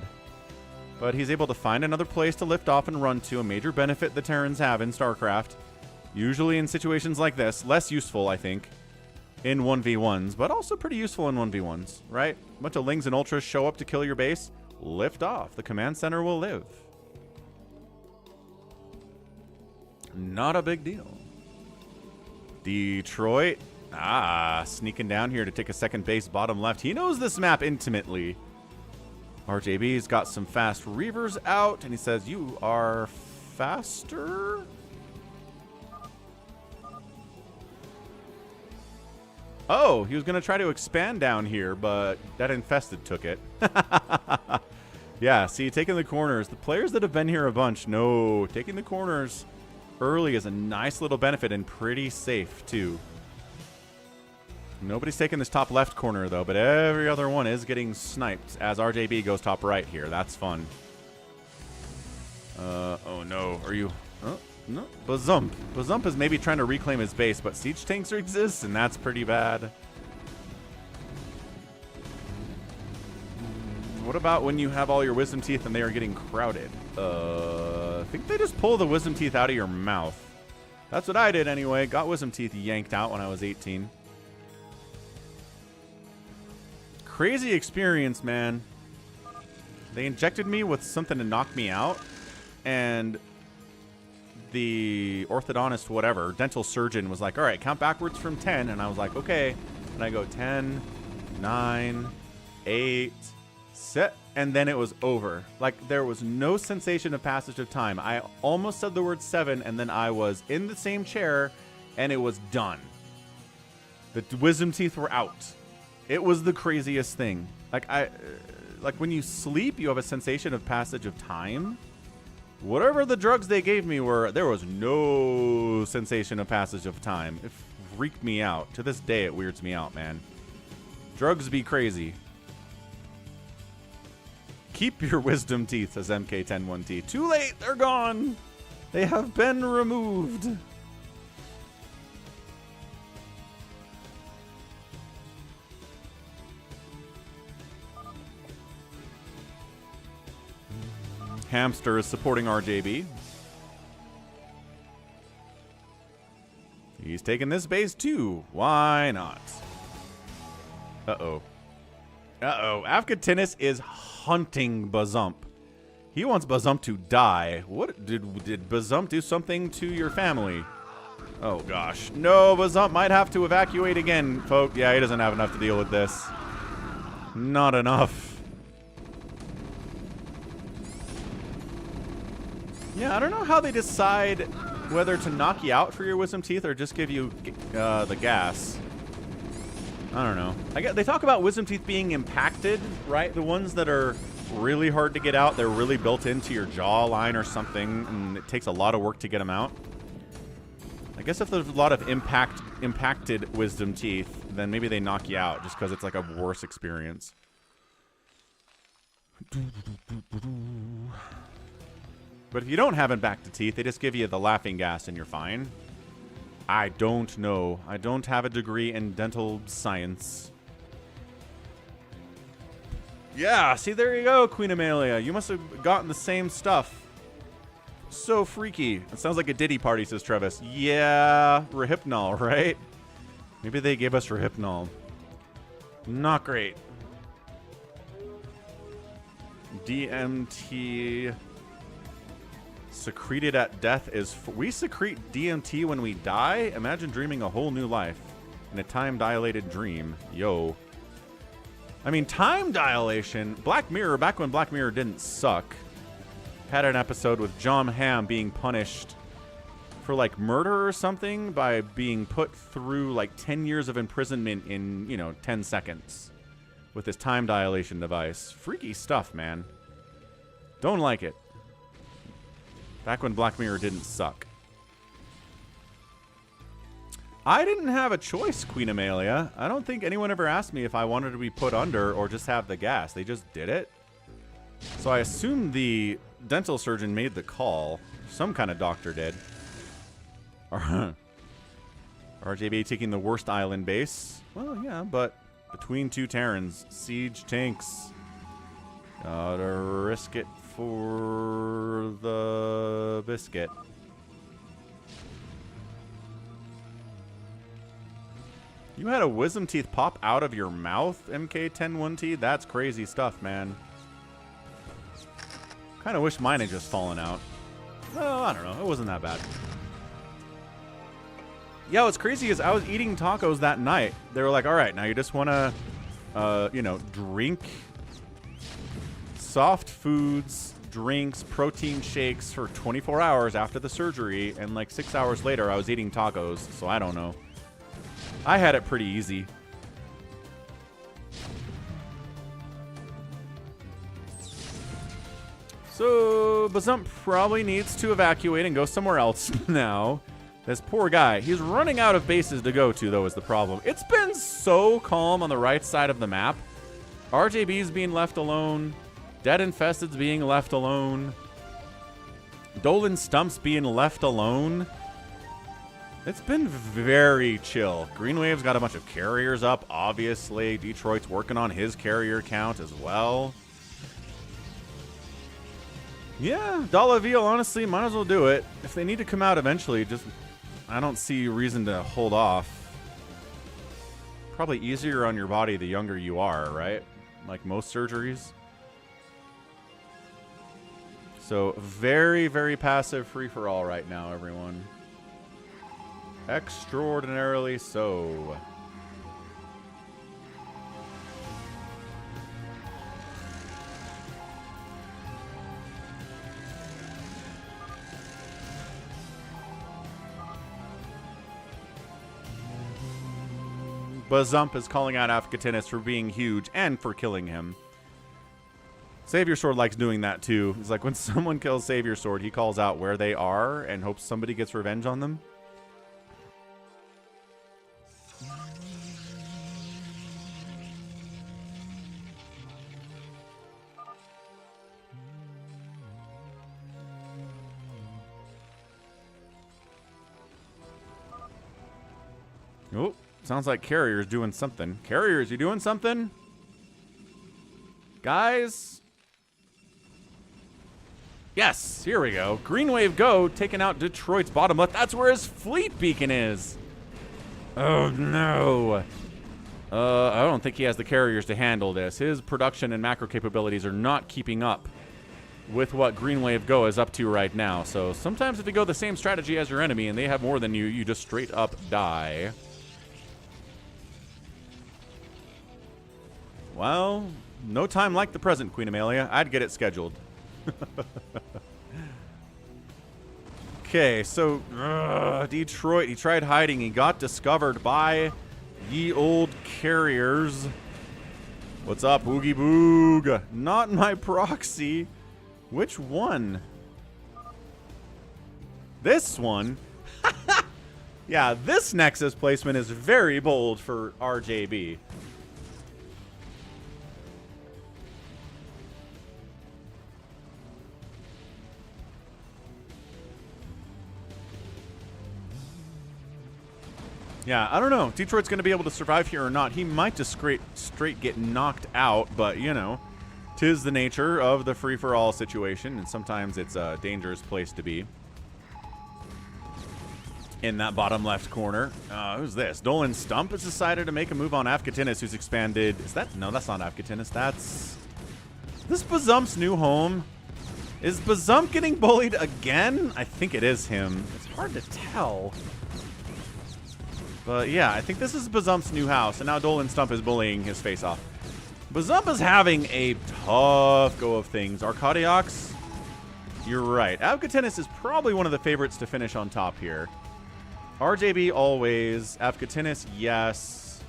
But he's able to find another place to lift off and run to, a major benefit the Terrans have in StarCraft. Usually in situations like this. Less useful, I think, in 1v1s, but also pretty useful in 1v1s, right? A bunch of Lings and Ultras show up to kill your base. Lift off. The command center will live. Not a big deal. Detroit. Ah, sneaking down here to take a second base bottom left. He knows this map intimately. RJB's got some fast Reavers out, and he says, you are faster? Oh, he was going to try to expand down here, but that infested took it. Yeah, see, taking the corners. The players that have been here a bunch know taking the corners early is a nice little benefit and pretty safe, too. Nobody's taking this top left corner, though, but every other one is getting sniped as RJB goes top right here. That's fun. Oh, no. Are you... Oh, no. Bazump. Bazump is maybe trying to reclaim his base, but siege tanks exist, and that's pretty bad. What about when you have all your wisdom teeth and they are getting crowded? I think they just pull the wisdom teeth out of your mouth. That's what I did anyway. Got wisdom teeth yanked out when I was 18. Crazy experience, man. They injected me with something to knock me out, and the orthodontist, whatever, dental surgeon was like, all right, count backwards from 10. And I was like, okay. And I go 10, 9, 8, set, and then it was over. Like, there was no sensation of passage of time. I almost said the word 7, and then I was in the same chair, and it was done. The wisdom teeth were out. It was the craziest thing. Like, like when you sleep, you have a sensation of passage of time. Whatever the drugs they gave me were, there was no sensation of passage of time. It freaked me out. To this day, it weirds me out, man. Drugs be crazy. Keep your wisdom teeth, says MK101T. Too late, they're gone. They have been removed. Hamster is supporting RJB. He's taking this base too. Why not? Uh-oh. Uh-oh. Afghatinus is hunting Bazump. He wants Bazump to die. What did Bazump do something to your family? Oh gosh. No, Bazump might have to evacuate again, folks. Yeah, he doesn't have enough to deal with this. Not enough. Yeah, I don't know how they decide whether to knock you out for your wisdom teeth or just give you the gas. I don't know. They talk about wisdom teeth being impacted, right? The ones that are really hard to get out, they're really built into your jawline or something, and it takes a lot of work to get them out. I guess if there's a lot of impacted wisdom teeth, then maybe they knock you out just because it's like a worse experience. But if you don't have impacted teeth, they just give you the laughing gas and you're fine. I don't know. I don't have a degree in dental science. Yeah, see, there you go, Queen Amelia. You must have gotten the same stuff. So freaky. It sounds like a Diddy party, says Travis. Yeah, Rehypnol, right? Maybe they gave us Rehypnol. Not great. DMT secreted at death is... We secrete DMT when we die? Imagine dreaming a whole new life in a time-dilated dream. Yo. I mean, time dilation. Black Mirror, back when Black Mirror didn't suck, had an episode with John Hamm being punished for, like, murder or something by being put through, like, 10 years of imprisonment in, you know, 10 seconds with his time dilation device. Freaky stuff, man. Don't like it. Back when Black Mirror didn't suck. I didn't have a choice, Queen Amelia. I don't think anyone ever asked me if I wanted to be put under or just have the gas. They just did it. So I assume the dental surgeon made the call. Some kind of doctor did. RJB taking the worst island base. Well, yeah, but between two Terrans, siege tanks. Gotta risk it for the biscuit. You had a wisdom teeth pop out of your mouth, MK101T? That's crazy stuff, man. Kind of wish mine had just fallen out. Well, I don't know. It wasn't that bad. Yeah, what's crazy is I was eating tacos that night. They were like, all right, now you just want to, you know, drink soft foods, drinks, protein shakes for 24 hours after the surgery. And like 6 hours later, I was eating tacos. So I don't know. I had it pretty easy. So Bazump probably needs to evacuate and go somewhere else now. This poor guy. He's running out of bases to go to, though, is the problem. It's been so calm on the right side of the map. RJB's being left alone. Dead Infested's being left alone. Dolan Stump's being left alone. It's been very chill. Green Wave's got a bunch of carriers up, obviously. Detroit's working on his carrier count as well. Yeah, Dollaville, honestly, might as well do it. If they need to come out eventually, just... I don't see a reason to hold off. Probably easier on your body the younger you are, right? Like most surgeries. So, very, very passive free-for-all right now, everyone. Extraordinarily so. Bazump is calling out Africatinus for being huge and for killing him. Savior Sword likes doing that too. It's like when someone kills Savior Sword, he calls out where they are and hopes somebody gets revenge on them. Oh, sounds like Carrier's doing something. Carriers, you doing something? Guys? Yes, here we go. Green Wave Go, taking out Detroit's bottom left. That's where his fleet beacon is. Oh, no. I don't think he has the carriers to handle this. His production and macro capabilities are not keeping up with what Green Wave Go is up to right now. So sometimes if you go the same strategy as your enemy and they have more than you, you just straight up die. Well, no time like the present, Queen Amelia. I'd get it scheduled. Okay, so Detroit, he tried hiding. He got discovered by Ye old carriers. What's up, Oogie Boog? Not my proxy. Which one? This one? Yeah, this Nexus placement is very bold for RJB. Yeah, I don't know. Detroit's going to be able to survive here or not. He might just straight get knocked out, but, you know, 'tis the nature of the free-for-all situation, and sometimes it's a dangerous place to be. In that bottom left corner. Who's this? Dolan Stump has decided to make a move on Afkatinis, who's expanded. Is that? No, that's not Afkatinis. That's... This Bazump's new home. Is Bazump getting bullied again? I think it is him. It's hard to tell. But yeah, I think this is Bazump's new house, and now Dolan Stump is bullying his face off. Bazump is having a tough go of things. Arcadiox, you're right. Afkatinis is probably one of the favorites to finish on top here. RJB always. Afkatinis, yes.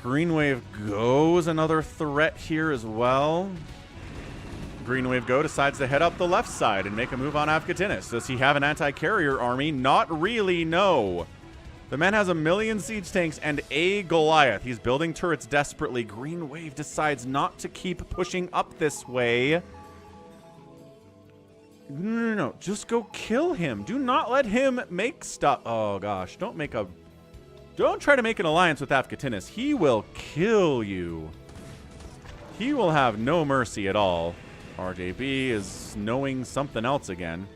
Green Wave Go is another threat here as well. Green Wave Go decides to head up the left side and make a move on Afkatinis. Does he have an anti-carrier army? Not really, no. The man has 1 million siege tanks and a Goliath. He's building turrets desperately. Green Wave decides not to keep pushing up this way. No. Just go kill him. Do not let him make stuff. Oh, gosh. Don't try to make an alliance with Afkatinis. He will kill you. He will have no mercy at all. RJB is knowing something else again.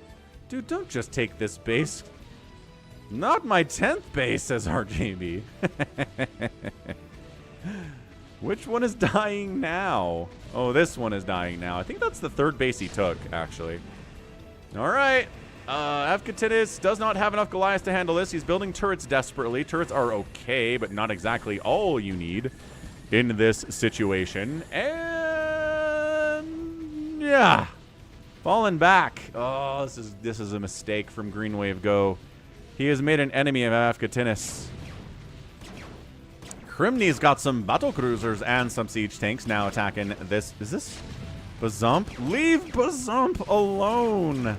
Dude, don't just take this base. Not my 10th base, says RJB. Which one is dying now? Oh, this one is dying now. I think that's the 3rd base he took, actually. All right. Afkatinis does not have enough Goliaths to handle this. He's building turrets desperately. Turrets are okay, but not exactly all you need in this situation. And yeah, falling back. Oh, this is a mistake from Green Wave Go. He has made an enemy of Afkatinis. Crimney's got some battle cruisers and some siege tanks now attacking this. Is this Bazump? Leave Bazump alone.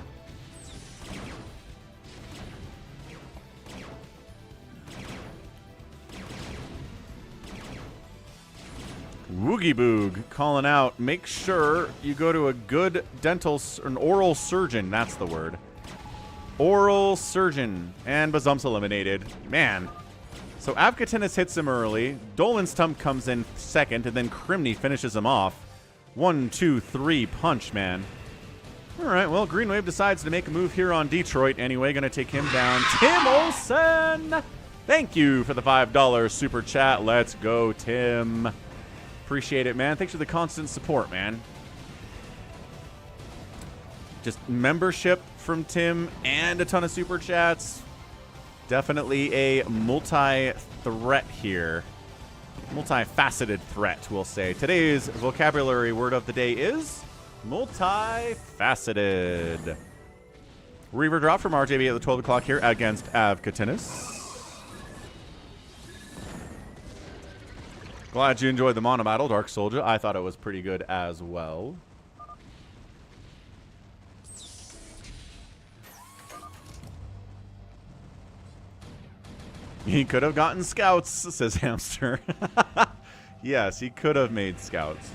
Woogie Boog calling out, make sure you go to a good an oral surgeon. That's the word. Oral surgeon. And Bazump's eliminated. Man. So Afkatinis hits him early. Dolan Stump comes in second, and then Crimney finishes him off. 1, 2, 3 punch, man. All right, well, Green Wave decides to make a move here on Detroit anyway. Going to take him down. Tim Olsen! Thank you for the $5 super chat. Let's go, Tim. Appreciate it, man. Thanks for the constant support, man. Just membership from Tim and a ton of super chats. Definitely a multi-threat here. Multifaceted threat, we'll say. Today's vocabulary word of the day is multifaceted. Reaver drop from RJB at the 12 o'clock here against Afkatinis. Glad you enjoyed the Monobattle, Dark Soldier. I thought it was pretty good as well. He could have gotten scouts, says Hamster. Yes, he could have made scouts.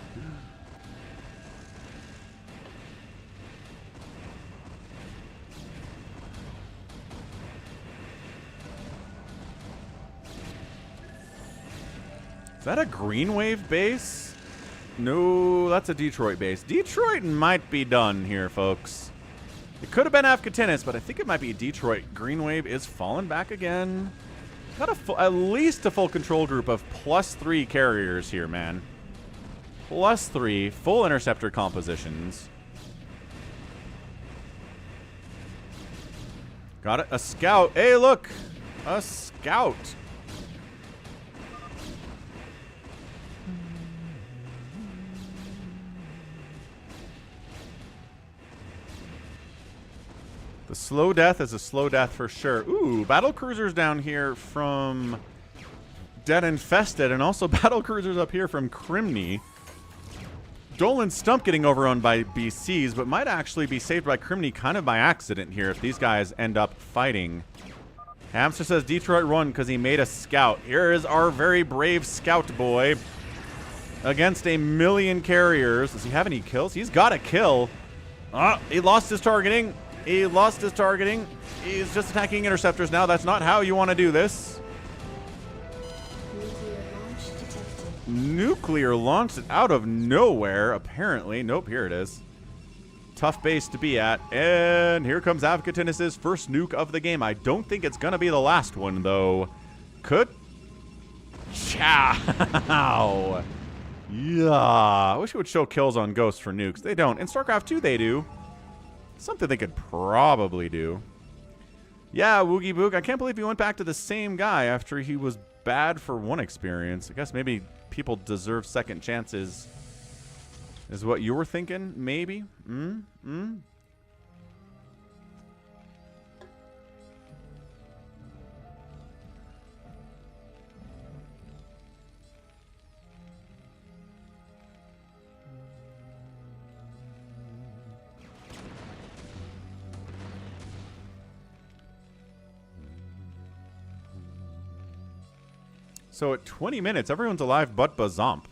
Is that a Green Wave base? No, that's a Detroit base. Detroit might be done here, folks. It could have been Afkatinis, but I think it might be Detroit. Green Wave is falling back again. Got at least a full control group of +3 carriers here, man. +3 full interceptor compositions. Got it. A scout. Hey, look. A scout. The slow death is a slow death for sure. Ooh, battle cruisers down here from dead infested, and also battle cruisers up here from Crimney. Dolan Stump getting overrun by BCs, but might actually be saved by Crimney kind of by accident here if these guys end up fighting. Hamster says Detroit run because he made a scout. Here is our very brave scout boy against a million carriers. Does he have any kills? He's got a kill. He lost his targeting. He lost his targeting. He's just attacking interceptors now. That's not how you want to do this. Nuclear launched out of nowhere, apparently. Nope, here it is. Tough base to be at. And here comes Avkatinus' first nuke of the game. I don't think it's going to be the last one, though. Could. Chow. Yeah. I wish it would show kills on ghosts for nukes. They don't. In StarCraft 2, they do. Something they could probably do. Yeah, Woogie Boog. I can't believe he went back to the same guy after he was bad for one experience. I guess maybe people deserve second chances is what you were thinking, maybe? So at 20 minutes, everyone's alive but Bazomp.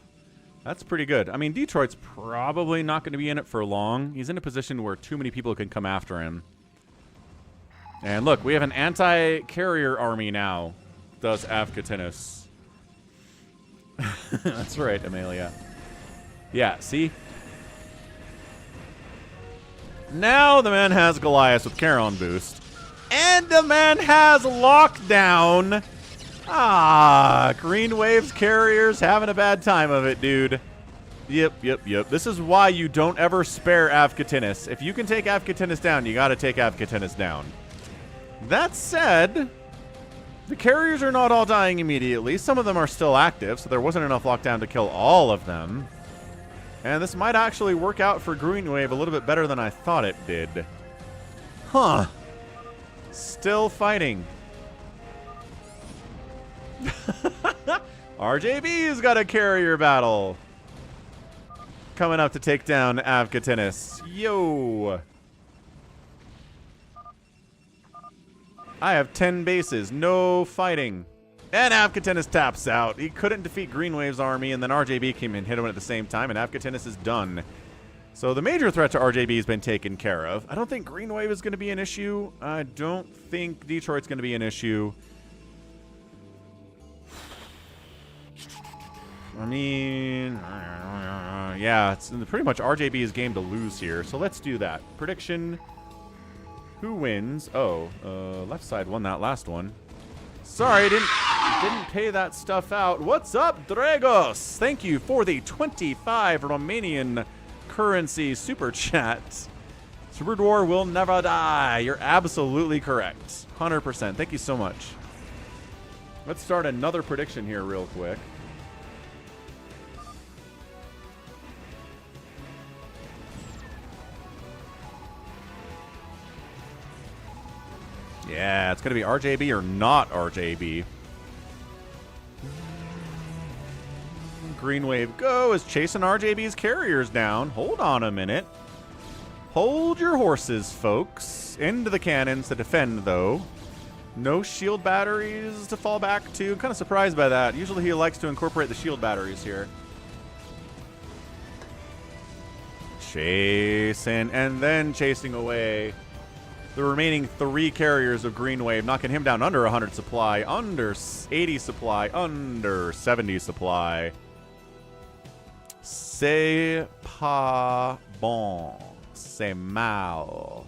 That's pretty good. I mean, Detroit's probably not going to be in it for long. He's in a position where too many people can come after him. And look, we have an anti-carrier army now, does Avkatinus. That's right, Amelia. Yeah, see? Now the man has Goliath with Charon boost. And the man has Lockdown. Green Wave's carriers having a bad time of it, dude. Yep. This is why you don't ever spare Avkatinus. If you can take Avkatinus down, you got to take Avkatinus down. That said, the carriers are not all dying immediately. Some of them are still active, so there wasn't enough lockdown to kill all of them. And this might actually work out for Green Wave a little bit better than I thought it did. Huh. Still fighting. RJB's got a carrier battle coming up to take down Avkatinus. Yo. I have 10 bases. No fighting. And Avkatinus taps out. He couldn't defeat Green Wave's army, and then RJB came and hit him at the same time, and Avkatinus is done. So the major threat to RJB has been taken care of. I don't think Green Wave is going to be an issue. I don't think Detroit's going to be an issue. I mean, yeah, it's pretty much RJB's game to lose here. So let's do that. Prediction. Who wins? Oh, left side won that last one. Sorry, didn't pay that stuff out. What's up, Dragos? Thank you for the 25 Romanian currency super chat. Super Dwarf will never die. You're absolutely correct. 100%. Thank you so much. Let's start another prediction here real quick. Yeah, it's going to be RJB or not RJB. Green Wave Go is chasing RJB's carriers down. Hold on a minute. Hold your horses, folks. Into the cannons to defend, though. No shield batteries to fall back to. I'm kind of surprised by that. Usually he likes to incorporate the shield batteries here. Chasing and then chasing away the remaining 3 carriers of Green Wave, knocking him down under 100 supply, under 80 supply, under 70 supply. C'est pas bon. C'est mal.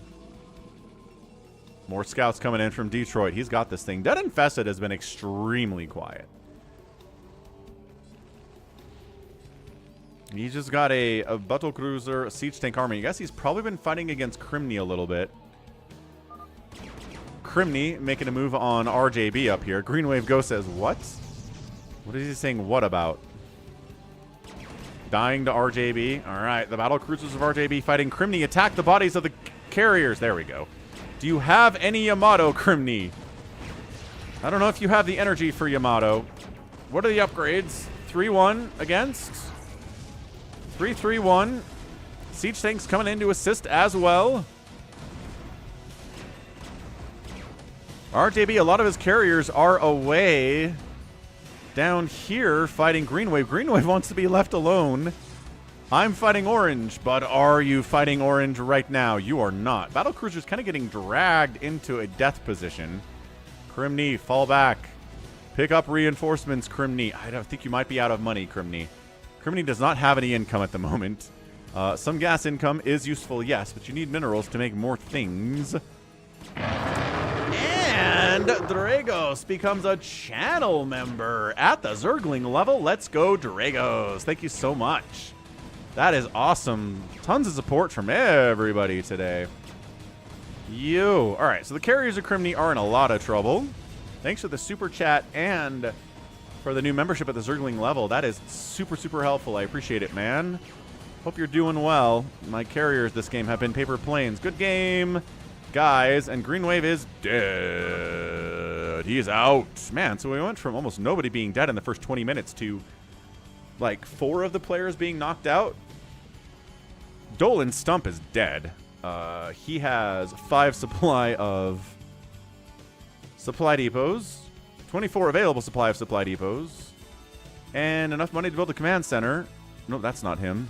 More scouts coming in from Detroit. He's got this thing. Dead Infested has been extremely quiet. He's just got a battle cruiser, a siege tank army. I guess he's probably been fighting against Crimney a little bit. Crimney making a move on RJB up here. Green Wave Go says, what? What is he saying what about? Dying to RJB. All right, the battle cruisers of RJB fighting Crimney. Attack the bodies of the carriers. There we go. Do you have any Yamato, Crimney? I don't know if you have the energy for Yamato. What are the upgrades? 3-1 against. 3-3-1. Siege tanks coming in to assist as well. RJB, a lot of his carriers are away down here fighting Green Wave. Green Wave wants to be left alone. I'm fighting Orange, but are you fighting Orange right now? You are not. Battlecruiser's kind of getting dragged into a death position. Crimney, fall back. Pick up reinforcements, Crimney. I don't think you might be out of money, Crimney. Crimney does not have any income at the moment. Some gas income is useful, yes, but you need minerals to make more things. And Dragos becomes a channel member at the Zergling level. Let's go, Dragos. Thank you so much. That is awesome. Tons of support from everybody today. All right, so the carriers of Crimney are in a lot of trouble. Thanks for the super chat and for the new membership at the Zergling level. That is super, super helpful. I appreciate it, man. Hope you're doing well. My carriers this game have been paper planes. Good game, guys. And Green Wave is dead. He is out. Man, so we went from almost nobody being dead in the first 20 minutes to like 4 of the players being knocked out. Dolan Stump is dead. He has 5 supply depots, 24 available supply of supply depots, and enough money to build a command center. No, that's not him.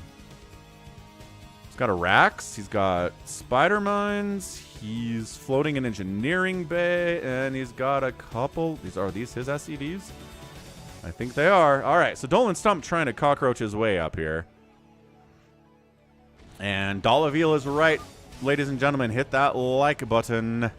He's got a Rax. He's got spider mines. He's floating an engineering bay, and he's got a couple. Are these his SCVs? I think they are. All right, so Dolan Stump trying to cockroach his way up here. And Dolaville is right. Ladies and gentlemen, hit that like button.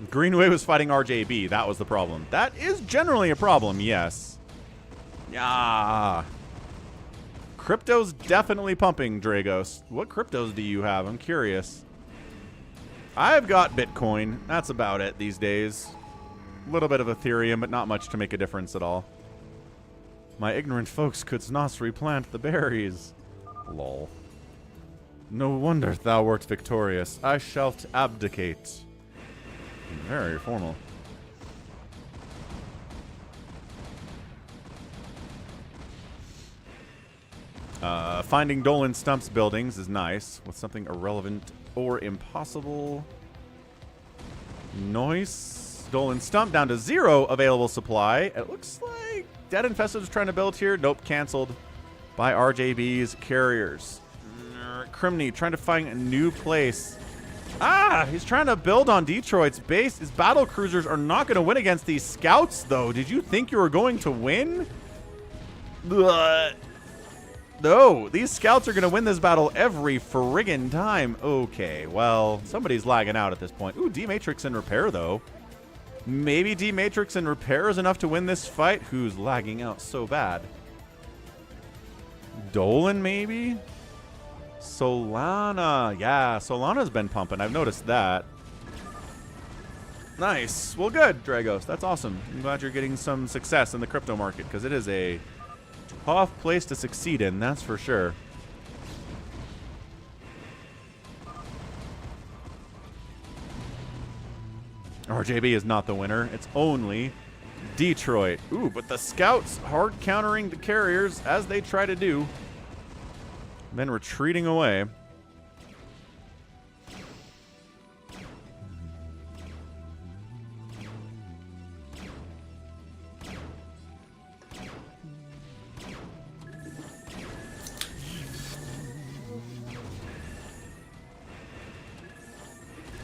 Greenway was fighting RJB. That was the problem. That is generally a problem, yes. Yeah. Crypto's definitely pumping, Dragos. What cryptos do you have? I'm curious. I've got Bitcoin. That's about it these days. A little bit of Ethereum, but not much to make a difference at all. My ignorant folks could not replant the berries. Lol. No wonder thou wert victorious. I shalt abdicate. Very formal. Finding Dolan Stump's buildings is nice. With something irrelevant or impossible. Nice. Dolan Stump down to 0 available supply. It looks like Dead Infested is trying to build here. Nope, canceled by RJB's carriers. Crimney trying to find a new place. He's trying to build on Detroit's base. His battle cruisers are not going to win against these scouts, though. Did you think you were going to win? No, these scouts are going to win this battle every friggin' time. Okay, well, somebody's lagging out at this point. Ooh, D-Matrix in repair, though. Maybe D-Matrix in repair is enough to win this fight. Who's lagging out so bad? Dolan, maybe? Solana. Yeah, Solana's been pumping. I've noticed that. Nice. Well, good, Dragos. That's awesome. I'm glad you're getting some success in the crypto market, because it is a tough place to succeed in, that's for sure. RJB is not the winner. It's only Detroit. Ooh, but the scouts hard countering the carriers as they try to do. Then retreating away.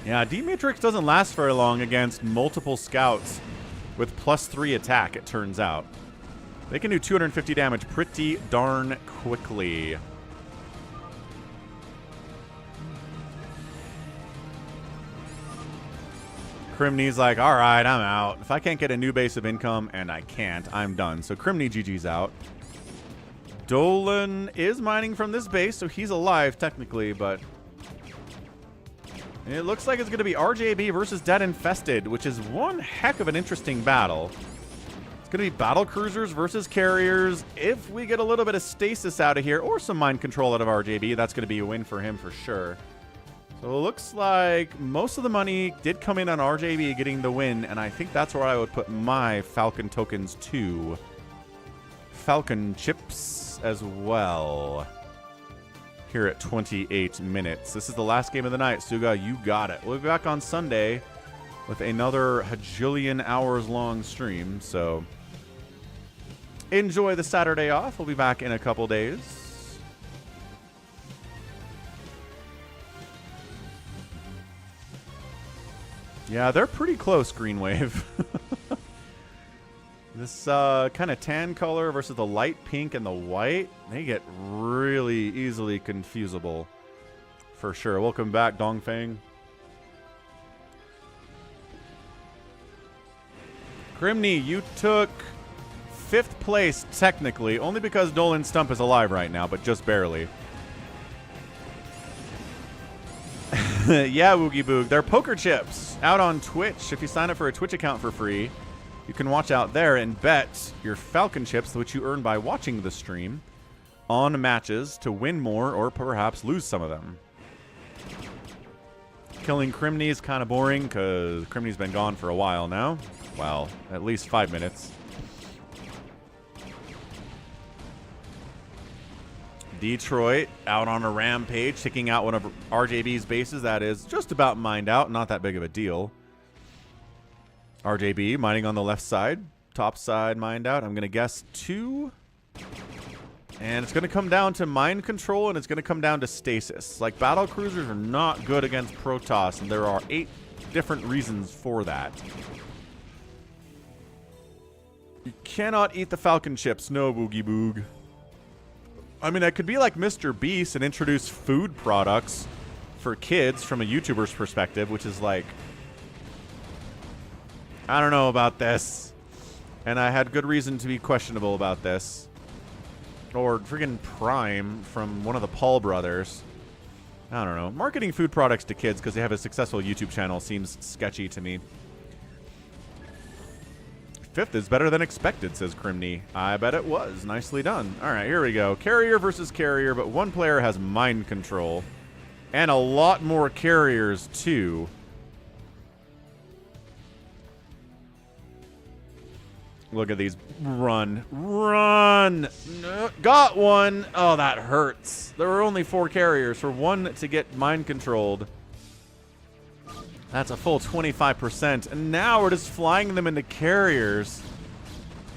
Yeah, D-Matrix doesn't last very long against multiple scouts with +3 attack, it turns out. They can do 250 damage pretty darn quickly. Crimney's like, all right, I'm out. If I can't get a new base of income, and I can't, I'm done. So Crimney GG's out. Dolan is mining from this base, so he's alive technically, but it looks like it's going to be RJB versus Dead Infested, which is one heck of an interesting battle. It's Gonna be battle cruisers versus carriers. If we get a little bit of stasis out of here, or some mind control out of RJB, that's gonna be a win for him for sure. So it looks like most of the money did come in on RJB getting the win, and I think that's where I would put my Falcon tokens too. Falcon chips as well. Here at 28 minutes. This is the last game of the night. Suga, you got it. We'll be back on Sunday with another hajillion hours long stream, so enjoy the Saturday off. We'll be back in a couple days. Yeah, they're pretty close, Green Wave. This kind of tan color versus the light pink and the white, they get really easily confusable. For sure. Welcome back, Dongfang. Crimney, you took 5th place, technically, only because Dolan Stump is alive right now, but just barely. Yeah, Woogie Boog. They're poker chips out on Twitch. If you sign up for a Twitch account for free, you can watch out there and bet your Falcon chips, which you earn by watching the stream, on matches to win more or perhaps lose some of them. Killing Crimney is kind of boring because Crimney's been gone for a while now. Well, at least 5 minutes. Detroit out on a rampage, taking out one of RJB's bases. That is just about mined out. Not that big of a deal. RJB mining on the left side. Top side mined out. I'm going to guess 2. And it's going to come down to mind control, and it's going to come down to stasis. Like, battle cruisers are not good against Protoss, and there are 8 different reasons for that. You cannot eat the Falcon chips. No, Boogie Boog. I mean, I could be like Mr. Beast and introduce food products for kids from a YouTuber's perspective, which is like, I don't know about this. And I had good reason to be questionable about this. Or friggin' Prime from one of the Paul brothers. I don't know. Marketing food products to kids because they have a successful YouTube channel seems sketchy to me. 5th is better than expected, says Crimney. I bet it was. Nicely done. All right, here we go. Carrier versus carrier, but one player has mind control. And a lot more carriers, too. Look at these. Run. Run! No, got one! Oh, that hurts. There were only 4 carriers for one to get mind controlled. That's a full 25%. And now we're just flying them into carriers.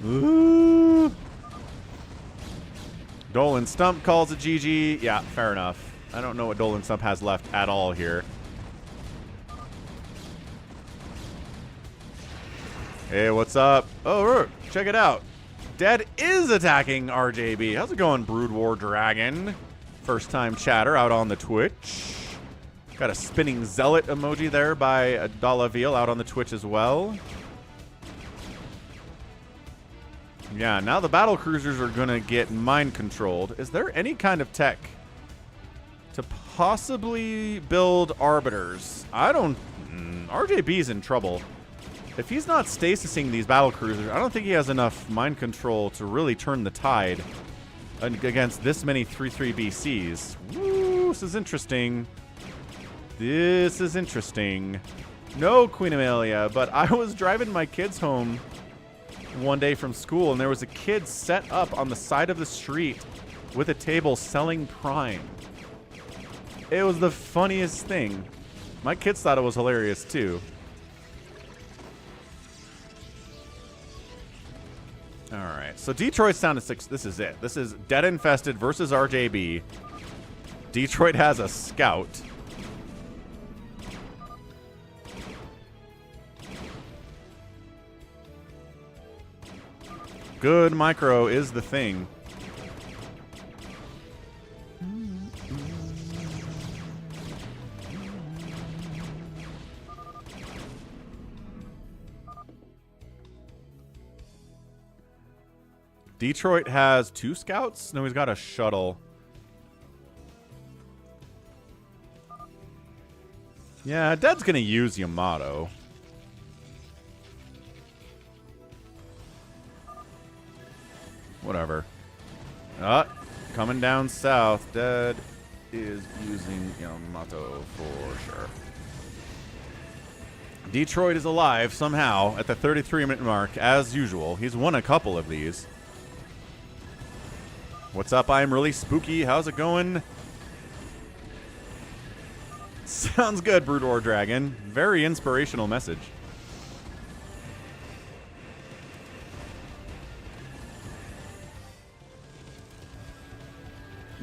Ooh. Dolan Stump calls it GG. Yeah, fair enough. I don't know what Dolan Stump has left at all here. Hey, what's up? Oh, check it out. Dead is attacking RJB. How's it going, Brood War Dragon? First time chatter out on the Twitch. Got a spinning zealot emoji there by Dalaville out on the Twitch as well. Yeah, now the battle cruisers are going to get mind controlled. Is there any kind of tech to possibly build arbiters? I don't... RJB's in trouble. If he's not stasising these battle cruisers, I don't think he has enough mind control to really turn the tide against this many 3-3 BCs. Woo, this is interesting. This is interesting. No, Queen Amelia, but I was driving my kids home one day from school, and there was a kid set up on the side of the street with a table selling Prime. It was the funniest thing. My kids thought it was hilarious, too. All right, so Detroit's down to 6. This is it. This is Dead Infested versus RJB. Detroit has a scout. Good micro is the thing. Detroit has 2 scouts? No, he's got a shuttle. Yeah, Dead's gonna use Yamato. Whatever. Coming down south. Dead is using Yamato for sure. Detroit is alive somehow at the 33-minute mark, as usual. He's won a couple of these. What's up? I'm really spooky. How's it going? Sounds good, Brood War Dragon. Very inspirational message.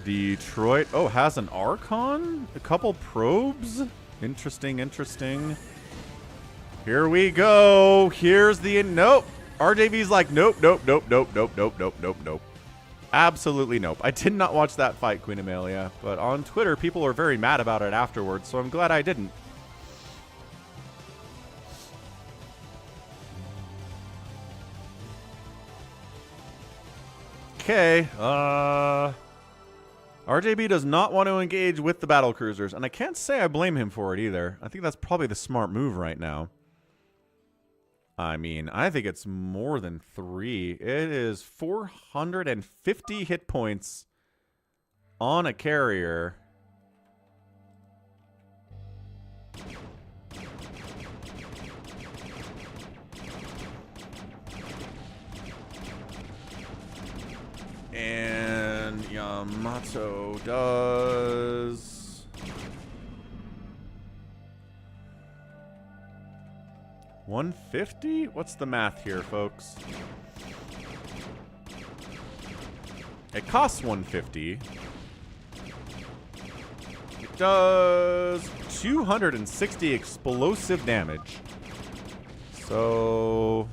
Detroit. Oh, has an Archon? A couple probes? Interesting, interesting. Here we go. Here's the... Nope. RJV's like, nope, nope, nope, nope, nope, nope, nope, nope, nope. Absolutely nope. I did not watch that fight, Queen Amelia. But on Twitter, people are very mad about it afterwards, so I'm glad I didn't. Okay. RJB does not want to engage with the battle cruisers, and I can't say I blame him for it either. I think that's probably the smart move right now. I mean, I think it's more than 3. It is 450 hit points on a carrier. And Yamato does 150? What's the math here, folks? It costs 150. It does 260 explosive damage. So,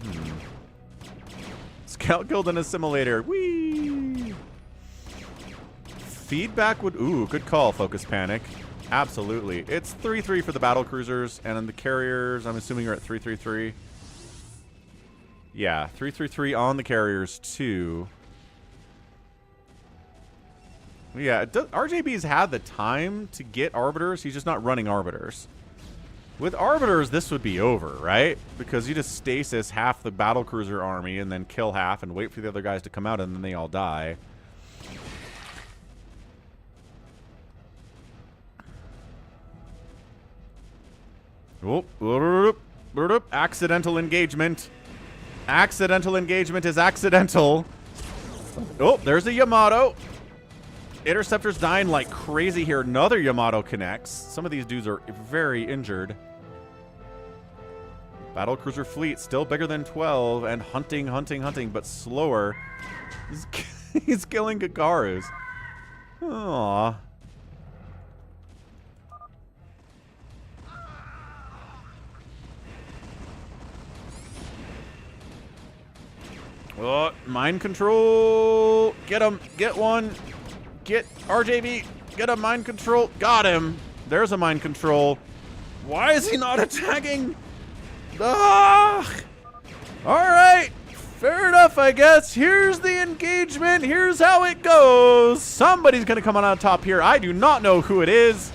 Scout Guild and Assimilator. Whee! Feedback would... Ooh, good call, Focus Panic. Absolutely. It's 3-3 for the battle cruisers, and then the carriers, I'm assuming you're at 3-3-3. Yeah, 3-3-3 on the carriers, too. Yeah, RJB's had the time to get Arbiters. He's just not running Arbiters. With Arbiters, this would be over, right? Because you just stasis half the battle cruiser army and then kill half and wait for the other guys to come out, and then they all die. Oh, accidental engagement. Accidental engagement is accidental. Oh, there's a Yamato. Interceptor's dying like crazy here. Another Yamato connects. Some of these dudes are very injured. Battle cruiser fleet still bigger than 12 and hunting, hunting, hunting, but slower. He's killing Gagarus. Aww. Oh, mind control. Get him. Get one. Get RJB. Get a mind control. Got him. There's a mind control. Why is he not attacking? Ah! All right. Fair enough, I guess. Here's the engagement. Here's how it goes. Somebody's going to come on top here. I do not know who it is.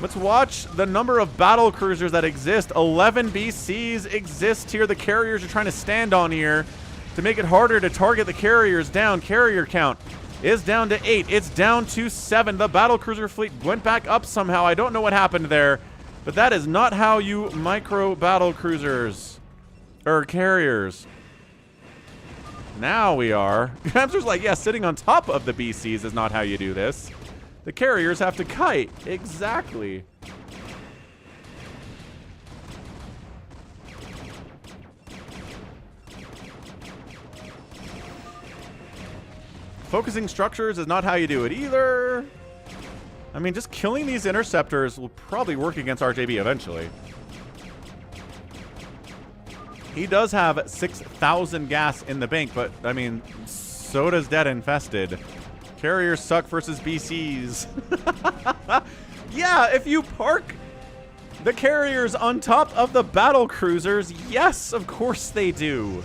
Let's watch the number of battle cruisers that exist. 11 BCs exist here. The carriers are trying to stand on here to make it harder to target the carriers down. Carrier count is down to 8. It's down to 7. The battle cruiser fleet went back up somehow. I don't know what happened there, but that is not how you micro battle cruisers or carriers. Now we are. Hamster's like, yeah, sitting on top of the BCs is not how you do this. The carriers have to kite. Exactly. Focusing structures is not how you do it either. I mean, just killing these interceptors will probably work against RJB eventually. He does have 6,000 gas in the bank, but, I mean, so does Dead Infested. Carriers suck versus BCs. Yeah, if you park the carriers on top of the battle cruisers, yes, of course they do.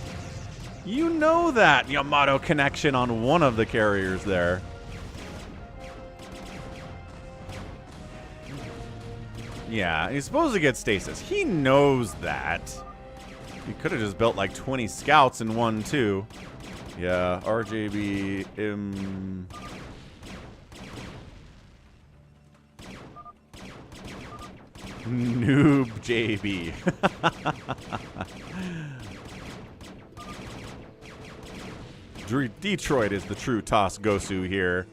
You know that. Yamato connection on one of the carriers there. Yeah, he's supposed to get stasis. He knows that. He could have just built like 20 scouts and won too. Yeah, RJB, Noob JB. Detroit is the true Toss Gosu here.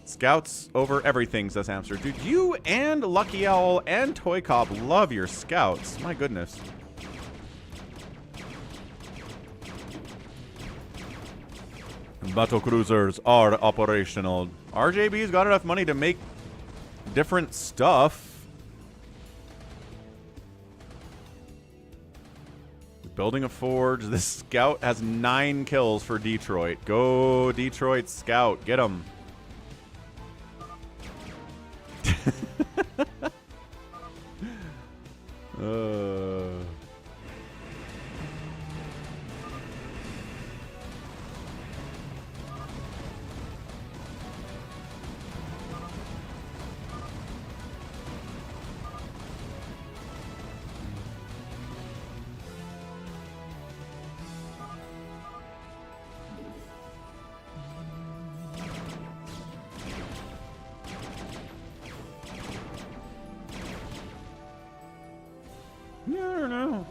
Scouts over everything, says Hamster. Dude, you and Lucky Owl and Toy Cop love your scouts. My goodness. Battle cruisers are operational. RJB's got enough money to make different stuff. Building a forge. This scout has 9 kills for Detroit. Go Detroit Scout. Get him.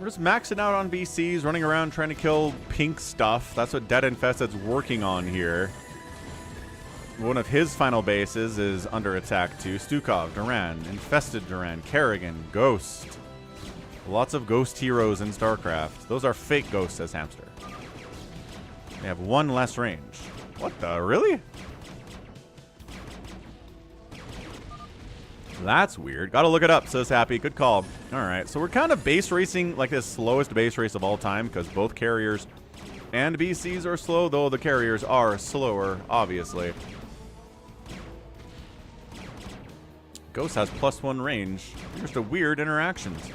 We're just maxing out on BCs, running around trying to kill pink stuff. That's what Dead Infested's working on here. One of his final bases is under attack too. Stukov, Duran, Infested Duran, Kerrigan, Ghost. Lots of ghost heroes in StarCraft. Those are fake ghosts, says Hamster. They have 1 less range. What the? Really? That's weird. Gotta look it up, says Happy. Good call. Alright, so we're kind of base racing like the slowest base race of all time because both carriers and BCs are slow, though the carriers are slower, obviously. Ghost has +1 range. Just a weird interactions.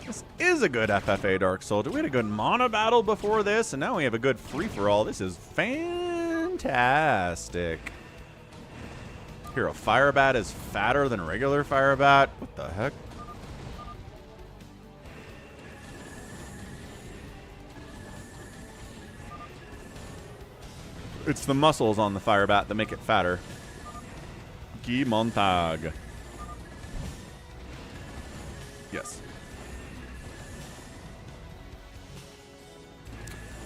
This is a good FFA Dark Soldier. We had a good Monobattle before this, and now we have a good free-for-all. This is fantastic. Hero Firebat is fatter than regular Firebat. What the heck? It's the muscles on the Firebat that make it fatter. Guy Montag. Yes.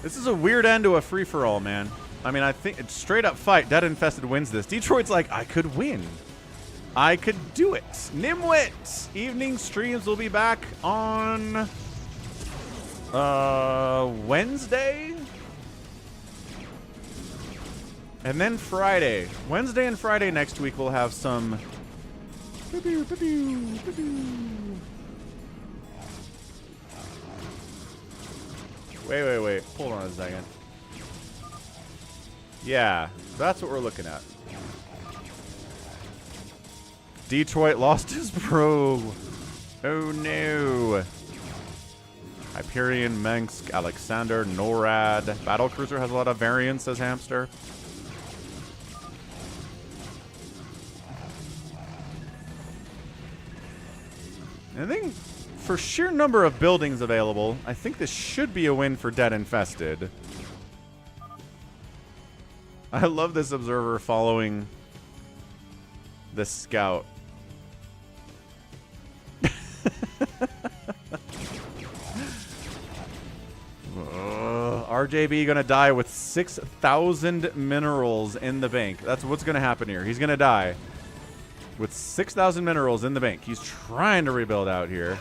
This is a weird end to a free-for-all, man. I mean, I think it's straight up fight. Dead Infested wins this. Detroit's like, I could win. I could do it. Nimwit! Evening streams will be back on Wednesday? And then Friday. Wednesday and Friday next week we'll have some... Wait. Hold on a second. Yeah, that's what we're looking at. Detroit lost his pro. Oh no. Hyperion, Mensk, Alexander, NORAD. Battlecruiser has a lot of variants, says Hamster. I think for sheer number of buildings available, I think this should be a win for Dead Infested. I love this observer following this scout. RJB gonna die with 6,000 minerals in the bank. That's what's gonna happen here. He's gonna die with 6,000 minerals in the bank. He's trying to rebuild out here.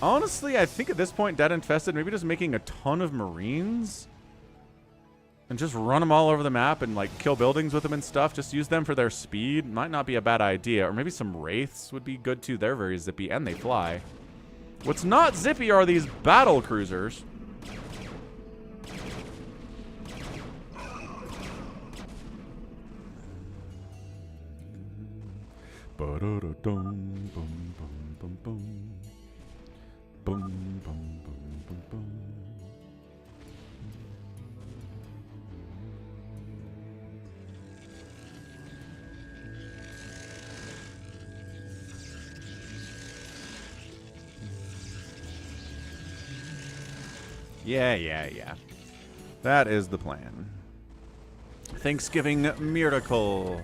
Honestly, I think at this point, Dead Infested, maybe just making a ton of Marines. And just run them all over the map and, like, kill buildings with them and stuff. Just use them for their speed. Might not be a bad idea. Or maybe some Wraiths would be good, too. They're very zippy, and they fly. What's not zippy are these battle cruisers. Yeah. That is the plan. Thanksgiving miracle.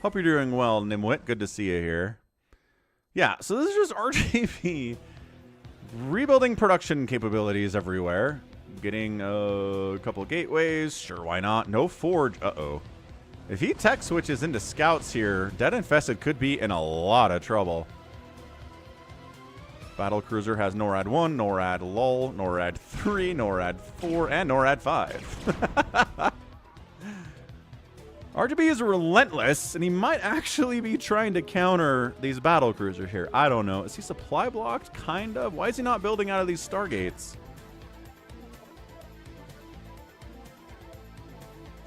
Hope you're doing well, Nimwit. Good to see you here. Yeah, so this is just RJB rebuilding production capabilities everywhere. Getting a couple of gateways. Sure, why not? No forge. Uh-oh. If he tech switches into scouts here, Dead Infested could be in a lot of trouble. Battle Cruiser has NORAD 1, NORAD LOL, NORAD 3, NORAD 4, and NORAD 5. RGB is relentless, and he might actually be trying to counter these battle cruisers here. I don't know. Is he supply blocked? Kind of. Why is he not building out of these Stargates?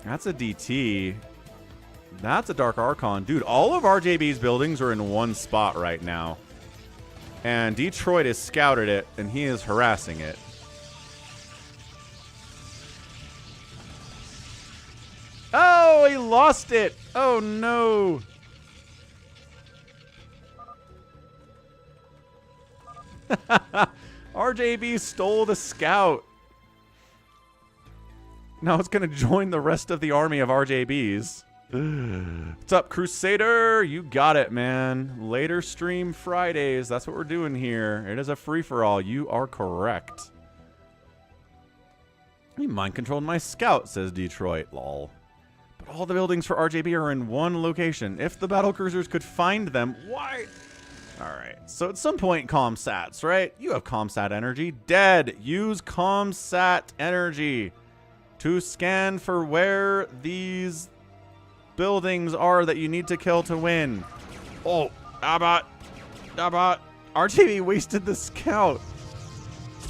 That's a DT. That's a Dark Archon. Dude, all of RJB's buildings are in one spot right now. And Detroit has scouted it, and he is harassing it. Oh, he lost it. Oh, no. RJB stole the scout. Now it's going to join the rest of the army of RJBs. What's up, Crusader? You got it, man. Later stream Fridays. That's what we're doing here. It is a free-for-all. You are correct. He mind-controlled my scout, says Detroit. Lol. But all the buildings for RJB are in one location. If the battle cruisers could find them, why? Alright, so at some point, ComSats, right? You have ComSat energy. Dead. Use ComSat energy to scan for where these buildings are that you need to kill to win. Oh, Abbott. RJB wasted the scout.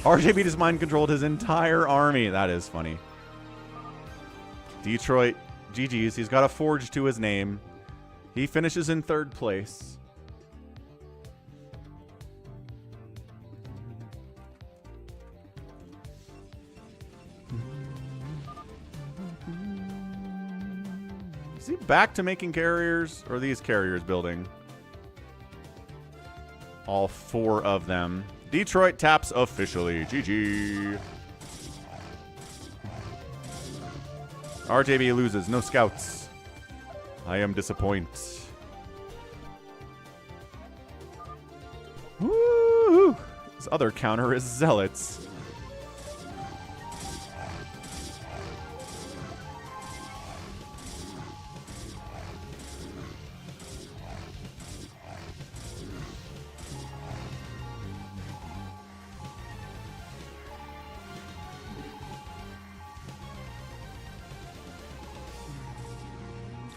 RJB just mind-controlled his entire army. That is funny. Detroit, GG's. He's got a forge to his name. He finishes in 3rd place. Is he back to making carriers, or are these carriers building? All 4 of them. Detroit taps officially. GG. RJB loses. No scouts. I am disappointed. Woo! His other counter is Zealots.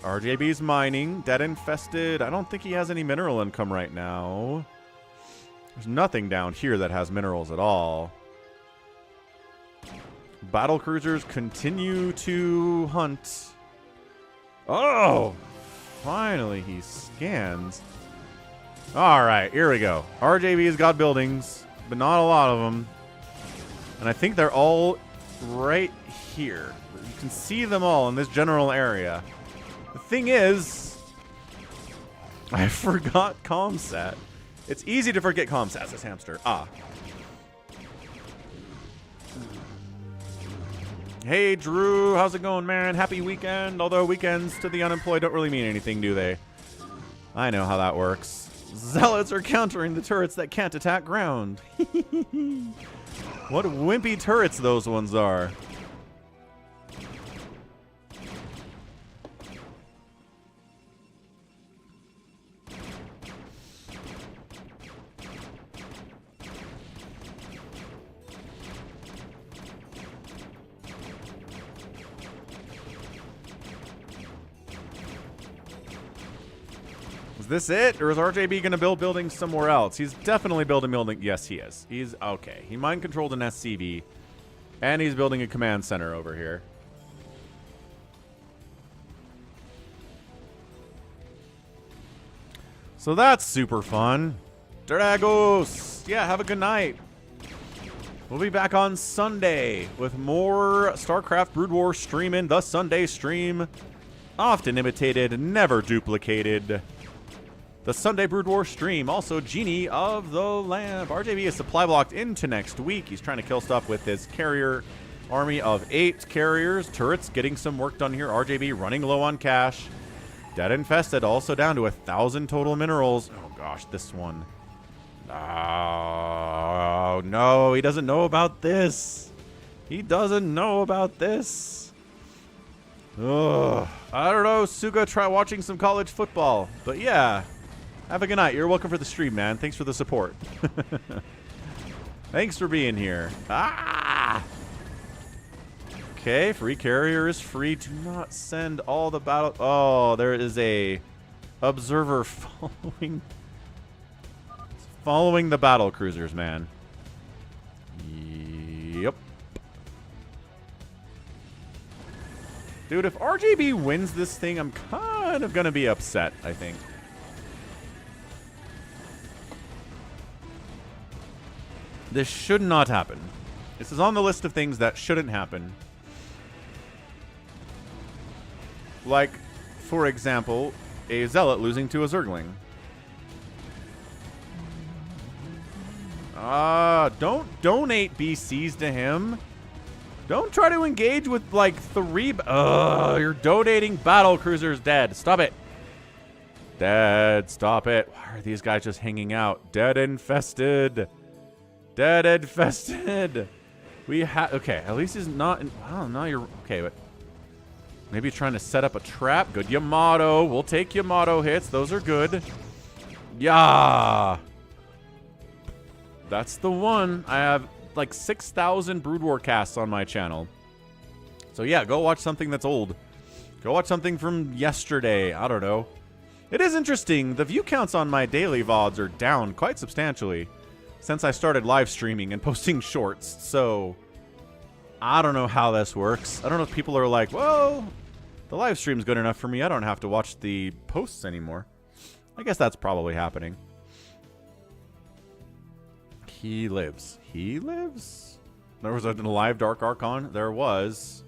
RJB's mining. Dead Infested. I don't think he has any mineral income right now. There's nothing down here that has minerals at all. Battle cruisers continue to hunt. Oh! Finally, he scans. Alright, here we go. RJB's got buildings, but not a lot of them. And I think they're all right here. You can see them all in this general area. The thing is, I forgot ComSat. It's easy to forget ComSat, this hamster. Ah. Hey, Drew. How's it going, man? Happy weekend. Although weekends to the unemployed don't really mean anything, do they? I know how that works. Zealots are countering the turrets that can't attack ground. What wimpy turrets those ones are. Is this it? Or is RJB going to build buildings somewhere else? He's definitely building building. Yes, he is. He's okay. He mind-controlled an SCV. And he's building a command center over here. So that's super fun. Dragos! Yeah, have a good night. We'll be back on Sunday with more StarCraft Brood War streaming. The Sunday stream. Often imitated, never duplicated. the Sunday Brood War stream. Also, Genie of the Lamp. RJB is supply blocked into next week. He's trying to kill stuff with his carrier army of 8 carriers. Turrets getting some work done here. RJB running low on cash. Dead Infested also down to 1,000 total minerals. Oh gosh, this one. Oh no, he doesn't know about this. He doesn't know about this. Ugh. I don't know, Suga, try watching some college football. But yeah, have a good night. You're welcome for the stream, man. Thanks for the support. Thanks for being here. Ah! Okay, free carrier is free. Do not send all the battle. Oh, there is a observer following the battle cruisers, man. Yep. Dude, if RJB wins this thing, I'm kind of gonna be upset, I think. This should not happen. This is on the list of things that shouldn't happen. Like, for example, a Zealot losing to a Zergling. Don't donate BCs to him. Don't try to engage with, like, 3... you're donating battle cruisers dead. Stop it. Dead. Stop it. Why are these guys just hanging out? Dead Infested. Dead Infested. We have... Okay, at least he's not... Oh, no, you're... Okay, but... Maybe trying to set up a trap. Good Yamato. We'll take Yamato hits. Those are good. Yeah. That's the one. I have like 6,000 Brood War casts on my channel. So yeah, go watch something that's old. Go watch something from yesterday. I don't know. It is interesting. The view counts on my daily VODs are down quite substantially since I started live streaming and posting shorts. So I don't know how this works. I don't know if people are like, well, the live stream's good enough for me. I don't have to watch the posts anymore. I guess that's probably happening. He lives. He lives? There was a live Dark Archon? There was.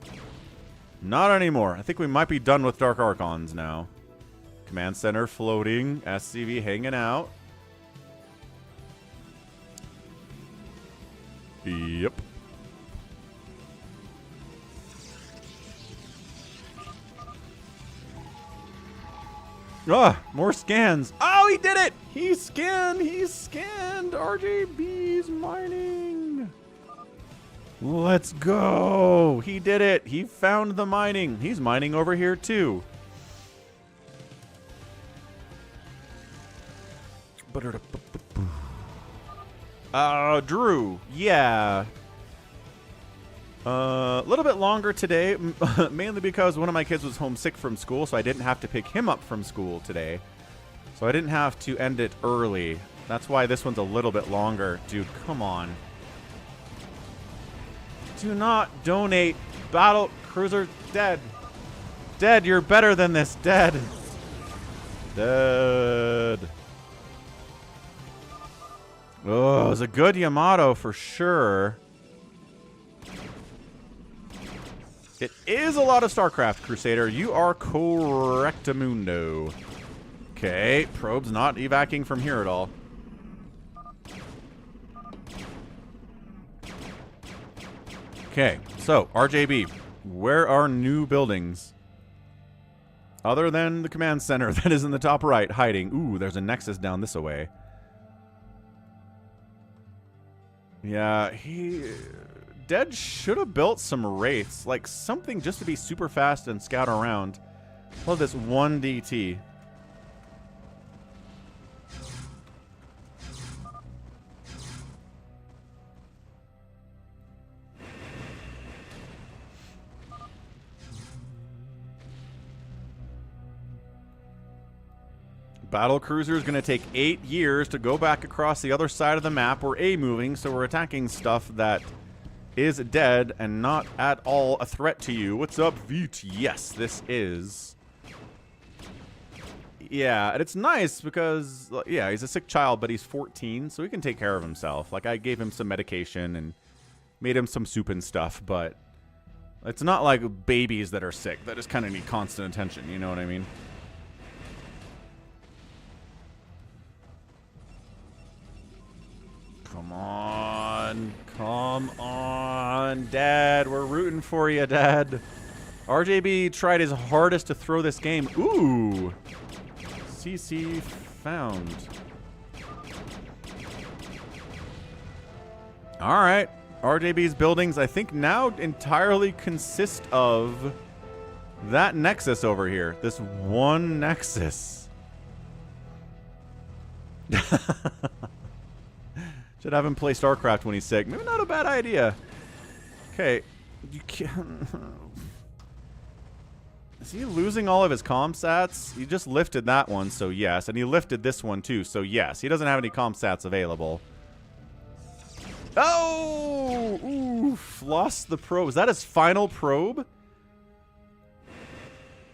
Not anymore. I think we might be done with Dark Archons now. Command Center floating. SCV hanging out. Yep. Ah, more scans. Oh, he did it! He scanned. He scanned. RJB's mining. Let's go. He did it. He found the mining. He's mining over here too. Drew. Yeah. A little bit longer today, mainly because one of my kids was homesick from school, so I didn't have to pick him up from school today. So I didn't have to end it early. That's why this one's a little bit longer. Dude, come on. Do not donate battle cruiser dead. Dead, you're better than this. Dead. Dead. Oh, it was a good Yamato for sure. It is a lot of StarCraft, Crusader. You are correctamundo. Okay, probe's not evacuating from here at all. Okay, so, RJB, where are new buildings? Other than the command center that is in the top right, hiding. Ooh, there's a Nexus down this way. Yeah, Dead should have built some Wraiths, like something just to be super fast and scout around. Love this 1 DT. Battle Cruiser is going to take 8 years to go back across the other side of the map. We're A-moving, so we're attacking stuff that is dead and not at all a threat to you. What's up, Veet? Yes, this is. Yeah, and it's nice because, yeah, he's a sick child, but he's 14, so he can take care of himself. Like, I gave him some medication and made him some soup and stuff, but it's not like babies that are sick that just kind of need constant attention, you know what I mean? Come on. Come on, Dad. We're rooting for you, Dad. RJB tried his hardest to throw this game. Ooh. CC found. All right. RJB's buildings, I think, now entirely consist of that nexus over here. This one nexus. Should have him play StarCraft when he's sick. Maybe not a bad idea. Okay. You can't... Is he losing all of his comm stats? He just lifted that one, so yes. And he lifted this one, too, so yes. He doesn't have any comm stats available. Oh! Oof. Lost the probe. Is that his final probe?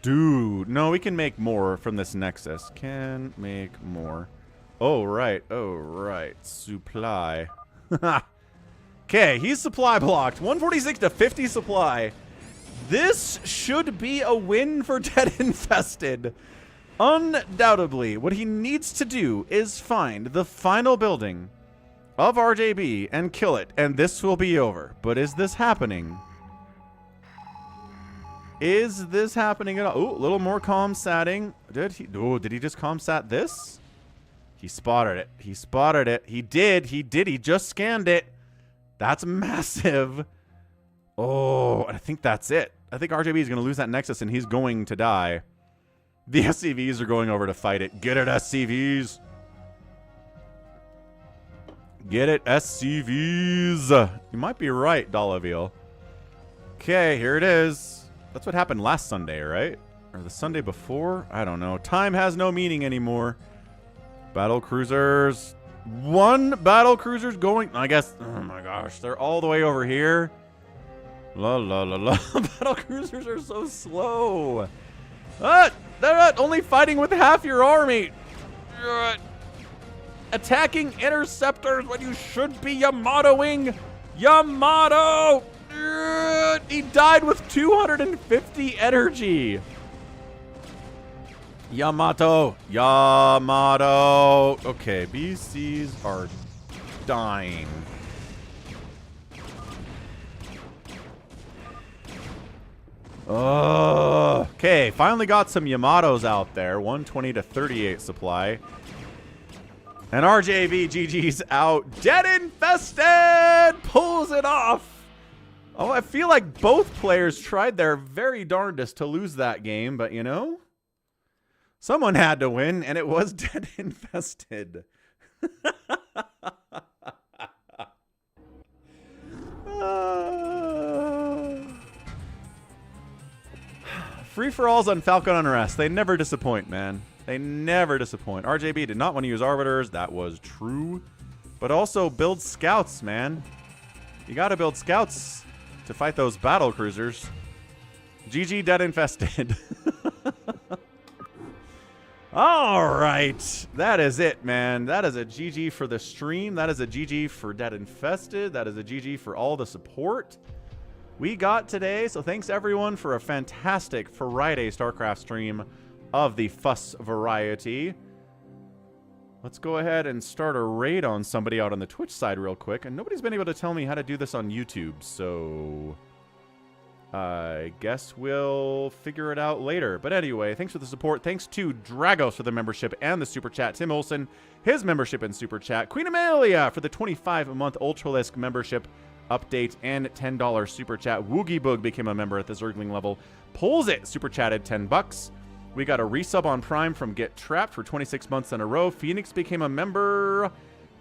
Dude. No, we can make more from this nexus. Can make more. Oh, right. Oh, right. Supply. Okay, he's supply blocked. 146 to 50 supply. This should be a win for Dead Infested. Undoubtedly, what he needs to do is find the final building of RJB and kill it, and this will be over. But is this happening? Is this happening at all? Ooh, a little more comm-satting. Did he just comm-sat this? He spotted it. He spotted it. He did. He did. He just scanned it. That's massive. Oh, I think that's it. I think RJB is going to lose that Nexus, and he's going to die. The SCVs are going over to fight it. Get it, SCVs. Get it, SCVs. You might be right, Dollaville. Okay, here it is. That's what happened last Sunday, right? Or the Sunday before? I don't know. Time has no meaning anymore. Battle cruisers. One battle cruiser's going. I guess. Oh my gosh. They're all the way over here. La la la la. Battle cruisers are so slow. They're not only fighting with half your army. Attacking interceptors when you should be Yamatoing. Yamato. He died with 250 energy. Yamato. Yamato. Okay, BCs are dying. Okay, finally got some Yamatos out there. 120 to 38 supply. And RJB GG's out. Dead Infested pulls it off. Oh, I feel like both players tried their very darndest to lose that game, but you know, someone had to win, and it was Dead Infested. Free-for-alls on Falcon Unrest. They never disappoint, man. They never disappoint. RJB did not want to use Arbiters. That was true. But also build scouts, man. You got to build scouts to fight those battle cruisers. GG Dead Infested. All right. That is it, man. That is a GG for the stream. That is a GG for Dead Infested. That is a GG for all the support we got today. So thanks, everyone, for a fantastic Friday StarCraft stream of the Fuss variety. Let's go ahead and start a raid on somebody out on the Twitch side real quick. And nobody's been able to tell me how to do this on YouTube, so I guess we'll figure it out later. But anyway, thanks for the support. Thanks to Dragos for the membership and the super chat. Tim Olson, his membership and super chat. Queen Amelia for the 25-month Ultralisk membership update and $10 super chat. Woogie Boog became a member at the Zergling level. Pollzit super chatted $10. We got a resub on Prime from Get Trapped for 26 months in a row. Phoenix became a member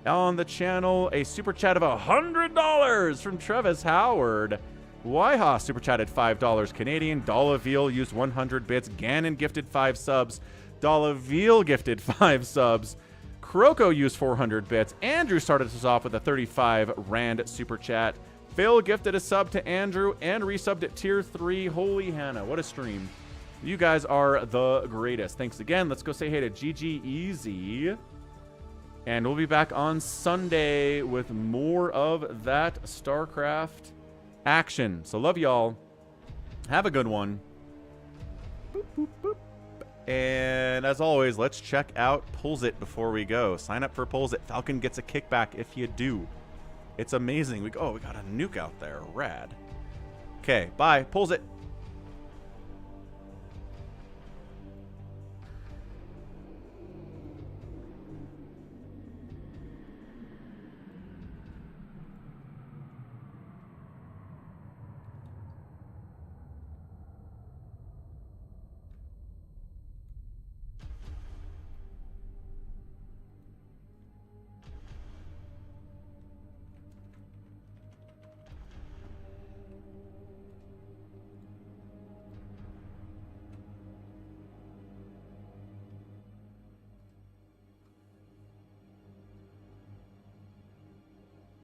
on the channel. A super chat of $100 from Travis Howard. Waiha super chatted $5 Canadian. Dollaville used 100 bits. Ganon gifted 5 subs. Dollaville gifted 5 subs. Kroko used 400 bits. Andrew started us off with a 35 Rand super chat. Phil gifted a sub to Andrew and resubbed at tier 3. Holy Hannah, what a stream. You guys are the greatest. Thanks again. Let's go say hey to GG Easy. And we'll be back on Sunday with more of that StarCraft action. So love y'all. Have a good one. Boop, boop, boop. And as always, let's check out Pollzit before we go. Sign up for Pollzit. Falcon gets a kickback if you do. It's amazing. We got a nuke out there. Rad. Okay, bye. Pollzit.